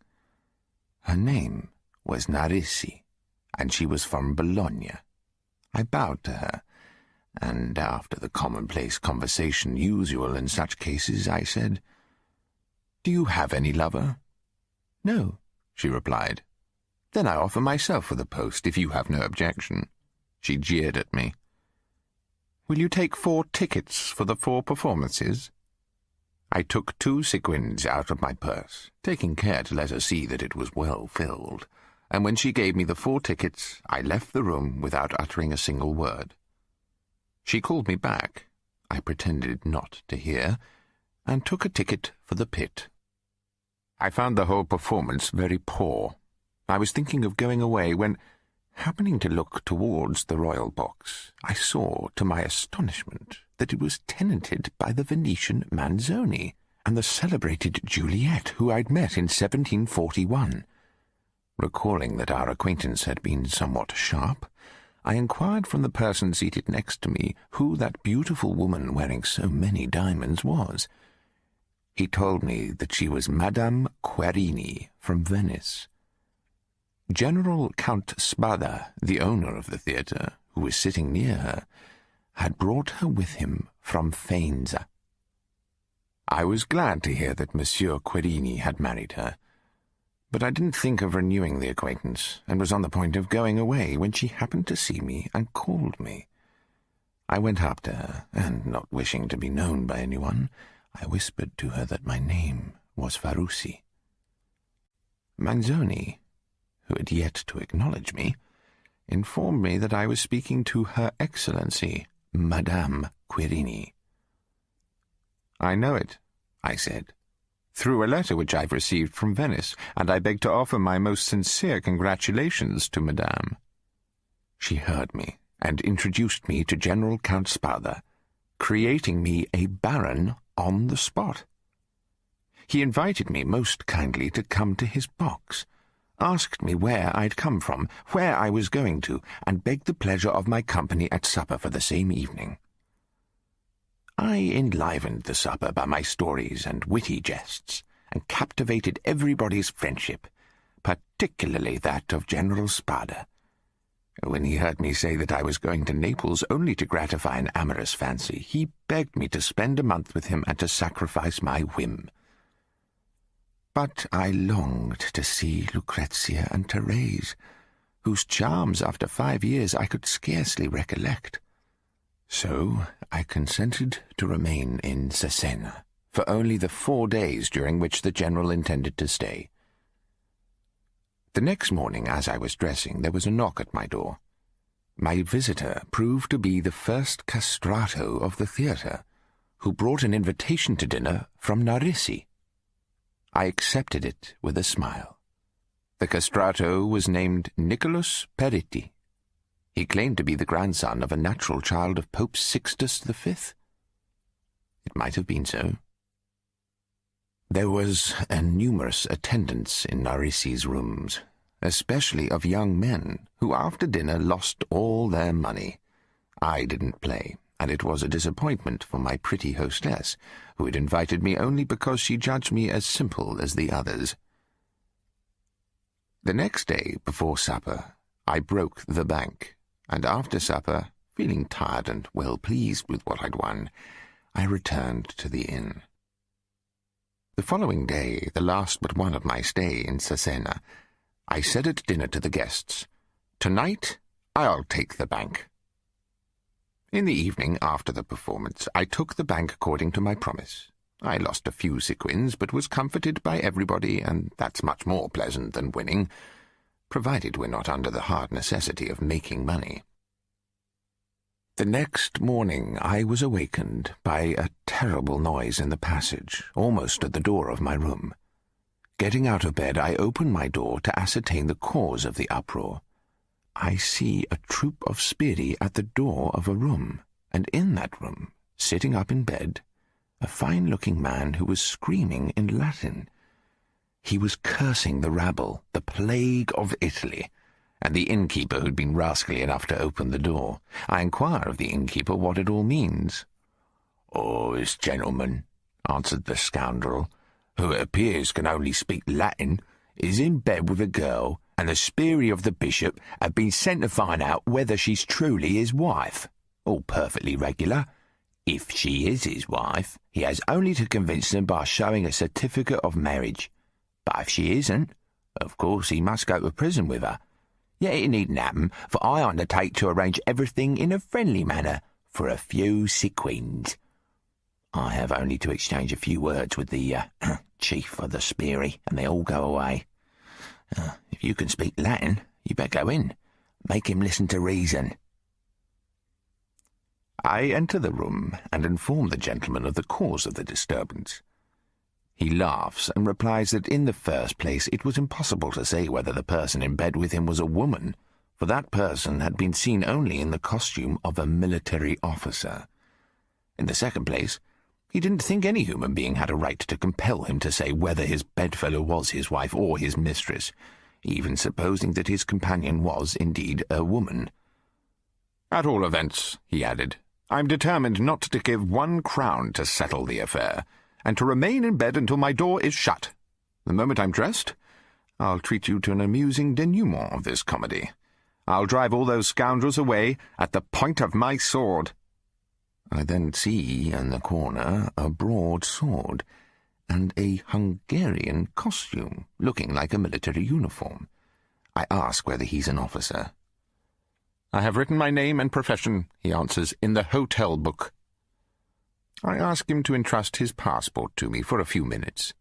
Her name was Narisi, and she was from Bologna. I bowed to her, and after the commonplace conversation usual in such cases, I said, "Do you have any lover?" "No," she replied. "Then I offer myself for the post, if you have no objection." She jeered at me. "Will you take 4 tickets for the 4 performances?" I took 2 sequins out of my purse, taking care to let her see that it was well filled, and when she gave me the 4 tickets, I left the room without uttering a single word. She called me back. I pretended not to hear, and took a ticket for the pit. I found the whole performance very poor. I was thinking of going away when, happening to look towards the royal box, I saw, to my astonishment, that it was tenanted by the Venetian Manzoni and the celebrated Juliet, who I'd met in 1741. Recalling that our acquaintance had been somewhat sharp, I inquired from the person seated next to me who that beautiful woman wearing so many diamonds was. He told me that she was Madame Querini from Venice. General Count Spada, the owner of the theatre, who was sitting near her, had brought her with him from Faenza. I was glad to hear that Monsieur Querini had married her, but I didn't think of renewing the acquaintance, and was on the point of going away when she happened to see me and called me. I went up to her, and, not wishing to be known by anyone, I whispered to her that my name was Farusi. Manzoni, who had yet to acknowledge me, informed me that I was speaking to Her Excellency, Madame Querini. "I know it," I said, "through a letter which I've received from Venice, and I beg to offer my most sincere congratulations to Madame." She heard me, and introduced me to General Count Spada, creating me a baron on the spot. He invited me most kindly to come to his box, asked me where I'd come from, where I was going to, and begged the pleasure of my company at supper for the same evening. I enlivened the supper by my stories and witty jests, and captivated everybody's friendship, particularly that of General Spada. When he heard me say that I was going to Naples only to gratify an amorous fancy, he begged me to spend a month with him and to sacrifice my whim. But I longed to see Lucrezia and Therese, whose charms after 5 years I could scarcely recollect. So I consented to remain in Cesena for only the 4 days during which the general intended to stay. The next morning, as I was dressing, there was a knock at my door. My visitor proved to be the first castrato of the theatre, who brought an invitation to dinner from Narisi. I accepted it with a smile. The castrato was named Nicholas Peritti. He claimed to be the grandson of a natural child of Pope Sixtus V. It might have been so. There was a numerous attendance in Narisi's rooms, especially of young men who after dinner lost all their money. I didn't play, and it was a disappointment for my pretty hostess, who had invited me only because she judged me as simple as the others. The next day, before supper, I broke the bank, and after supper, feeling tired and well pleased with what I'd won, I returned to the inn. The following day, the last but one of my stay in Cesena, I said at dinner to the guests, "Tonight, I'll take the bank." In the evening, after the performance, I took the bank according to my promise. I lost a few sequins, but was comforted by everybody, and that's much more pleasant than winning, provided we're not under the hard necessity of making money. The next morning I was awakened by a terrible noise in the passage, almost at the door of my room. Getting out of bed, I opened my door to ascertain the cause of the uproar. I see a troop of sbirri at the door of a room, and in that room, sitting up in bed, a fine-looking man who was screaming in Latin. He was cursing the rabble, the plague of Italy, and the innkeeper who'd been rascally enough to open the door. I inquire of the innkeeper what it all means. "Oh, this gentleman," answered the scoundrel, "who it appears can only speak Latin, is in bed with a girl, and the sbirri of the bishop have been sent to find out whether she's truly his wife. All perfectly regular. If she is his wife, he has only to convince them by showing a certificate of marriage. But if she isn't, of course he must go to prison with her. Yet it needn't happen, for I undertake to arrange everything in a friendly manner for a few sequins. I have only to exchange a few words with the chief of the sbirri, and they all go away. If you can speak Latin, you better go in. Make him listen to reason." I enter the room and inform the gentleman of the cause of the disturbance. He laughs and replies that in the first place it was impossible to say whether the person in bed with him was a woman, for that person had been seen only in the costume of a military officer. In the second place, he didn't think any human being had a right to compel him to say whether his bedfellow was his wife or his mistress, even supposing that his companion was indeed a woman. "At all events," he added, "I'm determined not to give 1 crown to settle the affair, and to remain in bed until my door is shut. The moment I'm dressed, I'll treat you to an amusing denouement of this comedy. I'll drive all those scoundrels away at the point of my sword." I then see in the corner a broad sword, and a Hungarian costume, looking like a military uniform. I ask whether he's an officer. "I have written my name and profession," he answers, "in the hotel book." I ask him to entrust his passport to me for a few minutes.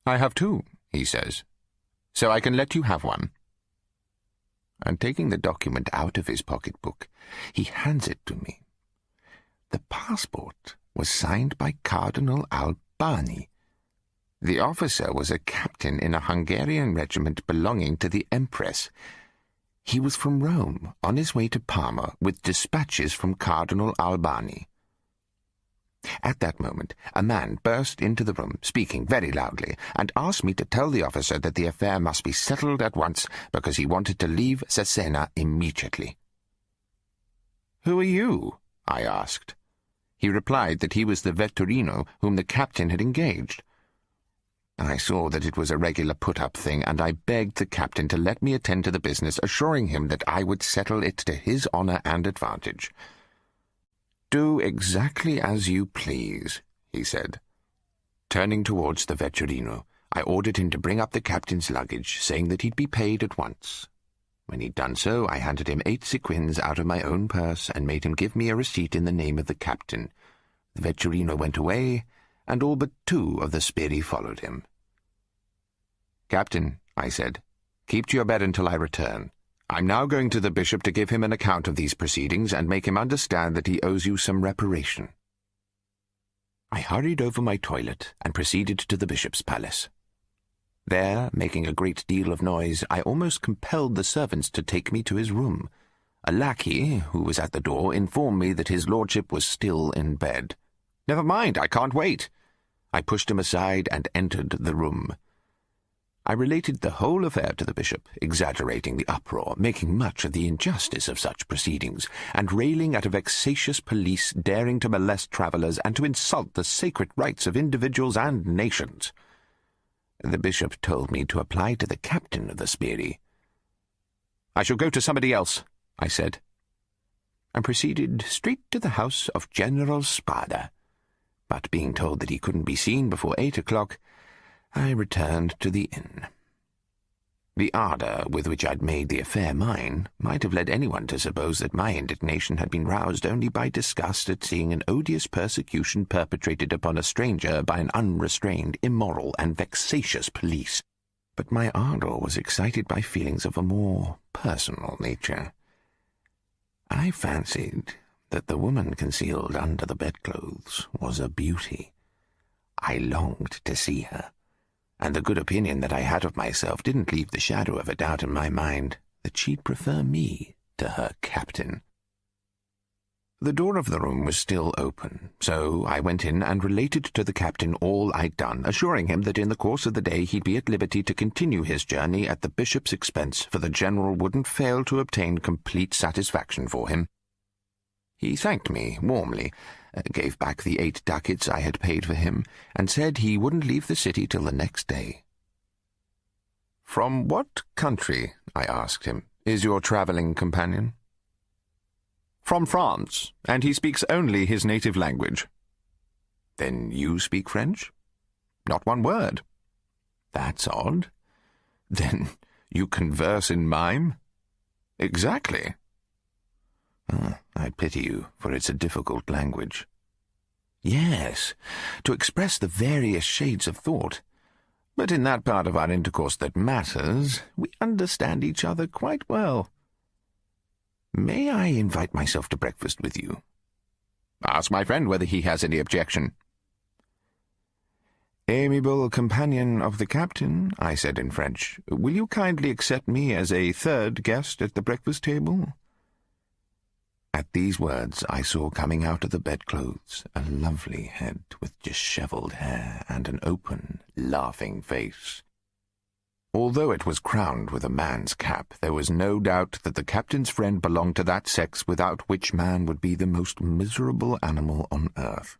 "I have 2, he says, "so I can let you have one." And taking the document out of his pocketbook, he hands it to me. The passport was signed by Cardinal Albani. The officer was a captain in a Hungarian regiment belonging to the Empress. He was from Rome, on his way to Parma, with dispatches from Cardinal Albani. At that moment, a man burst into the room, speaking very loudly, and asked me to tell the officer that the affair must be settled at once, because he wanted to leave Cesena immediately. "Who are you?" I asked. He replied that he was the vetturino whom the captain had engaged. I saw that it was a regular put-up thing, and I begged the captain to let me attend to the business, assuring him that I would settle it to his honour and advantage. "Do exactly as you please," he said. Turning towards the vetturino, I ordered him to bring up the captain's luggage, saying that he'd be paid at once. When he'd done so, I handed him 8 sequins out of my own purse and made him give me a receipt in the name of the captain. The vetturino went away, and all but 2 of the sbirri followed him. "Captain," I said, "keep to your bed until I return. I'm now going to the bishop to give him an account of these proceedings and make him understand that he owes you some reparation." I hurried over my toilet and proceeded to the bishop's palace. There, making a great deal of noise, I almost compelled the servants to take me to his room. A lackey, who was at the door, informed me that his lordship was still in bed. "Never mind, I can't wait." I pushed him aside and entered the room. I related the whole affair to the bishop, exaggerating the uproar, making much of the injustice of such proceedings, and railing at a vexatious police daring to molest travellers and to insult the sacred rights of individuals and nations. The bishop told me to apply to the captain of the Sbirri. "I shall go to somebody else," I said, and proceeded straight to the house of General Spada. But being told that he couldn't be seen before 8 o'clock, I returned to the inn. The ardour with which I'd made the affair mine might have led anyone to suppose that my indignation had been roused only by disgust at seeing an odious persecution perpetrated upon a stranger by an unrestrained, immoral, and vexatious police. But my ardour was excited by feelings of a more personal nature. I fancied that the woman concealed under the bedclothes was a beauty. I longed to see her, and the good opinion that I had of myself didn't leave the shadow of a doubt in my mind that she'd prefer me to her captain. The door of the room was still open, so I went in and related to the captain all I'd done, assuring him that in the course of the day he'd be at liberty to continue his journey at the bishop's expense, for the general wouldn't fail to obtain complete satisfaction for him. He thanked me warmly, gave back the 8 ducats I had paid for him, and said he wouldn't leave the city till the next day. "From what country," I asked him, "is your travelling companion?" "From France, and he speaks only his native language." "Then you speak French?" "Not one word." "That's odd. Then you converse in mime?" "Exactly." I pity you, for it's a difficult language." "Yes, to express the various shades of thought. But in that part of our intercourse that matters, we understand each other quite well. May I invite myself to breakfast with you?" "Ask my friend whether he has any objection." "Amiable companion of the captain," I said in French, "will you kindly accept me as a third guest at the breakfast table?" At these words I saw coming out of the bedclothes a lovely head with dishevelled hair and an open, laughing face. Although it was crowned with a man's cap, there was no doubt that the captain's friend belonged to that sex without which man would be the most miserable animal on earth.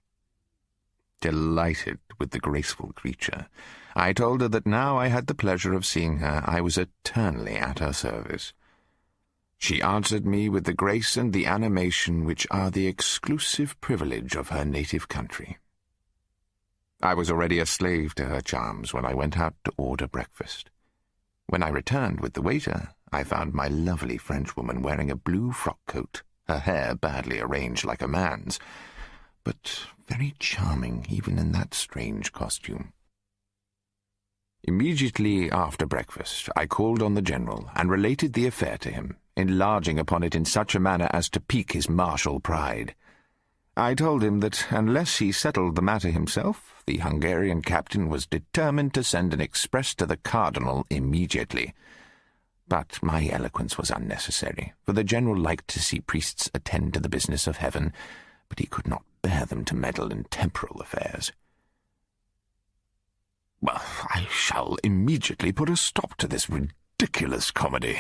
Delighted with the graceful creature, I told her that now I had the pleasure of seeing her, I was eternally at her service. She answered me with the grace and the animation which are the exclusive privilege of her native country. I was already a slave to her charms when I went out to order breakfast. When I returned with the waiter, I found my lovely Frenchwoman wearing a blue frock-coat, her hair badly arranged like a man's, but very charming even in that strange costume. Immediately after breakfast, I called on the general and related the affair to him, enlarging upon it in such a manner as to pique his martial pride. I told him that unless he settled the matter himself, the Hungarian captain was determined to send an express to the cardinal immediately. But my eloquence was unnecessary, for the general liked to see priests attend to the business of heaven, but he could not bear them to meddle in temporal affairs. "Well, I shall immediately put a stop to this ridiculous comedy,"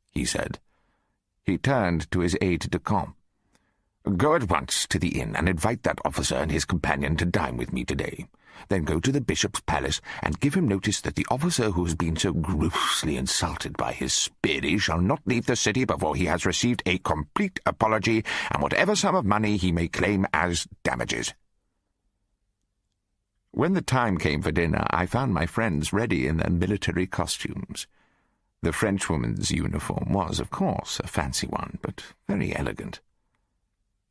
he said. He turned to his aide-de-camp. "Go at once to the inn and invite that officer and his companion to dine with me today. Then go to the bishop's palace and give him notice that the officer who has been so grossly insulted by his Sbirri shall not leave the city before he has received a complete apology and whatever sum of money he may claim as damages." When the time came for dinner, I found my friends ready in their military costumes. The Frenchwoman's uniform was, of course, a fancy one, but very elegant.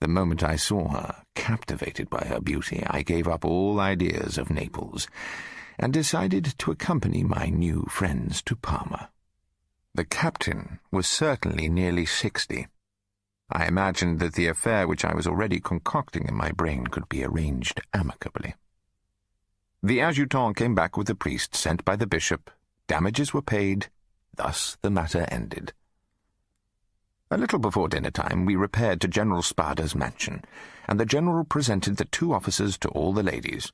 The moment I saw her, captivated by her beauty, I gave up all ideas of Naples, and decided to accompany my new friends to Parma. The captain was certainly nearly 60. I imagined that the affair which I was already concocting in my brain could be arranged amicably. The adjutant came back with the priest sent by the bishop. Damages were paid. Thus the matter ended. A little before dinner-time we repaired to General Spada's mansion, and the general presented the 2 officers to all the ladies.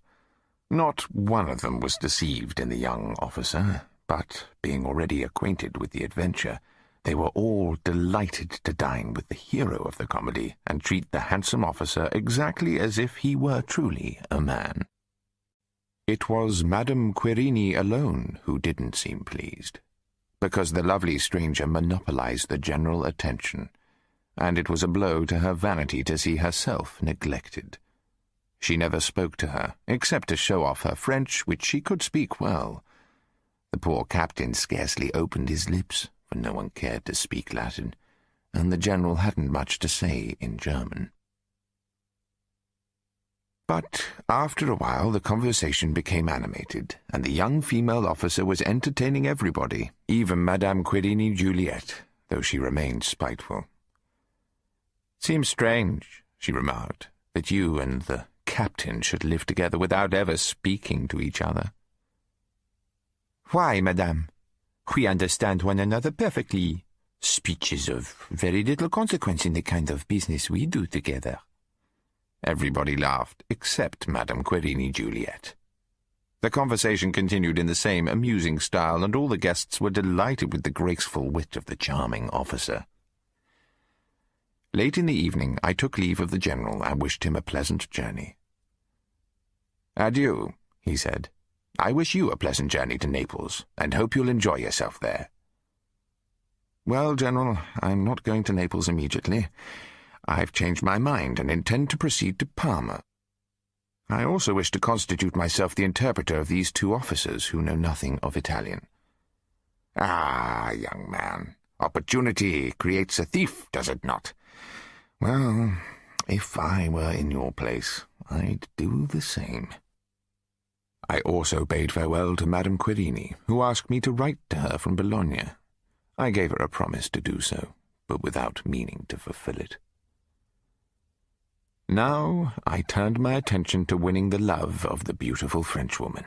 Not one of them was deceived in the young officer, but, being already acquainted with the adventure, they were all delighted to dine with the hero of the comedy and treat the handsome officer exactly as if he were truly a man. It was Madame Querini alone who didn't seem pleased, because the lovely stranger monopolized the general attention, and it was a blow to her vanity to see herself neglected. She never spoke to her, except to show off her French, which she could speak well. The poor captain scarcely opened his lips, for no one cared to speak Latin, and the general hadn't much to say in German. But after a while the conversation became animated, and the young female officer was entertaining everybody, even Madame Querini Juliet, though she remained spiteful. "Seems strange," she remarked, "that you and the captain should live together without ever speaking to each other." "Why, madame? We understand one another perfectly. Speech is of very little consequence in the kind of business we do together." Everybody laughed, except Madame Querini Juliet. The conversation continued in the same amusing style, and all the guests were delighted with the graceful wit of the charming officer. Late in the evening I took leave of the general and wished him a pleasant journey. "Adieu," he said. "I wish you a pleasant journey to Naples, and hope you'll enjoy yourself there." "Well, General, I'm not going to Naples immediately. I've changed my mind and intend to proceed to Parma. I also wish to constitute myself the interpreter of these two officers who know nothing of Italian." "Ah, young man, opportunity creates a thief, does it not? Well, if I were in your place, I'd do the same." I also bade farewell to Madame Querini, who asked me to write to her from Bologna. I gave her a promise to do so, but without meaning to fulfill it. Now I turned my attention to winning the love of the beautiful Frenchwoman.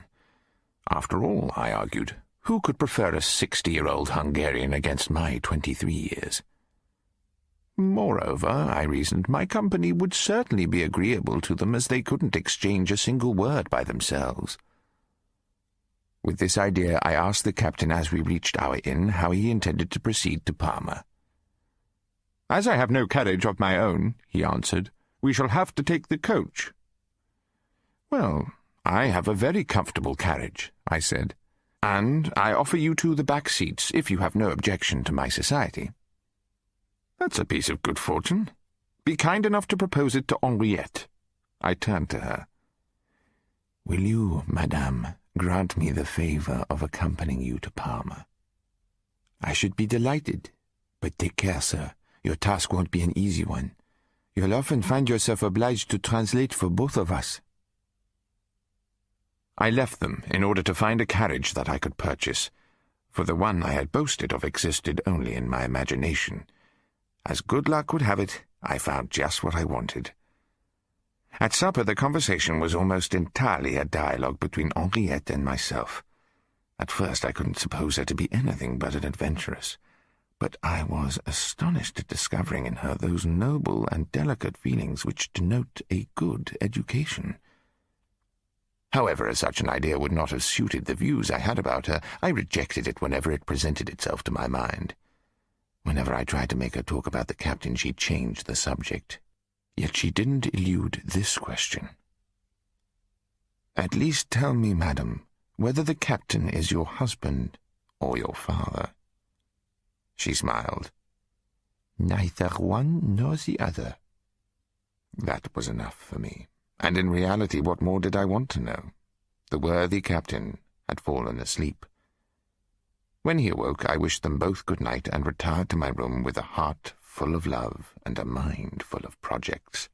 After all, I argued, who could prefer a 60-year-old Hungarian against my 23 years? Moreover, I reasoned, my company would certainly be agreeable to them, as they couldn't exchange a single word by themselves. With this idea, I asked the captain as we reached our inn how he intended to proceed to Parma. "As I have no carriage of my own," he answered, "we shall have to take the coach." "Well, I have a very comfortable carriage," I said, "and I offer you two the back seats if you have no objection to my society." "That's a piece of good fortune. Be kind enough to propose it to Henriette." I turned to her. "Will you, madame, grant me the favour of accompanying you to Parma?" "I should be delighted. But take care, sir. Your task won't be an easy one. You'll often find yourself obliged to translate for both of us." I left them in order to find a carriage that I could purchase, for the one I had boasted of existed only in my imagination. As good luck would have it, I found just what I wanted. At supper the conversation was almost entirely a dialogue between Henriette and myself. At first I couldn't suppose her to be anything but an adventuress, but I was astonished at discovering in her those noble and delicate feelings which denote a good education. However, as such an idea would not have suited the views I had about her, I rejected it whenever it presented itself to my mind. Whenever I tried to make her talk about the captain, she changed the subject. Yet she didn't elude this question. "At least tell me, madam, whether the captain is your husband or your father." She smiled. "Neither one nor the other." That was enough for me, and in reality what more did I want to know? The worthy captain had fallen asleep. When he awoke, I wished them both good night and retired to my room with a heart full of love and a mind full of projects.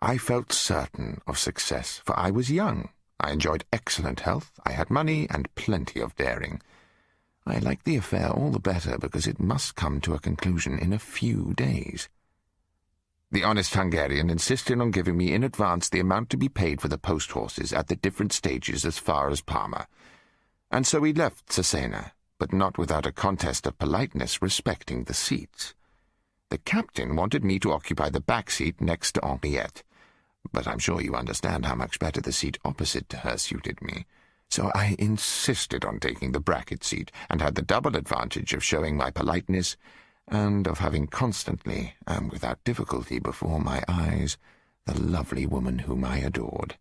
I felt certain of success, for I was young. I enjoyed excellent health, I had money and plenty of daring. I liked the affair all the better because it must come to a conclusion in a few days. The honest Hungarian insisted on giving me in advance the amount to be paid for the post-horses at the different stages as far as Parma, and so we left Cesena, but not without a contest of politeness respecting the seats. The captain wanted me to occupy the back seat next to Henriette, but I'm sure you understand how much better the seat opposite to her suited me, So I insisted on taking the bracket seat, and had the double advantage of showing my politeness and of having constantly, and without difficulty, before my eyes the lovely woman whom I adored.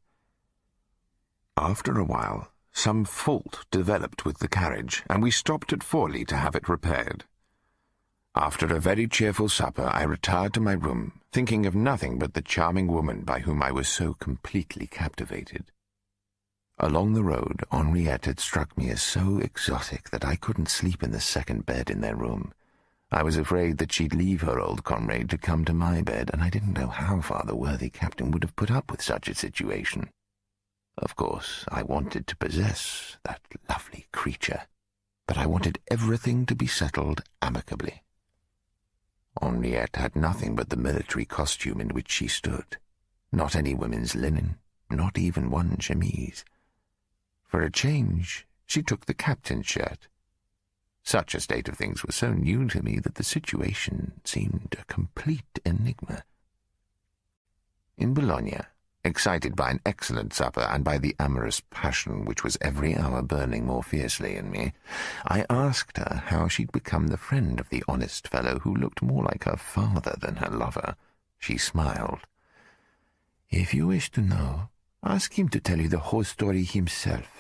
After a while, some fault developed with the carriage, and we stopped at Forlì to have it repaired. After a very cheerful supper, I retired to my room, thinking of nothing but the charming woman by whom I was so completely captivated. Along the road, Henriette had struck me as so exotic that I couldn't sleep in the second bed in their room. I was afraid that she'd leave her old comrade to come to my bed, and I didn't know how far the worthy captain would have put up with such a situation. Of course, I wanted to possess that lovely creature, but I wanted everything to be settled amicably. Henriette had nothing but the military costume in which she stood, not any women's linen, not even one chemise. For a change, she took the captain's shirt. Such a state of things was so new to me that the situation seemed a complete enigma. In Bologna, excited by an excellent supper and by the amorous passion which was every hour burning more fiercely in me, I asked her how she'd become the friend of the honest fellow who looked more like her father than her lover. She smiled. "If you wish to know, ask him to tell you the whole story himself."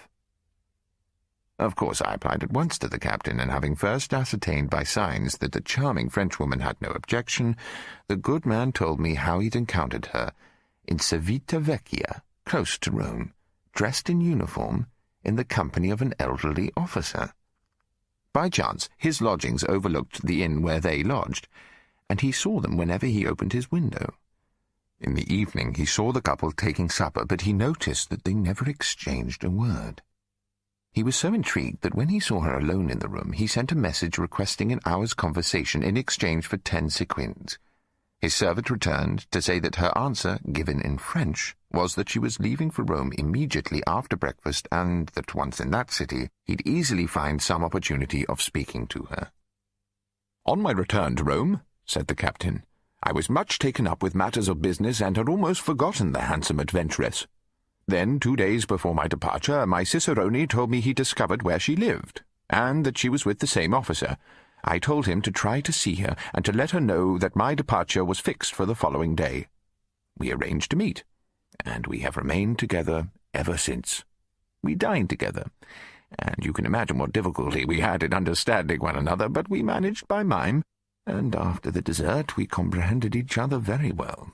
Of course, I applied at once to the captain, and having first ascertained by signs that the charming Frenchwoman had no objection, the good man told me how he'd encountered her in Civita Vecchia, close to Rome, dressed in uniform, in the company of an elderly officer. By chance, his lodgings overlooked the inn where they lodged, and he saw them whenever he opened his window. In the evening he saw the couple taking supper, but he noticed that they never exchanged a word. He was so intrigued that when he saw her alone in the room, he sent a message requesting an hour's conversation in exchange for 10 sequins. His servant returned to say that her answer, given in French, was that she was leaving for Rome immediately after breakfast, and that once in that city, he'd easily find some opportunity of speaking to her. "On my return to Rome," said the captain, "I was much taken up with matters of business and had almost forgotten the handsome adventuress. Then, 2 days before my departure, my cicerone told me he discovered where she lived, and that she was with the same officer. I told him to try to see her, and to let her know that my departure was fixed for the following day. We arranged to meet, and we have remained together ever since. We dined together, and you can imagine what difficulty we had in understanding one another, but we managed by mime, and after the dessert we comprehended each other very well.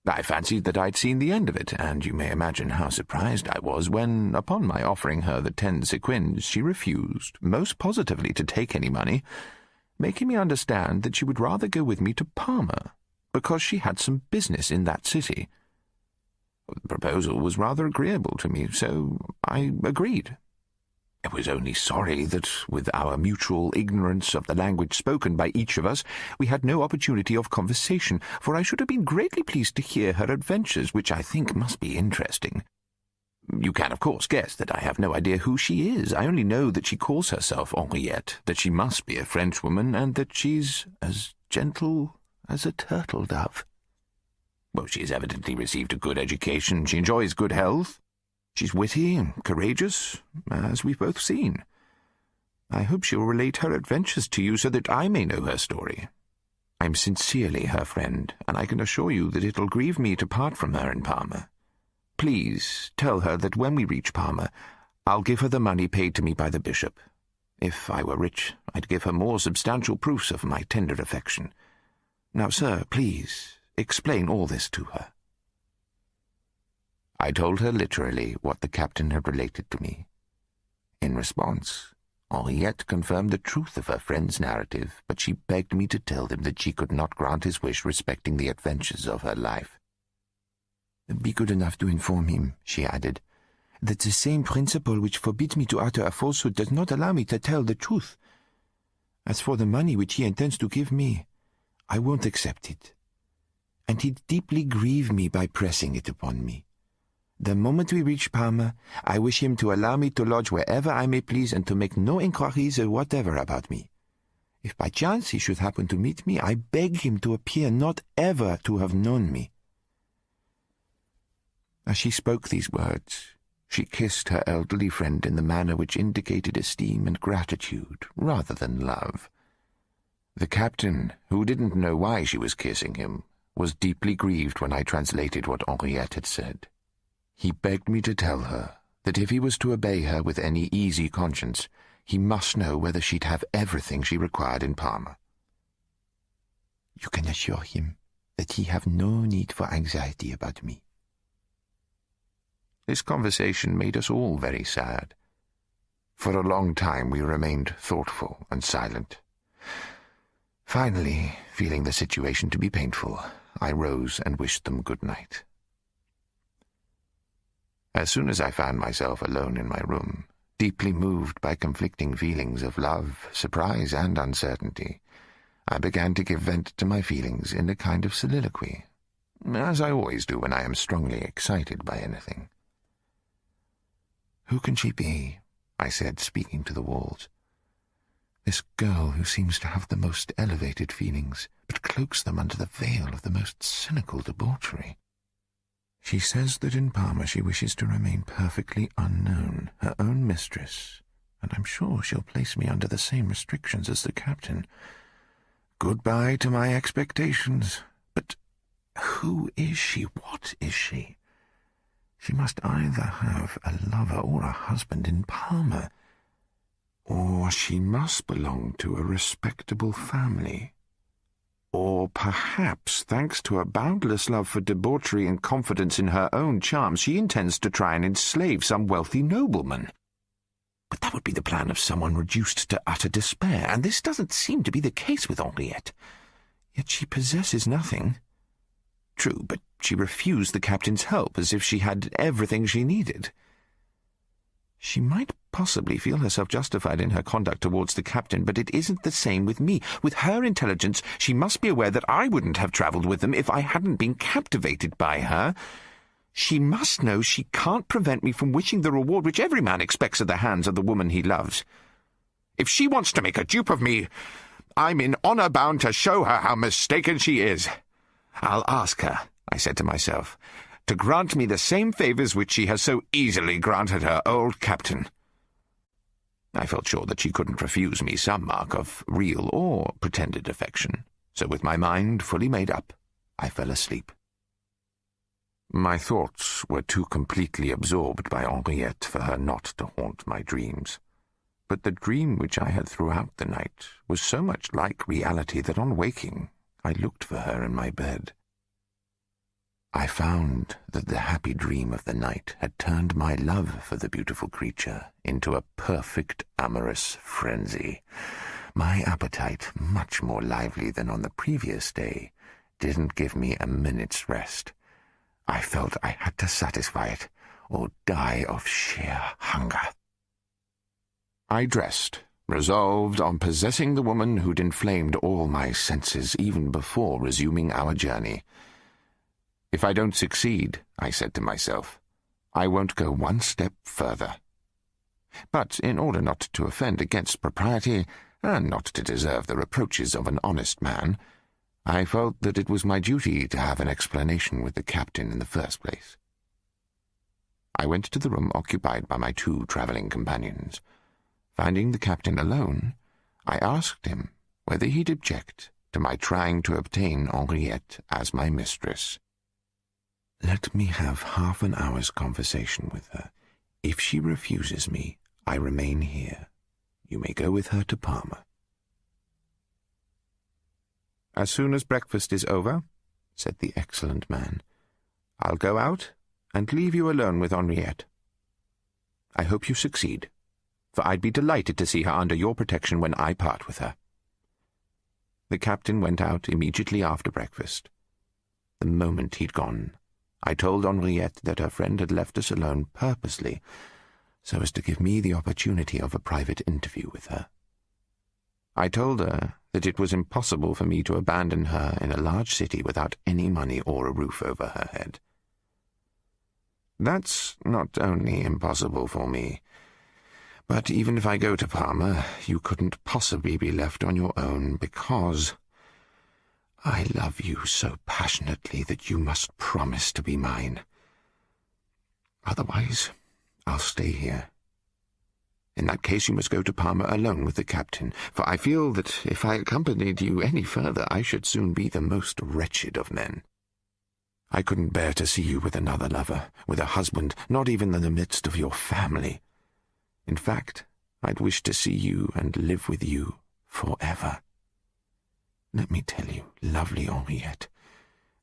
I fancied that I'd seen the end of it, and you may imagine how surprised I was when, upon my offering her the 10 sequins, she refused, most positively, to take any money, making me understand that she would rather go with me to Parma, because she had some business in that city. The proposal was rather agreeable to me, so I agreed. I was only sorry that, with our mutual ignorance of the language spoken by each of us, we had no opportunity of conversation, for I should have been greatly pleased to hear her adventures, which I think must be interesting. You can, of course, guess that I have no idea who she is. I only know that she calls herself Henriette, that she must be a Frenchwoman, and that she's as gentle as a turtle-dove. Well, she has evidently received a good education. She enjoys good health. She's witty and courageous, as we've both seen. I hope she'll relate her adventures to you so that I may know her story. I'm sincerely her friend, and I can assure you that it'll grieve me to part from her in Parma. Please tell her that when we reach Parma, I'll give her the money paid to me by the bishop. If I were rich, I'd give her more substantial proofs of my tender affection. Now, sir, please explain all this to her." I told her literally what the captain had related to me. In response, Henriette confirmed the truth of her friend's narrative, but she begged me to tell him that she could not grant his wish respecting the adventures of her life. "Be good enough to inform him," she added, "that the same principle which forbids me to utter a falsehood does not allow me to tell the truth. As for the money which he intends to give me, I won't accept it, and he'd deeply grieve me by pressing it upon me. The moment we reach Parma, I wish him to allow me to lodge wherever I may please and to make no inquiries whatever about me. If by chance he should happen to meet me, I beg him to appear not ever to have known me." As she spoke these words, She kissed her elderly friend in the manner which indicated esteem and gratitude rather than love. The captain, who didn't know why she was kissing him, was deeply grieved when I translated what Henriette had said. He begged me to tell her that if he was to obey her with any easy conscience, he must know whether she'd have everything she required in Parma. You can assure him that he have no need for anxiety about me. This conversation made us all very sad. For a long time we remained thoughtful and silent. Finally, feeling the situation to be painful, I rose and wished them good night. As soon as I found myself alone in my room, deeply moved by conflicting feelings of love, surprise, and uncertainty, I began to give vent to my feelings in a kind of soliloquy, as I always do when I am strongly excited by anything. "Who can she be?" I said, speaking to the walls. "This girl who seems to have the most elevated feelings, but cloaks them under the veil of the most cynical debauchery. She says that in Parma she wishes to remain perfectly unknown, her own mistress, and I'm sure she'll place me under the same restrictions as the captain. Goodbye to my expectations. But who is she? What is she? She must either have a lover or a husband in Parma, or she must belong to a respectable family. Or perhaps, thanks to a boundless love for debauchery and confidence in her own charms, she intends to try and enslave some wealthy nobleman. But that would be the plan of someone reduced to utter despair, and this doesn't seem to be the case with Henriette. Yet she possesses nothing. True, but she refused the captain's help as if she had everything she needed. She might possibly feel herself justified in her conduct towards the captain, but it isn't the same with me. With her intelligence, she must be aware that I wouldn't have travelled with them if I hadn't been captivated by her. She must know she can't prevent me from wishing the reward which every man expects at the hands of the woman he loves. If she wants to make a dupe of me, I'm in honour bound to show her how mistaken she is. I'll ask her, I said to myself, to grant me the same favours which she has so easily granted her old captain. I felt sure that she couldn't refuse me some mark of real or pretended affection, so with my mind fully made up, I fell asleep. My thoughts were too completely absorbed by Henriette for her not to haunt my dreams, but the dream which I had throughout the night was so much like reality that on waking I looked for her in my bed. I found that the happy dream of the night had turned my love for the beautiful creature into a perfect amorous frenzy. My appetite, much more lively than on the previous day, didn't give me a minute's rest. I felt I had to satisfy it, or die of sheer hunger. I dressed, resolved on possessing the woman who'd inflamed all my senses even before resuming our journey. If I don't succeed, I said to myself, I won't go one step further. But in order not to offend against propriety, and not to deserve the reproaches of an honest man, I felt that it was my duty to have an explanation with the captain in the first place. I went to the room occupied by my two travelling companions. Finding the captain alone, I asked him whether he'd object to my trying to obtain Henriette as my mistress. Let me have half an hour's conversation with her. If she refuses me, I remain here. You may go with her to Parma. As soon as breakfast is over, said the excellent man, I'll go out and leave you alone with Henriette. I hope you succeed, for I'd be delighted to see her under your protection when I part with her. The captain went out immediately after breakfast. The moment he'd gone, I told Henriette that her friend had left us alone purposely, so as to give me the opportunity of a private interview with her. I told her that it was impossible for me to abandon her in a large city without any money or a roof over her head. That's not only impossible for me, but even if I go to Parma, you couldn't possibly be left on your own because I love you so passionately that you must promise to be mine. Otherwise, I'll stay here. In that case, you must go to Parma alone with the captain, for I feel that if I accompanied you any further, I should soon be the most wretched of men. I couldn't bear to see you with another lover, with a husband, not even in the midst of your family. In fact, I'd wish to see you and live with you forever. Let me tell you, lovely Henriette,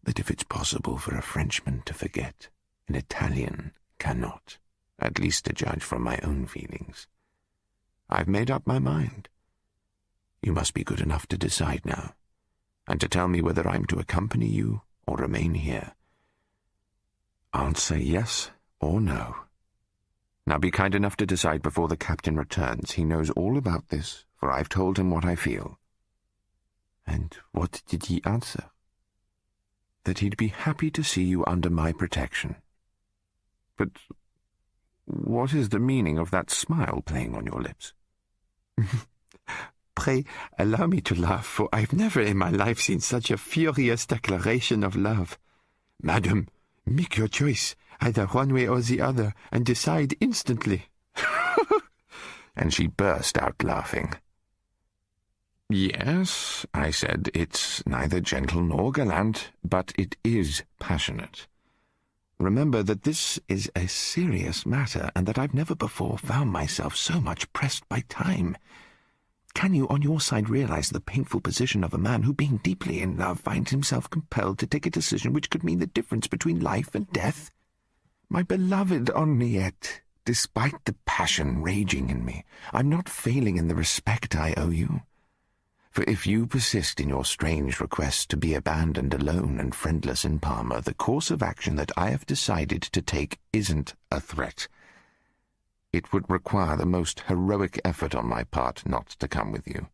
that if it's possible for a Frenchman to forget, an Italian cannot, at least to judge from my own feelings. I've made up my mind. You must be good enough to decide now, and to tell me whether I'm to accompany you or remain here. Answer yes or no. Now be kind enough to decide before the captain returns. He knows all about this, for I've told him what I feel. And what did he answer? That he'd be happy to see you under my protection. But what is the meaning of that smile playing on your lips? Pray, allow me to laugh, for I've never in my life seen such a furious declaration of love. Madam, make your choice, either one way or the other, and decide instantly. And she burst out laughing. Yes, I said, it's neither gentle nor gallant, but it is passionate. Remember that this is a serious matter, and that I've never before found myself so much pressed by time. Can you, on your side, realize the painful position of a man who, being deeply in love, finds himself compelled to take a decision which could mean the difference between life and death? My beloved Henriette, despite the passion raging in me, I'm not failing in the respect I owe you. For if you persist in your strange request to be abandoned alone and friendless in Parma, the course of action that I have decided to take isn't a threat. It would require the most heroic effort on my part not to come with you,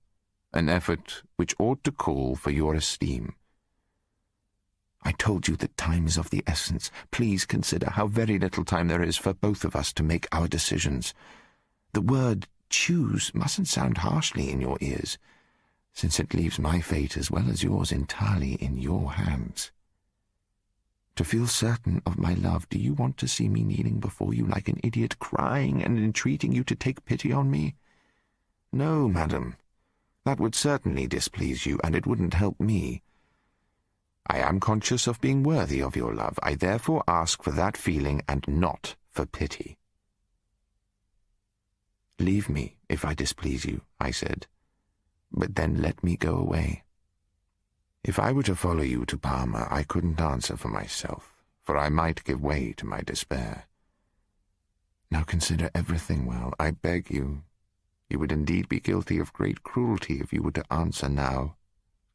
an effort which ought to call for your esteem. I told you that time is of the essence. Please consider how very little time there is for both of us to make our decisions. The word choose mustn't sound harshly in your ears, since it leaves my fate as well as yours entirely in your hands. To feel certain of my love, do you want to see me kneeling before you like an idiot, crying and entreating you to take pity on me? No, madam. That would certainly displease you, and it wouldn't help me. I am conscious of being worthy of your love. I therefore ask for that feeling and not for pity. Leave me if I displease you, I said, but then let me go away. If I were to follow you to Parma, I couldn't answer for myself, for I might give way to my despair. Now consider everything well. I beg you. You would indeed be guilty of great cruelty if you were to answer now.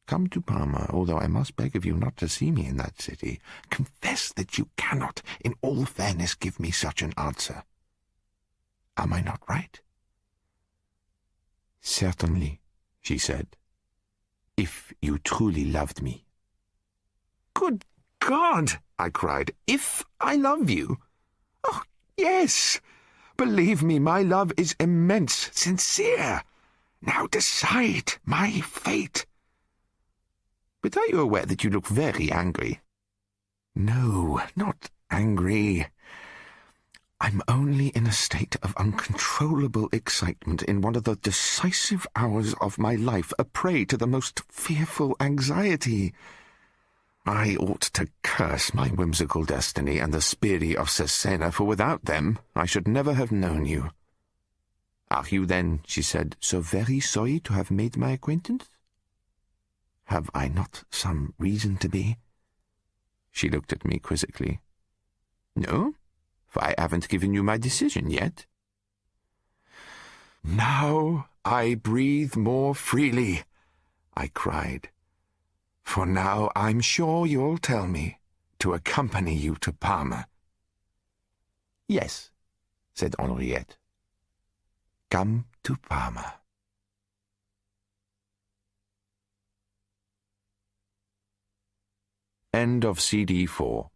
Come to Parma, although I must beg of you not to see me in that city. Confess that you cannot, in all fairness, give me such an answer. Am I not right? Certainly, she said. If you truly loved me. Good God, I cried. If I love you? Oh, yes. Believe me, my love is immense, sincere. Now decide my fate. But are you aware that you look very angry? No, not angry. I'm only in a state of uncontrollable excitement in one of the decisive hours of my life, a prey to the most fearful anxiety. I ought to curse my whimsical destiny and the Spiri of Cesena, for without them I should never have known you. Are you then, she said, so very sorry to have made my acquaintance? Have I not some reason to be? She looked at me quizzically. No, for I haven't given you my decision yet. Now I breathe more freely, I cried, for now I'm sure you'll tell me to accompany you to Parma. Yes, said Henriette. Come to Parma. End of CD 4.